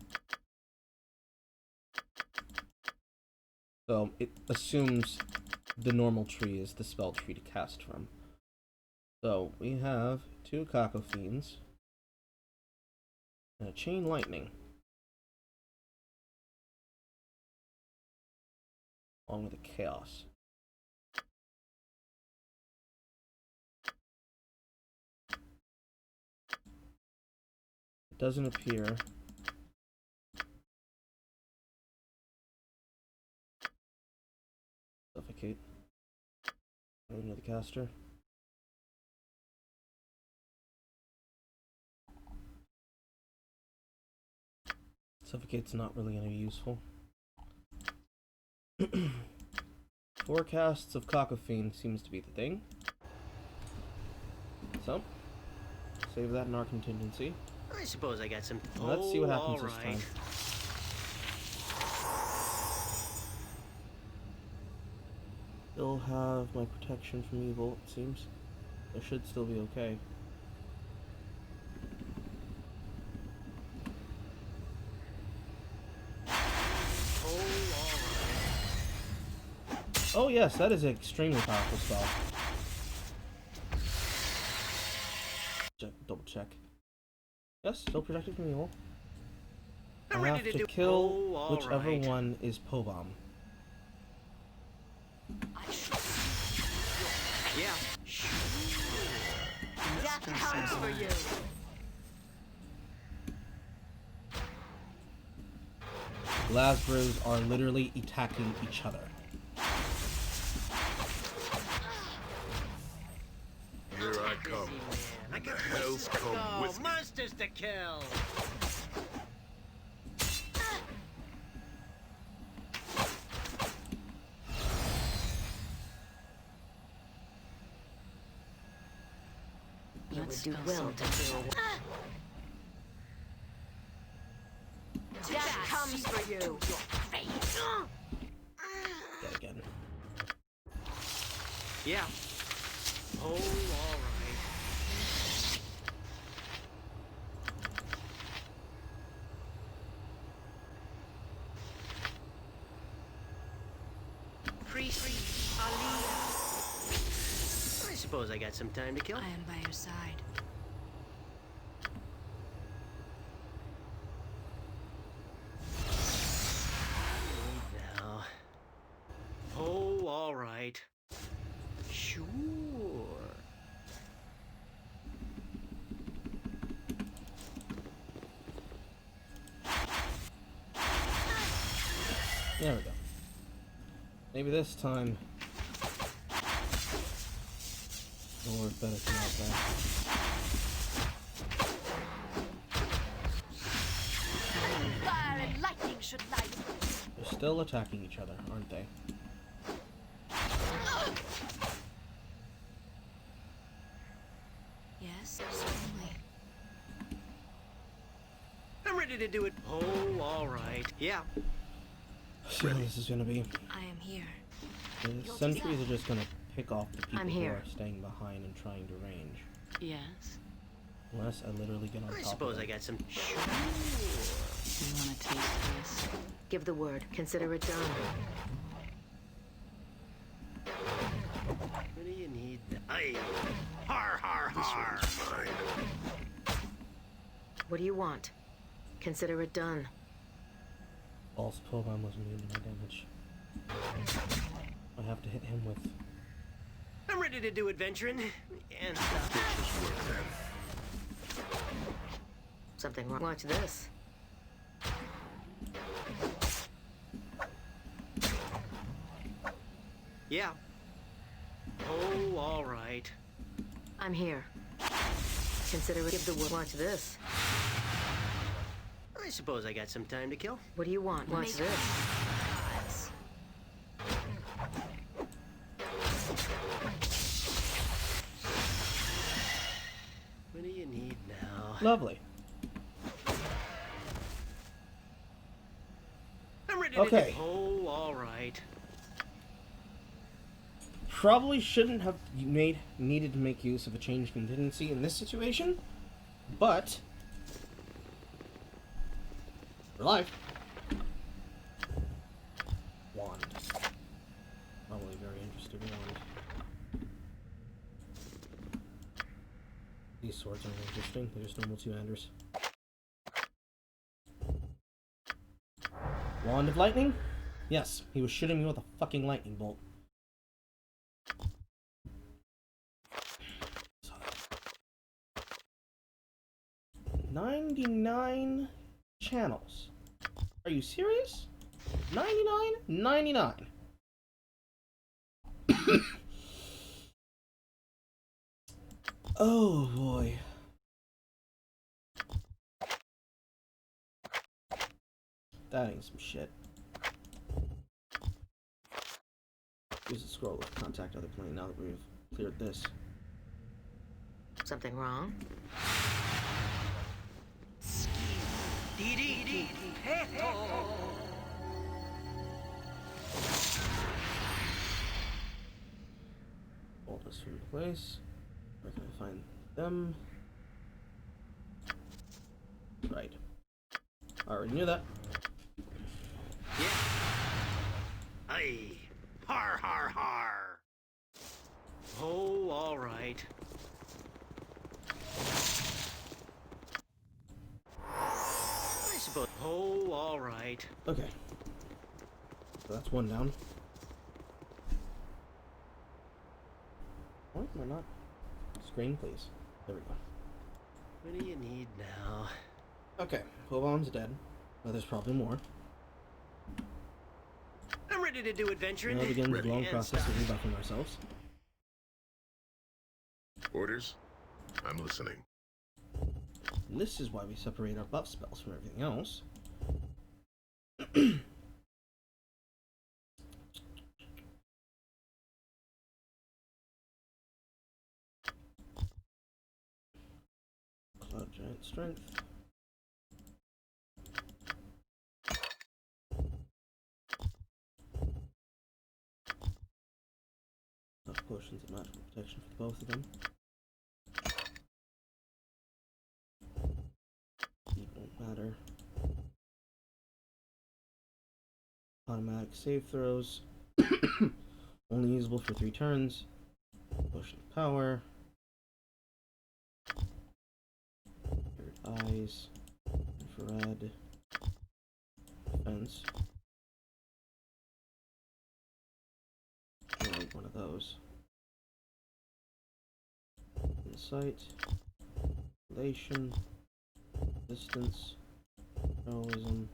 Speaker 8: So it assumes the normal tree is the spell tree to cast from. So we have 2 Cacofiends and a Chain Lightning, along with a Chaos. It doesn't appear suffocate. Another caster. Suffocate's not really going to be useful. 4 casts of Cacophene seems to be the thing. So, save that in our contingency.
Speaker 2: I suppose I got some.
Speaker 8: Let's see what happens this time. Still have my protection from evil, it seems. I should still be okay. Oh yes, that is an extremely powerful spell. Double check. Yes, still protected from evil. I have to kill whichever one is Pobom.
Speaker 2: Yeah.
Speaker 7: Death comes for you.
Speaker 8: Glasbros are literally attacking each other.
Speaker 5: Here I come.
Speaker 2: I got
Speaker 5: Hell's come with me.
Speaker 2: monsters to kill.
Speaker 6: You would do well to feel.
Speaker 7: Death comes for you.
Speaker 8: Dead again.
Speaker 2: Yeah. Oh, all right. Priest Aliyah. I suppose I got some time to kill.
Speaker 3: I am by your side.
Speaker 2: Now. Oh, all right. Sure.
Speaker 8: There we go. Maybe this time it'll work better than that.
Speaker 7: Fire and lightning should light.
Speaker 8: They're still attacking each other, aren't they?
Speaker 3: Yes, certainly.
Speaker 2: I'm ready to do it. Oh, all right. Yeah.
Speaker 8: So this is gonna be.
Speaker 3: I am here.
Speaker 8: The sentries are just gonna pick off the people
Speaker 6: I'm
Speaker 8: who
Speaker 6: here.
Speaker 8: are staying behind and trying to range.
Speaker 4: Yes.
Speaker 8: Unless I literally get on top
Speaker 2: I
Speaker 8: of
Speaker 2: suppose
Speaker 8: them.
Speaker 2: I got some.
Speaker 4: You want to taste this?
Speaker 6: Give the word. Consider it done.
Speaker 2: What do you need? Aye. Har, har, har.
Speaker 6: What do you want? Consider it done.
Speaker 8: False Pobom was immune to my damage. I have to hit him with.
Speaker 2: I'm ready to do adventuring and stuff.
Speaker 6: Something wrong. Watch this.
Speaker 2: Yeah. Oh, all right.
Speaker 6: I'm here. Consider it. Give the word. Watch this.
Speaker 2: I suppose I got some time to kill.
Speaker 6: What do you want? Watch this.
Speaker 2: What do you need now?
Speaker 8: Lovely.
Speaker 2: I'm ready
Speaker 8: Okay.
Speaker 2: to do. Oh, all right.
Speaker 8: Probably shouldn't have needed to make use of a change contingency in this situation, but we're live. Wand. Probably very interesting wand. These swords aren't interesting. They're just normal two-handers. Wand of lightning? Yes, he was shooting me with a fucking lightning bolt. 99 channels. Are you serious? 99? 99. Oh boy. That ain't some shit. Use the scroll to contact other plane now that we've cleared this.
Speaker 6: Something wrong?
Speaker 8: Hold this in place. Where can I find them? Right. I already knew that.
Speaker 2: Yeah. Aye. Har har har! Oh, all right. I suppose. Oh, all right.
Speaker 1: Okay. So that's one down. Why am I not? Screen, please. There we go.
Speaker 2: What do you need now?
Speaker 1: Okay, Hoban's dead. But there's probably more.
Speaker 2: I'm ready to do adventuring.
Speaker 1: Now begins the long
Speaker 2: And
Speaker 1: process
Speaker 2: stuff.
Speaker 1: of rebuffing ourselves.
Speaker 5: Orders? I'm listening.
Speaker 1: And this is why we separate our buff spells from everything else. Cloud Giant Strength. Enough potions of magical protection for both of them. It won't matter. Automatic save throws. Only usable for 3 turns. Potion of power. Third eyes. Infrared. Defense. I need one of those. Insight. Relation. Distance. Heroism.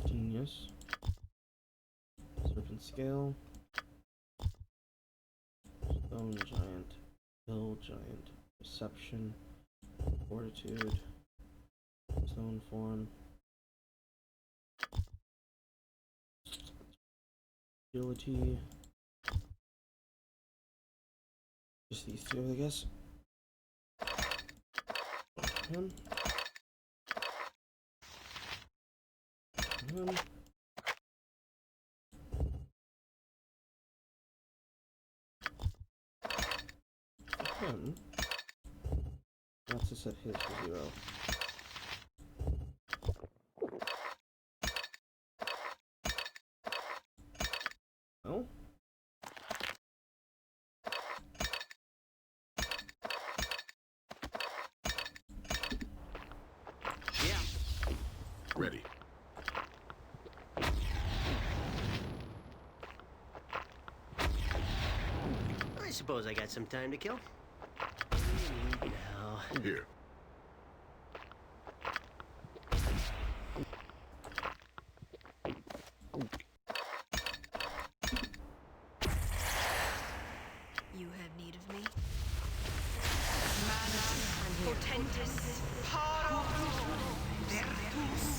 Speaker 1: Genius. Serpent Scale. Stone Giant. Hill Giant. Perception. Fortitude. Stone Form. Agility. Just these two, I guess. Him. Him. Him. That's to set his to 0. No?
Speaker 2: Yeah.
Speaker 5: Ready.
Speaker 2: I suppose I got some time to kill. What do you need now?
Speaker 5: Here.
Speaker 6: You have need of me? I'm here. Portentous. Veritus.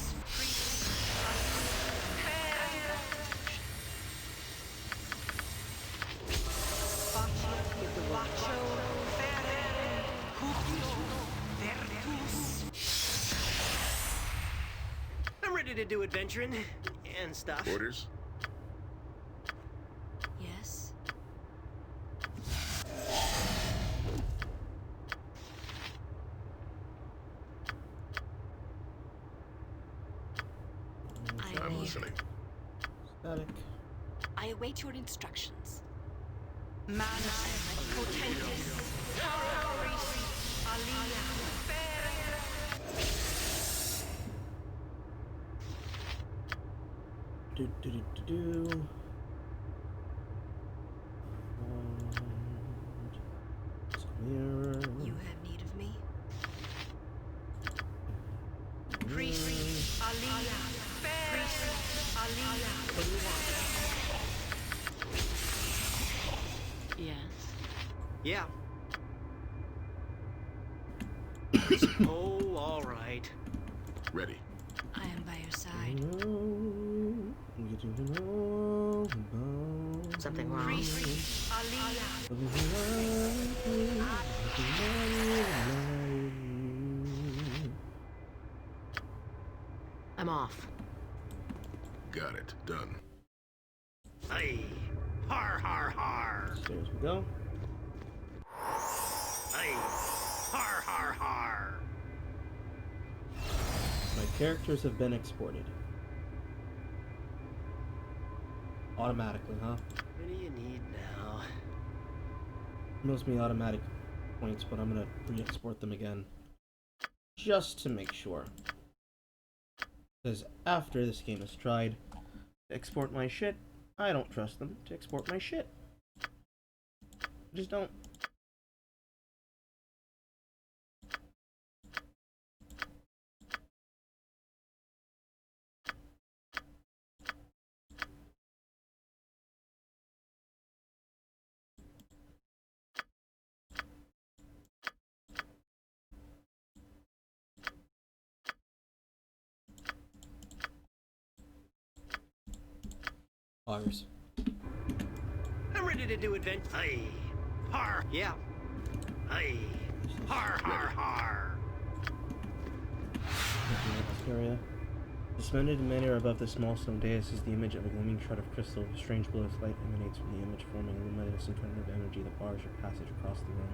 Speaker 2: I'm ready to do adventuring and stuff.
Speaker 5: Orders?
Speaker 6: Yes.
Speaker 5: I'm listening.
Speaker 1: Static.
Speaker 7: I await your instructions.
Speaker 1: Do do do do do. Mirror.
Speaker 6: You have need of me? Priest, Aliyah, Priest, Aliyah. What do you want?
Speaker 4: Yes.
Speaker 2: Yeah. Oh, all right.
Speaker 5: Ready.
Speaker 6: I am by your side.
Speaker 3: Something wrong?
Speaker 6: Priest, Aliyah.
Speaker 3: I'm off.
Speaker 5: Got it. Done.
Speaker 2: Aye. Har har har.
Speaker 1: Stairs we go.
Speaker 2: Aye. Har har har.
Speaker 1: My
Speaker 8: characters have been exported. Automatically, huh?
Speaker 2: What do you need now?
Speaker 8: Most me automatic points, but I'm gonna re-export them again. Just to make sure. Because after this game is tried to export my shit, I don't trust them to export my shit. Just don't. Fires.
Speaker 2: I'm ready to do adventure. Aye. Har. Yeah. Aye. Har, har, har.
Speaker 8: Looking at this area. Suspended in midair above the small stone dais is the image of a gleaming shard of crystal. A strange glow of light emanates from the image, forming a luminescent current of energy that bars your passage across the room.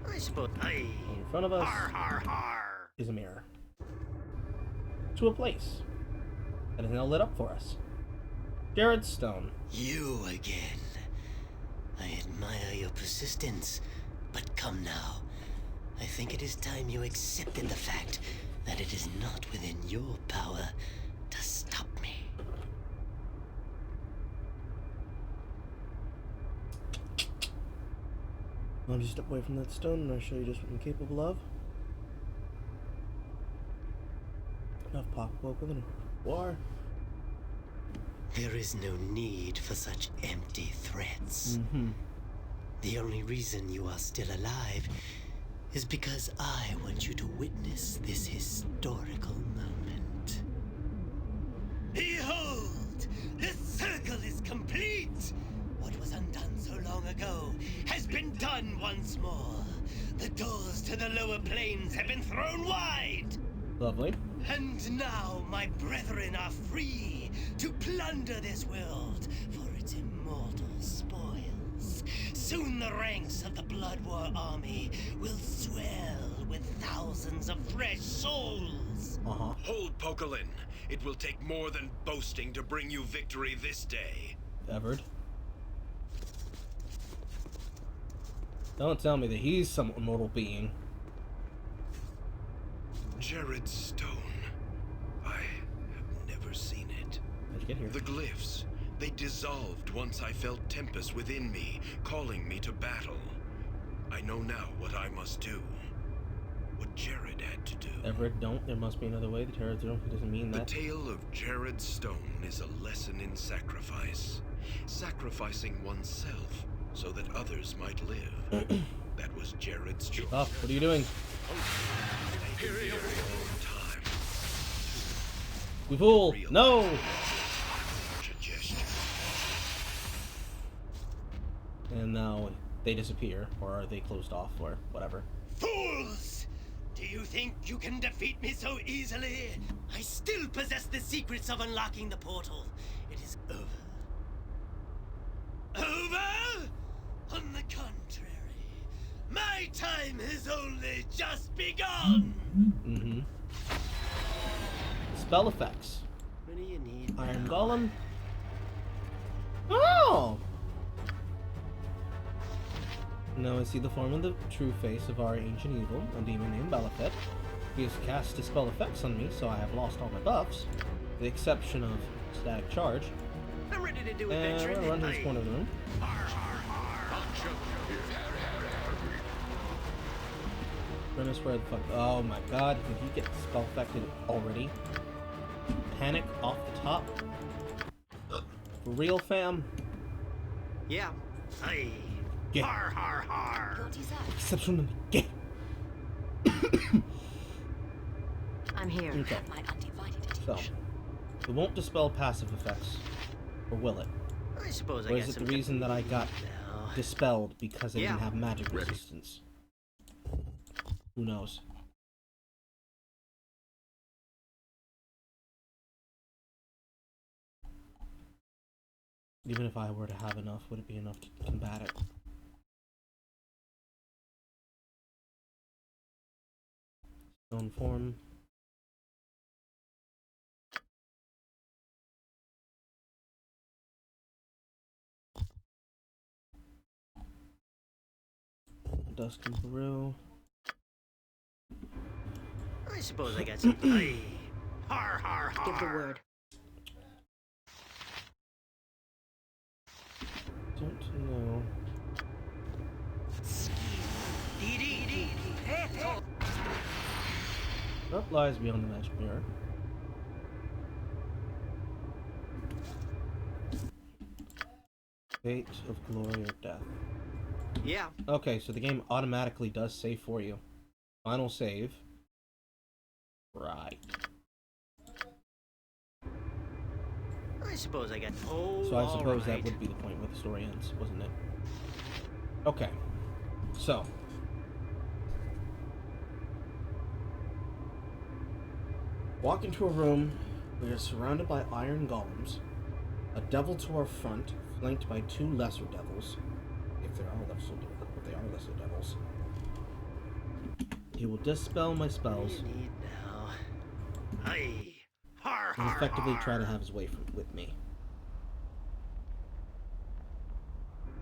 Speaker 2: I suppose. Aye.
Speaker 8: In front of us
Speaker 2: Har, har, har.
Speaker 8: is a mirror. To a place that is now lit up for us. Jared's stone.
Speaker 9: You again. I admire your persistence, but come now. I think it is time you accepted the fact that it is not within your power to stop me.
Speaker 8: I'll just step away from that stone and I'll show you just what I'm capable of. Enough pop open and war.
Speaker 9: There is no need for such empty threats.
Speaker 8: Mm-hmm.
Speaker 9: The only reason you are still alive is because I want you to witness this historical moment. Behold! The circle is complete! What was undone so long ago has been done once more. The doors to the lower planes have been thrown wide!
Speaker 8: Lovely.
Speaker 9: And now my brethren are free to plunder this world for its immortal spoils. Soon the ranks of the Blood War army will swell with thousands of fresh souls.
Speaker 11: Hold, Pokelin. It will take more than boasting to bring you victory this day.
Speaker 8: Everard. Don't tell me that he's some immortal being.
Speaker 11: Jared's stone. I have never seen it.
Speaker 8: How'd you get here?
Speaker 11: The glyphs. They dissolved once I felt Tempest within me, calling me to battle. I know now what I must do. What Jared had to do.
Speaker 8: Everett, don't. There must be another way. The Terror doesn't mean that.
Speaker 11: The tale of Jared's stone is a lesson in sacrifice. Sacrificing oneself so that others might live. That was Jared's choice.
Speaker 8: Stop. What are you doing?
Speaker 11: Time.
Speaker 8: We fool. No! And now they disappear, or are they closed off, or whatever.
Speaker 9: Fools! Do you think you can defeat me so easily? I still possess the secrets of unlocking the portal. It is over. Over? On the contrary, my time has only just begun!
Speaker 8: Mm-hmm. Spell effects.
Speaker 2: What do you need
Speaker 8: Iron
Speaker 2: now?
Speaker 8: Golem. Oh! Now I see the form of the true face of our ancient evil, a demon named Belafet. He has cast dispel effects on me, so I have lost all my buffs, with the exception of static charge.
Speaker 2: I'm ready to do
Speaker 8: And
Speaker 2: adventure.
Speaker 8: we're gonna run to this corner of the room. Premise where the fuck? Oh my god, did he get spell affected already? Panic off the top. For real, fam?
Speaker 2: Yeah. Aye.
Speaker 8: Yeah.
Speaker 2: Har, har, har.
Speaker 6: Guilty's up.
Speaker 8: Exception of the
Speaker 6: I'm here.
Speaker 8: Okay.
Speaker 6: Have my undivided
Speaker 8: So,
Speaker 6: attention.
Speaker 8: it won't dispel passive effects. Or will it?
Speaker 2: I suppose I
Speaker 8: Or
Speaker 2: got
Speaker 8: is it
Speaker 2: some
Speaker 8: the reason that I got
Speaker 2: now.
Speaker 8: dispelled because I didn't
Speaker 2: Yeah.
Speaker 8: have magic resistance? Who knows? Even if I were to have enough, would it be enough to combat it? Stone form. Dust and brew.
Speaker 2: I suppose I got some. Aye. Har har har.
Speaker 6: Give the word.
Speaker 8: Don't know. What lies beyond the magic mirror? Fate of glory or death.
Speaker 2: Yeah.
Speaker 8: Okay, so the game automatically does save for you. Final save. Right.
Speaker 2: I suppose I got. Oh,
Speaker 8: So I suppose
Speaker 2: all
Speaker 8: that
Speaker 2: right.
Speaker 8: would be the point where the story ends, wasn't it? Okay. So. Walk into a room. We are surrounded by iron golems. A devil to our front, flanked by 2 lesser devils. If they are lesser devils. He will dispel my spells.
Speaker 2: What do you need now? Aye. Har
Speaker 8: And
Speaker 2: har
Speaker 8: effectively
Speaker 2: har.
Speaker 8: try to have his way with me.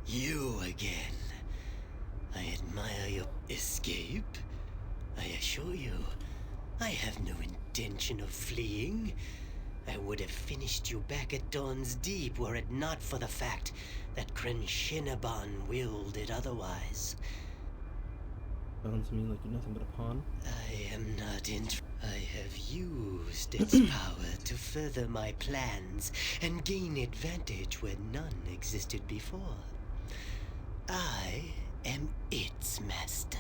Speaker 9: You again. I admire your escape. I assure you, I have no intention of fleeing. I would have finished you back at Dawn's Deep were it not for the fact that Crenshinaban willed it otherwise.
Speaker 8: Sounds to me like you're nothing but a pawn.
Speaker 9: I am not I have used its power to further my plans and gain advantage where none existed before. I am its master.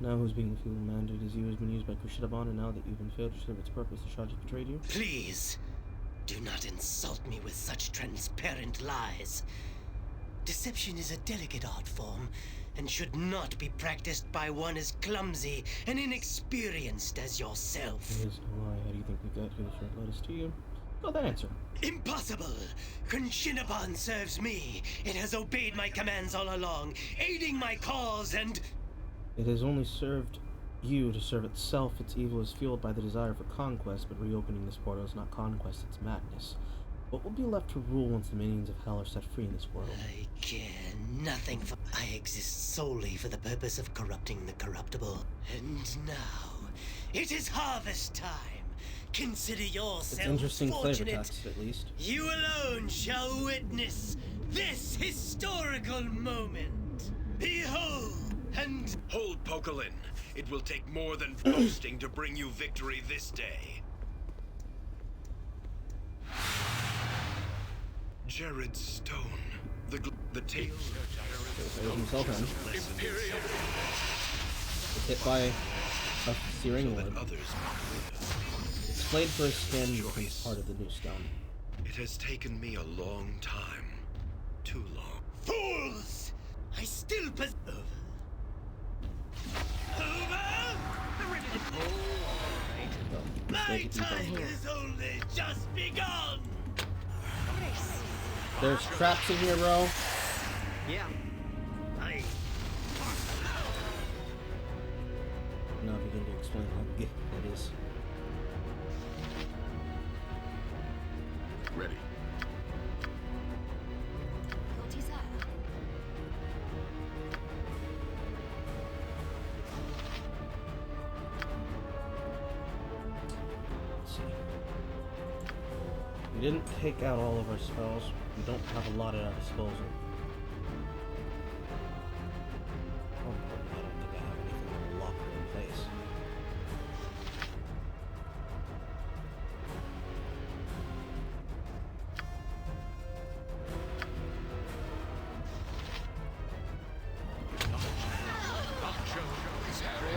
Speaker 8: Now who's being the mandate is you has been used by Kushitaban, and now that you've been failed to serve its purpose, the shard has betrayed you?
Speaker 9: Please, do not insult me with such transparent lies. Deception is a delicate art form, and should not be practiced by one as clumsy and inexperienced as yourself.
Speaker 8: It is no lie. How do you think we got here? The shard led us to you. Got that answer.
Speaker 9: Impossible! Crenshinaban serves me. It has obeyed my commands all along, aiding my cause and...
Speaker 8: It has only served you to serve itself. Its evil is fueled by the desire for conquest, but reopening this portal is not conquest, it's madness. What will be left to rule once the minions of hell are set free in this world?
Speaker 9: I care nothing for... I exist solely for the purpose of corrupting the corruptible. And now, it is harvest time. Consider yourself
Speaker 8: It's interesting flavor
Speaker 9: fortunate.
Speaker 8: text, at least.
Speaker 9: You alone shall witness this historical moment. Behold, and...
Speaker 11: Hold, Pokelin. It will take more than boasting to bring you victory this day. Jared's stone. The tape.
Speaker 8: There's himself in. It's hit by a searing orb. It's flayed for a skin and becomes part of the new stone.
Speaker 11: It has taken me a long time. Too long.
Speaker 9: Fools! I still possess... Over! I'm ready to pull. My time has only just begun!
Speaker 8: There's traps in here, bro.
Speaker 2: Yeah. Aye.
Speaker 8: Now if you can explain how big that is.
Speaker 5: Ready.
Speaker 8: Let's see. We didn't take out all of our spells. We don't have a lot at our disposal. Oh, I don't think I have anything that will lock it in place.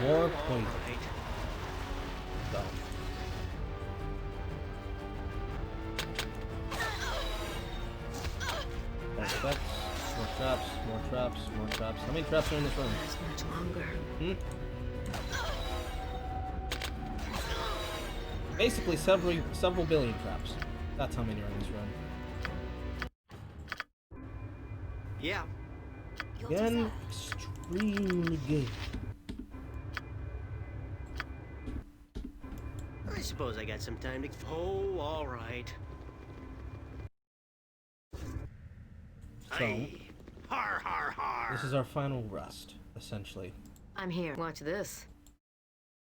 Speaker 8: More poison. Done. More effects, more traps, more traps, more traps. How many traps are in this room?
Speaker 6: Last much longer.
Speaker 8: Basically, several billion traps. That's how many are in this room.
Speaker 2: Yeah.
Speaker 8: Again, extremely good.
Speaker 2: suppose I got some time to... Oh, all right.
Speaker 8: So,
Speaker 2: Aye. Har, har, har.
Speaker 8: this is our final rest, essentially.
Speaker 6: I'm here. Watch this.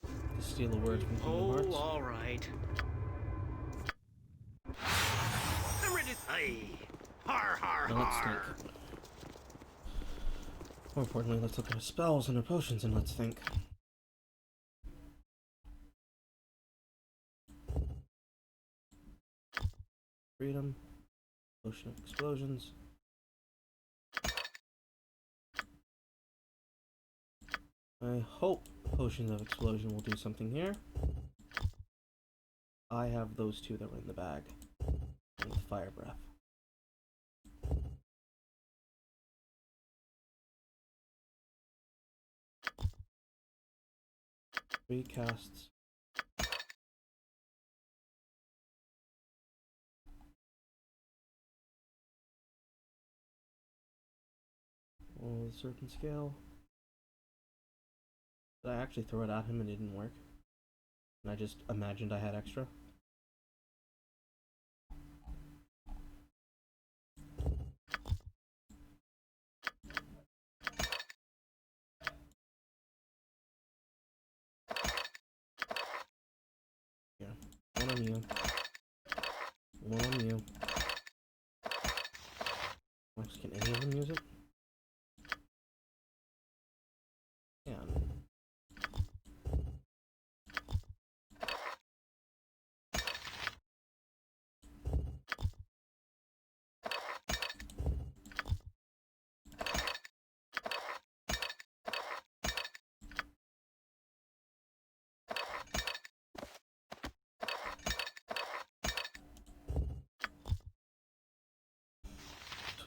Speaker 8: To steal the words from Kingdom
Speaker 2: Oh,
Speaker 8: Hearts.
Speaker 2: all right. I'm ready. Aye. Har, har,
Speaker 8: Now let's
Speaker 2: har.
Speaker 8: think. More importantly, let's look at our spells and our potions and let's think. Freedom. Potion of explosions. I hope potions of explosion will do something here. I have those two that were in the bag. And fire breath. Three casts. Roll the serpent scale. Did I actually throw it at him and it didn't work? And I just imagined I had extra? Yeah, one on you. One on you. Can any of them use it? Yeah.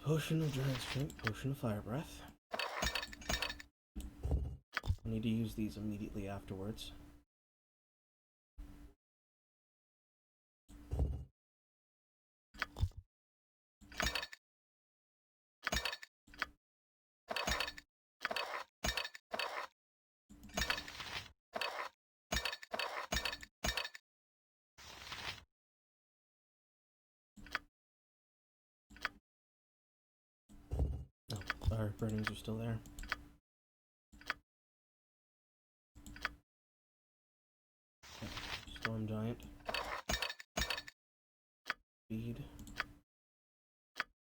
Speaker 8: Potion of Giant Strength, Potion of Fire Breath. I need to use these immediately afterwards. Fire burnings are still there. Storm Giant. Speed.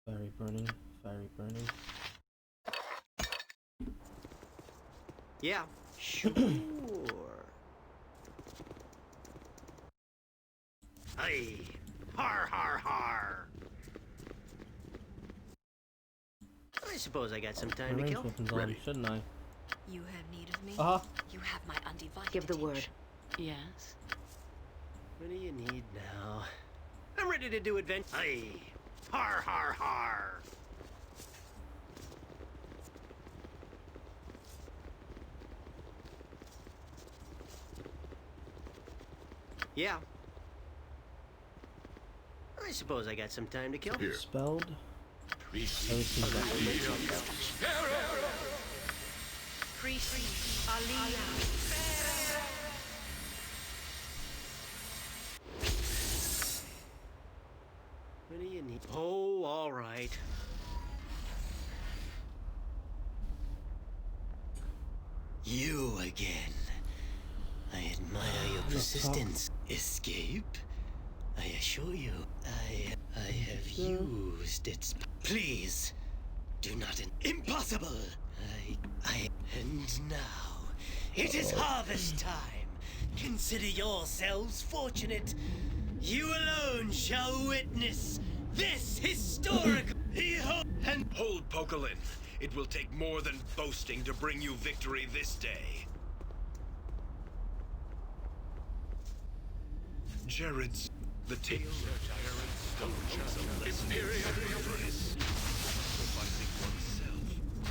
Speaker 8: Fiery burning. Fiery burning.
Speaker 2: Yeah, sure. Aye. Har, har, har. I suppose I got some time to
Speaker 8: Range
Speaker 2: kill.
Speaker 8: weapons on, shouldn't I?
Speaker 3: You have need of me?
Speaker 6: You have my undivided
Speaker 3: Give the word.
Speaker 6: attention.
Speaker 4: Yes.
Speaker 2: What do you need now? I'm ready to do adventure. Aye. Har, har, har. Yeah. I suppose I got some time to kill.
Speaker 5: Here.
Speaker 8: Spelled. Everything
Speaker 2: What do you need? Oh, all right. You again. I admire your persistence. Escape? I assure you, I have used its... Please, do not... Impossible! And now, it is harvest time. Consider yourselves fortunate. You alone shall witness this historic...
Speaker 11: And hold, Pokelin. It will take more than boasting to bring you victory this day. Jared's... The tale of Jared's sacrificing oneself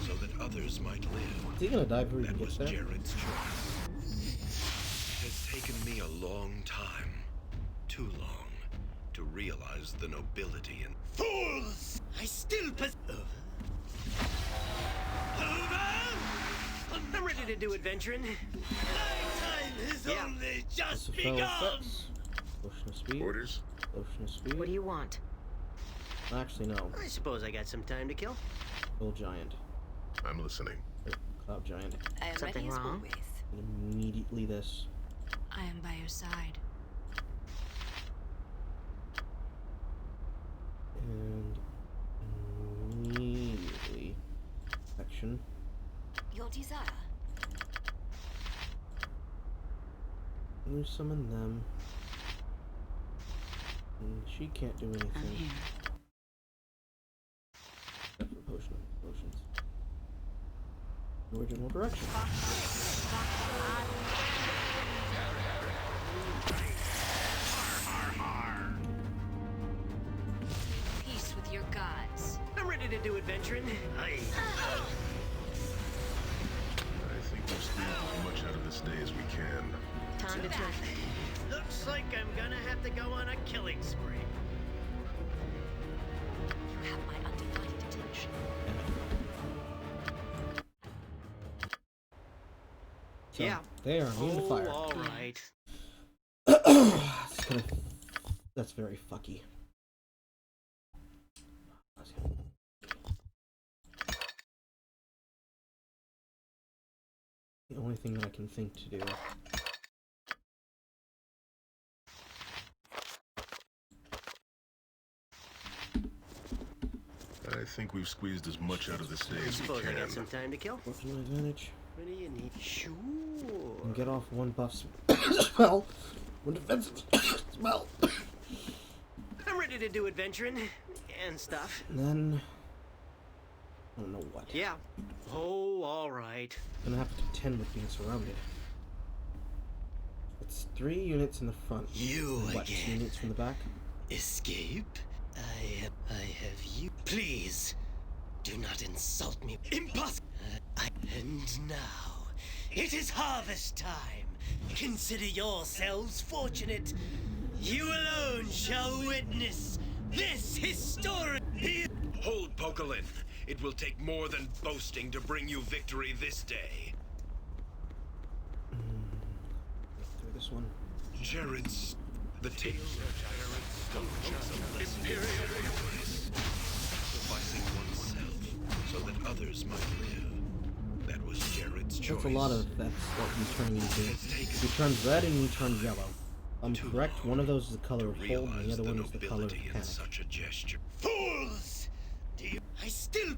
Speaker 11: so that others might live.
Speaker 8: Is he gonna die before he
Speaker 11: That
Speaker 8: gets
Speaker 11: was
Speaker 8: there?
Speaker 11: Jared's choice. It has taken me a long time, too long, to realize the nobility in...
Speaker 2: Fools! I still Over! I'm ready to do adventuring. My time
Speaker 9: has only just
Speaker 1: Spell
Speaker 9: begun!
Speaker 1: effects. Potion of speed.
Speaker 5: Orders?
Speaker 1: Potion of speed.
Speaker 6: What do you want?
Speaker 1: Actually, no.
Speaker 2: I suppose I got some time to kill.
Speaker 1: Gold giant.
Speaker 5: I'm listening.
Speaker 1: Or cloud giant.
Speaker 3: I am
Speaker 6: Something
Speaker 3: ready as
Speaker 6: wrong?
Speaker 3: always.
Speaker 1: And immediately this.
Speaker 3: I am by your side.
Speaker 1: And immediately action.
Speaker 3: Your desire.
Speaker 1: You summon them. And she can't do
Speaker 4: I'm
Speaker 1: anything.
Speaker 4: here.
Speaker 1: Except for potions. Original direction.
Speaker 3: Peace with your gods.
Speaker 2: I'm ready to do adventuring. Aye.
Speaker 5: I think we've squeezed as much out of this day as we can.
Speaker 6: Time to turn.
Speaker 2: Looks like I'm gonna have to go on a killing spree.
Speaker 3: You have my undivided attention.
Speaker 1: So,
Speaker 2: Yeah.
Speaker 1: they are immune to fire.
Speaker 2: all right.
Speaker 1: That's very fucky. The only thing that I can think to do.
Speaker 5: I think we've squeezed as much out of this day
Speaker 2: I
Speaker 5: as we
Speaker 2: suppose I got
Speaker 5: can.
Speaker 2: some time to kill.
Speaker 1: Fortune advantage.
Speaker 2: What do you need? Sure.
Speaker 1: And get off one buff spell. One defensive spell.
Speaker 2: I'm ready to do adventuring and stuff.
Speaker 1: And then I don't know what.
Speaker 2: Yeah. Oh, all right.
Speaker 1: I'm gonna have to contend with being surrounded. It's 3 units in the front.
Speaker 9: You
Speaker 1: and what, 2
Speaker 9: again.
Speaker 1: units from the back?
Speaker 9: Escape? I have you. Please, do not insult me. Impossible. And now, it is harvest time. Consider yourselves fortunate. You alone shall witness this historic.
Speaker 11: Hold, Pokelin. It will take more than boasting to bring you victory this day.
Speaker 1: Through this one.
Speaker 11: Jared's... The tale of Jared's Imperial sacrificing oneself so that others might live. That was Jared's choice.
Speaker 1: That's a lot of that's what he's turning into. He turns red and he turns yellow. I'm correct, one of those is the color of hold and the other one is the color of panic.
Speaker 11: Such a gesture.
Speaker 9: Fools! Do you... I still...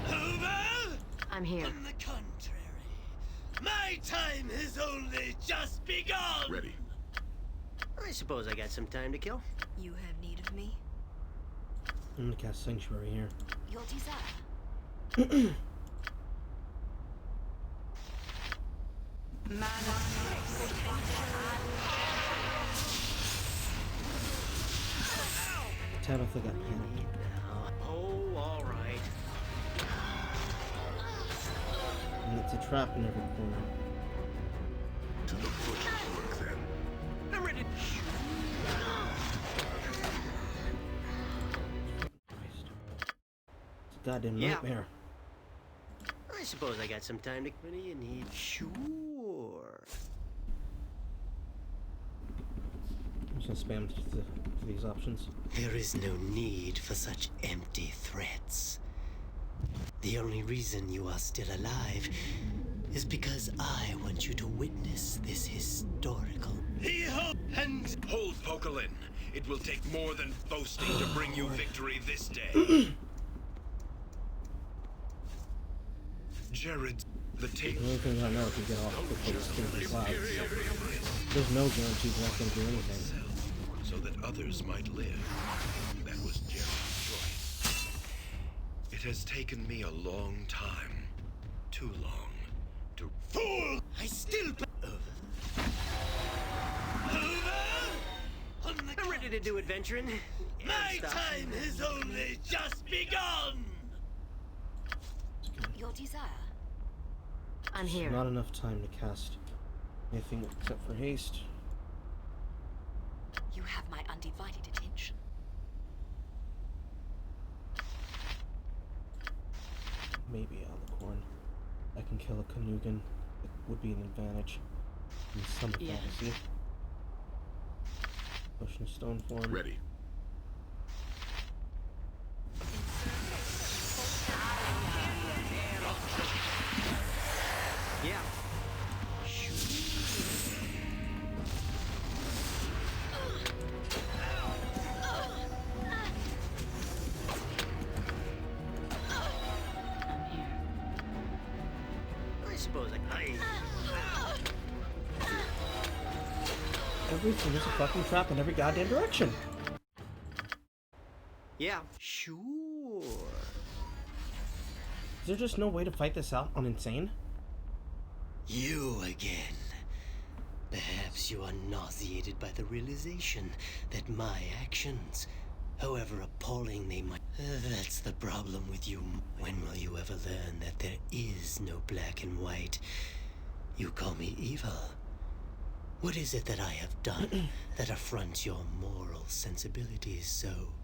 Speaker 9: Over?
Speaker 6: I'm here.
Speaker 9: On the contrary, my time has only just begun!
Speaker 5: Ready.
Speaker 2: I suppose I got some time to kill.
Speaker 3: You have need of me.
Speaker 1: I'm gonna cast Sanctuary here.
Speaker 3: Your desire.
Speaker 1: Tabitha got panicked.
Speaker 2: Oh, all right.
Speaker 1: And it's a trap in every corner.
Speaker 5: To the butcher's work, then.
Speaker 2: I'm ready.
Speaker 1: Christ. It's a goddamn
Speaker 2: Yeah.
Speaker 1: nightmare.
Speaker 2: I suppose I got some time to... What do you need? Sure.
Speaker 1: I'm just gonna spam to these options.
Speaker 9: There is no need for such empty threats. The only reason you are still alive is because I want you to witness this historical...
Speaker 11: And hold, Pokelin. It will take more than boasting to bring you victory this day. Jared, the tale.
Speaker 1: The only thing I know if you get off quickly is killing the clouds. There's no guarantee that I can do anything.
Speaker 11: So that others might live. That was Jared's choice. It has taken me a long time. Too long. To...
Speaker 9: Fool! I still...
Speaker 2: I'm ready to do adventuring.
Speaker 9: My time has only just begun!
Speaker 3: Your desire.
Speaker 6: I'm here.
Speaker 1: Not enough time to cast anything except for haste.
Speaker 3: You have my undivided attention.
Speaker 1: Maybe Alicorn. I can kill a Canugan.
Speaker 8: would be an advantage in some fantasy. Potion of stone form.
Speaker 5: Ready.
Speaker 2: Yeah. I suppose I.
Speaker 8: Everything is a fucking trap in every goddamn direction.
Speaker 2: Yeah. Sure.
Speaker 8: Is there just no way to fight this out on Insane?
Speaker 9: You again. Perhaps you are nauseated by the realization that my actions, however appalling they might... that's the problem with you. When will you ever learn that there is no black and white? You call me evil. What is it that I have done that affronts your moral sensibilities so?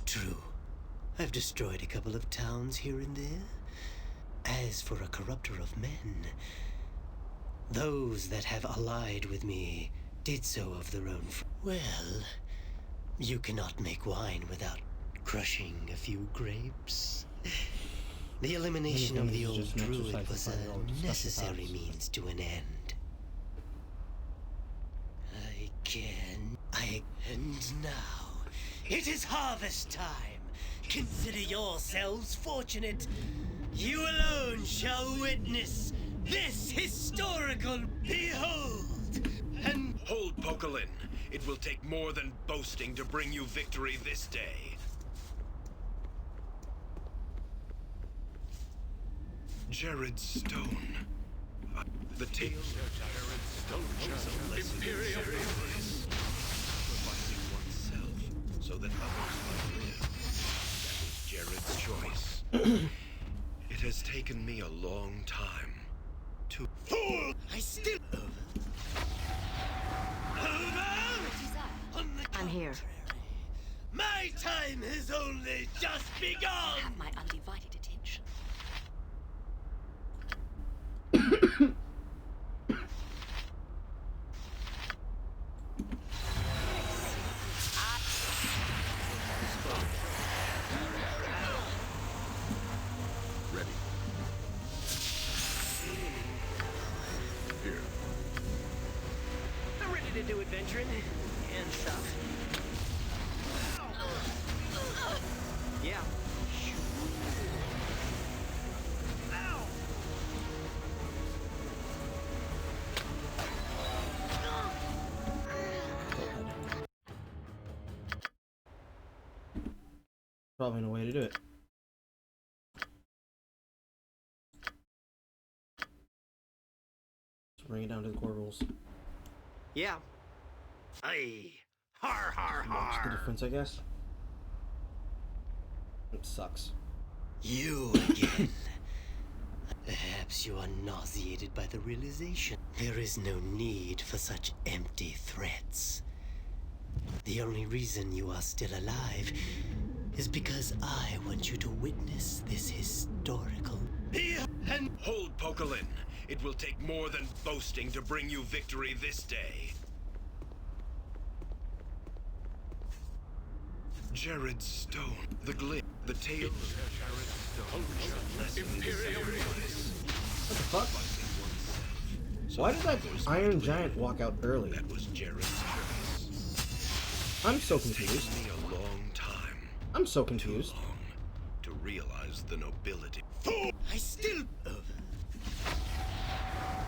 Speaker 9: True. I've destroyed a couple of towns here and there. As for a corrupter of men, those that have allied with me did so of their own well, you cannot make wine without crushing a few grapes. The elimination of the old druid was a necessary means to an end. And now, it is harvest time. Consider yourselves fortunate. You alone shall witness this historical behold.
Speaker 11: And hold, Pokelin. It will take more than boasting to bring you victory this day. Jared Stone. The tale of Jared Stone was a lesson in sacrifice. Sacrificing oneself so that others might live. That was Jared's choice. It has taken me a long time to... Fool!
Speaker 9: I still...
Speaker 6: I'm here.
Speaker 9: My time has only just begun!
Speaker 6: Have my undivided attention.
Speaker 5: Ready. Here.
Speaker 2: I'm ready to do adventuring and stuff. Yeah.
Speaker 8: Probably no way to do it. Let's bring it down to the core rules.
Speaker 2: Yeah. Aye. Har har
Speaker 8: What's the
Speaker 2: har.
Speaker 8: difference, I guess? It sucks.
Speaker 9: You again. Perhaps you are nauseated by the realization there is no need for such empty threats. The only reason you are still alive is because I want you to witness this historical...
Speaker 11: And hold, Pokelin. It will take more than boasting to bring you victory this day. Jared Stone, the glib, the tale of Jared Stone was a lesson in sacrifice.
Speaker 8: What the fuck?
Speaker 11: Sacrificing oneself.
Speaker 8: Why did that Iron Giant walk out early?
Speaker 11: That was Jared's choice.
Speaker 8: I'm so
Speaker 11: It
Speaker 8: confused.
Speaker 11: took me a long time.
Speaker 8: I'm so confused.
Speaker 11: Too long to realize the nobility.
Speaker 9: I still...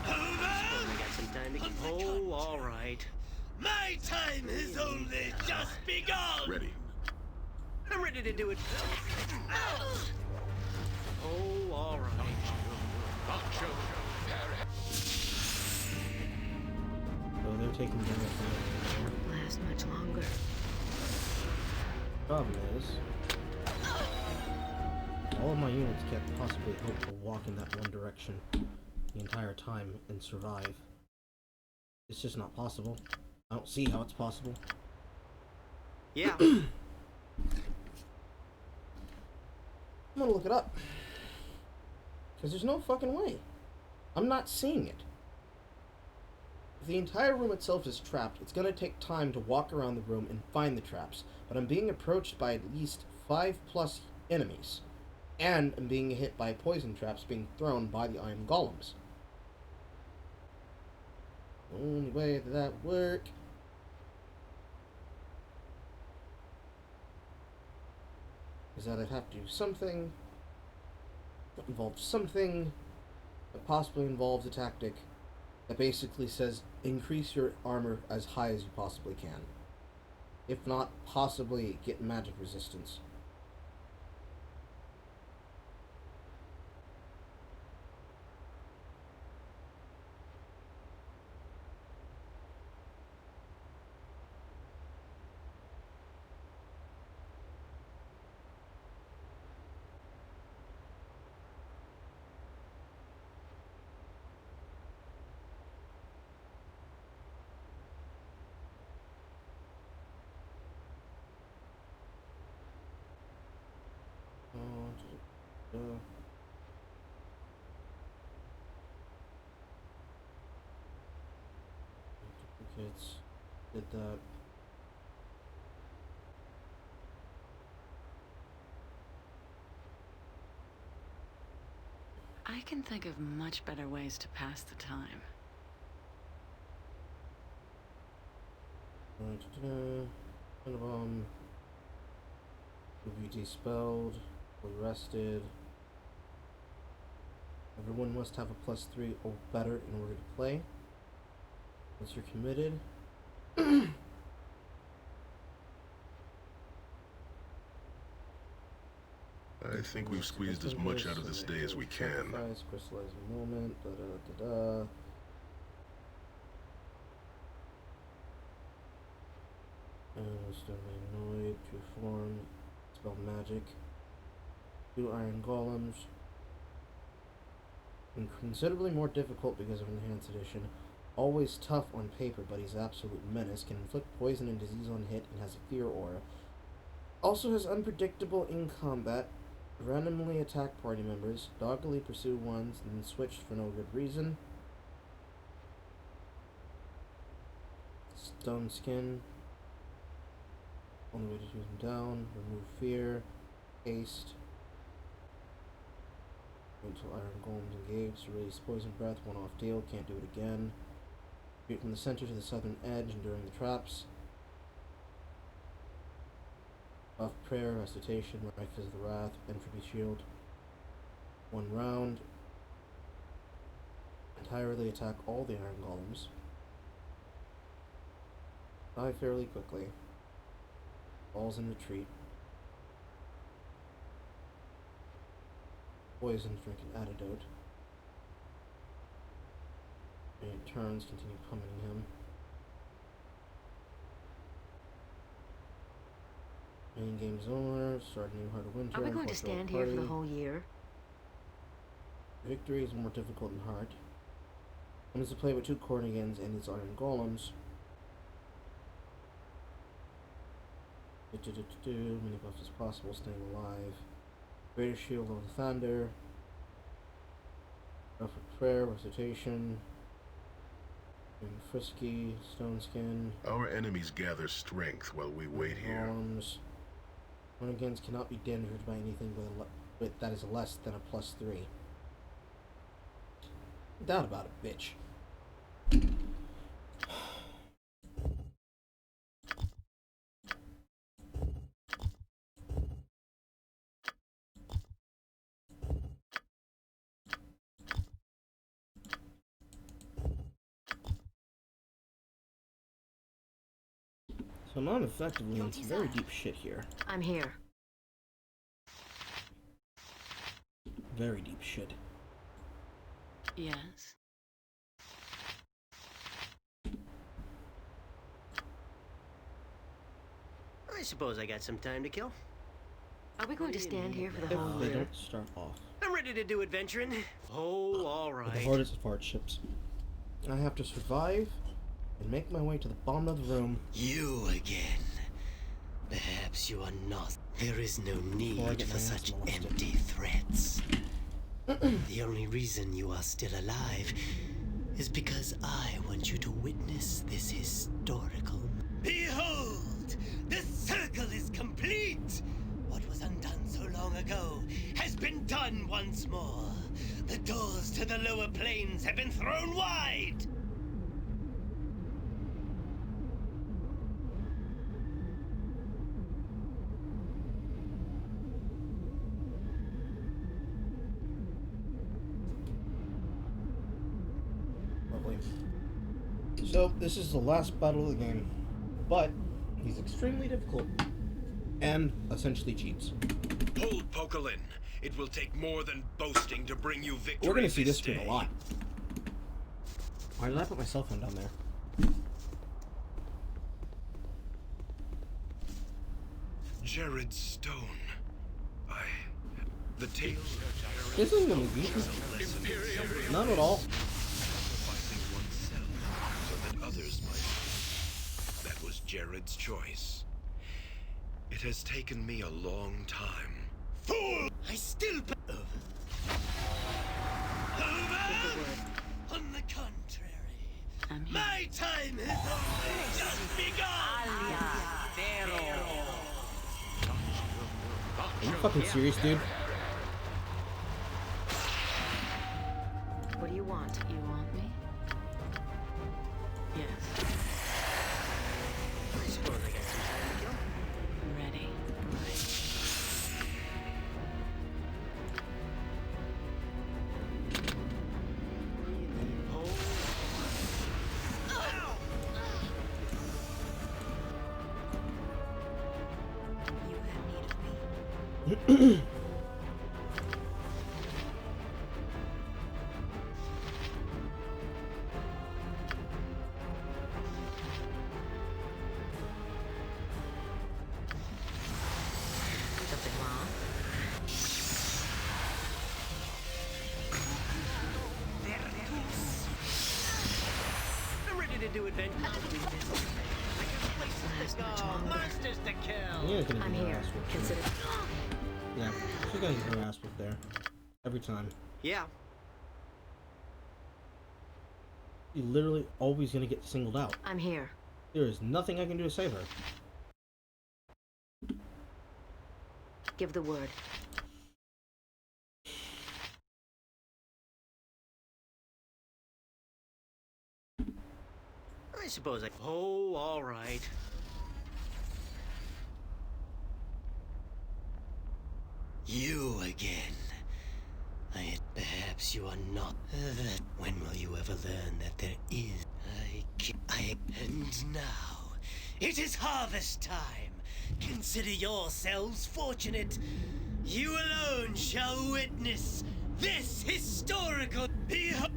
Speaker 2: I got some time to... Oh, all right.
Speaker 9: My time has only just begun!
Speaker 5: Ready.
Speaker 2: I'm ready to do it. Oh, all right.
Speaker 8: So they're taking damage from it.
Speaker 6: Won't last much longer.
Speaker 8: Problem is, all of my units can't possibly hope to walk in that one direction the entire time and survive. It's just not possible. I don't see how it's possible.
Speaker 2: Yeah.
Speaker 8: I'm gonna look it up.
Speaker 1: Because there's no fucking way. I'm not seeing it. If the entire room itself is trapped, it's gonna take time to walk around the room and find the traps. But I'm being approached by at least 5+ enemies. And I'm being hit by poison traps being thrown by the iron golems. The only way that work is that I have to do something that involves something that possibly involves a tactic that basically says increase your armor as high as you possibly can. If not, possibly get magic resistance. Duplicates. Did that.
Speaker 4: I can think of much better ways to pass the time.
Speaker 1: Will be dispelled, arrested. Everyone must have a +3 or better in order to play. Once you're committed.
Speaker 5: I think we've squeezed as much out of this day as we can.
Speaker 1: Crystallizing moment, da-da-da-da. Stone annoyed, true form, spell magic. 2 iron golems. And considerably more difficult because of enhanced edition. Always tough on paper, but he's absolute menace. Can inflict poison and disease on hit and has a fear aura. Also has unpredictable in combat. Randomly attack party members. Doggedly pursue ones and then switch for no good reason. Stone skin. Only way to shoot him down. Remove fear. Haste. Until iron golems engaged. Release poison breath. One off deal. Can't do it again. Shoot from the center to the southern edge enduring the traps. Buff prayer, recitation, life is the wrath, entropy shield. 1 round. Entirely attack all the iron golems. Die fairly quickly. Falls in retreat. Poison, drink an antidote. And it turns, continue pummeling him. Main game's over. Start a new Heart of Winter.
Speaker 6: Are we going to stand here for the whole year?
Speaker 1: Victory is more difficult than hard. Comes to play with 2 Cornigans and its iron golems. Many buffs as possible, staying alive. Greater Shield of the Thunder. Buff of Prayer, Recitation. Being frisky, Stone Skin.
Speaker 5: Our enemies gather strength while we wait here.
Speaker 1: Cornigans cannot be damaged by anything with that is less than a +3. Doubt about it, bitch. So I'm effectively in some very deep shit here.
Speaker 6: I'm here.
Speaker 1: Very deep shit.
Speaker 4: Yes.
Speaker 2: I suppose I got some time to kill.
Speaker 6: Are we going to stand here for the whole
Speaker 1: They
Speaker 6: year?
Speaker 1: don't start off.
Speaker 2: I'm ready to do adventuring. Oh, all
Speaker 1: With the
Speaker 2: right.
Speaker 1: hardest of hardships. I have to survive and make my way to the bottom of the room.
Speaker 9: You again. Perhaps you are not. There is no
Speaker 1: Before I
Speaker 9: need
Speaker 1: get
Speaker 9: for
Speaker 1: my ass
Speaker 9: such
Speaker 1: molested.
Speaker 9: empty threats. The only reason you are still alive is because I want you to witness this historical. Behold! The circle is complete! What was undone so long ago has been done once more. The doors to the lower planes have been thrown wide!
Speaker 1: Lovely. So, this is the last battle of the game, but he's extremely difficult and essentially cheats.
Speaker 11: Hold, Pokelin. It will take more than boasting to bring you victory.
Speaker 1: We're gonna see this
Speaker 11: day.
Speaker 1: stream a lot. Why did I put my cell phone down there?
Speaker 11: Jared Stone. The tales of
Speaker 1: This isn't gonna be Not at all.
Speaker 11: sacrificing oneself so that others might. That was Jared's choice. It has taken me a long time.
Speaker 9: Fool! I still. On the contrary,
Speaker 4: I'm here.
Speaker 9: my time has only just begun!
Speaker 1: Are you fucking serious, dude?
Speaker 6: What do you want?
Speaker 4: You want me? Yes.
Speaker 2: I suppose I got some time to kill.
Speaker 4: Ready?
Speaker 6: You had need of me. Something wrong?
Speaker 2: I'm ready to do adventure. I'll do this. I got places to go, monsters to kill.
Speaker 1: Yeah, gonna
Speaker 6: I'm
Speaker 1: get her
Speaker 6: here.
Speaker 1: ass whooped.
Speaker 6: Consider.
Speaker 1: Yeah, she's gonna get her ass whooped there. Every time.
Speaker 2: Yeah.
Speaker 1: She's literally always gonna get singled out.
Speaker 6: I'm here.
Speaker 1: There is nothing I can do to save her.
Speaker 6: Give the word.
Speaker 2: I suppose I. Oh, all right.
Speaker 9: You again. Perhaps you are not. When will you ever learn that there is? And now, it is harvest time. Consider yourselves fortunate. You alone shall witness this historical.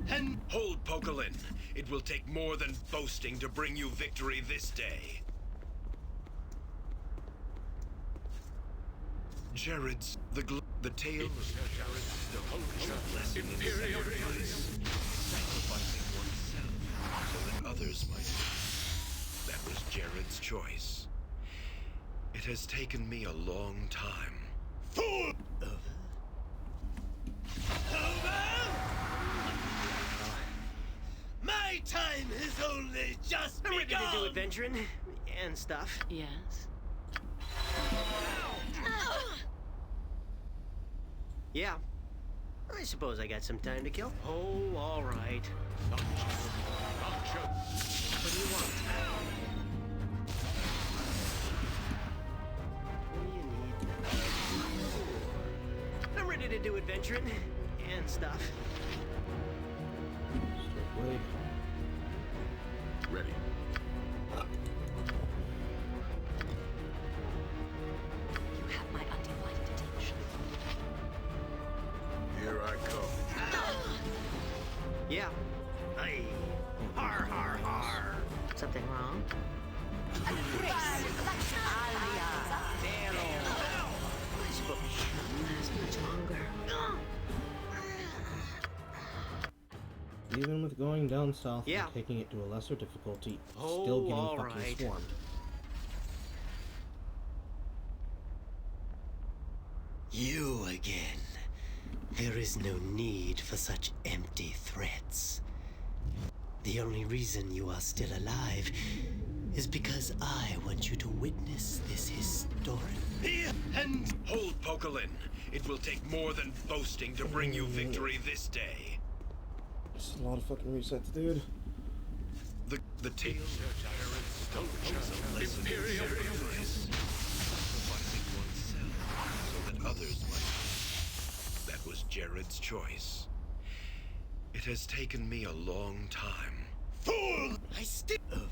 Speaker 9: And
Speaker 11: Hold, Pokelin. It will take more than boasting to bring you victory this day. Jared's the tale of Jared's Stone. Blessing in sacrifice, sacrificing oneself so that others might. That was Jared's choice. It has taken me a long time.
Speaker 9: fool. My time has only just
Speaker 2: I'm ready
Speaker 9: begun.
Speaker 2: to do adventuring and stuff.
Speaker 4: Yes.
Speaker 2: Yeah. I suppose I got some time to kill. Oh, all right. What do you want? What do you need? I'm ready to do adventuring and stuff.
Speaker 1: Wait.
Speaker 5: Ready.
Speaker 6: You have my undivided attention.
Speaker 5: Here I come.
Speaker 2: Yeah. Aye. Har, har, har.
Speaker 6: Something wrong? Last much longer.
Speaker 1: Even with going down south
Speaker 2: Yeah.
Speaker 1: and taking it to a lesser difficulty,
Speaker 2: Oh,
Speaker 1: still getting
Speaker 2: all
Speaker 1: fucking
Speaker 2: right.
Speaker 1: swarmed.
Speaker 9: You again. There is no need for such empty threats. The only reason you are still alive is because I want you to witness this historic...
Speaker 11: And hold, Pokelin. It will take more than boasting to bring you victory this day.
Speaker 8: It's a lot of fucking resets, dude.
Speaker 11: The tale of Jared's Imperial sacrificing oneself so that others might. That was Jared's choice. It has taken me a long time.
Speaker 9: Fool! I still... Over?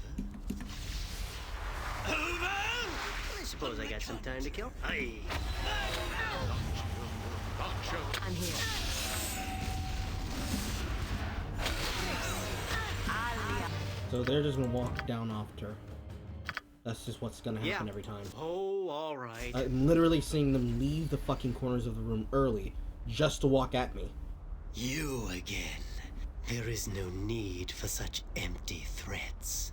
Speaker 2: I suppose I got some time to kill. Aye.
Speaker 6: I'm here.
Speaker 1: So they're just gonna walk down after her. That's just what's gonna happen every time.
Speaker 2: Oh, alright.
Speaker 1: I'm literally seeing them leave the fucking corners of the room early just to walk at me.
Speaker 9: You again. There is no need for such empty threats.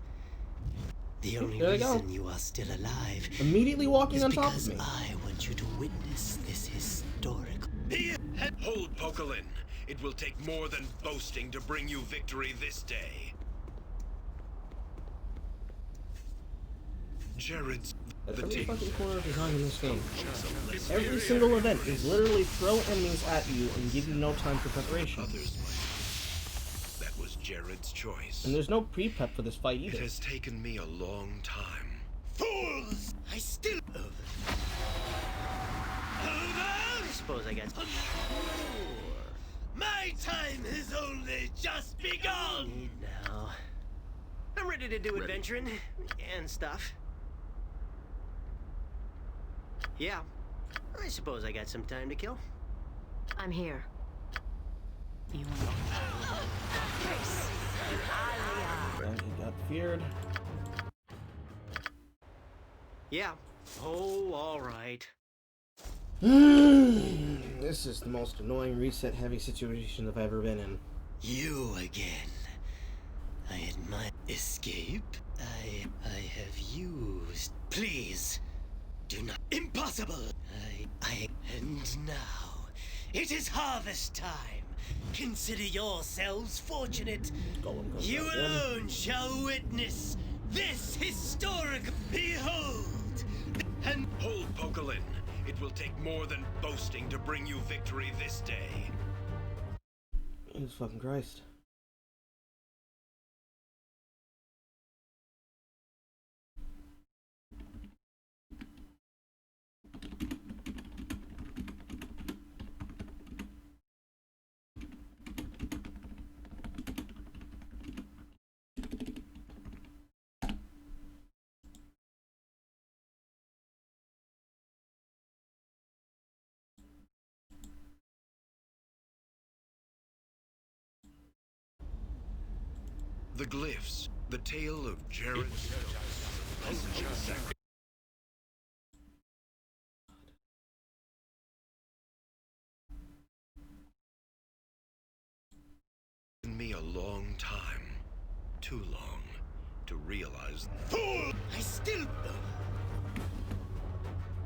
Speaker 9: The only reason you are still alive
Speaker 1: Immediately walking
Speaker 9: is
Speaker 1: on top of
Speaker 9: because
Speaker 1: me.
Speaker 9: I want you to witness this historical...
Speaker 11: Hold, Pokelin. It will take more than boasting to bring you victory this day. Jared's...
Speaker 1: At every fucking corner of the time in this game. Every single event is literally throw enemies at you and give you no time for preparation.
Speaker 11: Others might. That was Jared's choice.
Speaker 1: And there's no pre-prep for this fight either.
Speaker 11: It has taken me a long time.
Speaker 9: Fools! I still... Over?
Speaker 2: I suppose I got...
Speaker 9: My time has only just begun!
Speaker 2: Now... I'm ready to do adventuring and stuff. Yeah. I suppose I got some time to kill.
Speaker 6: I'm here.
Speaker 4: You want
Speaker 1: And he got feared.
Speaker 2: Yeah. Oh, alright.
Speaker 1: This is the most annoying reset-heavy situation I've ever been in.
Speaker 9: You again. I admire... Escape? I have used... Please, do not... Impossible! And now, it is harvest time. Consider yourselves fortunate. You alone shall witness this historic... Behold!
Speaker 11: And hold, Pokelin. It will take more than boasting to bring you victory this day.
Speaker 1: Jesus fucking Christ.
Speaker 11: The glyphs, the tale of Jared's... me a long time, too long, to realize...
Speaker 9: Fool! I still...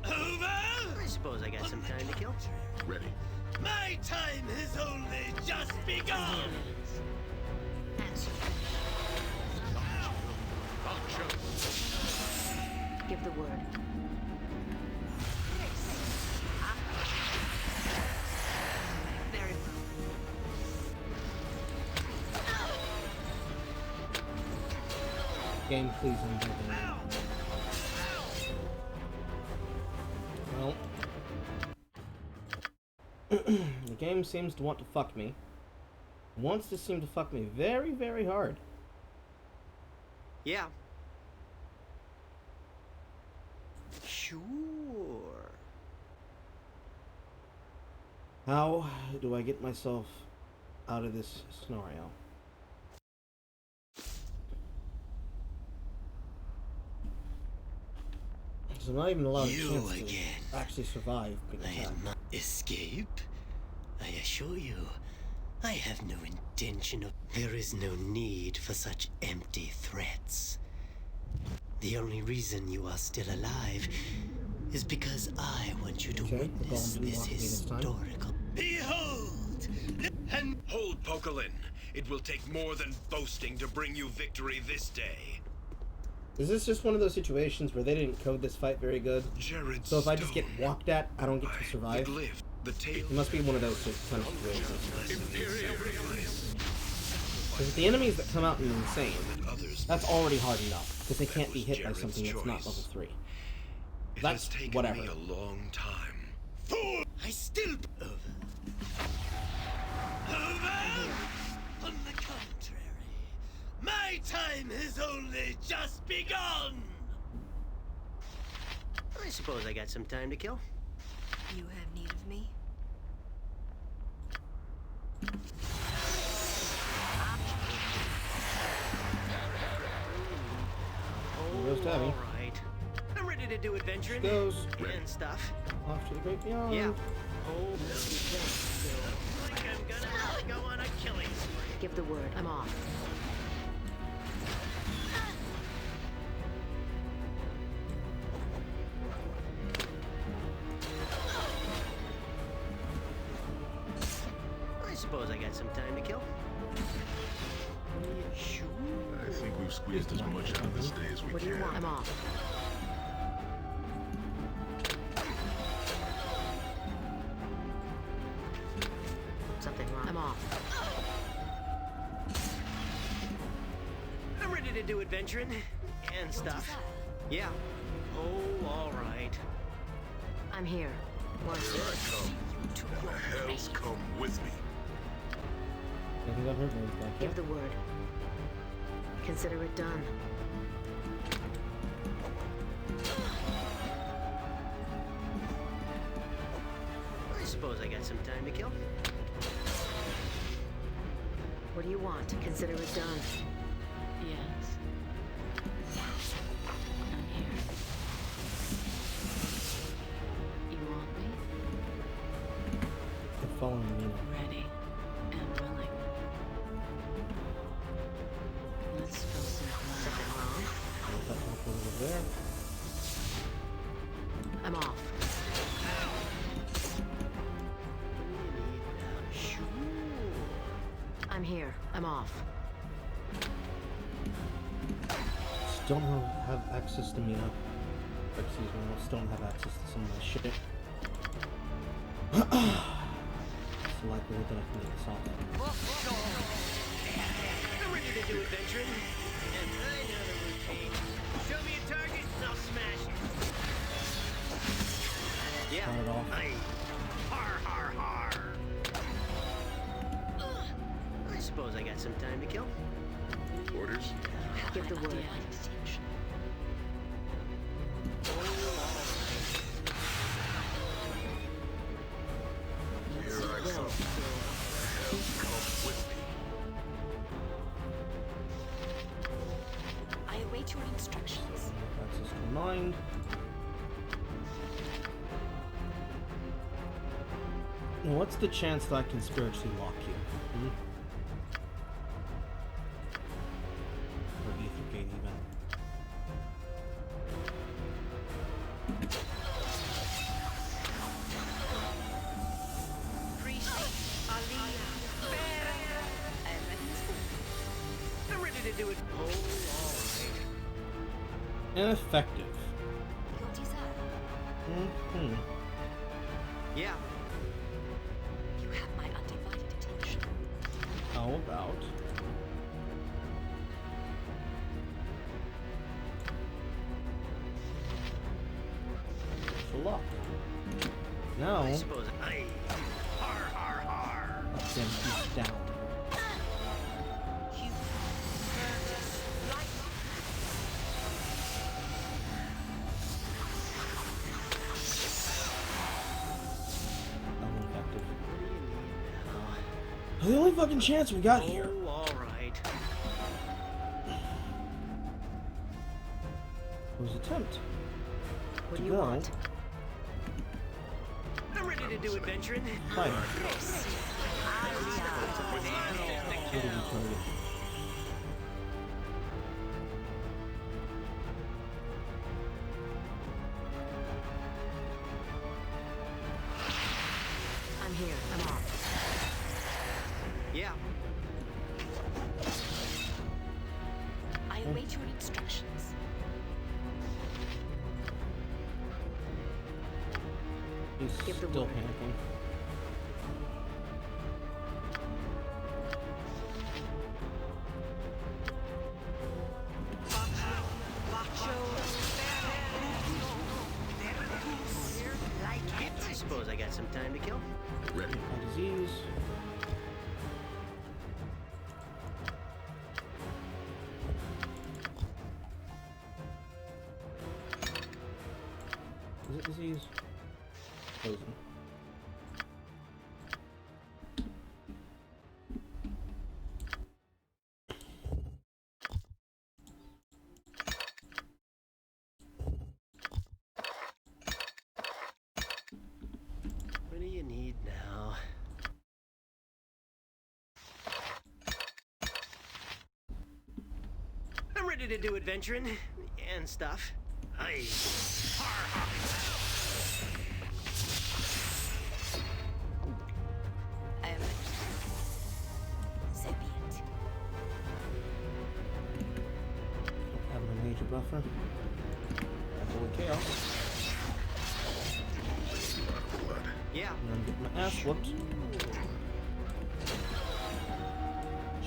Speaker 9: Over?
Speaker 2: I suppose I got some time to kill.
Speaker 5: Ready.
Speaker 9: My time has only just begun!
Speaker 6: Answer. Give the word. Very well.
Speaker 1: Game, please, I'm begging you. Well, the game seems to want to fuck me. Wants to seem to fuck me very, very hard.
Speaker 2: Yeah. Sure.
Speaker 1: How do I get myself out of this scenario? So I'm not even allowed a chance to actually survive being attacked.
Speaker 9: Escape? I assure you, I have no intention of... There is no need for such empty threats. The only reason you are still alive is because I want you to witness this historical... Behold!
Speaker 11: And hold, Pokelin. It will take more than boasting to bring you victory this day.
Speaker 1: Is this just one of those situations where they didn't code this fight very good?
Speaker 11: Jared
Speaker 1: So if I just
Speaker 11: Stone,
Speaker 1: get walked at, I don't get to survive?
Speaker 11: the tale
Speaker 1: It must be one of those kind of situations. Because if the enemies that come out are insane, that's already hard enough, because they can't be hit by something that's not level 3.
Speaker 11: It
Speaker 1: That's
Speaker 11: has taken
Speaker 1: whatever.
Speaker 11: me a long time.
Speaker 9: Fool! I still... Over. On the contrary, my time has only just begun!
Speaker 2: I suppose I got some time to kill.
Speaker 6: You have need of me?
Speaker 1: Goes Tabby.
Speaker 2: All right. I'm ready to do adventuring
Speaker 1: Goes
Speaker 2: and stuff.
Speaker 1: off to the great beyond.
Speaker 2: Yeah. Oh, like I'm gonna go on a killing spree.
Speaker 6: Give the word. I'm off.
Speaker 2: I suppose I got some time to kill.
Speaker 5: I think we've squeezed as much out of this day as we
Speaker 6: What do you
Speaker 5: can.
Speaker 6: want? I'm off. Something wrong. I'm off.
Speaker 2: I'm ready to do adventuring and stuff. Yeah. Oh, all right.
Speaker 6: I'm here. Once.
Speaker 5: Here I come. The hells come with me.
Speaker 1: I think I've heard those back.
Speaker 6: Give the word. Consider it done.
Speaker 2: I suppose I got some time to kill.
Speaker 6: What do you want? Consider it done.
Speaker 4: Yes. I'm here. You want me?
Speaker 1: I'm following me.
Speaker 4: Ready and willing. Let's spill some blood.
Speaker 6: Something wrong?
Speaker 1: That one over there.
Speaker 6: I'm off. I'm here. I'm off.
Speaker 1: Still don't have access to me now. Excuse me, I still don't have access to some of my shit. It's the likelihood that I can get this off.
Speaker 2: I'm ready to do adventuring. And I know the routine. Show me a target and I'll smash it. Yeah.
Speaker 1: Start it off.
Speaker 2: Aye. Har, har, har. I suppose I got some time to kill.
Speaker 5: Orders?
Speaker 6: Give the word.
Speaker 5: Here I come. The hells come with me.
Speaker 7: I await your instructions.
Speaker 1: Access to mind. What's the chance that I can spiritually lock you? Hmm? Or Ethergate even.
Speaker 2: I'm ready to do it. Oh, all right.
Speaker 1: Ineffective.
Speaker 7: Your desire.
Speaker 1: Mm-hmm.
Speaker 2: Yeah.
Speaker 7: You have my undivided attention.
Speaker 1: How about... for luck. Now...
Speaker 2: I suppose I... Har, har, har.
Speaker 1: Let's get him down. Unineffective. The only fucking chance we got here.
Speaker 2: Oh, all right.
Speaker 1: Was attempt.
Speaker 6: What
Speaker 1: to
Speaker 6: do you
Speaker 1: go.
Speaker 6: want?
Speaker 2: I'm ready to do adventuring.
Speaker 1: Fine.
Speaker 6: I'm
Speaker 1: What did we target?
Speaker 6: here. I'm off. I await your instructions.
Speaker 8: He's
Speaker 6: Give the
Speaker 8: still
Speaker 6: word.
Speaker 8: panicking.
Speaker 2: I suppose I got some time to kill.
Speaker 5: Ready.
Speaker 8: My disease. Is it disease? Poison.
Speaker 2: What do you need now? I'm ready to do adventuring and stuff. Aye. Har, har.
Speaker 6: So be it.
Speaker 8: Have my major buffer. That's holy chaos.
Speaker 5: Blood.
Speaker 2: Yeah.
Speaker 8: And I'm getting my ass whooped.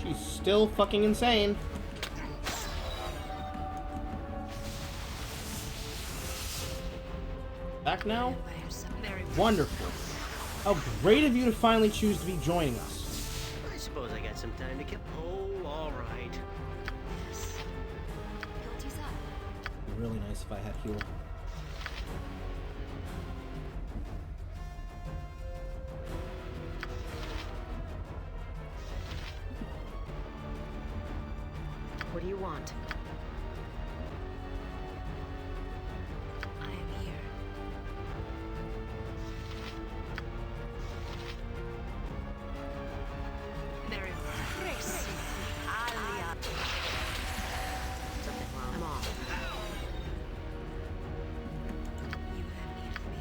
Speaker 8: She's still fucking insane. Back now? Wonderful. How great of you to finally choose to be joining us.
Speaker 2: I suppose I got some time to kill. Oh, all right.
Speaker 6: Yes. Guilty's up.
Speaker 8: It'd be really nice if I had heal.
Speaker 6: What do you want? I am here. Very impressive. Alia. Something wrong. I'm off. You have need of me.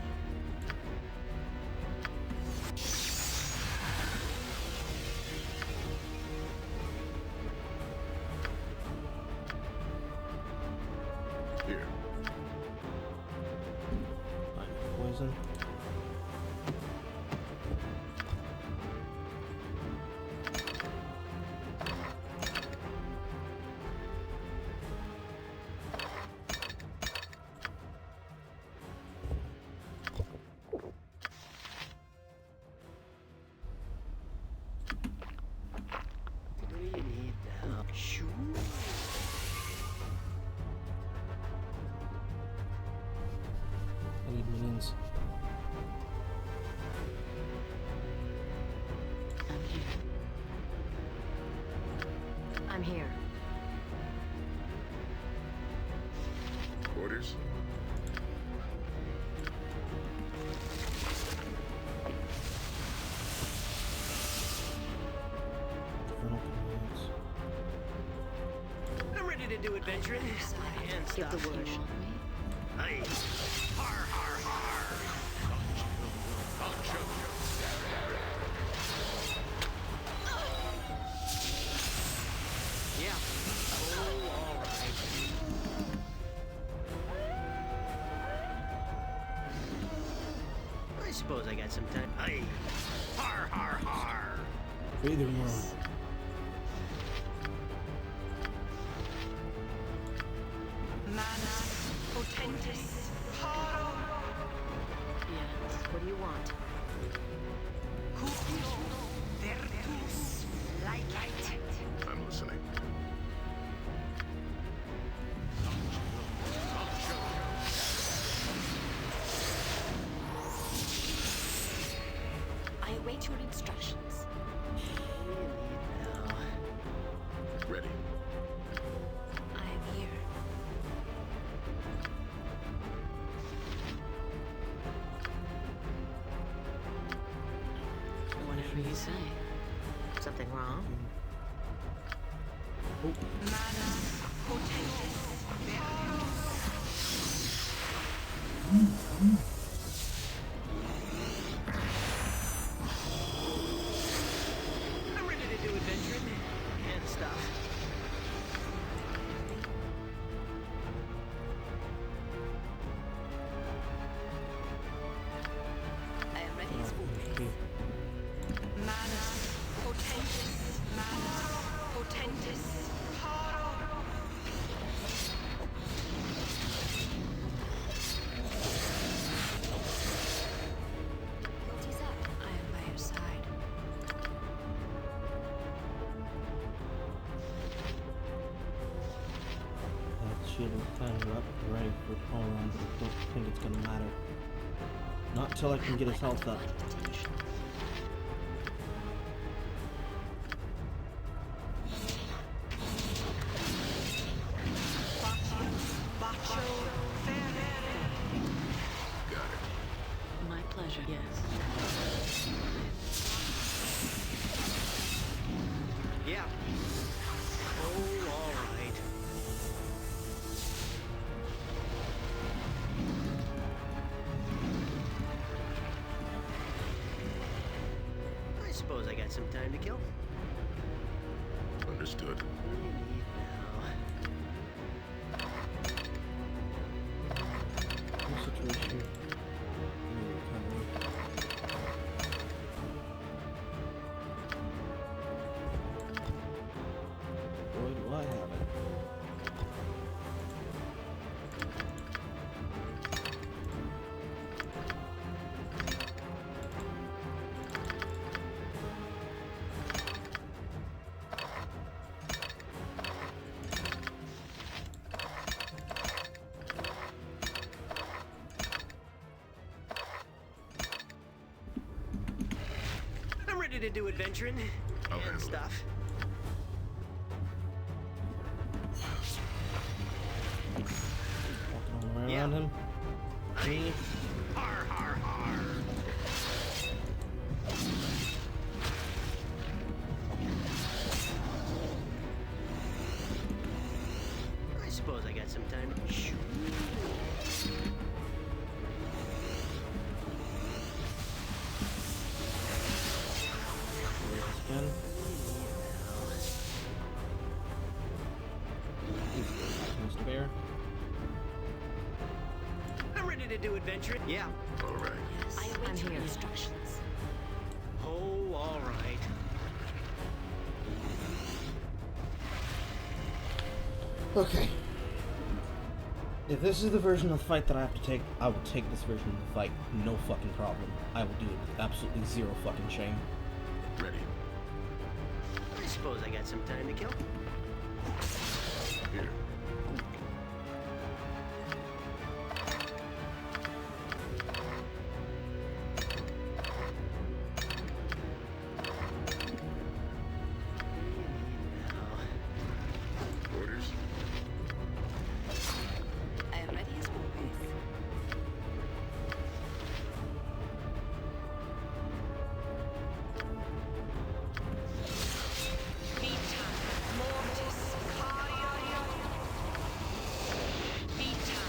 Speaker 5: Here.
Speaker 8: Poison.
Speaker 2: What do you need now? Shoo.
Speaker 8: I need minions.
Speaker 4: I'm here.
Speaker 6: I'm here.
Speaker 5: Orders.
Speaker 8: Infernal commands.
Speaker 2: I'm ready to do adventuring and
Speaker 6: Give
Speaker 2: stuff.
Speaker 6: the word.
Speaker 4: You want me?
Speaker 2: Aye. Har, har, har. Yeah. Oh, all right. I suppose I got some time. Aye. Har, har, har.
Speaker 8: Either one.
Speaker 6: Mana potentis.
Speaker 4: Yes.
Speaker 6: What do you want?
Speaker 5: I'm listening.
Speaker 6: I await your instructions.
Speaker 2: What do you need now?
Speaker 5: Ready.
Speaker 6: I am here.
Speaker 4: Whatever you say.
Speaker 6: Something wrong?
Speaker 2: I'm ready to do adventuring and stuff.
Speaker 8: be able to plan it up and ready for it all around, but I don't think it's gonna matter. Not until I can get his health up.
Speaker 4: My pleasure, yes.
Speaker 2: Yeah. Oh, all right. I suppose I got some time to kill.
Speaker 5: Understood.
Speaker 8: What situation? Boy, do I have it.
Speaker 2: I'm ready to do adventuring
Speaker 5: I'll
Speaker 2: and
Speaker 5: handle it.
Speaker 2: stuff.
Speaker 8: Walking all the way around him. Me.
Speaker 2: Har, har, har. I suppose I got some time to shoot.
Speaker 8: Again. Mr. Bear.
Speaker 2: I'm ready to do adventuring. Yeah.
Speaker 5: All right.
Speaker 6: I await your instructions.
Speaker 2: Oh, all right.
Speaker 8: Okay. If this is the version of the fight that I have to take, I will take this version of the fight. No fucking problem. I will do it with absolutely zero fucking shame.
Speaker 5: Ready.
Speaker 2: I suppose I got some time to kill.
Speaker 5: Here. Orders.
Speaker 6: I am ready as always. Vita mortis caio. Vita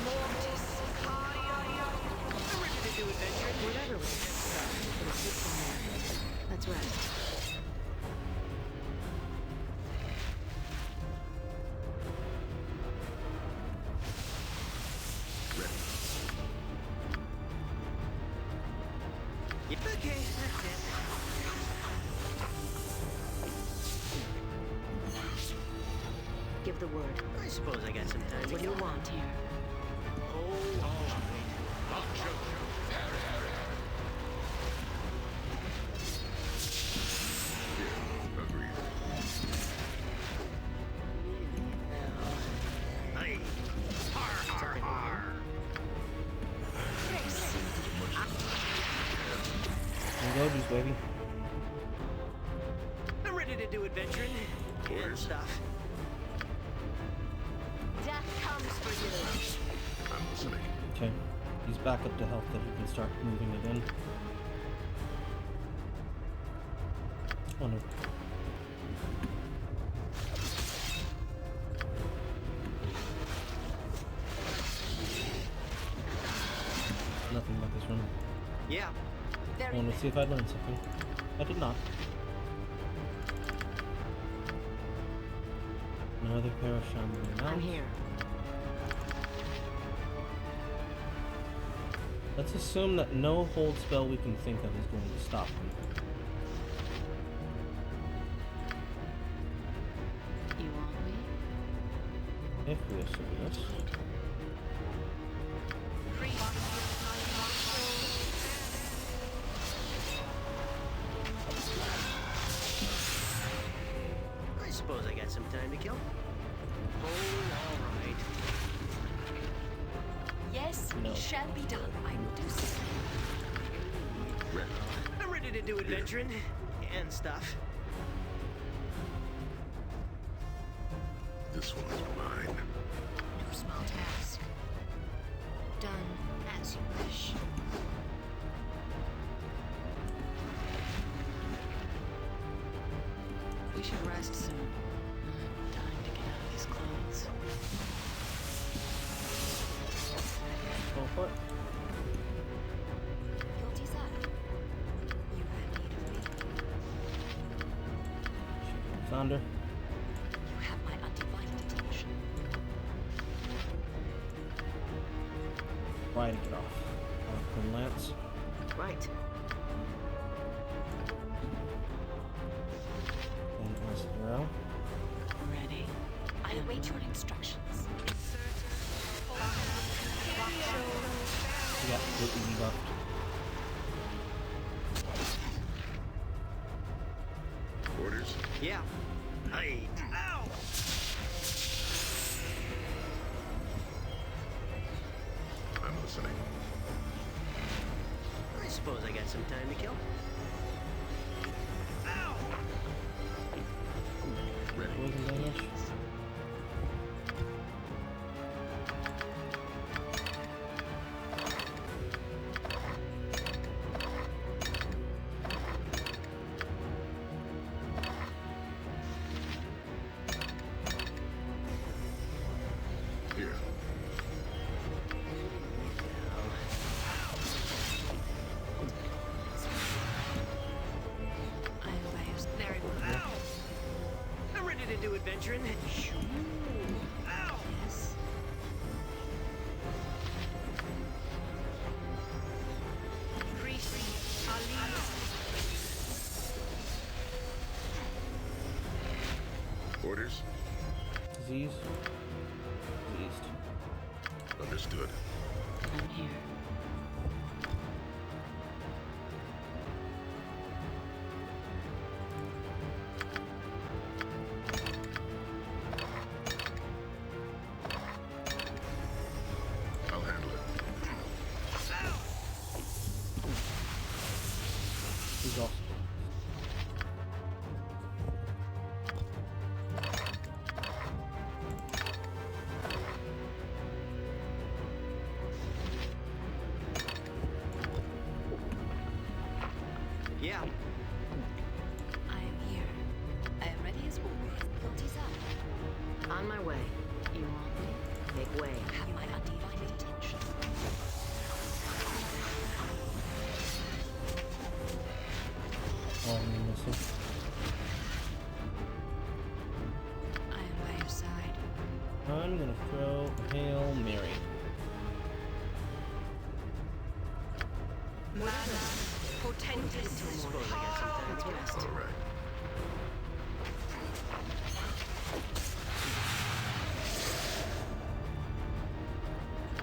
Speaker 6: mortis caio.
Speaker 2: I'm ready to do adventuring.
Speaker 6: Whatever way it starts, it'll take from there. Let's rest.
Speaker 2: Yeah, okay, that's it.
Speaker 6: Give the word.
Speaker 2: I suppose I got some time to
Speaker 6: What do
Speaker 2: kill.
Speaker 6: you want here?
Speaker 2: Oh, all right.
Speaker 5: Agreed.
Speaker 2: Aye. Har, har, har.
Speaker 8: There you go, juice baby.
Speaker 2: I'm ready to do adventuring and
Speaker 5: Orders.
Speaker 2: stuff.
Speaker 7: Death comes for you.
Speaker 5: I'm listening.
Speaker 8: Okay. He's back up to health that he can start moving again. Oh no. Nothing about this one.
Speaker 2: Yeah.
Speaker 8: I
Speaker 7: Very
Speaker 8: wanted to see if I'd learned something. I did not. Another pair of shambling
Speaker 6: I'm
Speaker 8: mounts.
Speaker 6: here.
Speaker 8: Let's assume that no hold spell we can think of is going to stop him.
Speaker 4: You want me?
Speaker 8: If we assume this.
Speaker 2: I suppose I got some time to kill. Oh, all right.
Speaker 6: shall be done. I will do so.
Speaker 2: I'm ready to do adventuring and stuff.
Speaker 5: This one's mine.
Speaker 6: No small task. Done as you wish.
Speaker 4: We should rest soon. I'm dying to get out of these clothes.
Speaker 8: Go for it.
Speaker 6: Your desire. You have need of me.
Speaker 8: Thunder.
Speaker 6: You have my undivided attention.
Speaker 8: Try to get off. Harpoon lance.
Speaker 9: Right.
Speaker 8: And as arrow.
Speaker 4: Ready?
Speaker 6: I await your instructions.
Speaker 8: We got completely debuffed.
Speaker 5: Orders?
Speaker 2: Yeah. Aye. Ow!
Speaker 5: I'm listening.
Speaker 2: I suppose I got some time to kill. Ow!
Speaker 5: Ready.
Speaker 8: Poison damage.
Speaker 5: Here.
Speaker 6: I obey as very well.
Speaker 2: Ow! I'm ready to do adventuring. Ow!
Speaker 6: Yes.
Speaker 5: Orders?
Speaker 8: Disease. Diseased.
Speaker 5: Understood.
Speaker 4: I'm here.
Speaker 5: I'll handle it.
Speaker 8: He's off.
Speaker 2: Yeah.
Speaker 6: I am here. I am ready as always. Your desire.
Speaker 9: On my way. You want me? Make way.
Speaker 6: You have my undivided attention.
Speaker 8: Oh, I'm missing.
Speaker 6: I am by your side.
Speaker 8: I'm gonna throw a Hail Mary.
Speaker 2: I suppose I got some time to kill.
Speaker 5: All right.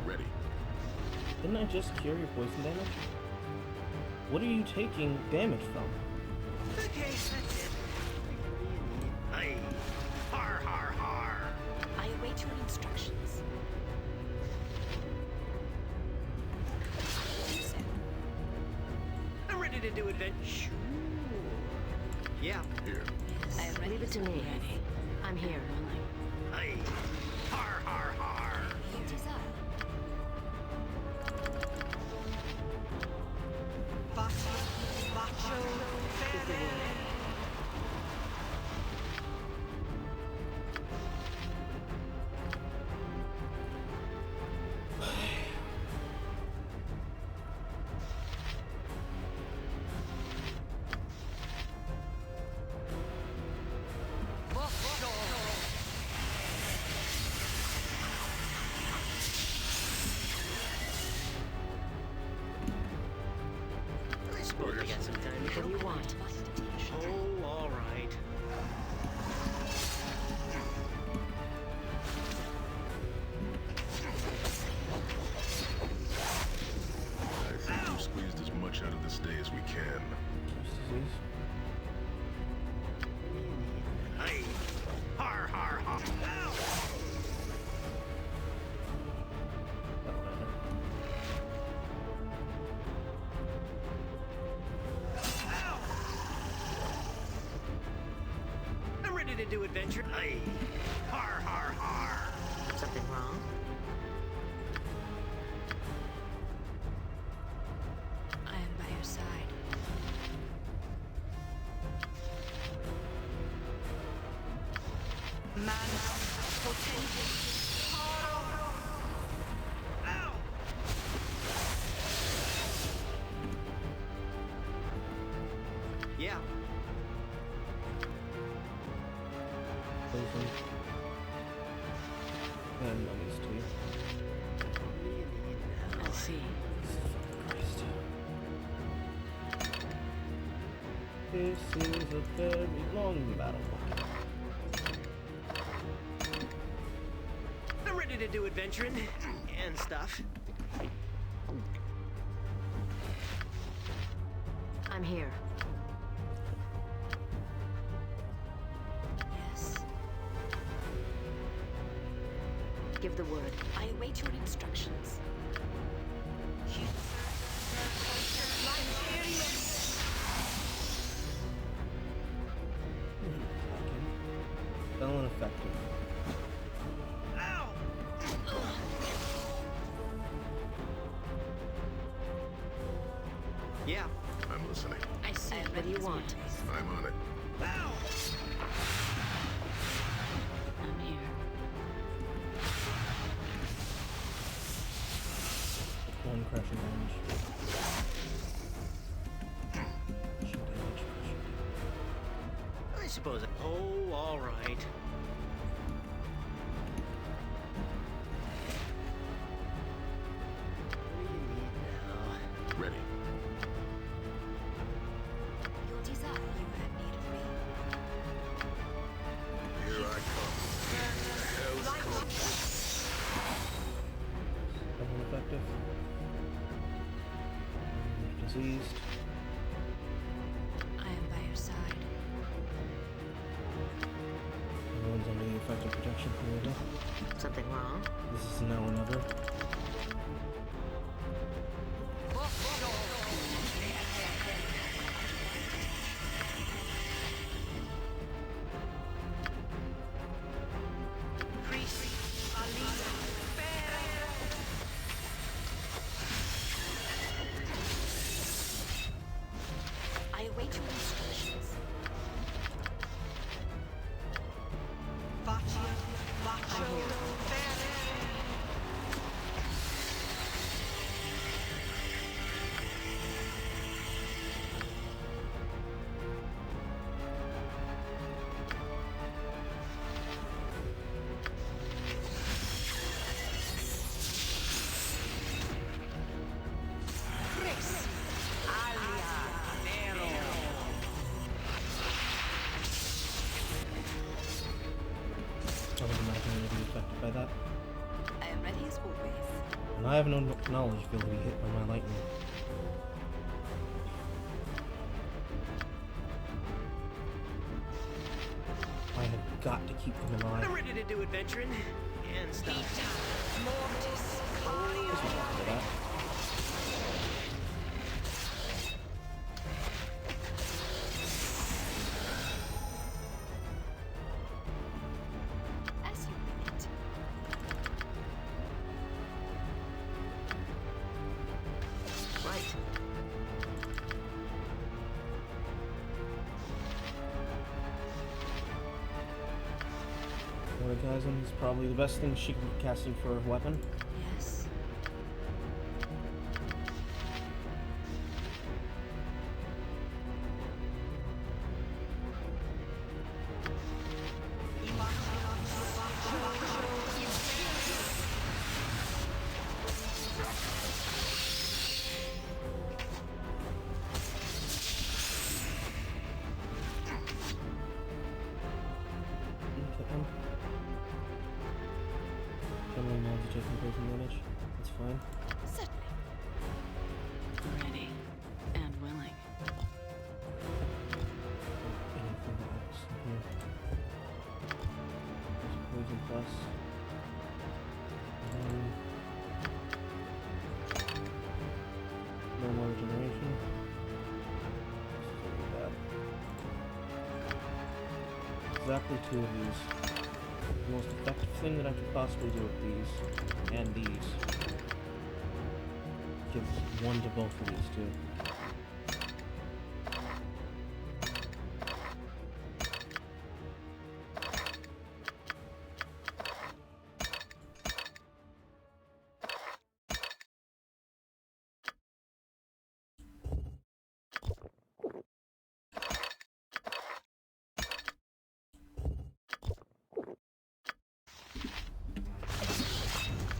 Speaker 5: Ready.
Speaker 8: Didn't I just cure your poison damage? What are you taking damage from?
Speaker 2: Okay, that's it. Aye. Har har har.
Speaker 6: I await your instructions. Do so.
Speaker 2: I'm ready to do adventure. Yeah.
Speaker 5: Here.
Speaker 6: Yes.
Speaker 9: I am ready. Leave it to me.
Speaker 4: Ready.
Speaker 9: I'm here.
Speaker 2: Aye. Har har har.
Speaker 6: Your desire.
Speaker 2: I suppose I got some time to
Speaker 9: What
Speaker 2: kill.
Speaker 9: do you want?
Speaker 2: Oh, all right.
Speaker 5: I think we've squeezed as much out of this day as we can.
Speaker 8: Disease.
Speaker 2: Aye. Har har har. Ow!
Speaker 8: That'll matter.
Speaker 2: do adventure? Aye. Har, har, har.
Speaker 6: Something wrong?
Speaker 3: I am by your side. Manus potential.
Speaker 2: Yeah.
Speaker 8: Poison. And mummies too.
Speaker 4: I see.
Speaker 8: Christ. This is a very long battle.
Speaker 2: I'm ready to do adventuring and stuff.
Speaker 6: I'm here.
Speaker 3: Yes.
Speaker 6: Give the word.
Speaker 3: I await your instructions.
Speaker 8: Spell ineffective.
Speaker 2: Yeah.
Speaker 5: I'm listening.
Speaker 3: I see.
Speaker 6: What do you want?
Speaker 5: I'm on it.
Speaker 4: I'm here.
Speaker 8: One crushing damage. Crushing damage, crushing damage.
Speaker 2: I suppose. Oh, all right. What do you need now?
Speaker 5: Ready.
Speaker 3: Your desire you have need of me.
Speaker 5: Here I come. Hell's come.
Speaker 8: Spell ineffective. Diseased.
Speaker 3: I am by your side.
Speaker 8: Everyone's under the effective protection from Riddle.
Speaker 6: Something wrong?
Speaker 8: This is now or never.
Speaker 3: I await your instructions.
Speaker 6: I'm here.
Speaker 8: I would imagine it would be affected by that.
Speaker 3: I am ready as always.
Speaker 8: And I have no knowledge if it'll be hit by my lightning. I have got to keep them alive.
Speaker 2: I'm ready to do adventuring and stuff.
Speaker 8: Just wait for that.
Speaker 3: As you will it.
Speaker 6: Right.
Speaker 8: Orgasm is probably the best thing she could be casting for a weapon.
Speaker 3: Yes.
Speaker 8: Hit him. Generally now to taking poison damage. That's fine.
Speaker 3: Certainly.
Speaker 4: Ready and willing.
Speaker 8: Anything else here? There's poison plus. No more regeneration. This is really bad. exactly 2 of these. The most effective thing that I could possibly do with these and these. Give 1 to both of these 2.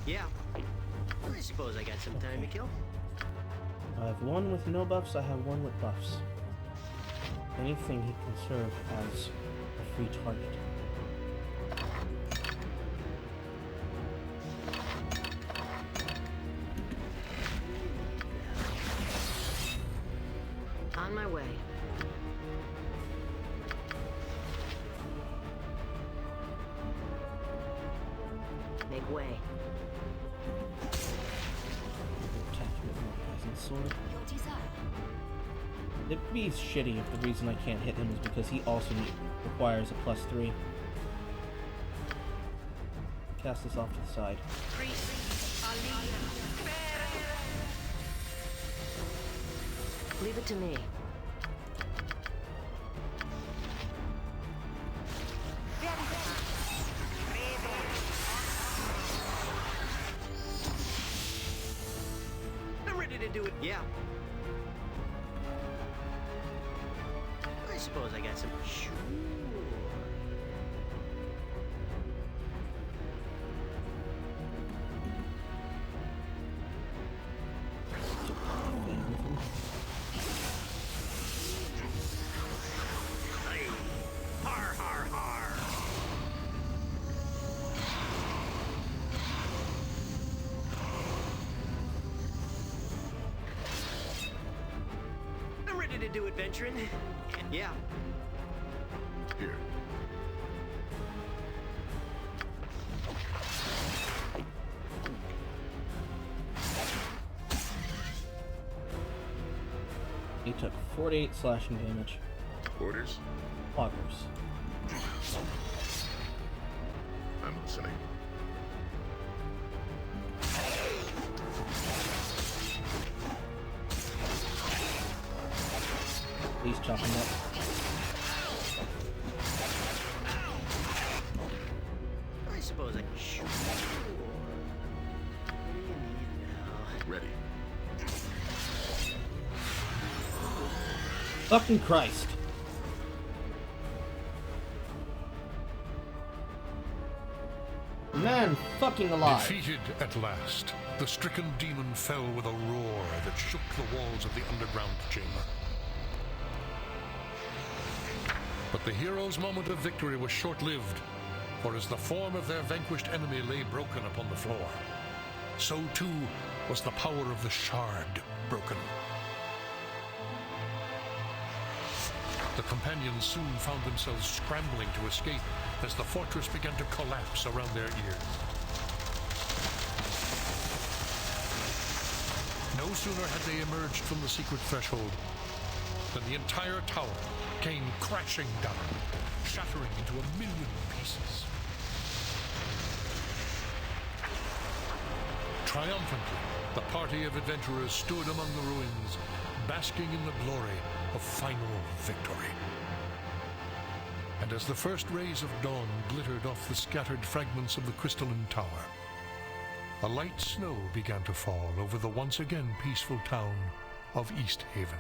Speaker 2: Yeah. I suppose I got some time to kill.
Speaker 8: I have 1 with no buffs, I have 1 with buffs. Anything he can serve as a free target.
Speaker 6: On my way. Make way.
Speaker 8: Sword. It'd be shitty if the reason I can't hit him is because he also requires a +3. Cast this off to the side.
Speaker 6: Leave it to me.
Speaker 2: To do it. Yeah. I suppose I got some. Sure. Har har har. To do adventuring? Yeah.
Speaker 5: Here.
Speaker 8: He took 48 slashing damage.
Speaker 5: Orders?
Speaker 8: Poggers.
Speaker 5: I'm listening.
Speaker 8: He's chopping up.
Speaker 2: I suppose I can shoot. What do you need now?
Speaker 5: Ready.
Speaker 8: Fucking Christ. Man fucking alive.
Speaker 10: Defeated at last, the stricken demon fell with a roar that shook the walls of the underground chamber. But the hero's moment of victory was short-lived, for as the form of their vanquished enemy lay broken upon the floor, so too was the power of the shard broken. The companions soon found themselves scrambling to escape as the fortress began to collapse around their ears. No sooner had they emerged from the secret threshold than the entire tower came crashing down, shattering into 1,000,000 pieces. Triumphantly, the party of adventurers stood among the ruins, basking in the glory of final victory. And as the first rays of dawn glittered off the scattered fragments of the crystalline tower, a light snow began to fall over the once again peaceful town of East Haven.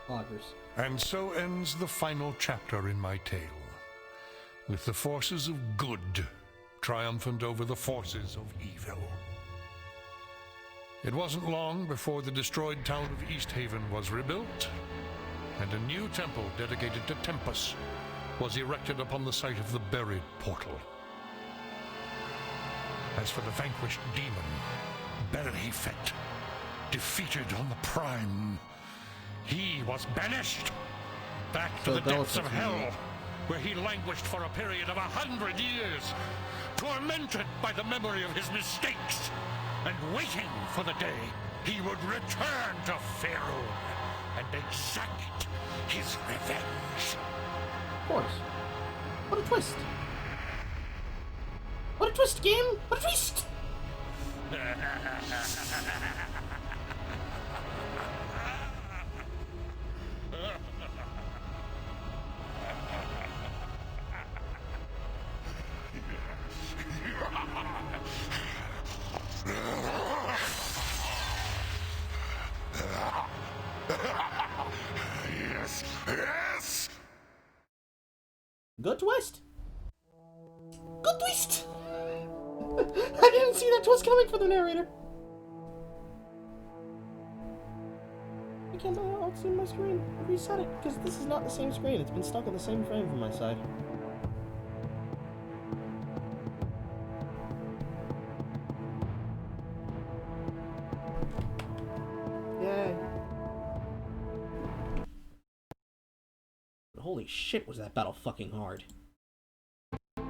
Speaker 1: Poggers.
Speaker 10: And so ends the final chapter in my tale, with the forces of good triumphant over the forces of evil. It wasn't long before the destroyed town of East Haven was rebuilt, and a new temple dedicated to Tempus was erected upon the site of the buried portal. As for the vanquished demon, Berhifet, defeated on the Prime, he was banished back to the depths of hell, where he languished for a period of 100 years, tormented by the memory of his mistakes, and waiting for the day he would return to Faerun and exact his revenge.
Speaker 1: Of course. What a twist! What a twist, game! What a twist!
Speaker 10: Yes, yes.
Speaker 1: Good twist! Good twist! I didn't see that twist coming for the narrator. I can't believe I'll see my screen. Reset it, because this is not the same screen. It's been stuck on the same frame from my side. Yay. But holy shit, was that battle fucking hard.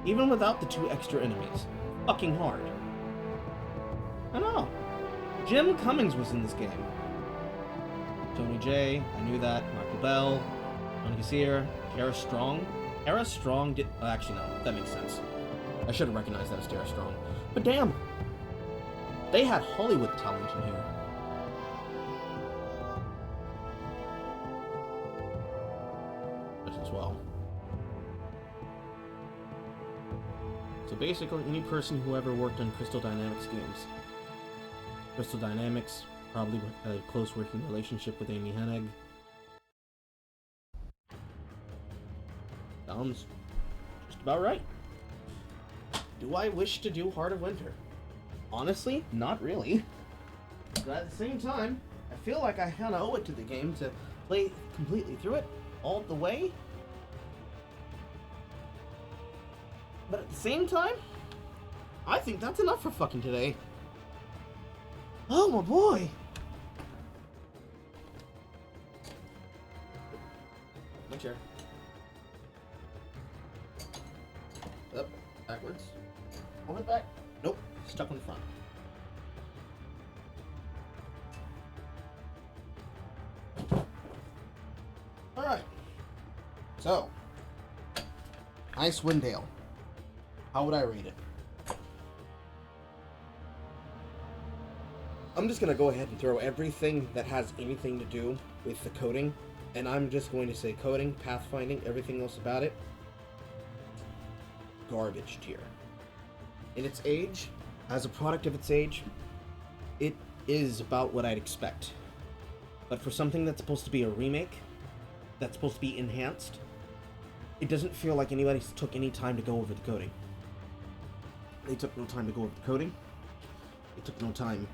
Speaker 1: Even without the 2 extra enemies. Fucking hard. I know. Jim Cummings was in this game. Tony J, I knew that. Michael Bell, Tony Kassir, Tara Strong. Tara Strong did... actually, no. That makes sense. I should have recognized that as Tara Strong. But damn! They had Hollywood talent in here. As well. So basically, any person who ever worked on Crystal Dynamics games. Crystal Dynamics probably had a close working relationship with Amy Hennig. Sounds just about right. Do I wish to do Heart of Winter? Honestly, not really. But at the same time, I feel like I kind of owe it to the game to play completely through it, all the way. But at the same time, I think that's enough for fucking today. Oh my boy! My chair. Up, backwards. Hold it back. Nope, stuck in the front. Alright. So, Icewind Dale. How would I rate it? I'm just going to go ahead and throw everything that has anything to do with the coding, and I'm just going to say coding, pathfinding, everything else about it, garbage tier. In its age, as a product of its age, it is about what I'd expect. But for something that's supposed to be a remake, that's supposed to be enhanced, it doesn't feel like anybody took any time to go over the coding. They took no time to go over the coding. They took no time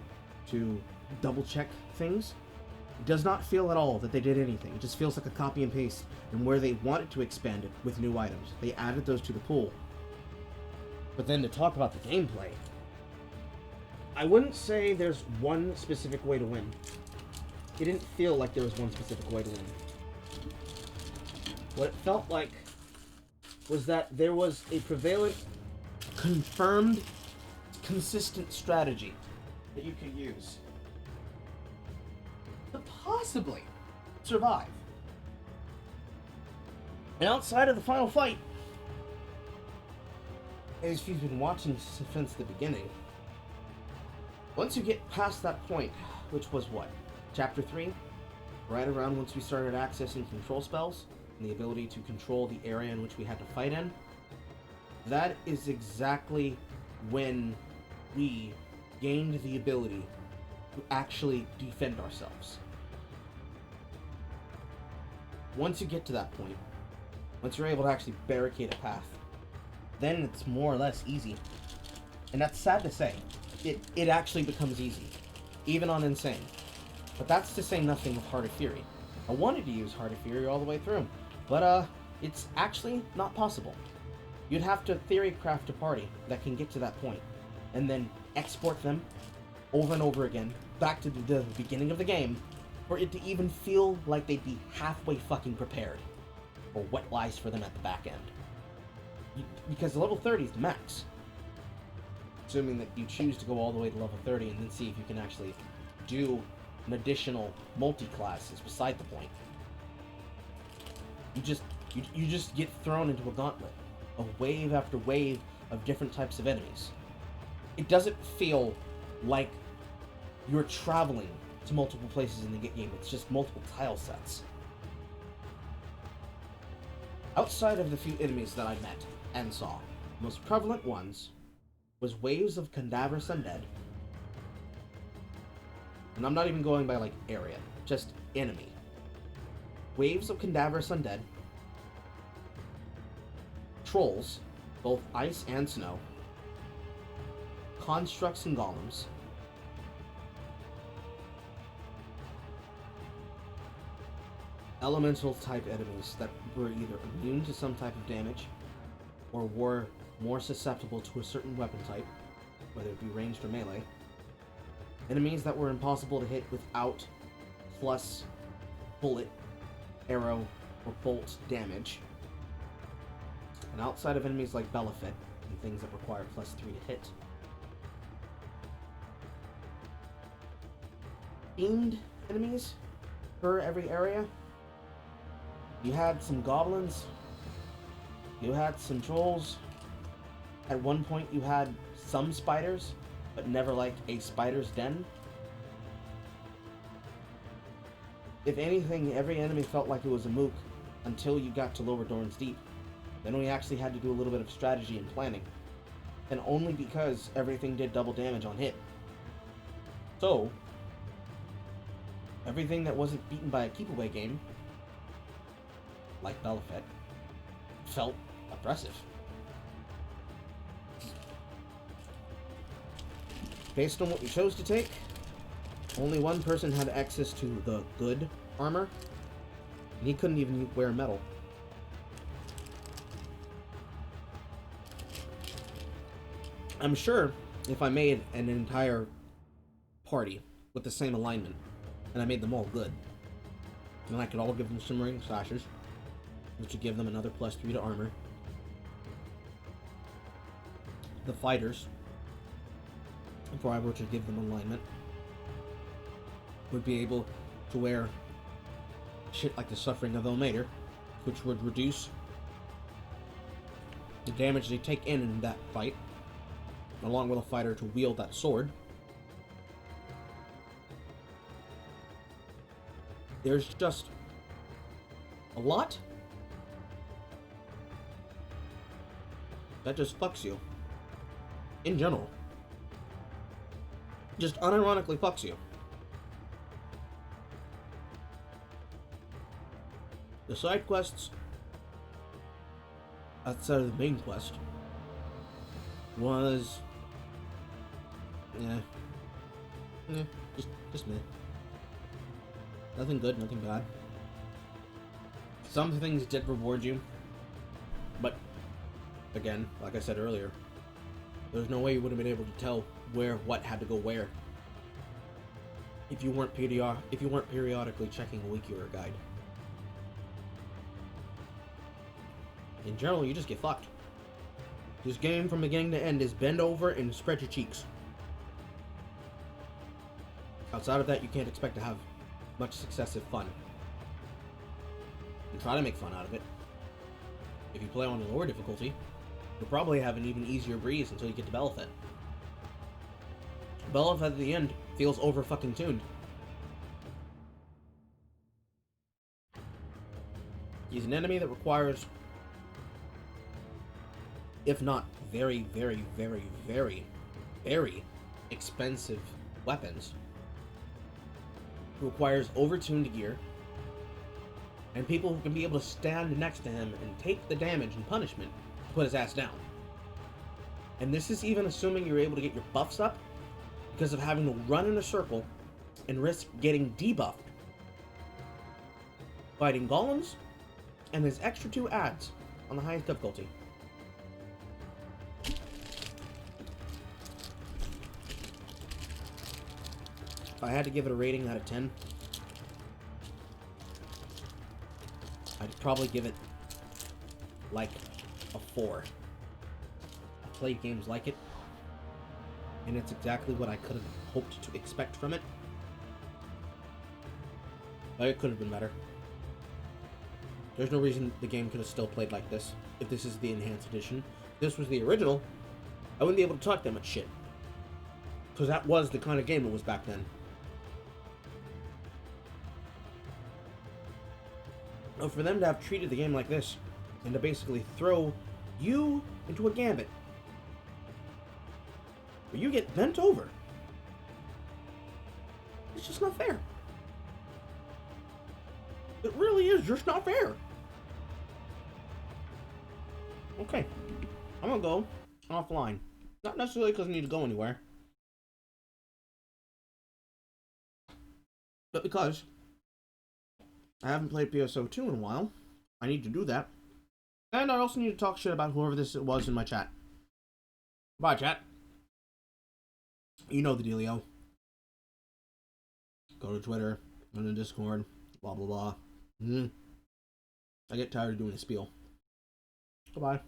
Speaker 1: to double check things. It does not feel at all that they did anything. It just feels like a copy and paste, and where they wanted to expand it with new items, they added those to the pool. But then to talk about the gameplay, I wouldn't say there's one specific way to win. It didn't feel like there was one specific way to win. What it felt like was that there was a prevalent, confirmed, consistent strategy that you could use to possibly survive. And outside of the final fight, as if you've been watching since the beginning, once you get past that point, which was what? Chapter 3? Right around once we started accessing control spells and the ability to control the area in which we had to fight in, that is exactly when we gained the ability to actually defend ourselves. Once you get to that point, once you're able to actually barricade a path, then it's more or less easy. And that's sad to say. It actually becomes easy, even on Insane. But that's to say nothing of Heart of Fury. I wanted to use Heart of Fury all the way through, but it's actually not possible. You'd have to theory craft a party that can get to that point, and then export them over and over again back to the beginning of the game for it to even feel like they'd be halfway fucking prepared for what lies for them at the back end. Because level 30 is the max. Assuming that you choose to go all the way to level 30 and then see if you can actually do an additional multi-class is beside the point. You just get thrown into a gauntlet. a wave after wave of different types of enemies. It doesn't feel like you're traveling to multiple places in the game. It's just multiple tile sets. Outside of the few enemies that I met and saw, the most prevalent ones was waves of cadaverous undead. And I'm not even going by, like, area, just enemy. Waves of cadaverous undead. Trolls, both ice and snow. Constructs and golems. Elemental type enemies that were either immune to some type of damage or were more susceptible to a certain weapon type, whether it be ranged or melee. Enemies that were impossible to hit without plus bullet, arrow, or bolt damage. And outside of enemies like Belafit and things that require +3 to hit. Themed enemies for every area. You had some goblins. You had some trolls. At one point you had some spiders, but never like a spider's den. If anything, every enemy felt like it was a mook until you got to Lower Dorn's Deep. Then we actually had to do a little bit of strategy and planning. And only because everything did double damage on hit. So, everything that wasn't beaten by a keep-away game, like Belafit, felt oppressive. Based on what you chose to take, only one person had access to the good armor, and he couldn't even wear metal. I'm sure if I made an entire party with the same alignment, and I made them all good, then I could all give them shimmering slashes, which would give them another +3 to armor. The fighters, if I were to give them alignment, would be able to wear shit like the Suffering of Elmater, which would reduce the damage they take in that fight, along with a fighter to wield that sword. There's just a lot that just fucks you. In general. Just unironically fucks you. The side quests outside of the main quest was just meh. Nothing good, nothing bad. Some things did reward you, but again, like I said earlier, there's no way you would have been able to tell what had to go where if you weren't periodically checking a wiki or a guide. In general, you just get fucked. This game from beginning to end is bend over and spread your cheeks. Outside of that, you can't expect to have much successive fun. And try to make fun out of it. If you play on a lower difficulty, you'll probably have an even easier breeze until you get to Belafit. Belafit at the end feels over fucking tuned. He's an enemy that requires, if not very, very, very, very, very expensive weapons. He requires overtuned gear, and people who can be able to stand next to him and take the damage and punishment to put his ass down. And this is even assuming you're able to get your buffs up because of having to run in a circle and risk getting debuffed. Fighting golems, and his extra 2 adds on the highest difficulty. If I had to give it a rating out of 10, I'd probably give it like a 4. I've played games like it, and it's exactly what I could have hoped to expect from it. But it could have been better. There's no reason the game could have still played like this. if this is the enhanced edition. If this was the original, I wouldn't be able to talk that much shit. Because that was the kind of game it was back then. Well, for them to have treated the game like this, and to basically throw you into a gambit, where you get bent over, it's just not fair. It really is just not fair. Okay, I'm gonna go offline. Not necessarily because I need to go anywhere, but because I haven't played PSO2 in a while. I need to do that. And I also need to talk shit about whoever this was in my chat. Bye, chat. You know the dealio. Go to Twitter, go to Discord, blah, blah, blah. I get tired of doing a spiel. Goodbye.